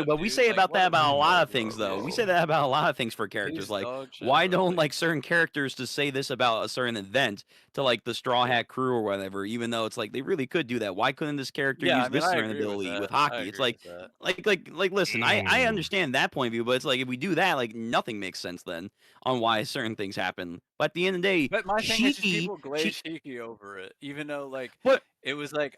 But we say about that about a lot of things, though. We say that about a lot of things for characters. Like, why don't like certain characters to say this about a certain event to like the Straw Hat crew or whatever? Even though it's like they really could do that. Why couldn't this character use this certain ability with hockey? It's like, listen, I understand that point of view, but it's like if we do that, like nothing makes sense then on why certain things happen. But at the end of the day, but my thing is just people glaze Shiki over it, even though like it was like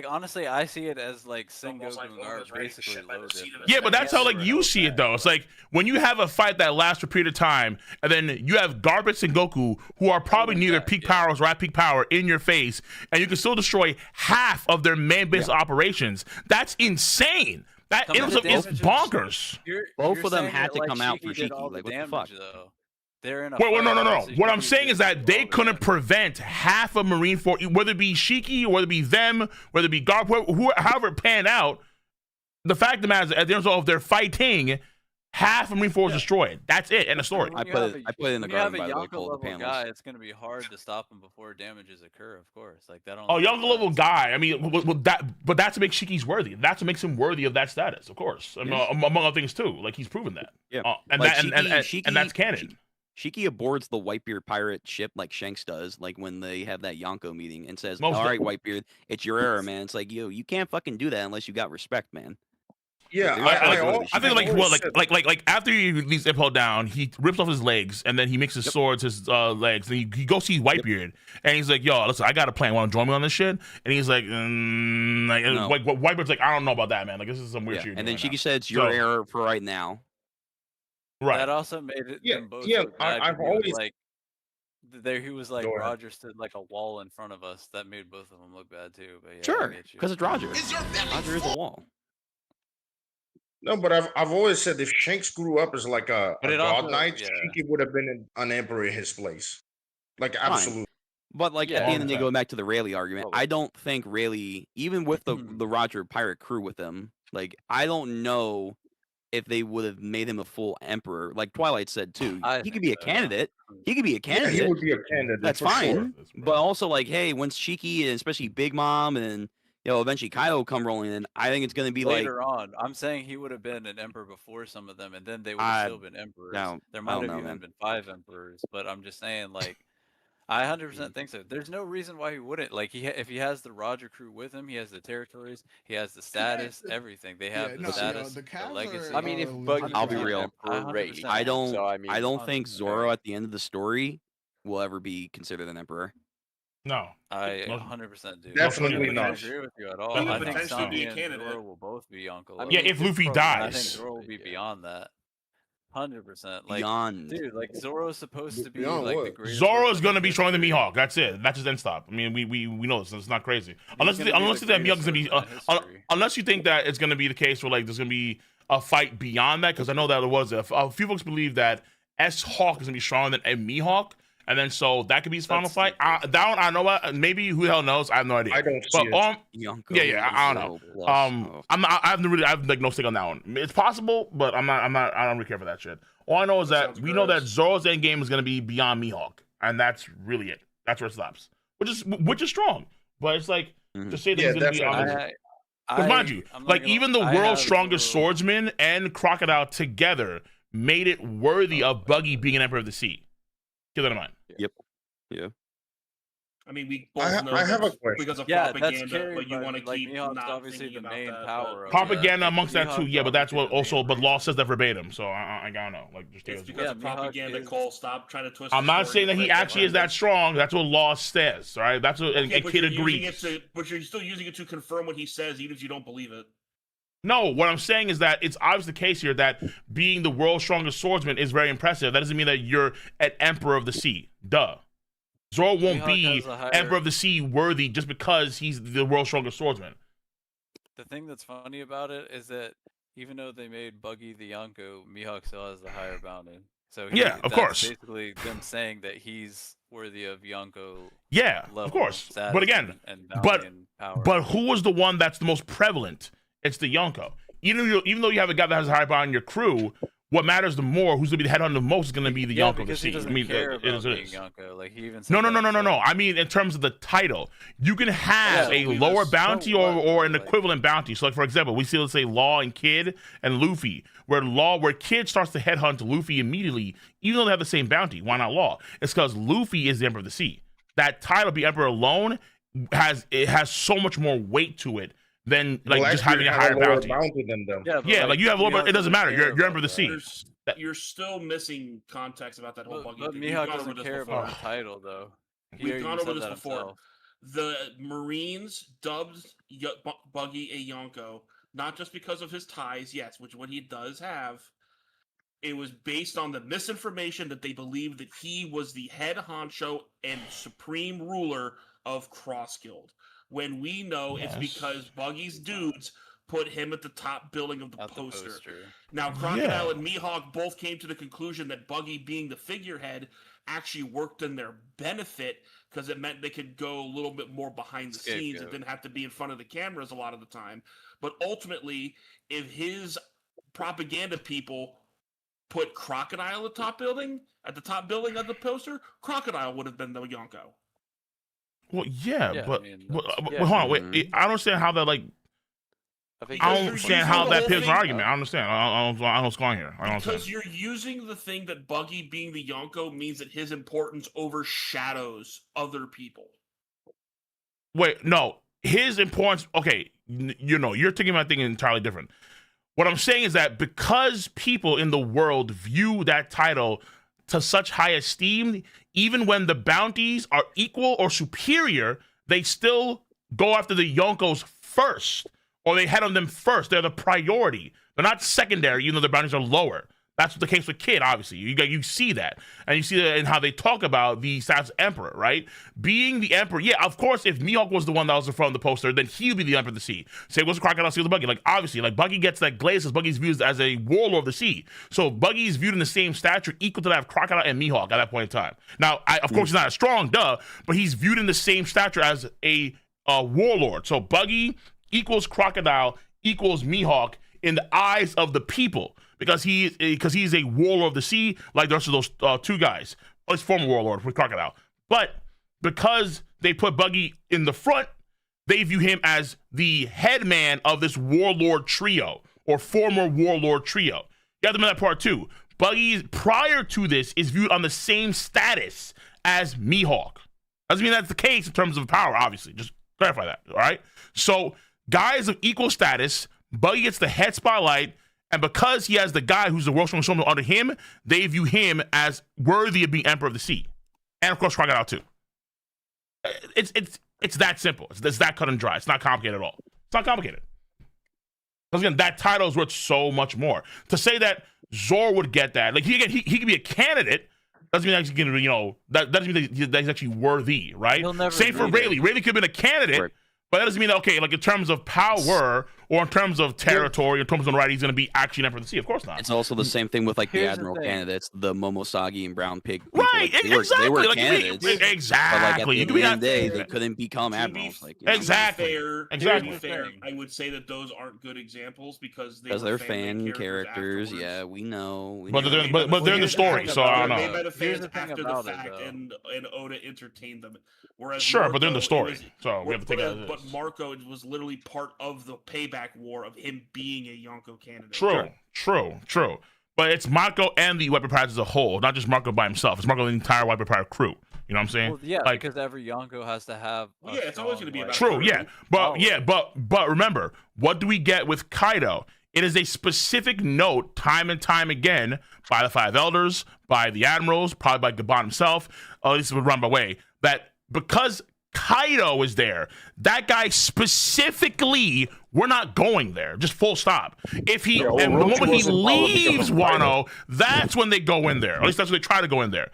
honestly I see it as like Sengoku and are basically loaded. Yeah, but that's how like you see it though. It's like when you have a fight that lasts for a period of time, and then you have Garbage and Goku who are probably neither peak powers or at peak power in your face, and you can still destroy half of their main-based operations. That's insane. That is bonkers. Both of them had to come out for Shiki. Like what the fuck? They're in a no. What I'm saying is that they couldn't prevent half of Marineford, whether it be Shiki, or whether it be them, whether it be Garp, however it panned out. The fact of the matter is, at the end of they're fighting, half of Marineford was destroyed. That's it. End of story. I put it in the garden, by the way, level the panels. guy, it's going to be hard to stop him before damages occur, of course. Like that. Oh, younger level guy. I mean, but that's what makes Shiki's worthy. That's what makes him worthy of that status, of course. Among other things too. Like he's proven that. Yeah. And that's canon. Shiki aborts the Whitebeard pirate ship like Shanks does, like when they have that Yonko meeting and says, "All right, Whitebeard, it's your error, man." It's like, you can't fucking do that unless you got respect, man. Yeah, I think like after he leaves Impel down, he rips off his legs and then he makes his swords his legs. And he goes see Whitebeard and he's like, "Yo, listen, I got a plan. Want to join me on this shit?" And he's like, no. Whitebeard's like, "I don't know about that, man. Like this is some weird shit." And then Shiki said, "It's your error for right now." Right. That also made it them both look bad. I've always like there he was like Roger stood like a wall in front of us. That made both of them look bad too. But yeah, sure, because it's Roger. Roger is a wall. No, but I've always said if Shanks grew up as like a god knight, Shiki would have been an emperor in his place. Like absolutely. But like at the end of the day, going back to the Rayleigh argument, I don't think Rayleigh, even with the Roger pirate crew with him, like I don't know if they would have made him a full emperor. Like Twilight said too, he could be a candidate. He could be a candidate. Yeah, he would be a candidate. That's fine. Sure. But also like, hey, once Shiki and especially Big Mom and eventually Kaido come rolling in, I think it's going to be later on. I'm saying he would have been an emperor before some of them, and then they would have still been emperors. There might have even been 5 emperors, but I'm just saying, like, I 100% think so. There's no reason why he wouldn't. Like, if he has the Roger crew with him, he has the territories, he has the status, everything. They have the status, the legacy. I mean, if Buggy I'll be real. I don't think Zoro at the end of the story will ever be considered an emperor. No, I 100% do. Definitely not. I agree with you at all. I think Sanji and Zoro will both be uncle. Yeah, if Luffy dies. I think Zoro will be beyond that. 100%. Like, beyond. Dude, like Zoro is supposed to be like the greatest. Zoro's gonna be stronger than Mihawk. That's it. That's his end stop. I mean, we know this. It's not crazy. Unless you think that Mihawk's gonna be, unless you think that it's gonna be the case where like there's gonna be a fight beyond that, because I know that there was a few folks believe that S-Hawk is gonna be stronger than Mihawk. And then so that could be his final fight. That one I know what. Maybe who the hell knows? I have no idea. I don't see it. I don't know. I have like no stake on that one. It's possible, but I don't really care for that shit. All I know is that we know that Zoro's end game is gonna be beyond Mihawk, and that's really it. That's where it stops. Which is strong. But it's like to say that he's gonna be on. Because mind you, like even the world's strongest swordsman and Crocodile together made it worthy of Buggy being an Emperor of the Sea. Keep that in mind. Yep. Yeah. I mean, we both know I have a question. Because of that's propaganda, scary, but you want to like, keep Mihawk's not obviously thinking the about main that, power. Propaganda amongst that too, yeah, but that's what also, but law says that verbatim, so I don't know. Like, just it's because of propaganda. Cole, stop trying to twist. I'm not saying that he actually is that strong. That's what law says, all right? That's what and Kid agrees. But you're still using it to confirm what he says, even if you don't believe it. No, what I'm saying is that it's obviously the case here that being the world's strongest swordsman is very impressive. That doesn't mean that you're an Emperor of the Sea. Duh. Zoro won't be Emperor of the Sea worthy just because he's the world's strongest swordsman. The thing that's funny about it is that even though they made Buggy the Yonko, Mihawk still has the higher bounty. So Yeah, of course. That's basically them saying that he's worthy of Yonko. Yeah, level of course. status But again, and but and power. but who was the one that's the most prevalent? It's the Yonko. Even though you have a guy that has a high bounty in your crew, what matters the more, who's gonna be the headhunter the most is gonna be the yeah, Yonko of the because sea. he doesn't I mean, care it about is. being Yonko. Like he even said No. that I mean, in terms of the title, you can have Yeah, a we lower just- bounty so what, or an like- equivalent bounty. So, like for example, we see let's say Law and Kid and Luffy, where Kid starts to headhunt Luffy immediately, even though they have the same bounty. Why not Law? It's because Luffy is the Emperor of the Sea. That title, the Emperor alone, has so much more weight to it than like just having a higher bounty. Than them. Yeah, like you have a lower, but it doesn't matter. You're Emperor of the Sea. You're still missing context about that whole Buggy But thing. Mihawk We've gone doesn't over this care before. about the title, though. We've gone over this that before. himself. The Marines dubbed Buggy a Yonko, not just because of his ties, yes, which what he does have. It was based on the misinformation that they believed that he was the head honcho and supreme ruler of Cross Guild. When we know it's because Buggy's dudes put him at the top billing of the poster. Now, Crocodile and Mihawk both came to the conclusion that Buggy being the figurehead actually worked in their benefit because it meant they could go a little bit more behind the scenes. It didn't have to be in front of the cameras a lot of the time. But ultimately, if his propaganda people put Crocodile at the top billing of the poster, Crocodile would have been the Yonko. Well, yeah, but yeah. hold on, wait. I don't understand how that like. I don't understand how that pivots an argument. I understand. I don't know what's going here. I don't understand. Because you're using the thing that Buggy being the Yonko means that his importance overshadows other people. Wait, no. His importance, okay, you're thinking about things entirely different. What I'm saying is that because people in the world view that title to such high esteem, even when the bounties are equal or superior, they still go after the Yonkos first, or they head on them first. They're the priority. They're not secondary, even though the bounties are lower. That's the case with Kid, obviously. You see that. And you see that in how they talk about the status of Emperor, right? Being the Emperor, yeah, of course, if Mihawk was the one that was in front of the poster, then he'd be the Emperor of the Sea. Say, what's the Crocodile, steal the Buggy? Like, obviously, like, Buggy gets that glaze because Buggy's viewed as a warlord of the sea. So Buggy's viewed in the same stature, equal to that of Crocodile and Mihawk at that point in time. Now, of course, he's not as strong, but he's viewed in the same stature as a warlord. So Buggy equals Crocodile equals Mihawk in the eyes of the people. Because he's a warlord of the sea, like the rest of those two guys. He's former warlord with Crocodile. But because they put Buggy in the front, they view him as the head man of this warlord trio, or former warlord trio. You have to remember that part too. Buggy, prior to this, is viewed on the same status as Mihawk. Doesn't mean that's the case in terms of power, obviously. Just clarify that, all right? So, guys of equal status, Buggy gets the head spotlight. And because he has the guy who's the world strongest showman under him, they view him as worthy of being Emperor of the Sea. And of course, Crocodile too. It's that simple. It's that cut and dry. It's not complicated at all. It's not complicated. Because again, that title is worth so much more. To say that Zoro would get that, like he could be a candidate, doesn't mean that he's gonna, that doesn't mean that he's actually worthy, right? Same for Rayleigh. Rayleigh could have been a candidate. Right. But that doesn't mean that, okay, like in terms of power or in terms of territory, in terms of notoriety, he's going to be actually an Emperor of the Sea. Of course not. It's also the same thing with like the Admiral candidates, the Momosagi and Brown Pig. People. Right, like, exactly. They were like, candidates. Exactly. But like at the end of the day, they couldn't become admirals. Like, exactly. To be fair, I would say that those aren't good examples because they're fan characters. Yeah, we know. But they're in the story, so I don't know. Made by the fans after the fact, and Oda entertained them. Whereas sure, Marco, but they're in the story, so we have to take it. But Marco was literally part of the payback war of him being a Yonko candidate. True. But it's Marco and the Weapon Pirates as a whole, not just Marco by himself. It's Marco and the entire Weapon Pirate crew. You know what I'm saying? Well, yeah, like, because every Yonko has to have. It's always going to be about. True, yeah, but remember, what do we get with Kaido? It is a specific note, time and time again, by the Five Elders, by the Admirals, probably by Gabon himself. This would run my way that. Because Kaido is there, that guy specifically, we're not going there. Just full stop. If he, and the moment he leaves Wano, that's when they go in there. At least that's when they try to go in there.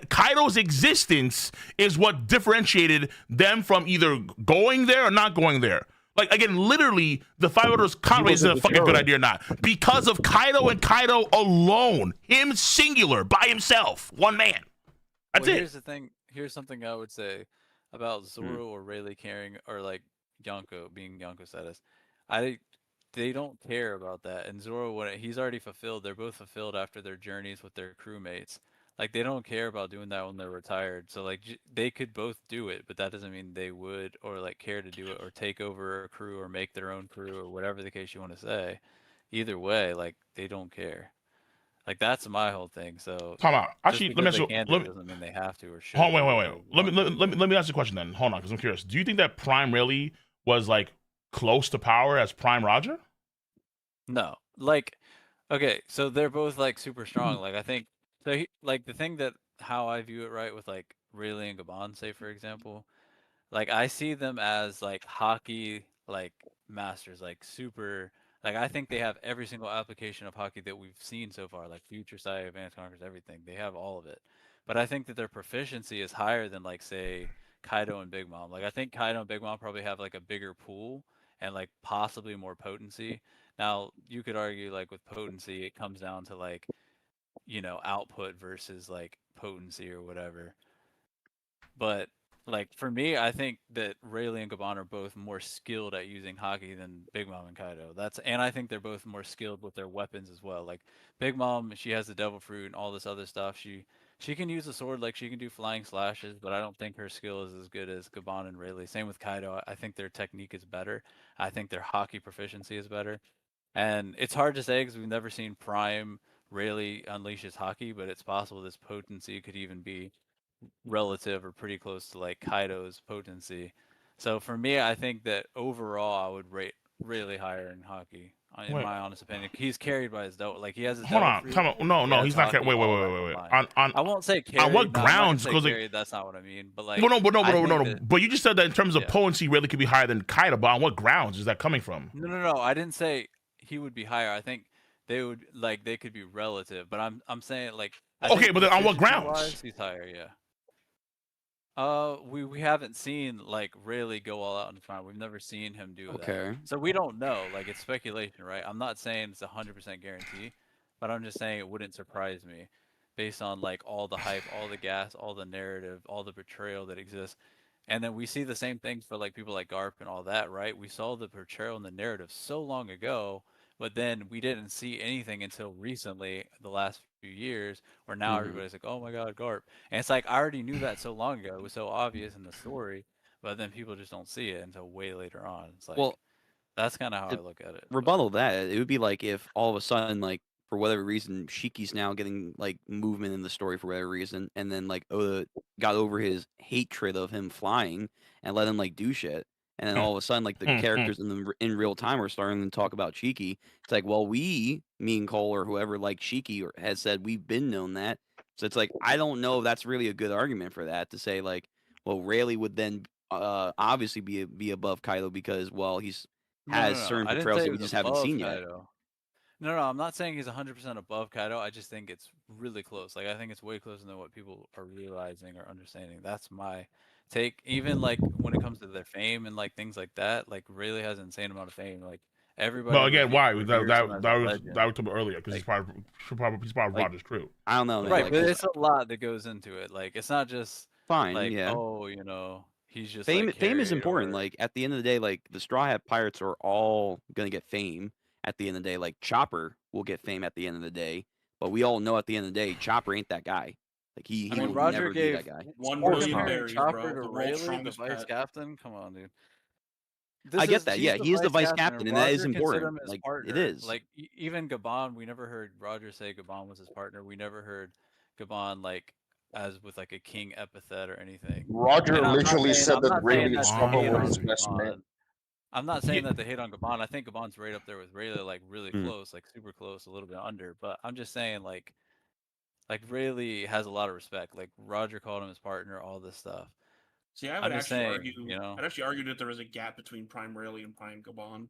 Kaido's existence is what differentiated them from either going there or not going there. Like, again, literally, the five orders can't raise is a fucking good idea or not. Because of Kaido and Kaido alone. Him singular, by himself. One man. That's it. Here's the thing. Here's something I would say about Zoro or Rayleigh carrying, or like Yonko being Yonko status. They don't care about that. And Zoro, when he's already fulfilled, they're both fulfilled after their journeys with their crewmates. Like, they don't care about doing that when they're retired. So like they could both do it, but that doesn't mean they would or like care to do it or take over a crew or make their own crew or whatever the case you want to say. Either way, like, they don't care. Like, that's my whole thing. So Time out. Actually, let me ask you. doesn't mean they have to or should. Hold on, wait. Let me ask you a question then. Hold on, because I'm curious. Do you think that Prime Rayleigh was like close to power as Prime Roger? No. Like, okay, so they're both like super strong. Like, I think so. Like, the thing that how I view it, right, with like Rayleigh and Gabon, say for example, like, I see them as like hockey like masters, like super. Like, I think they have every single application of hockey that we've seen so far, like Future Sight, Advanced Conquers, everything. They have all of it. But I think that their proficiency is higher than, like, say, Kaido and Big Mom. Like, I think Kaido and Big Mom probably have like a bigger pool and like possibly more potency. Now, you could argue like with potency, it comes down to like, output versus like potency or whatever. But like, for me, I think that Rayleigh and Gabon are both more skilled at using hockey than Big Mom and Kaido. And I think they're both more skilled with their weapons as well. Like, Big Mom, she has the Devil Fruit and all this other stuff. She can use a sword, like she can do flying slashes, but I don't think her skill is as good as Gabon and Rayleigh. Same with Kaido. I think their technique is better. I think their hockey proficiency is better. And it's hard to say because we've never seen Prime Rayleigh unleash his hockey, but it's possible this potency could even be relative or pretty close to like Kaido's potency. So for me, I think that overall I would rate really higher in hockey. In my honest opinion, he's carried by his devil. Like, he has his. Hold on, come on. No, he's not carried. Wait. On I won't say carried. On what grounds? Because carried, that's not what I mean. But like, no. But you just said that in terms of potency, really could be higher than Kaido. But on what grounds is that coming from? No. I didn't say he would be higher. I think they would they could be relative. But I'm saying like. Okay, but then on what grounds? He's higher, yeah. We haven't seen like Rayleigh go all out in front. We've never seen him do that. So we don't know. Like, it's speculation, right? I'm not saying it's 100% guarantee, but I'm just saying it wouldn't surprise me, based on like all the hype, all the gas, all the narrative, all the betrayal that exists. And then we see the same things for like people like Garp and all that, right? We saw the portrayal and the narrative so long ago, but then we didn't see anything until recently, the last few years, where now everybody's like, oh my god, Garp. And it's like, I already knew that so long ago. It was so obvious in the story, but then people just don't see it until way later on. It's like, Well, that's kind of how I look at it. Rebuttal that, it would be like if all of a sudden, like, for whatever reason, Shiki's now getting like movement in the story for whatever reason, and then like Oda got over his hatred of him flying and let him like do shit. And then all of a sudden, like, the characters in real time are starting to talk about Shiki. It's like, well, me and Cole or whoever, like, Shiki has said we've been known that. So it's like, I don't know if that's really a good argument for that, to say like, well, Rayleigh would then obviously be above Kaido because, well, has certain portrayals that we just haven't seen yet. No, I'm not saying he's 100% above Kaido. I just think it's really close. Like, I think it's way closer than what people are realizing or understanding. That's my take. Even like when it comes to their fame and like things like that, like, Rayleigh has an insane amount of fame. Like, everybody. Well, again, why? That was talked about earlier, because he's part of Roger's crew. I don't know, man. Right, like, but it's a lot that goes into it. Like, it's not just like, yeah. oh, he's just fame. Like, fame is important. Like, at the end of the day, like, the Straw Hat Pirates are all gonna get fame. At the end of the day, like, Chopper will get fame at the end of the day, but we all know at the end of the day, Chopper ain't that guy. Like, he will Roger never gave be that guy. $1 million, Chopper bro. to The world's Rayleigh, the strongest vice pet. captain. Come on, dude. I get that. Yeah, he is the vice captain, and that is important. Like, Like, partner. it is. Like, even Gabon, we never heard Roger say Gabon was his partner. We never heard Gabon like as with like a king epithet or anything. Roger literally said that Rayleigh and Chopper were his best man. I'm not saying that they hate on Gabon. I think Gabon's right up there with Rayleigh, like really close, like super close, a little bit under. But I'm just saying, like Rayleigh has a lot of respect. Like, Roger called him his partner, all this stuff. See, I would actually argue. I'd actually argue that there is a gap between Prime Rayleigh and Prime Gabon.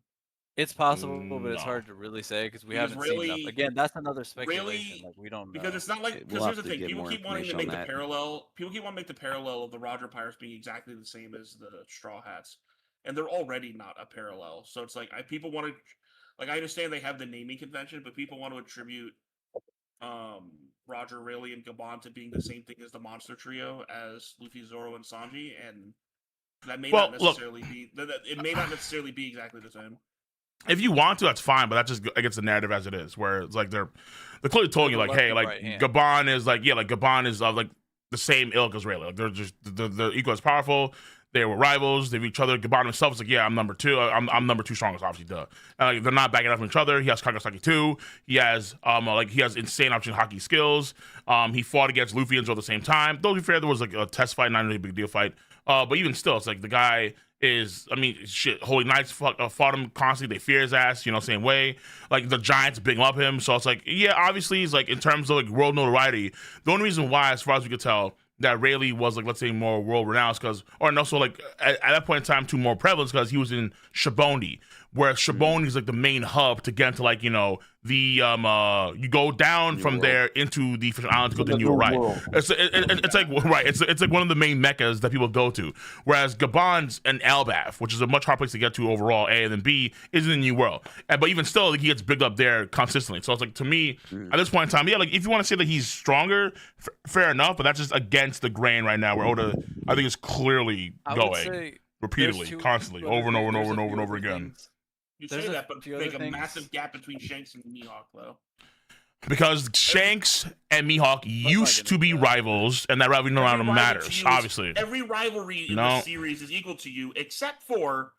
It's possible, but it's hard to really say because we haven't seen enough. Again, that's another speculation. Really, like, we don't know. Because it's not like, because here's the thing: people keep wanting to make the parallel. People keep wanting to make the parallel of the Roger Pirates being exactly the same as the Straw Hats. and they're already not a parallel. So it's like people want to, like, I understand they have the naming convention, but people want to attribute Roger, Rayleigh, and Gabon to being the same thing as the Monster Trio as Luffy, Zoro, and Sanji, and that may not necessarily be. It may not necessarily be exactly the same. If you want to, that's fine, but that just against the narrative as it is, where it's like they're clearly told you like, hey, like Gabon is like, yeah, like Gabon is like the same ilk as Rayleigh. Like they're equal as powerful. They were rivals. They have each other. Gabon himself is like, yeah, I'm number 2. I'm number 2 strongest, obviously, duh. They're not backing up from each other. He has Kagesaki too. He has he has insane option hockey skills. He fought against Luffy and Zoro at the same time. Though to be fair, there was like a test fight, not really a big deal fight. But even still, it's like the guy is, I mean, shit, Holy Knights fought him constantly. They fear his ass, same way. Like, the Giants big up him. So it's like, yeah, obviously, he's like, in terms of like world notoriety, the only reason why, as far as we could tell, that Rayleigh was like, let's say, more world renowned and also like at that point in time too more prevalent because he was in Shibondi, where Shibondi is like the main hub to get into like the you go down from there into the Fish Islands to go to New Right. It's like right. It's like one of the main meccas that people go to. Whereas Gabon's and Elbaf, which is a much harder place to get to overall, A, and then B is in the New World. But even still, like, he gets bigged up there consistently. So it's like, to me, at this point in time, yeah, like if you want to say that he's stronger, fair enough. But that's just against the grain right now, where Oda, I think, is clearly going repeatedly, constantly, over and over and over and over and over again. You say that, but make a massive gap between Shanks and Mihawk, though. Because Shanks and Mihawk used to be rivals, and that rivalry no longer matters, obviously. Every rivalry in the series is equal to you, except for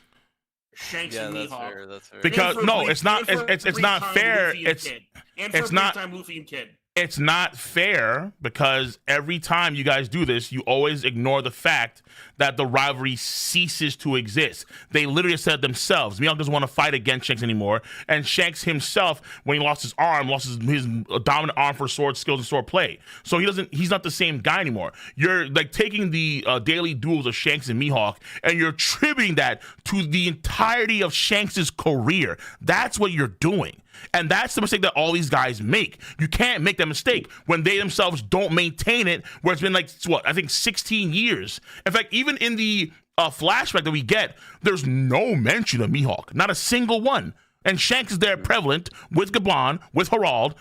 Shanks and Mihawk. That's fair. Because it's not. It's not fair. It's not. Luffy and Kid. It's not fair because every time you guys do this, you always ignore the fact that the rivalry ceases to exist. They literally said themselves, Mihawk doesn't want to fight against Shanks anymore. And Shanks himself, when he lost his arm, lost his dominant arm for sword skills and sword play. So he's not the same guy anymore. You're like taking the daily duels of Shanks and Mihawk and you're attributing that to the entirety of Shanks' career. That's what you're doing. And that's the mistake that all these guys make. You can't make that mistake when they themselves don't maintain it, where it's been like, I think 16 years. In fact, even in the flashback that we get, there's no mention of Mihawk. Not a single one. And Shanks is there prevalent with Gabon, with Herald,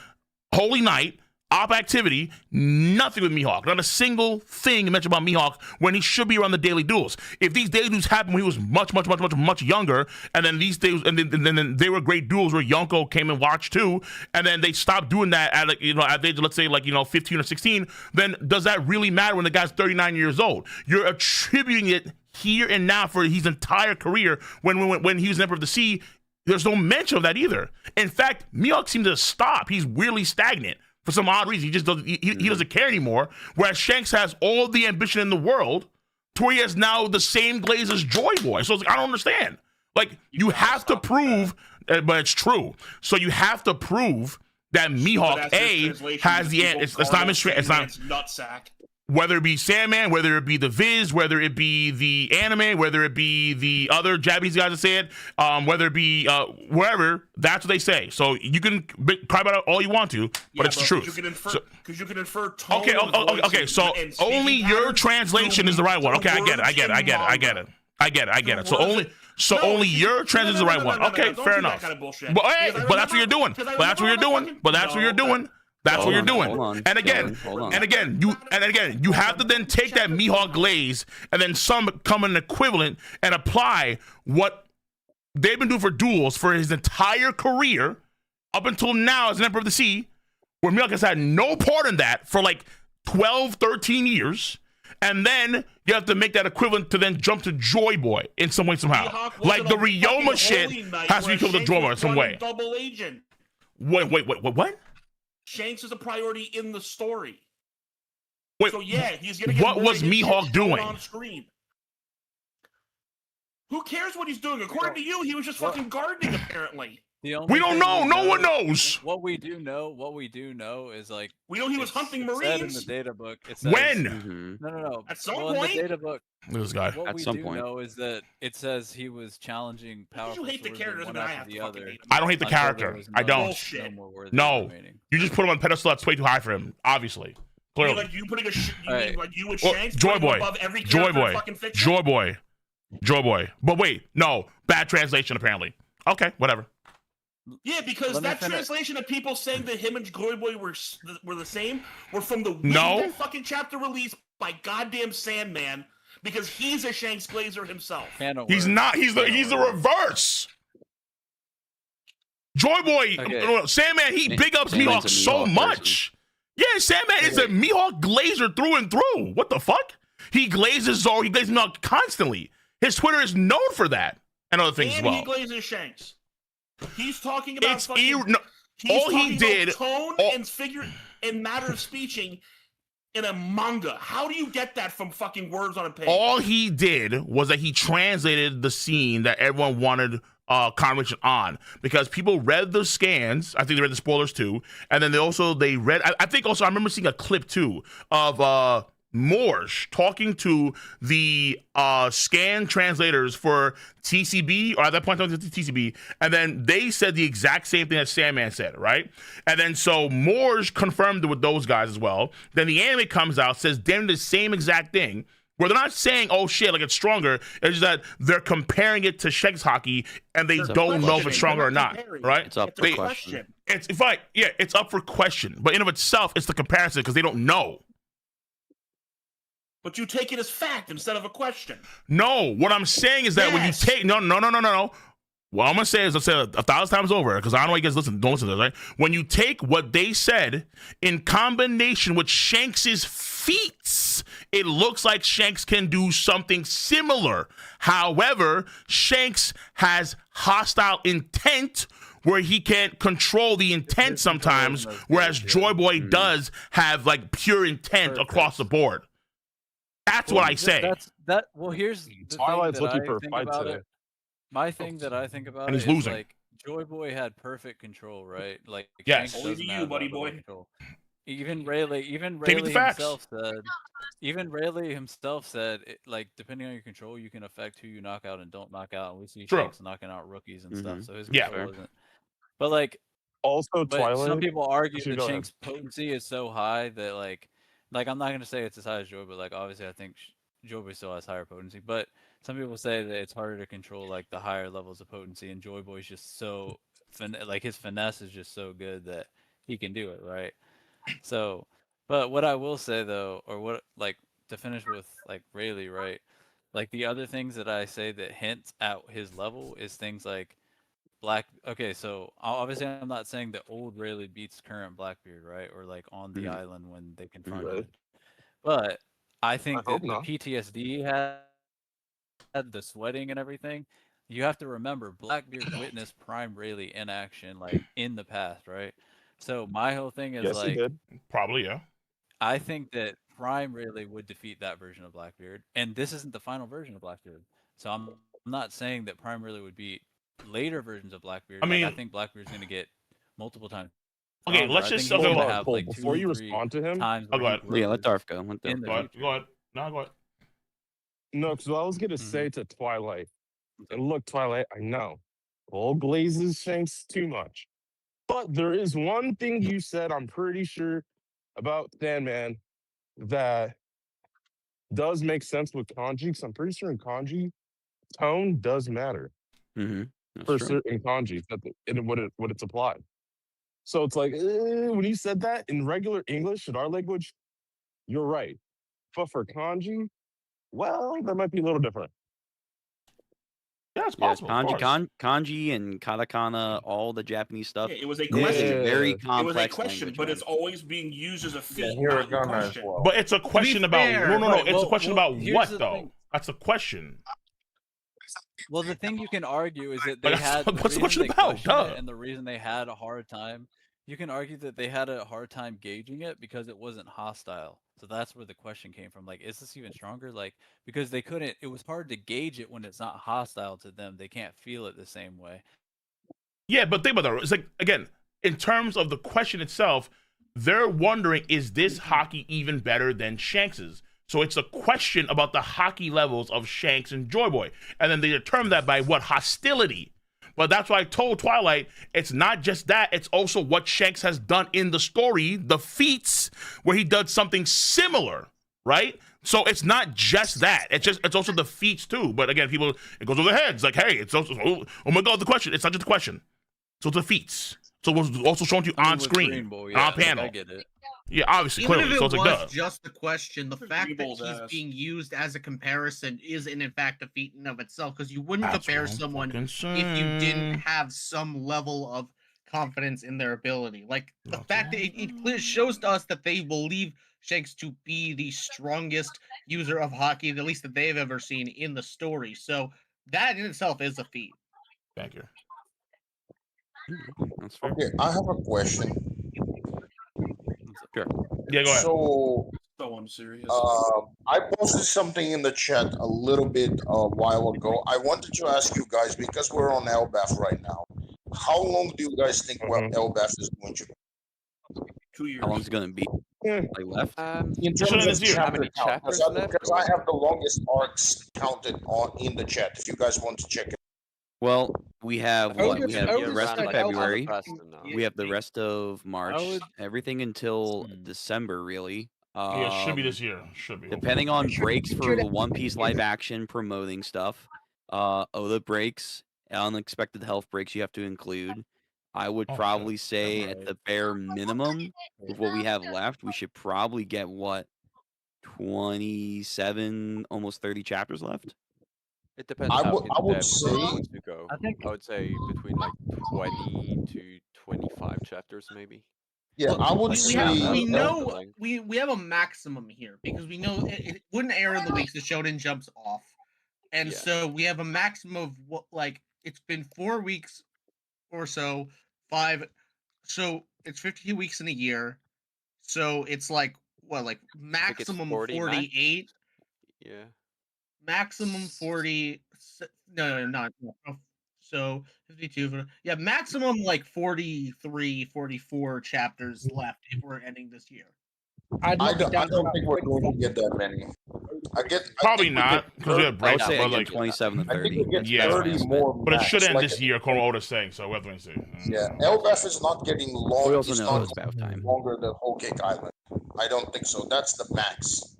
Holy Knight, Op Activity, nothing with Mihawk. Not a single thing mentioned about Mihawk when he should be around the daily duels. If these daily duels happened when he was much younger, and then these days, and then they were great duels where Yonko came and watched too, and then they stopped doing that at like, at the age of, let's say, like 15 or 16, then does that really matter when the guy's 39 years old? You're attributing it here and now for his entire career when he was Emperor of the Sea. There's no mention of that either. In fact, Mihawk seems to stop. He's weirdly stagnant. For some odd reason, he just doesn't. He doesn't care anymore. Whereas Shanks has all the ambition in the world, to where he has now the same glaze as Joy Boy. So it's like, I don't understand. Like, you have to prove, but it's true. So you have to prove that Mihawk has the. It's not nutsack. Whether it be Sandman, whether it be the Viz, whether it be the anime, whether it be the other Japanese guys that say it, whether it be wherever, that's what they say. So you can cry about it all you want to, but it's the truth. Because you can infer tone. Okay. So only your translation is the right one. Okay, I get it. So only your translation is the right one. Okay, fair enough. But that's what you're doing. That's what you're doing. And again, you have to then take that Mihawk glaze and then come an equivalent and apply what they've been doing for duels for his entire career up until now as an Emperor of the Sea, where Mihawk has had no part in that for like 12, 13 years. And then you have to make that equivalent to then jump to Joy Boy in some way, somehow. Like the Ryoma shit has to be equivalent to Joy Boy in some way. Double agent. Wait, what? Shanks is a priority in the story. Wait, so yeah, he's gonna get what was Mihawk doing on screen? Who cares what he's doing? According to you, he was just fucking gardening. Apparently, we don't know. No one knows. What we do know is like we know he was hunting Marines. In the data book, it says, when? No. At some point, in the data book. This guy. What we do know is that it says he was challenging powerful. You hate the character, doesn't mean I have to fucking hate him. I don't hate the character. I don't. No, you just put him on pedestal that's way too high for him. Obviously, clearly. Like you putting a like you with Shanks Joy Boy above every Joy Boy fucking fiction? Joy Boy. Joy Boy. But wait, no, bad translation apparently. Okay, whatever. Yeah, because that translation of people saying that him and Joy Boy were the same were from the week fucking chapter released by goddamn Sandman, because he's a Shanks Glazer himself. He's not. He's the reverse. Joy Boy, Sandman, he big ups Mihawk so much. Yeah, Sandman is a Mihawk Glazer through and through. What the fuck? He glazes Zoro. He glazes Mihawk constantly. His Twitter is known for that and other things as well. He glazes Shanks. He's talking about all he did tone and figure and matter of speeching in a manga. How do you get that from fucking words on a page? All he did was that he translated the scene that everyone wanted confirmation on, because people read the scans. I think they read the spoilers too, and then they read. I think also I remember seeing a clip too of Morge talking to the scan translators for TCB, or at that point it was TCB, and then they said the exact same thing that Sandman said, right? And then so Morge confirmed it with those guys as well. Then the anime comes out, says damn the same exact thing, where they're not saying, oh shit, like it's stronger. It's just that they're comparing it to Shanks Hockey, and they don't know if it's stronger or not, right? It's up for question. It's fine. Yeah, it's up for question. But in of itself, it's the comparison because they don't know. But you take it as fact instead of a question. No, what I'm saying is that when you take no. What I'm gonna say is, I'll say 1,000 times over, because I don't know you guys don't listen to this, right? When you take what they said in combination with Shanks's feats, it looks like Shanks can do something similar. However, Shanks has hostile intent where he can't control the intent sometimes, whereas Joy Boy does have like pure intent across the board. That's what I say. Well, here's the Twilight's thing that looking for I a think fight about today. it. My thing that I think about And it he's is losing. like Joy Boy had perfect control, right? Like Yes. Shanks Only to doesn't you, have buddy that level of boy. control. Even Rayleigh himself said, like, depending on your control, you can affect who you knock out and don't knock out. And we see True. Shanks knocking out rookies and stuff, so his Yeah. control wasn't. But like, Also, but Twilight. some people argue Actually, that go ahead. Shanks' potency is so high that like I'm not gonna say it's as high as Joy, but like obviously I think Joy Boy still has higher potency. But some people say that it's harder to control like the higher levels of potency, and Joy Boy's just so like his finesse is just so good that he can do it, right? So, but what I will say though, or what like to finish with like Rayleigh, right? Like the other things that I say that hint at his level is things like Okay, so obviously I'm not saying that old Rayleigh beats current Blackbeard, right? Or like on the island when they confront him. But I think that the PTSD had the sweating and everything. You have to remember Blackbeard witnessed Prime Rayleigh in action, like in the past, right? So my whole thing is Yes, he like, did. Probably, yeah. I think that Prime Rayleigh would defeat that version of Blackbeard, and this isn't the final version of Blackbeard. So I'm not saying that Prime Rayleigh would beat later versions of Blackbeard. I mean- I think Blackbeard's going to get multiple times. Okay, stronger. let's I just think he's hold gonna on, have Cole, like before 2 you or 3 respond to him, times Oh, where go he ahead. Yeah, let grows Darth go. Let in the Go ahead. future. Go ahead. No, go ahead. no, because I was gonna say to Twilight, and look, Twilight, I know, all glazes Shanks too much, but there is one thing you said, I'm pretty sure, about Sandman that does make sense with kanji. Because I'm pretty sure in kanji, tone does matter That's for true. certain kanjis in what it's applied. So it's like when you said that in regular English, in our language, you're right. But for kanji, well, that might be a little different. Yeah, it's Yeah, possible. of course. kanji and katakana, all the Japanese stuff. Yeah, it was a It's question. a very It was a complex question, language, but man. it's always being used as a feat, here not it comes a as question. well. But it's a question about fair, no. right, It's a question about here's what the though? thing. That's a question. Well, the thing you can argue is that they Like, had what's the question they about? questioned Duh. it and the reason they had a hard time. You can argue that they had a hard time gauging it because it wasn't hostile. So that's where the question came from. Like, is this even stronger? Like, because they couldn't. It was hard to gauge it when it's not hostile to them. They can't feel it the same way. Yeah, but think about that. It's like, again, in terms of the question itself, they're wondering, is this hockey even better than Shanks's? So it's a question about the hockey levels of Shanks and Joy Boy. And then they determine that by what? Hostility. But that's why I told Twilight, it's not just that, it's also what Shanks has done in the story, the feats, where he does something similar, right? So it's not just that. It's also the feats too. But again, it goes over their heads. Like, hey, it's also oh my god, the question. It's not just a question. So it's the feats. So it was also shown to you on screen, on panel. I get it. Yeah, obviously, Even clearly. if So it it's like, was duh. just the question, the fact that Greenball's he's ass. being used as a comparison is in fact a feat in of itself, because you wouldn't That's compare what I'm someone fucking if you didn't saying. have some level of confidence in their ability. Like the That's fact what that it clear shows to us that they believe Shanks to be the strongest user of hockey, at least that they've ever seen in the story. So that in itself is a feat. Thank you. That's fair. Okay, I have a question. Sure. Yeah, go ahead. So, So unserious. I posted something in the chat a little bit a while ago. I wanted to ask you guys, because we're on LBAF right now, how long do you guys think LBAF is going to be? 2 years. How long is it going to be? Like left? In Should terms end of this year. How chapter many count, chapters left? because I have the longest arcs counted in the chat. If you guys want to check it. Well, we have I what? would We just- have I would the just rest say of like February. now. We have the rest of March. would- Everything until December, really. Yeah, it should be this year. Should be. Depending on breaks for should- the One Piece live action promoting stuff, Oda breaks, unexpected health breaks you have to include. I would Oh, probably shit. say Never at the bare minimum, with what we have left, we should probably get what 27, almost 30 chapters left. It depends I how would- I in would depth say- you want to go. I think- I would say between like 20 to 25 chapters, maybe. Yeah, I would we say have, we that's know the length. we have a maximum here because we know it wouldn't air in the weeks the Shonen jumps off, and Yeah. so we have a maximum of what, like, it's been 4 weeks or so, 5, so it's 52 weeks in a year, so it's like what, like think it's maximum 40 max? 48, Yeah. maximum 40. No, not no. So 52, yeah, maximum like 43, 44 chapters left if we're ending this year. I don't think we're going to get that many. Probably not, because we have breaks. I would say but again, like 27 to I think 30. we get Yeah. 30 more. But it should max, end like this year, according to what Oda's saying. So we have to wait and see. Yeah, LBAF is not getting long. We also it's know not it's about time. longer than Whole Cake Island. I don't think so. That's the max.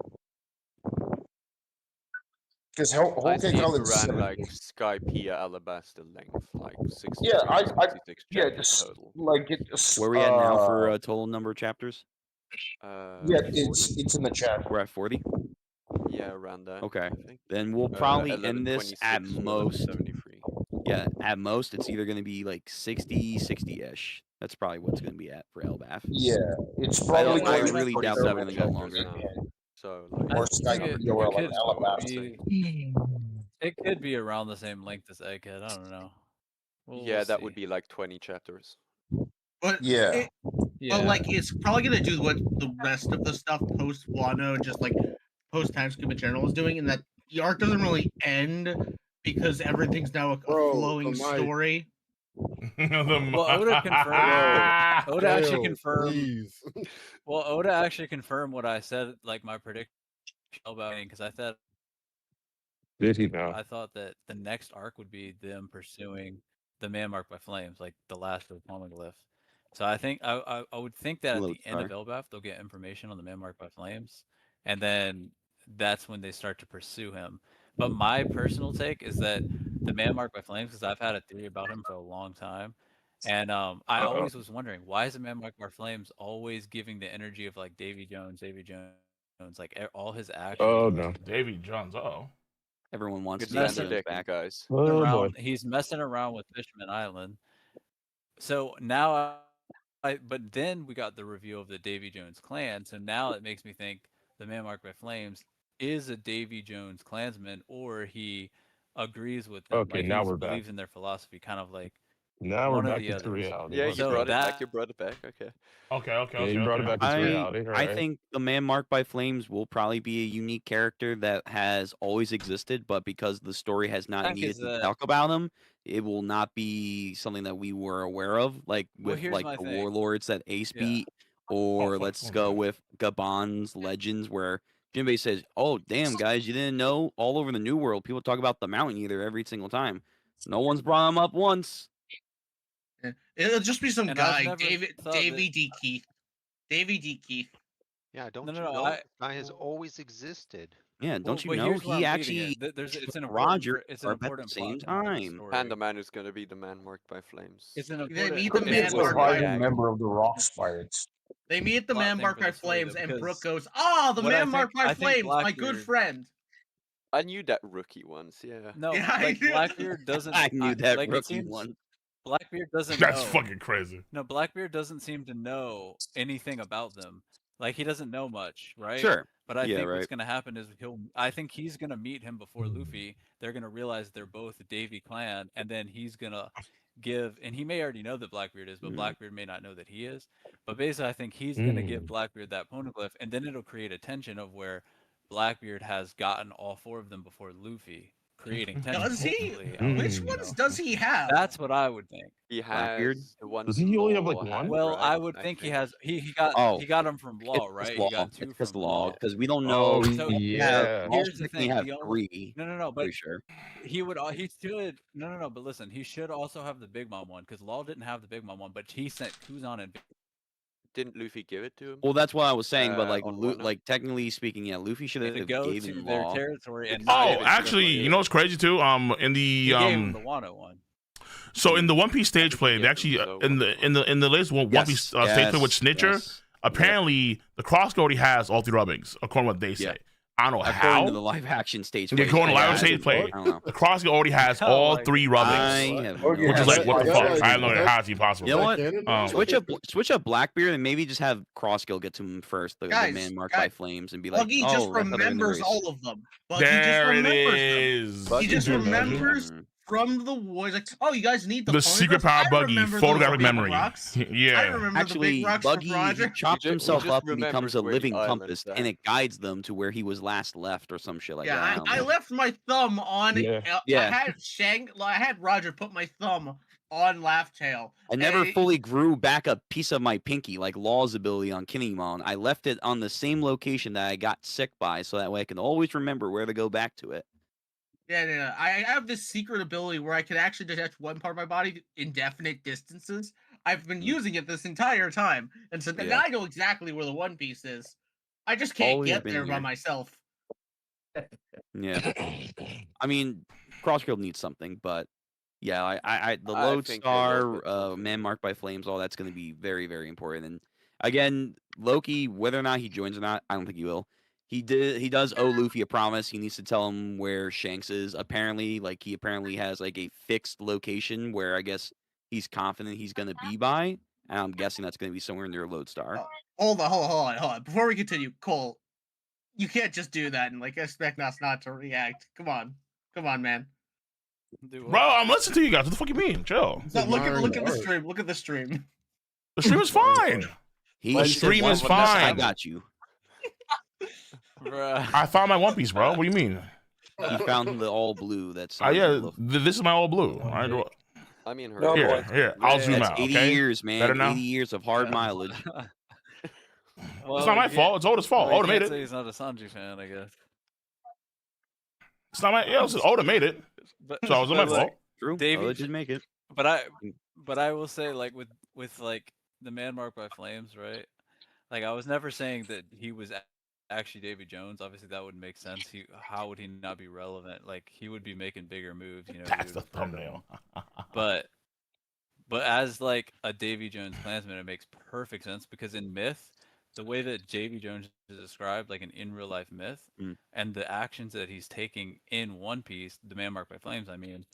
Because Whole I Cake see it Island around like Skypiea Alabaster length, like 63, Yeah, I 66 yeah, chapters just total. like it's. Where are we at now for a total number of chapters? Yeah, it's in the chat. We're at 40. Yeah, around that. Okay, I think. then we'll probably 11, end this 26 at or most. 73. Yeah, at most it's either going to be like 60, 60-ish. That's probably what's going to be at for LBAF. Yeah, it's I probably. really doubt that we're going to go longer. So like, Or I think Skype it POL could and Alabaster. It could be around the same length as Egghead. I don't know. yeah, that would be like 20 chapters. But Yeah. but like it's probably gonna do what the rest of the stuff post Wano and just like post Time Skip in general is doing, in that the arc doesn't really end because everything's now a flowing the mic. story. Well, Oda confirmed. Oda actually Dale, confirmed. please. Well, Oda actually confirmed what I said, like my prediction about it, because I thought Did he now? I thought that the next arc would be them pursuing the man marked by flames, like the last of the Pomeglyph. So I think I would think that at the end of Elbaf they'll get information on the man marked by flames, and then that's when they start to pursue him. But my personal take is that the man marked by flames, because I've had a theory about him for a long time, and I always was wondering, why is the man marked by flames always giving the energy of like Davy Jones, like all his actions. Oh no, Davy Jones. Oh, everyone wants Good to answer, Jones back. guys. Oh, He's messing around with Fishman Island. So now, but then we got the review of the Davy Jones clan. So now it makes me think the man marked by flames is a Davy Jones clansman, or he agrees with them. Okay, like now he we're back. believes in their philosophy, kind of like now we're one of back the into others. reality. Yeah, you So brought it that- back. You brought it back. Okay. Okay. Yeah, you brought it back into reality. I think the man marked by flames will probably be a unique character that has always existed, but because the story has not Fact needed is to that- talk about him, it will not be something that we were aware of, like Well, with here's like my the thing. warlords that Ace Yeah. beat, or fuck, let's okay. go with Gabon's Legends, where Jinbei says, "Oh, damn, guys, you didn't know? All over the New World, people talk about the Mountain Eater every single time. No one's brought him up once." It'll just be some And I've guy, never thought Davy D. Keith. Davy D. Keith. Yeah, don't No, you no, no. know this guy has always existed? Yeah, don't you Well, know here's where he I'm leading actually it. It's an took important, Roger it's an up at the important same plot point of the time. story. And the man who's gonna be the man marked by flames. It's an They important. meet the It's man an marked by surviving member of the Rock Spirits. They meet the plot man thing marked for the by story, though, flames, and Brook because goes, "Ah, the what I man think- marked by I think flames, my good Blackbeard- friend." I knew that rookie once, yeah. No, Yeah, I like knew- Blackbeard doesn't. I knew that like, it rookie seems one. Blackbeard doesn't That's know. fucking crazy. No, Blackbeard doesn't seem to know anything about them. Like, he doesn't know much, right? Sure. But I Yeah, think what's right. going to happen is I think he's going to meet him before Luffy. They're going to realize they're both Davy clan, and then he's going to give, and he may already know that Blackbeard is, but Blackbeard may not know that he is. But basically, I think he's going to give Blackbeard that poneglyph, and then it'll create a tension of where Blackbeard has gotten all four of them before Luffy, creating tension. Does he? hopefully, Which ones does he have? That's what I would think. He Blackbeard? has the one. Doesn't he only have, like, Law one? had, Well, right? I would think he has. He got Oh, he got them from Law, right? Law. He got two It's just from Law Law. because we don't Oh, know. So yeah. Law here's should the definitely thing. have He only, three. no. But Pretty sure. he would. He should. No. But listen, he should also have the Big Mom one because Law didn't have the Big Mom one, but he sent Kuzan and. Didn't Luffy give it to him? Well, that's what I was saying, but like, on Wano? like technically speaking, yeah, Luffy should To have go given to their Law. territory and not Oh, give it to actually, them. you know what's crazy too? In the He gave him the Wano one. so in the One Piece stage think play, he they gave actually him in the latest One Yes, Piece stage play with Snitcher, yes. apparently the Crossbow already has all three rubbings, according to what they say. Yeah. I don't know According how. to the live action stage Yeah, play. according to Yeah, live I stage play, I don't know. the Crossbow already has Oh all my three God. rubbings, I have no which is idea. like, what the Yeah, fuck? like, I don't know that- how it's even possible. You know what? Canon? Switch up Blackbeard and maybe just have Crossgill get to him first, the Guys, man marked by flames, and be like, Buggy oh, just I thought they were in the remembers race. all of them. Buggy There just it remembers them. is. He just Could you imagine? remembers from the wars. Like, oh, you guys need the The secret poneglyphs? power I buggy, remember those photographic big memory. rocks. I Yeah. remember the Actually, big rocks Buggy from Roger. he chops He himself just up and becomes remembers a where the living islands compass, are. and it guides them to where he was last left or some shit like that. Yeah, don't I know. left my thumb on. Yeah. Yeah. I had Roger put my thumb on Laughtail. I never and fully grew back a piece of my pinky like Law's ability on Kinemon. I left it on the same location that I got sick by, so that way I can always remember where to go back to it. Yeah. I have this secret ability where I can actually detach one part of my body indefinite distances. I've been using it this entire time, and so Yeah. now I know exactly where the One Piece is. I just can't Always get been there by here. myself. Yeah. I mean, Crossfield needs something, but yeah, I the I think they will Lodestar, put something. man marked by flames, all that's going to be very, very important. And again, Loki, whether or not he joins or not, I don't think he will. He does owe Luffy a promise. He needs to tell him where Shanks is. Apparently, like he apparently has like a fixed location where I guess he's confident he's going to be by, and I'm guessing that's going to be somewhere near Lodestar. Hold on. Before we continue, Cole, you can't just do that and like expect us not to react. Come on, man. Bro, I'm listening to you guys. What the fuck you mean? Chill. No, look at the stream. Look at the stream. The stream is fine. The stream is I fine. got you. Bruh. I found my One Piece, bro. What do you mean? He found the all blue. That's Yeah. This is my all blue. All right. I mean, her. Here. I'll zoom That's out. 80 Okay. years, man. Better now? 80 years of hard mileage. It's not my fault. It's Oda's fault. Well, Oda you made can't it. say he's not a Sanji fan, I guess. It's not my. Yeah, it's Oda made it. But, So it wasn't my but, like, fault. True. Davey Oda did make it. But I will say, like, with like the man marked by flames, right? Like, I was never saying that he was actually Davy Jones. Obviously, that wouldn't make sense. How would he not be relevant? Like, he would be making bigger moves, you know. That's due the to Purple. thumbnail. But as like a Davy Jones clansman, it makes perfect sense because in myth, the way that Davy Jones is described, like in real life myth, and the actions that he's taking in One Piece, the man marked by flames, I mean,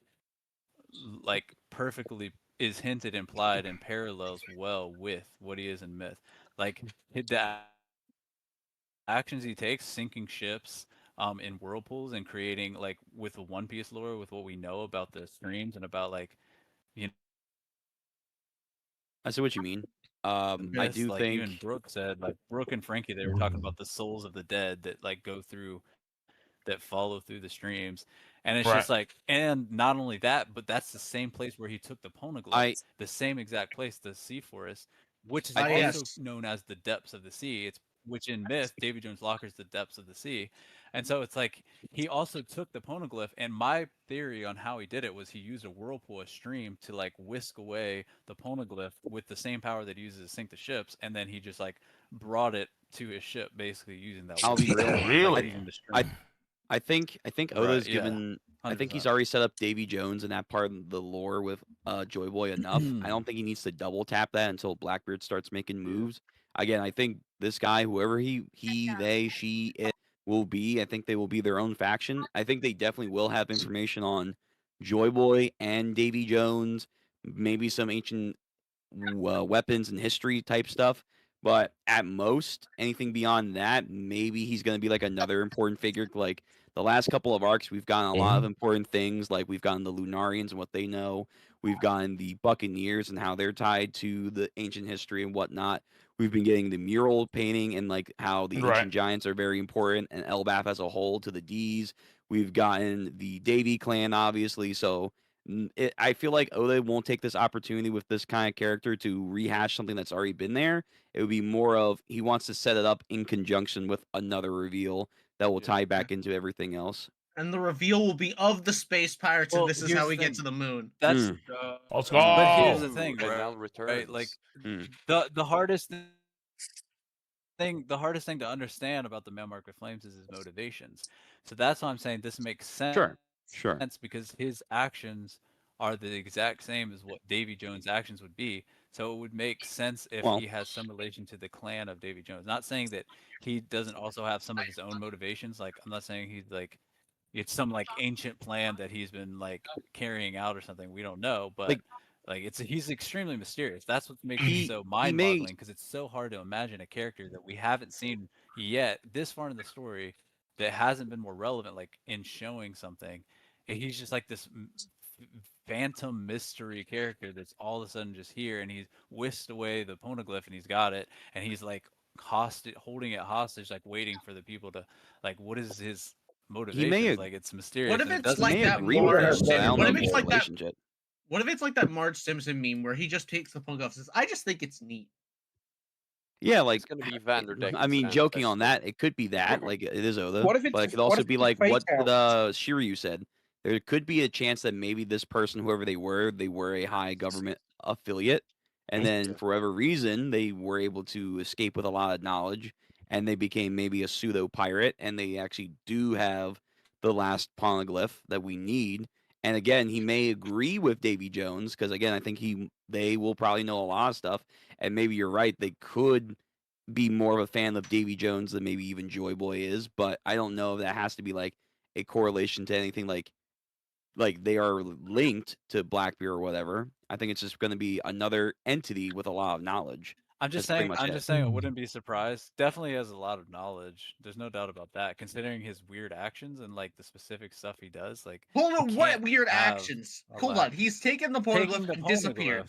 like perfectly is hinted, implied, and parallels well with what he is in myth. Like the actions he takes, sinking ships, in whirlpools, and creating like with the One Piece lore, with what we know about the streams and about like, you know. I see what you mean. I do like think even Brook said, like Brook and Frankie, they were talking about the souls of the dead that like go through, that follow through the streams, and it's just like, and not only that, but that's the same place where he took the poneglyph, the same exact place, the sea forest, which is also known as the depths of the sea. which in myth, Davy Jones' locker is the depths of the sea. And so it's like he also took the poneglyph, and my theory on how he did it was he used a whirlpool, a stream, to like whisk away the poneglyph with the same power that he uses to sink the ships, and then he just like brought it to his ship, basically using that. I'll be real. Really? I think Oda's given. I think he's 100%. already set up Davy Jones and that part of the lore with Joy Boy enough. I don't think he needs to double tap that until Blackbeard starts making moves. Again, I think this guy, whoever he, they, she, it will be, I think they will be their own faction. I think they definitely will have information on Joy Boy and Davy Jones, maybe some ancient weapons and history type stuff. But at most, anything beyond that, maybe he's going to be like another important figure. Like the last couple of arcs, we've gotten a lot of important things. Like we've gotten the Lunarians and what they know. We've gotten the Buccaneers and how they're tied to the ancient history and whatnot. We've been getting the mural painting and like how the ancient giants are very important and Elbaf as a whole to the D's. We've gotten the Davy clan, obviously. So I feel like Oda won't take this opportunity with this kind of character to rehash something that's already been there. It would be more of he wants to set it up in conjunction with another reveal that will tie back into everything else. And the reveal will be of the space pirates, and this is how we get to the moon. That's let's go. But here's the thing, Now right? Like returns. the hardest thing to understand about the Mailmark with Flames is his motivations. So that's why I'm saying this makes sense. Sure. Because his actions are the exact same as what Davy Jones' actions would be. So it would make sense if he has some relation to the clan of Davy Jones. Not saying that he doesn't also have some of his own motivations. Like I'm not saying he's like it's some like ancient plan that he's been like carrying out or something. We don't know, but like he's extremely mysterious. That's what makes it so mind-boggling because it's so hard to imagine a character that we haven't seen yet this far in the story that hasn't been more relevant, like in showing something. He's just like this phantom mystery character that's all of a sudden just here, and he's whisked away the poneglyph and he's got it, and he's like hostage, holding it hostage, like waiting for the people to like. What is his motivation? Like it's mysterious. What if and it's like that Marge? What if it's like that? What if it's like that Marge Simpson meme where he just takes the poneglyph and says, "I just think it's neat." Yeah, like it's gonna be Vanderdeck. I mean, joking on that, it could be that. Like it is Oda. What if it's but it could also be like what Shiryu said. There could be a chance that maybe this person, whoever they were a high government affiliate, and then for whatever reason they were able to escape with a lot of knowledge, and they became maybe a pseudo pirate, and they actually do have the last poneglyph that we need. And again, he may agree with Davy Jones because again, I think they will probably know a lot of stuff, and maybe you're right. They could be more of a fan of Davy Jones than maybe even Joy Boy is, but I don't know if that has to be like a correlation to anything like they are linked to Blackbeard or whatever. I think it's just going to be another entity with a lot of knowledge. I'm just saying I wouldn't be surprised. Definitely has a lot of knowledge. There's no doubt about that. Considering his weird actions and like the specific stuff he does, like hold on, what weird actions? Hold on, he's taken the poneglyph and disappeared.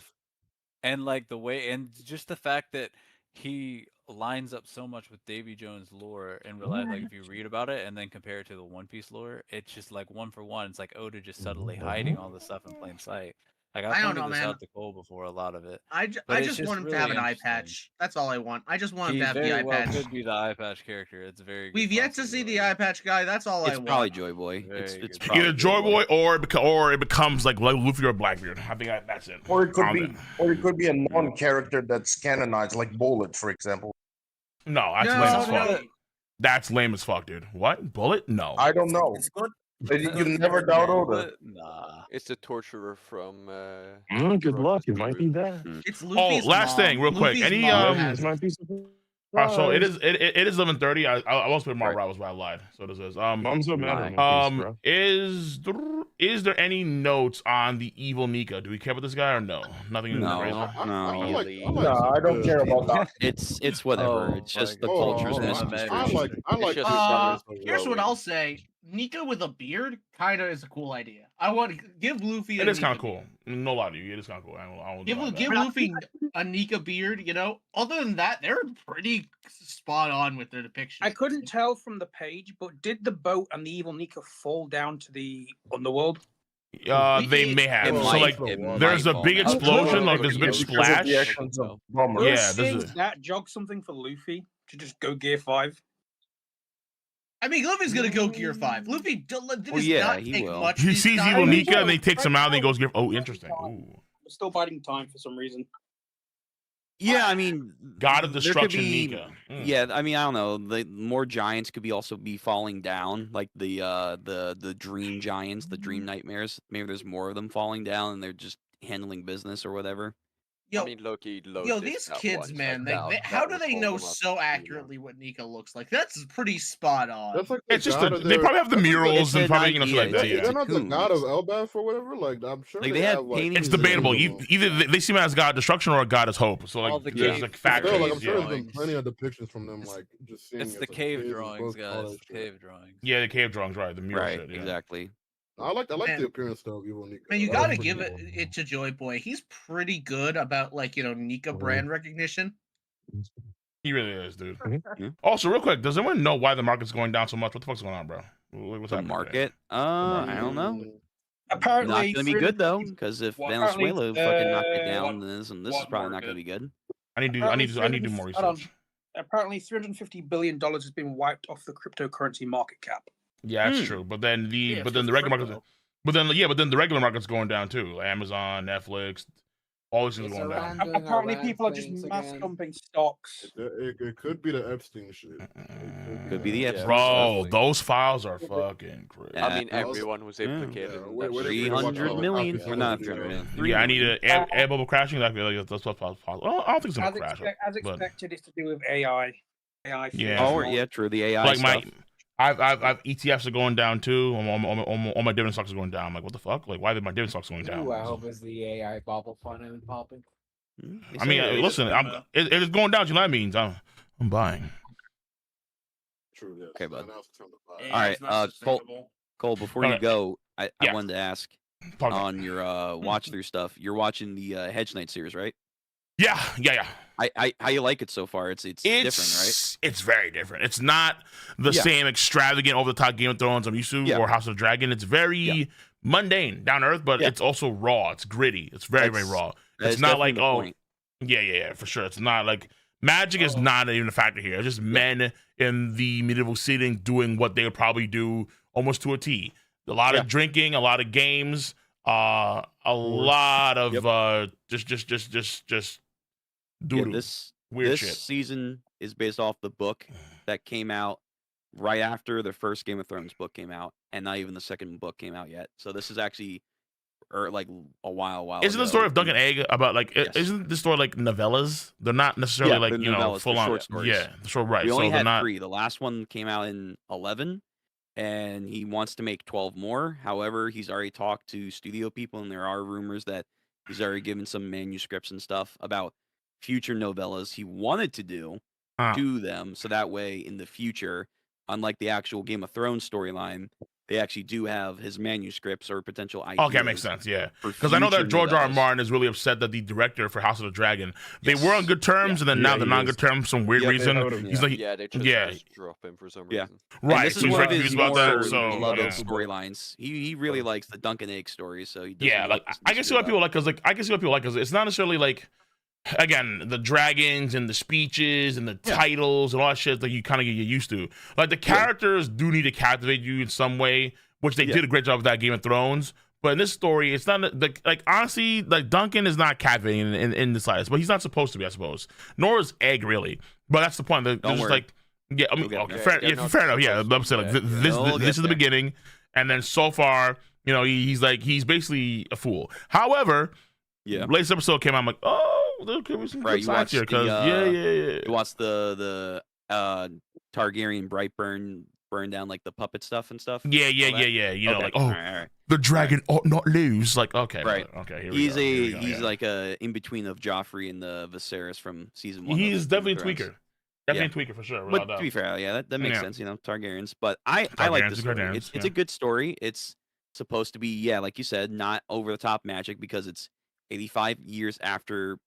And like the way, and just the fact that he lines up so much with Davy Jones' lore in real life. Like if you read about it and then compare it to the One Piece lore, it's just like one for one. It's like Oda just subtly hiding all this stuff in plain sight. Like I don't know, this man. out to Cole before a lot of it. I just want him to have an eye patch. That's all I want. I just want him to have the eye patch. Could be the eye patch character. It's very. We've yet to see the eye patch guy. That's all I want. It's probably Joy Boy. It's either Joy Boy or it becomes like Luffy or Blackbeard. I think that's it. Or it could be a non-character that's canonized, like Bullet, for example. No, that's lame as fuck. That's lame as fuck, dude. What? Bullet? No. I don't know. You never doubt Oda. Nah, it's the torturer from. Good luck. It might be that. It's Luffy's last thing, real quick. Luffy's Any might be so it is 11:30. I was putting more Rouse, but I lied. So this is I'm so mad at is there any notes on the evil Nika? Do we care about this guy or no? Nothing. No. I don't care about that. It's whatever. It's just the culture's message. Here's what I'll say. Nika with a beard kind of is a cool idea. I want to give Luffy. It is kind of cool. No lie to you, it is kind of cool. Give Luffy a Nika beard. You know. Other than that, they're pretty spot on with their depiction. I couldn't tell from the page, but did the boat and the evil Nika fall down to the underworld? They may have. So like, there's a big explosion, like there's a big splash. Yeah, this is that jog something for Luffy. to just go Gear 5? I mean, Luffy's gonna go Gear 5. Luffy does not take much. He sees evil Nika and he takes him out and he goes, Right interesting. Ooh. I'm still biding time for some reason. Yeah, I mean, God of there could Destruction be, Nika. Yeah, I mean, I don't know. The more giants could also be falling down, like the dream giants, the dream nightmares. Maybe there's more of them falling down, and they're just handling business or whatever. I mean, Loki. These kids, man, how do they know so accurately what Nika looks like? That's pretty spot on. That's like It's just they probably have the murals and probably shit like that. Yeah, they're not the god of Elbaf or whatever. Like I'm sure like they have like. It's debatable. Either they see him as God of Destruction or a God of Hope. So like there's like factions. Like, I'm sure there's been plenty of depictions from them. Like just seeing it's the cave drawings, guys. Cave drawings. Yeah, the cave drawings, right? The mural right, shit. Yeah. Exactly. I like the appearance though of Evil Nika. Man, you gotta give it to Joy Boy. He's pretty good about Nika brand recognition. He really is, dude. Also, real quick, does anyone know why the market's going down so much? What the fuck's going on, bro? What's the market? I don't know. Apparently, not gonna be good though, because if Venezuela fucking knocked it down, then this is probably not gonna be good. I need to do more research. Apparently, $350 billion has been wiped off the cryptocurrency market cap. Yeah, that's true. But then the regular market, but then the regular market's going down too. Like Amazon, Netflix, all this is going down. Apparently, people are just mass dumping stocks. It could be the Epstein shit. Could be the Epstein. Bro, those files are fucking crazy. I mean, everyone was implicated. In that 300 million. We're not 300 million. Yeah, I need a air bubble crashing. I feel like that's what's possible. Well, I don't think it's gonna crash. As expected, it's to do with AI. Yeah. Oh, yeah, true. The AI like stuff. I've ETFs are going down too. All my dividend stocks are going down. I'm like, what the fuck? Like, why are my dividend stocks going down? Ooh, I hope it's the AI bubble finally popping. I mean, listen, it is going down. You know what that means? I'm buying. True. Yes. Okay, bud. Hey, All right, it's not Cole. Before you go, I wanted to ask Talk on your watch through stuff. You're watching the Hedge Knight series, right? Yeah. How you like it so far? It's different, right? It's very different. It's not the same extravagant, over the top Game of Thrones I'm used to or House of the Dragon. It's very mundane, down to earth, but it's also raw. It's gritty. It's very raw. It's not like for sure. It's not like magic is not even a factor here. It's just men in the medieval setting doing what they would probably do almost to a T. A lot of drinking, a lot of games, a lot of just doo-doo. This weird shit. season is based off the book that came out right after the first Game of Thrones book came out, and not even the second book came out yet. So this is actually like a while Isn't ago. the story of Duncan Egg about like isn't the story like novellas? They're not necessarily like novellas, full on short stories. Yeah, short right. We only so had 3. The last one came out in 11, and he wants to make 12 more. However, he's already talked to studio people, and there are rumors that he's already given some manuscripts and stuff about future novellas he wanted to do to them, so that way in the future, unlike the actual Game of Thrones storyline, they actually do have his manuscripts or potential ideas. Okay, makes sense. Yeah, because I know that George R. R. Martin is really upset that the director for House of the Dragon, they were on good terms, and then now they're not on good terms for some weird reason. He's like, they just drop him for some reason. Right. This so is one of his about that. So beloved storylines. He really likes the Duncan Egg story. So he like I can see what people like because it's not necessarily like. Again, the dragons and the speeches and the titles and all that shit that you kind of get used to. Like the characters do need to captivate you in some way, which they did a great job with that Game of Thrones. But in this story, it's not like honestly, like Duncan is not captivating in the slightest, but he's not supposed to be, I suppose. Nor is Egg really. But that's the point. They're just like, I mean, okay, fair enough. Yeah, I'm saying like this is the beginning, and then so far, he's basically a fool. However, latest episode came out, I'm like, oh. There could be some good sides here, because You watched the Targaryen Brightburn burn down like the puppet stuff and stuff. Yeah. Like the dragon ought not lose. Like okay. Here he's we go. He's like a in between of Joffrey and the Viserys from season 1. He's definitely a tweaker. Definitely a tweaker for sure. But to be fair, that makes sense. Targaryens. But I like this story. It's a good story. It's supposed to be like you said, not over the top magic because it's 85 years after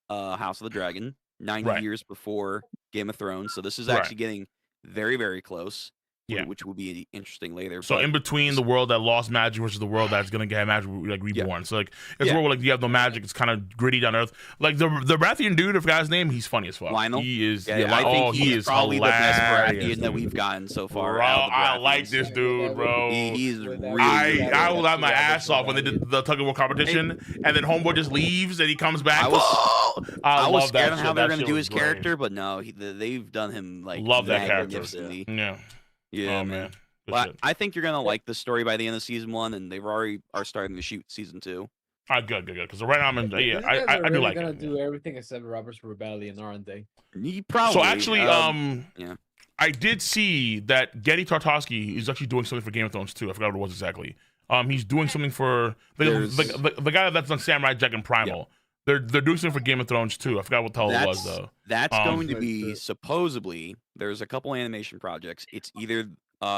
House of the Dragon, 90 years before Game of Thrones. So this is actually getting very, very close. Yeah. which will be interesting later. So but in between the world that lost magic versus the world that's gonna get magic like reborn. So like it's a world where like you have no magic. It's kind of gritty down to earth. Like the Baratheon dude, I forgot his name. He's funny as fuck. Lionel? He is. I think he is probably hilarious, the best Baratheon that dude. we've gotten so far. Bro, out of the I like Baratheons. this dude, bro. He's really. I will laugh my ass off when they did the tug of war competition, and then Homeboy just leaves and he comes back. I was love scared that on shit. how they're That gonna shit do was his great. character, but no, they've done him like Love that character. magnificently. Yeah. Yeah, Oh, man. man. Good Well, shit. I think you're gonna like the story by the end of season 1, and they've already are starting to shoot season 2. All right, good. Because right now I'm in. Yeah, These guys I are do really like gonna it. do everything except Robert's Rebellion, aren't they? Probably. So actually, yeah. I did see that Getty Tartakovsky is actually doing something for Game of Thrones too. I forgot what it was exactly. He's doing something for the guy that's on Samurai Jack and Primal. They're doing something for Game of Thrones too. I forgot what the hell it was though. That's going to be supposedly. There's a couple animation projects. It's either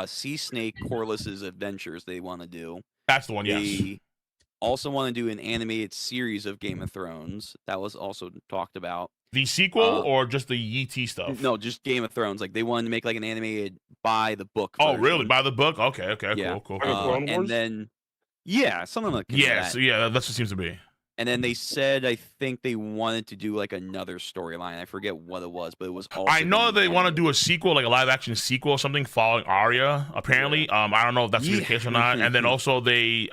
Sea Snake Corliss's Adventures they want to do. That's the one. Yes. They also want to do an animated series of Game of Thrones. That was also talked about. The sequel or just the ET stuff? No, just Game of Thrones. Like they wanted to make like an animated by the book. Oh, version. really? By the book? Okay, Yeah. cool. And then, something like Yes, that. yeah, that's what it seems to be. And then they said, I think they wanted to do like another storyline. I forget what it was, but it was also. I know they want to do a sequel, like a live action sequel or something, following Arya. Apparently, I don't know if that's the case or not. And then also I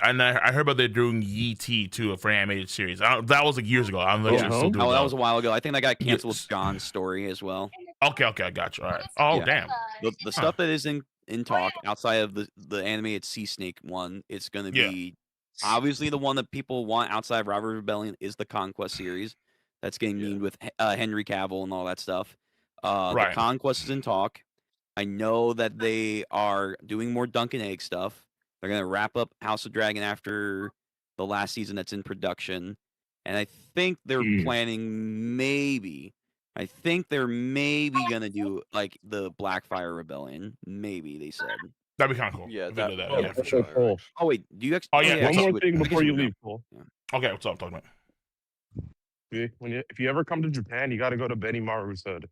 heard about they're doing ET too for an animated series. That was like years ago. I don't know if they're still doing that was a while ago. I think that got canceled with John's story as well. Okay, I got you. All right. Oh, damn. The stuff that is in talk outside of the animated Sea Snake one, it's going to be. Obviously, the one that people want outside of Robert Rebellion is the Conquest series. That's getting memed with Henry Cavill and all that stuff. The Conquest is in talk. I know that they are doing more Dunk and Egg stuff. They're going to wrap up House of Dragon after the last season that's in production. And I think they're planning maybe going to do like the Blackfire Rebellion. Maybe, they said. That'd be kind of cool. Yeah, yeah, for sure. Cool. Oh wait, do you actually? Oh yeah, one more thing before you leave, Cole. Okay, what's up? Talking about. If you ever come to Japan, you got to go to Benny Maru's head.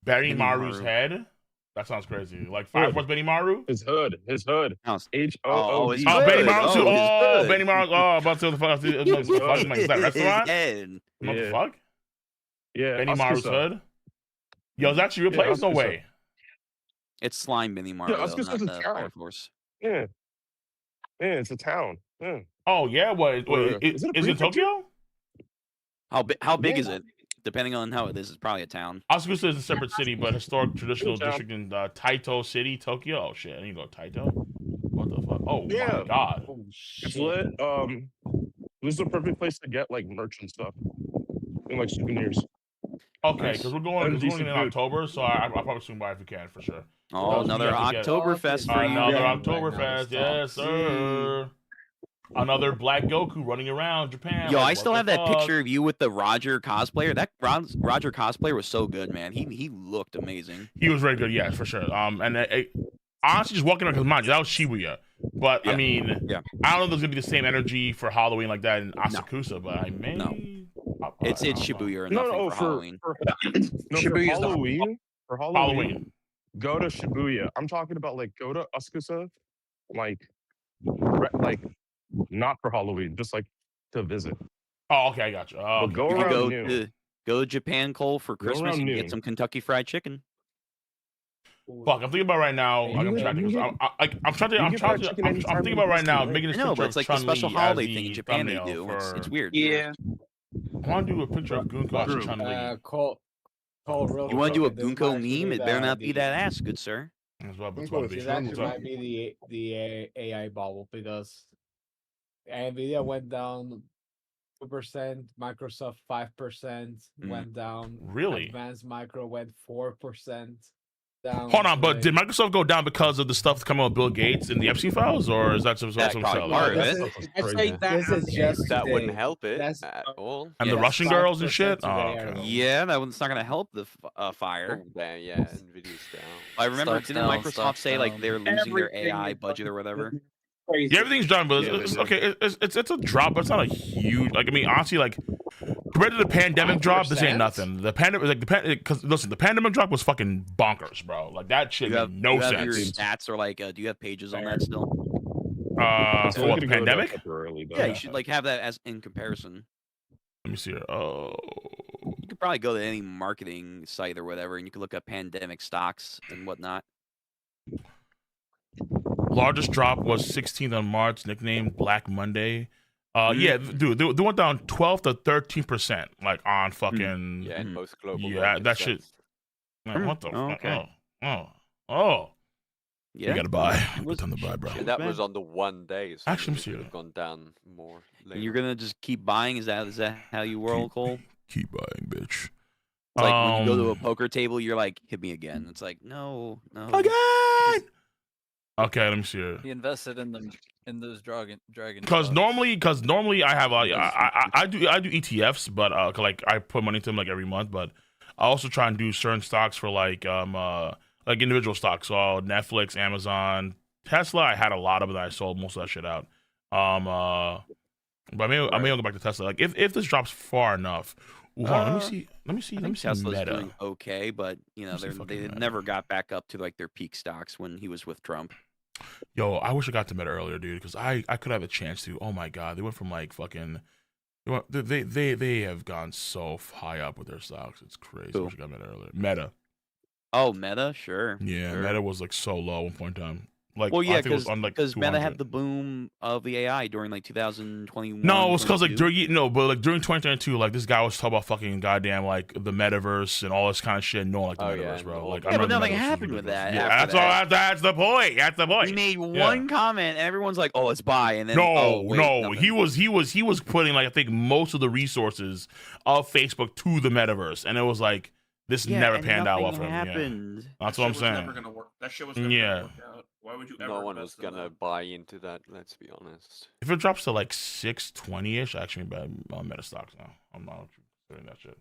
Benny Maru's head? That sounds crazy. Like what's Benny Maru? His hood. H-O-O-D. Oh, Benny Maru too. Oh, Benny Maru. Oh, about to the fuck. Is that restaurant? What the fuck? Yeah. Benny Maru's hood. Yo, is that your place? No way. It's Slime Benny Maru, Yeah, not the Fire Force. Yeah, it's a town. Yeah. Oh yeah, what? Is it Tokyo? How big is it? Depending on how it is, it's probably a town. Asukusa is a separate city, but historic traditional district in Taito City, Tokyo. Oh shit, I need to go to Taito. What the fuck? Oh my god. Oh, it's lit. This is the perfect place to get like merch and stuff, and like souvenirs. Okay, because we're going in October, so I'll probably swing by if we can for sure. Oh, another Oktoberfest for you. Another Oktoberfest, yes, sir. Another Black Goku running around Japan. Yo, I still have that picture of you with the Roger cosplayer. That Roger cosplayer was so good, man. He looked amazing. He was very good, yes, for sure. And honestly, just walking around, because mind you, that was Shibuya. But I mean, I don't know if there's gonna be the same energy for Halloween like that in Asakusa, but I may. No. It's Shibuya or nothing for Halloween. For Halloween. For Halloween. Go to Shibuya. I'm talking about like go to Asakusa, like not for Halloween, just like to visit. Oh, okay, I got you. But go around go to Japan, Cole, for Christmas and get some Kentucky Fried Chicken. Fuck, I'm thinking about right now. I'm thinking about right now making this picture but it's like the special holiday thing in Japan they do. It's weird. Yeah. I want to do a picture of Gunko and Chun-Li. You want to do a Gunko meme? It better not be that ass, good sir. That might be the AI bubble because Nvidia went down 2%, Microsoft 5% went down. Really? Advanced Micro went 4% down. Hold on, but did Microsoft go down because of the stuff coming with Bill Gates in the Epstein files, or is that just also part of it? That wouldn't help it at all. And the Russian girls and shit. Oh, okay. Yeah, that's not going to help the fire. Yeah, Nvidia's down. I remember, didn't Microsoft say like they're losing their AI budget or whatever? crazy. Yeah, everything's done, but okay. It's a drop, but it's not a huge. Like I mean, honestly, like compared to the pandemic drop, this ain't nothing. The pandemic, like because listen, the pandemic drop was fucking bonkers, bro. Like that shit made no sense. Your stats are like, do you have pages on that still? For what, the pandemic? Yeah, you should like have that as in comparison. Let me see here. Oh, you could probably go to any marketing site or whatever, and you could look up pandemic stocks and whatnot. Largest drop was 16th on March, nicknamed Black Monday. Yeah, dude, they went down 12 to 13%, like on fucking. Yeah, and most global. Yeah, that shit. Man, what the fuck? Okay. Oh. Yeah. You gotta buy. It's on the buy, bro. And that was on the one day. So actually, it could have gone down more. And you're gonna just keep buying? Is that how you roll, Cole? Keep buying, bitch. It's like when you go to a poker table, you're like, hit me again. It's like, no. Again. Okay, let me see here. He invested in them in those dragon. Because normally I have I do ETFs, but like I put money into them like every month. But I also try and do certain stocks for like individual stocks. So Netflix, Amazon, Tesla. I had a lot of it. I sold most of that shit out. But I may go back to Tesla. Like if this drops far enough. Ooh, hold on, let me see Tesla's Meta. doing okay, but you know they never got back up to like their peak stocks when he was with Trump. Yo, I wish I got to Meta earlier, dude, because I could have a chance to. Oh my god, they went from like fucking. They have gone so high up with their stocks. It's crazy. I wish I got Meta earlier. Meta. Oh, Meta, sure. Yeah, sure. Meta was like so low at one point in time. Like, well, yeah, because Meta had the boom of the AI during like 2021. No, it was because like during 2022, like this guy was talking about fucking goddamn like the metaverse and all this kind of shit. No one like the metaverse, bro. Like, yeah, but nothing happened with that. Yeah, that's the point. That's the point. He made one comment, and everyone's like, "Oh, it's buy," and then he was putting like I think most of the resources of Facebook to the metaverse, and it was like. This never panned out well for him. Yeah. That's what I'm saying. Never gonna work. That shit was never gonna work out. Why would you ever? No one was gonna buy into that. Let's be honest. If it drops to like 620-ish, actually, on Meta stocks now. I'm not doing that shit.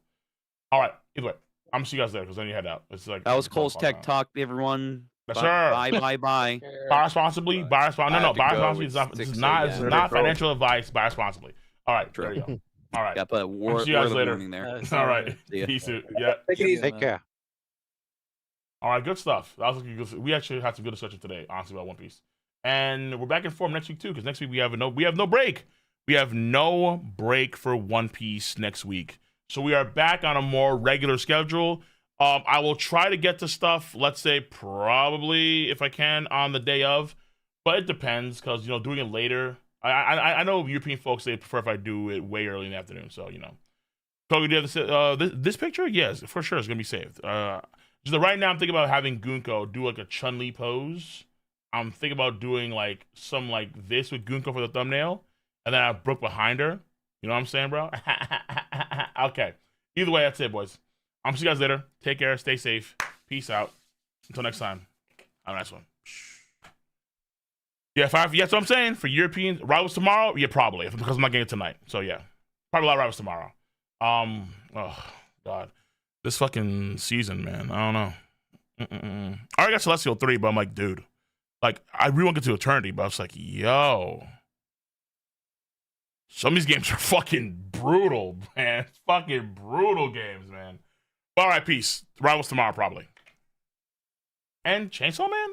All right. Either way, I'm gonna see you guys later because then you head out. It's like that was Cole's Tech Talk, everyone. Yes, sir. Bye. Buy responsibly. Buy responsibly. No, buy responsibly. It's not financial advice. Buy responsibly. All right. There you go. All right. Got put a war. See you guys later. There. All right. Peace. Yeah. Take it easy. Take care. All right. Good stuff. That was good. We actually had some good discussion today, honestly, about One Piece. And we're back in form next week too, because next week we have no break. We have no break for One Piece next week, so we are back on a more regular schedule. I will try to get to stuff. Let's say probably if I can on the day of, but it depends because doing it later. I know European folks, they prefer if I do it way early in the afternoon. So, Kogi, do you have this picture? Yes, for sure. It's going to be saved. Just right now, I'm thinking about having Gunko do like a Chun-Li pose. I'm thinking about doing like some like this with Gunko for the thumbnail. And then I have Brook behind her. You know what I'm saying, bro? Okay. Either way, that's it, boys. I'm see you guys later. Take care. Stay safe. Peace out. Until next time. Have a nice one. Yeah, that's what I'm saying. For Europeans, rivals tomorrow? Yeah, probably. Because I'm not getting it tonight. So, yeah. Probably a lot of rivals tomorrow. Oh, God. This fucking season, man. I don't know. I already got Celestial 3, but I'm like, dude. Like, I really want to get to Eternity, but I was like, yo. Some of these games are fucking brutal, man. Fucking brutal games, man. All right, peace. Rivals tomorrow, probably. And Chainsaw Man?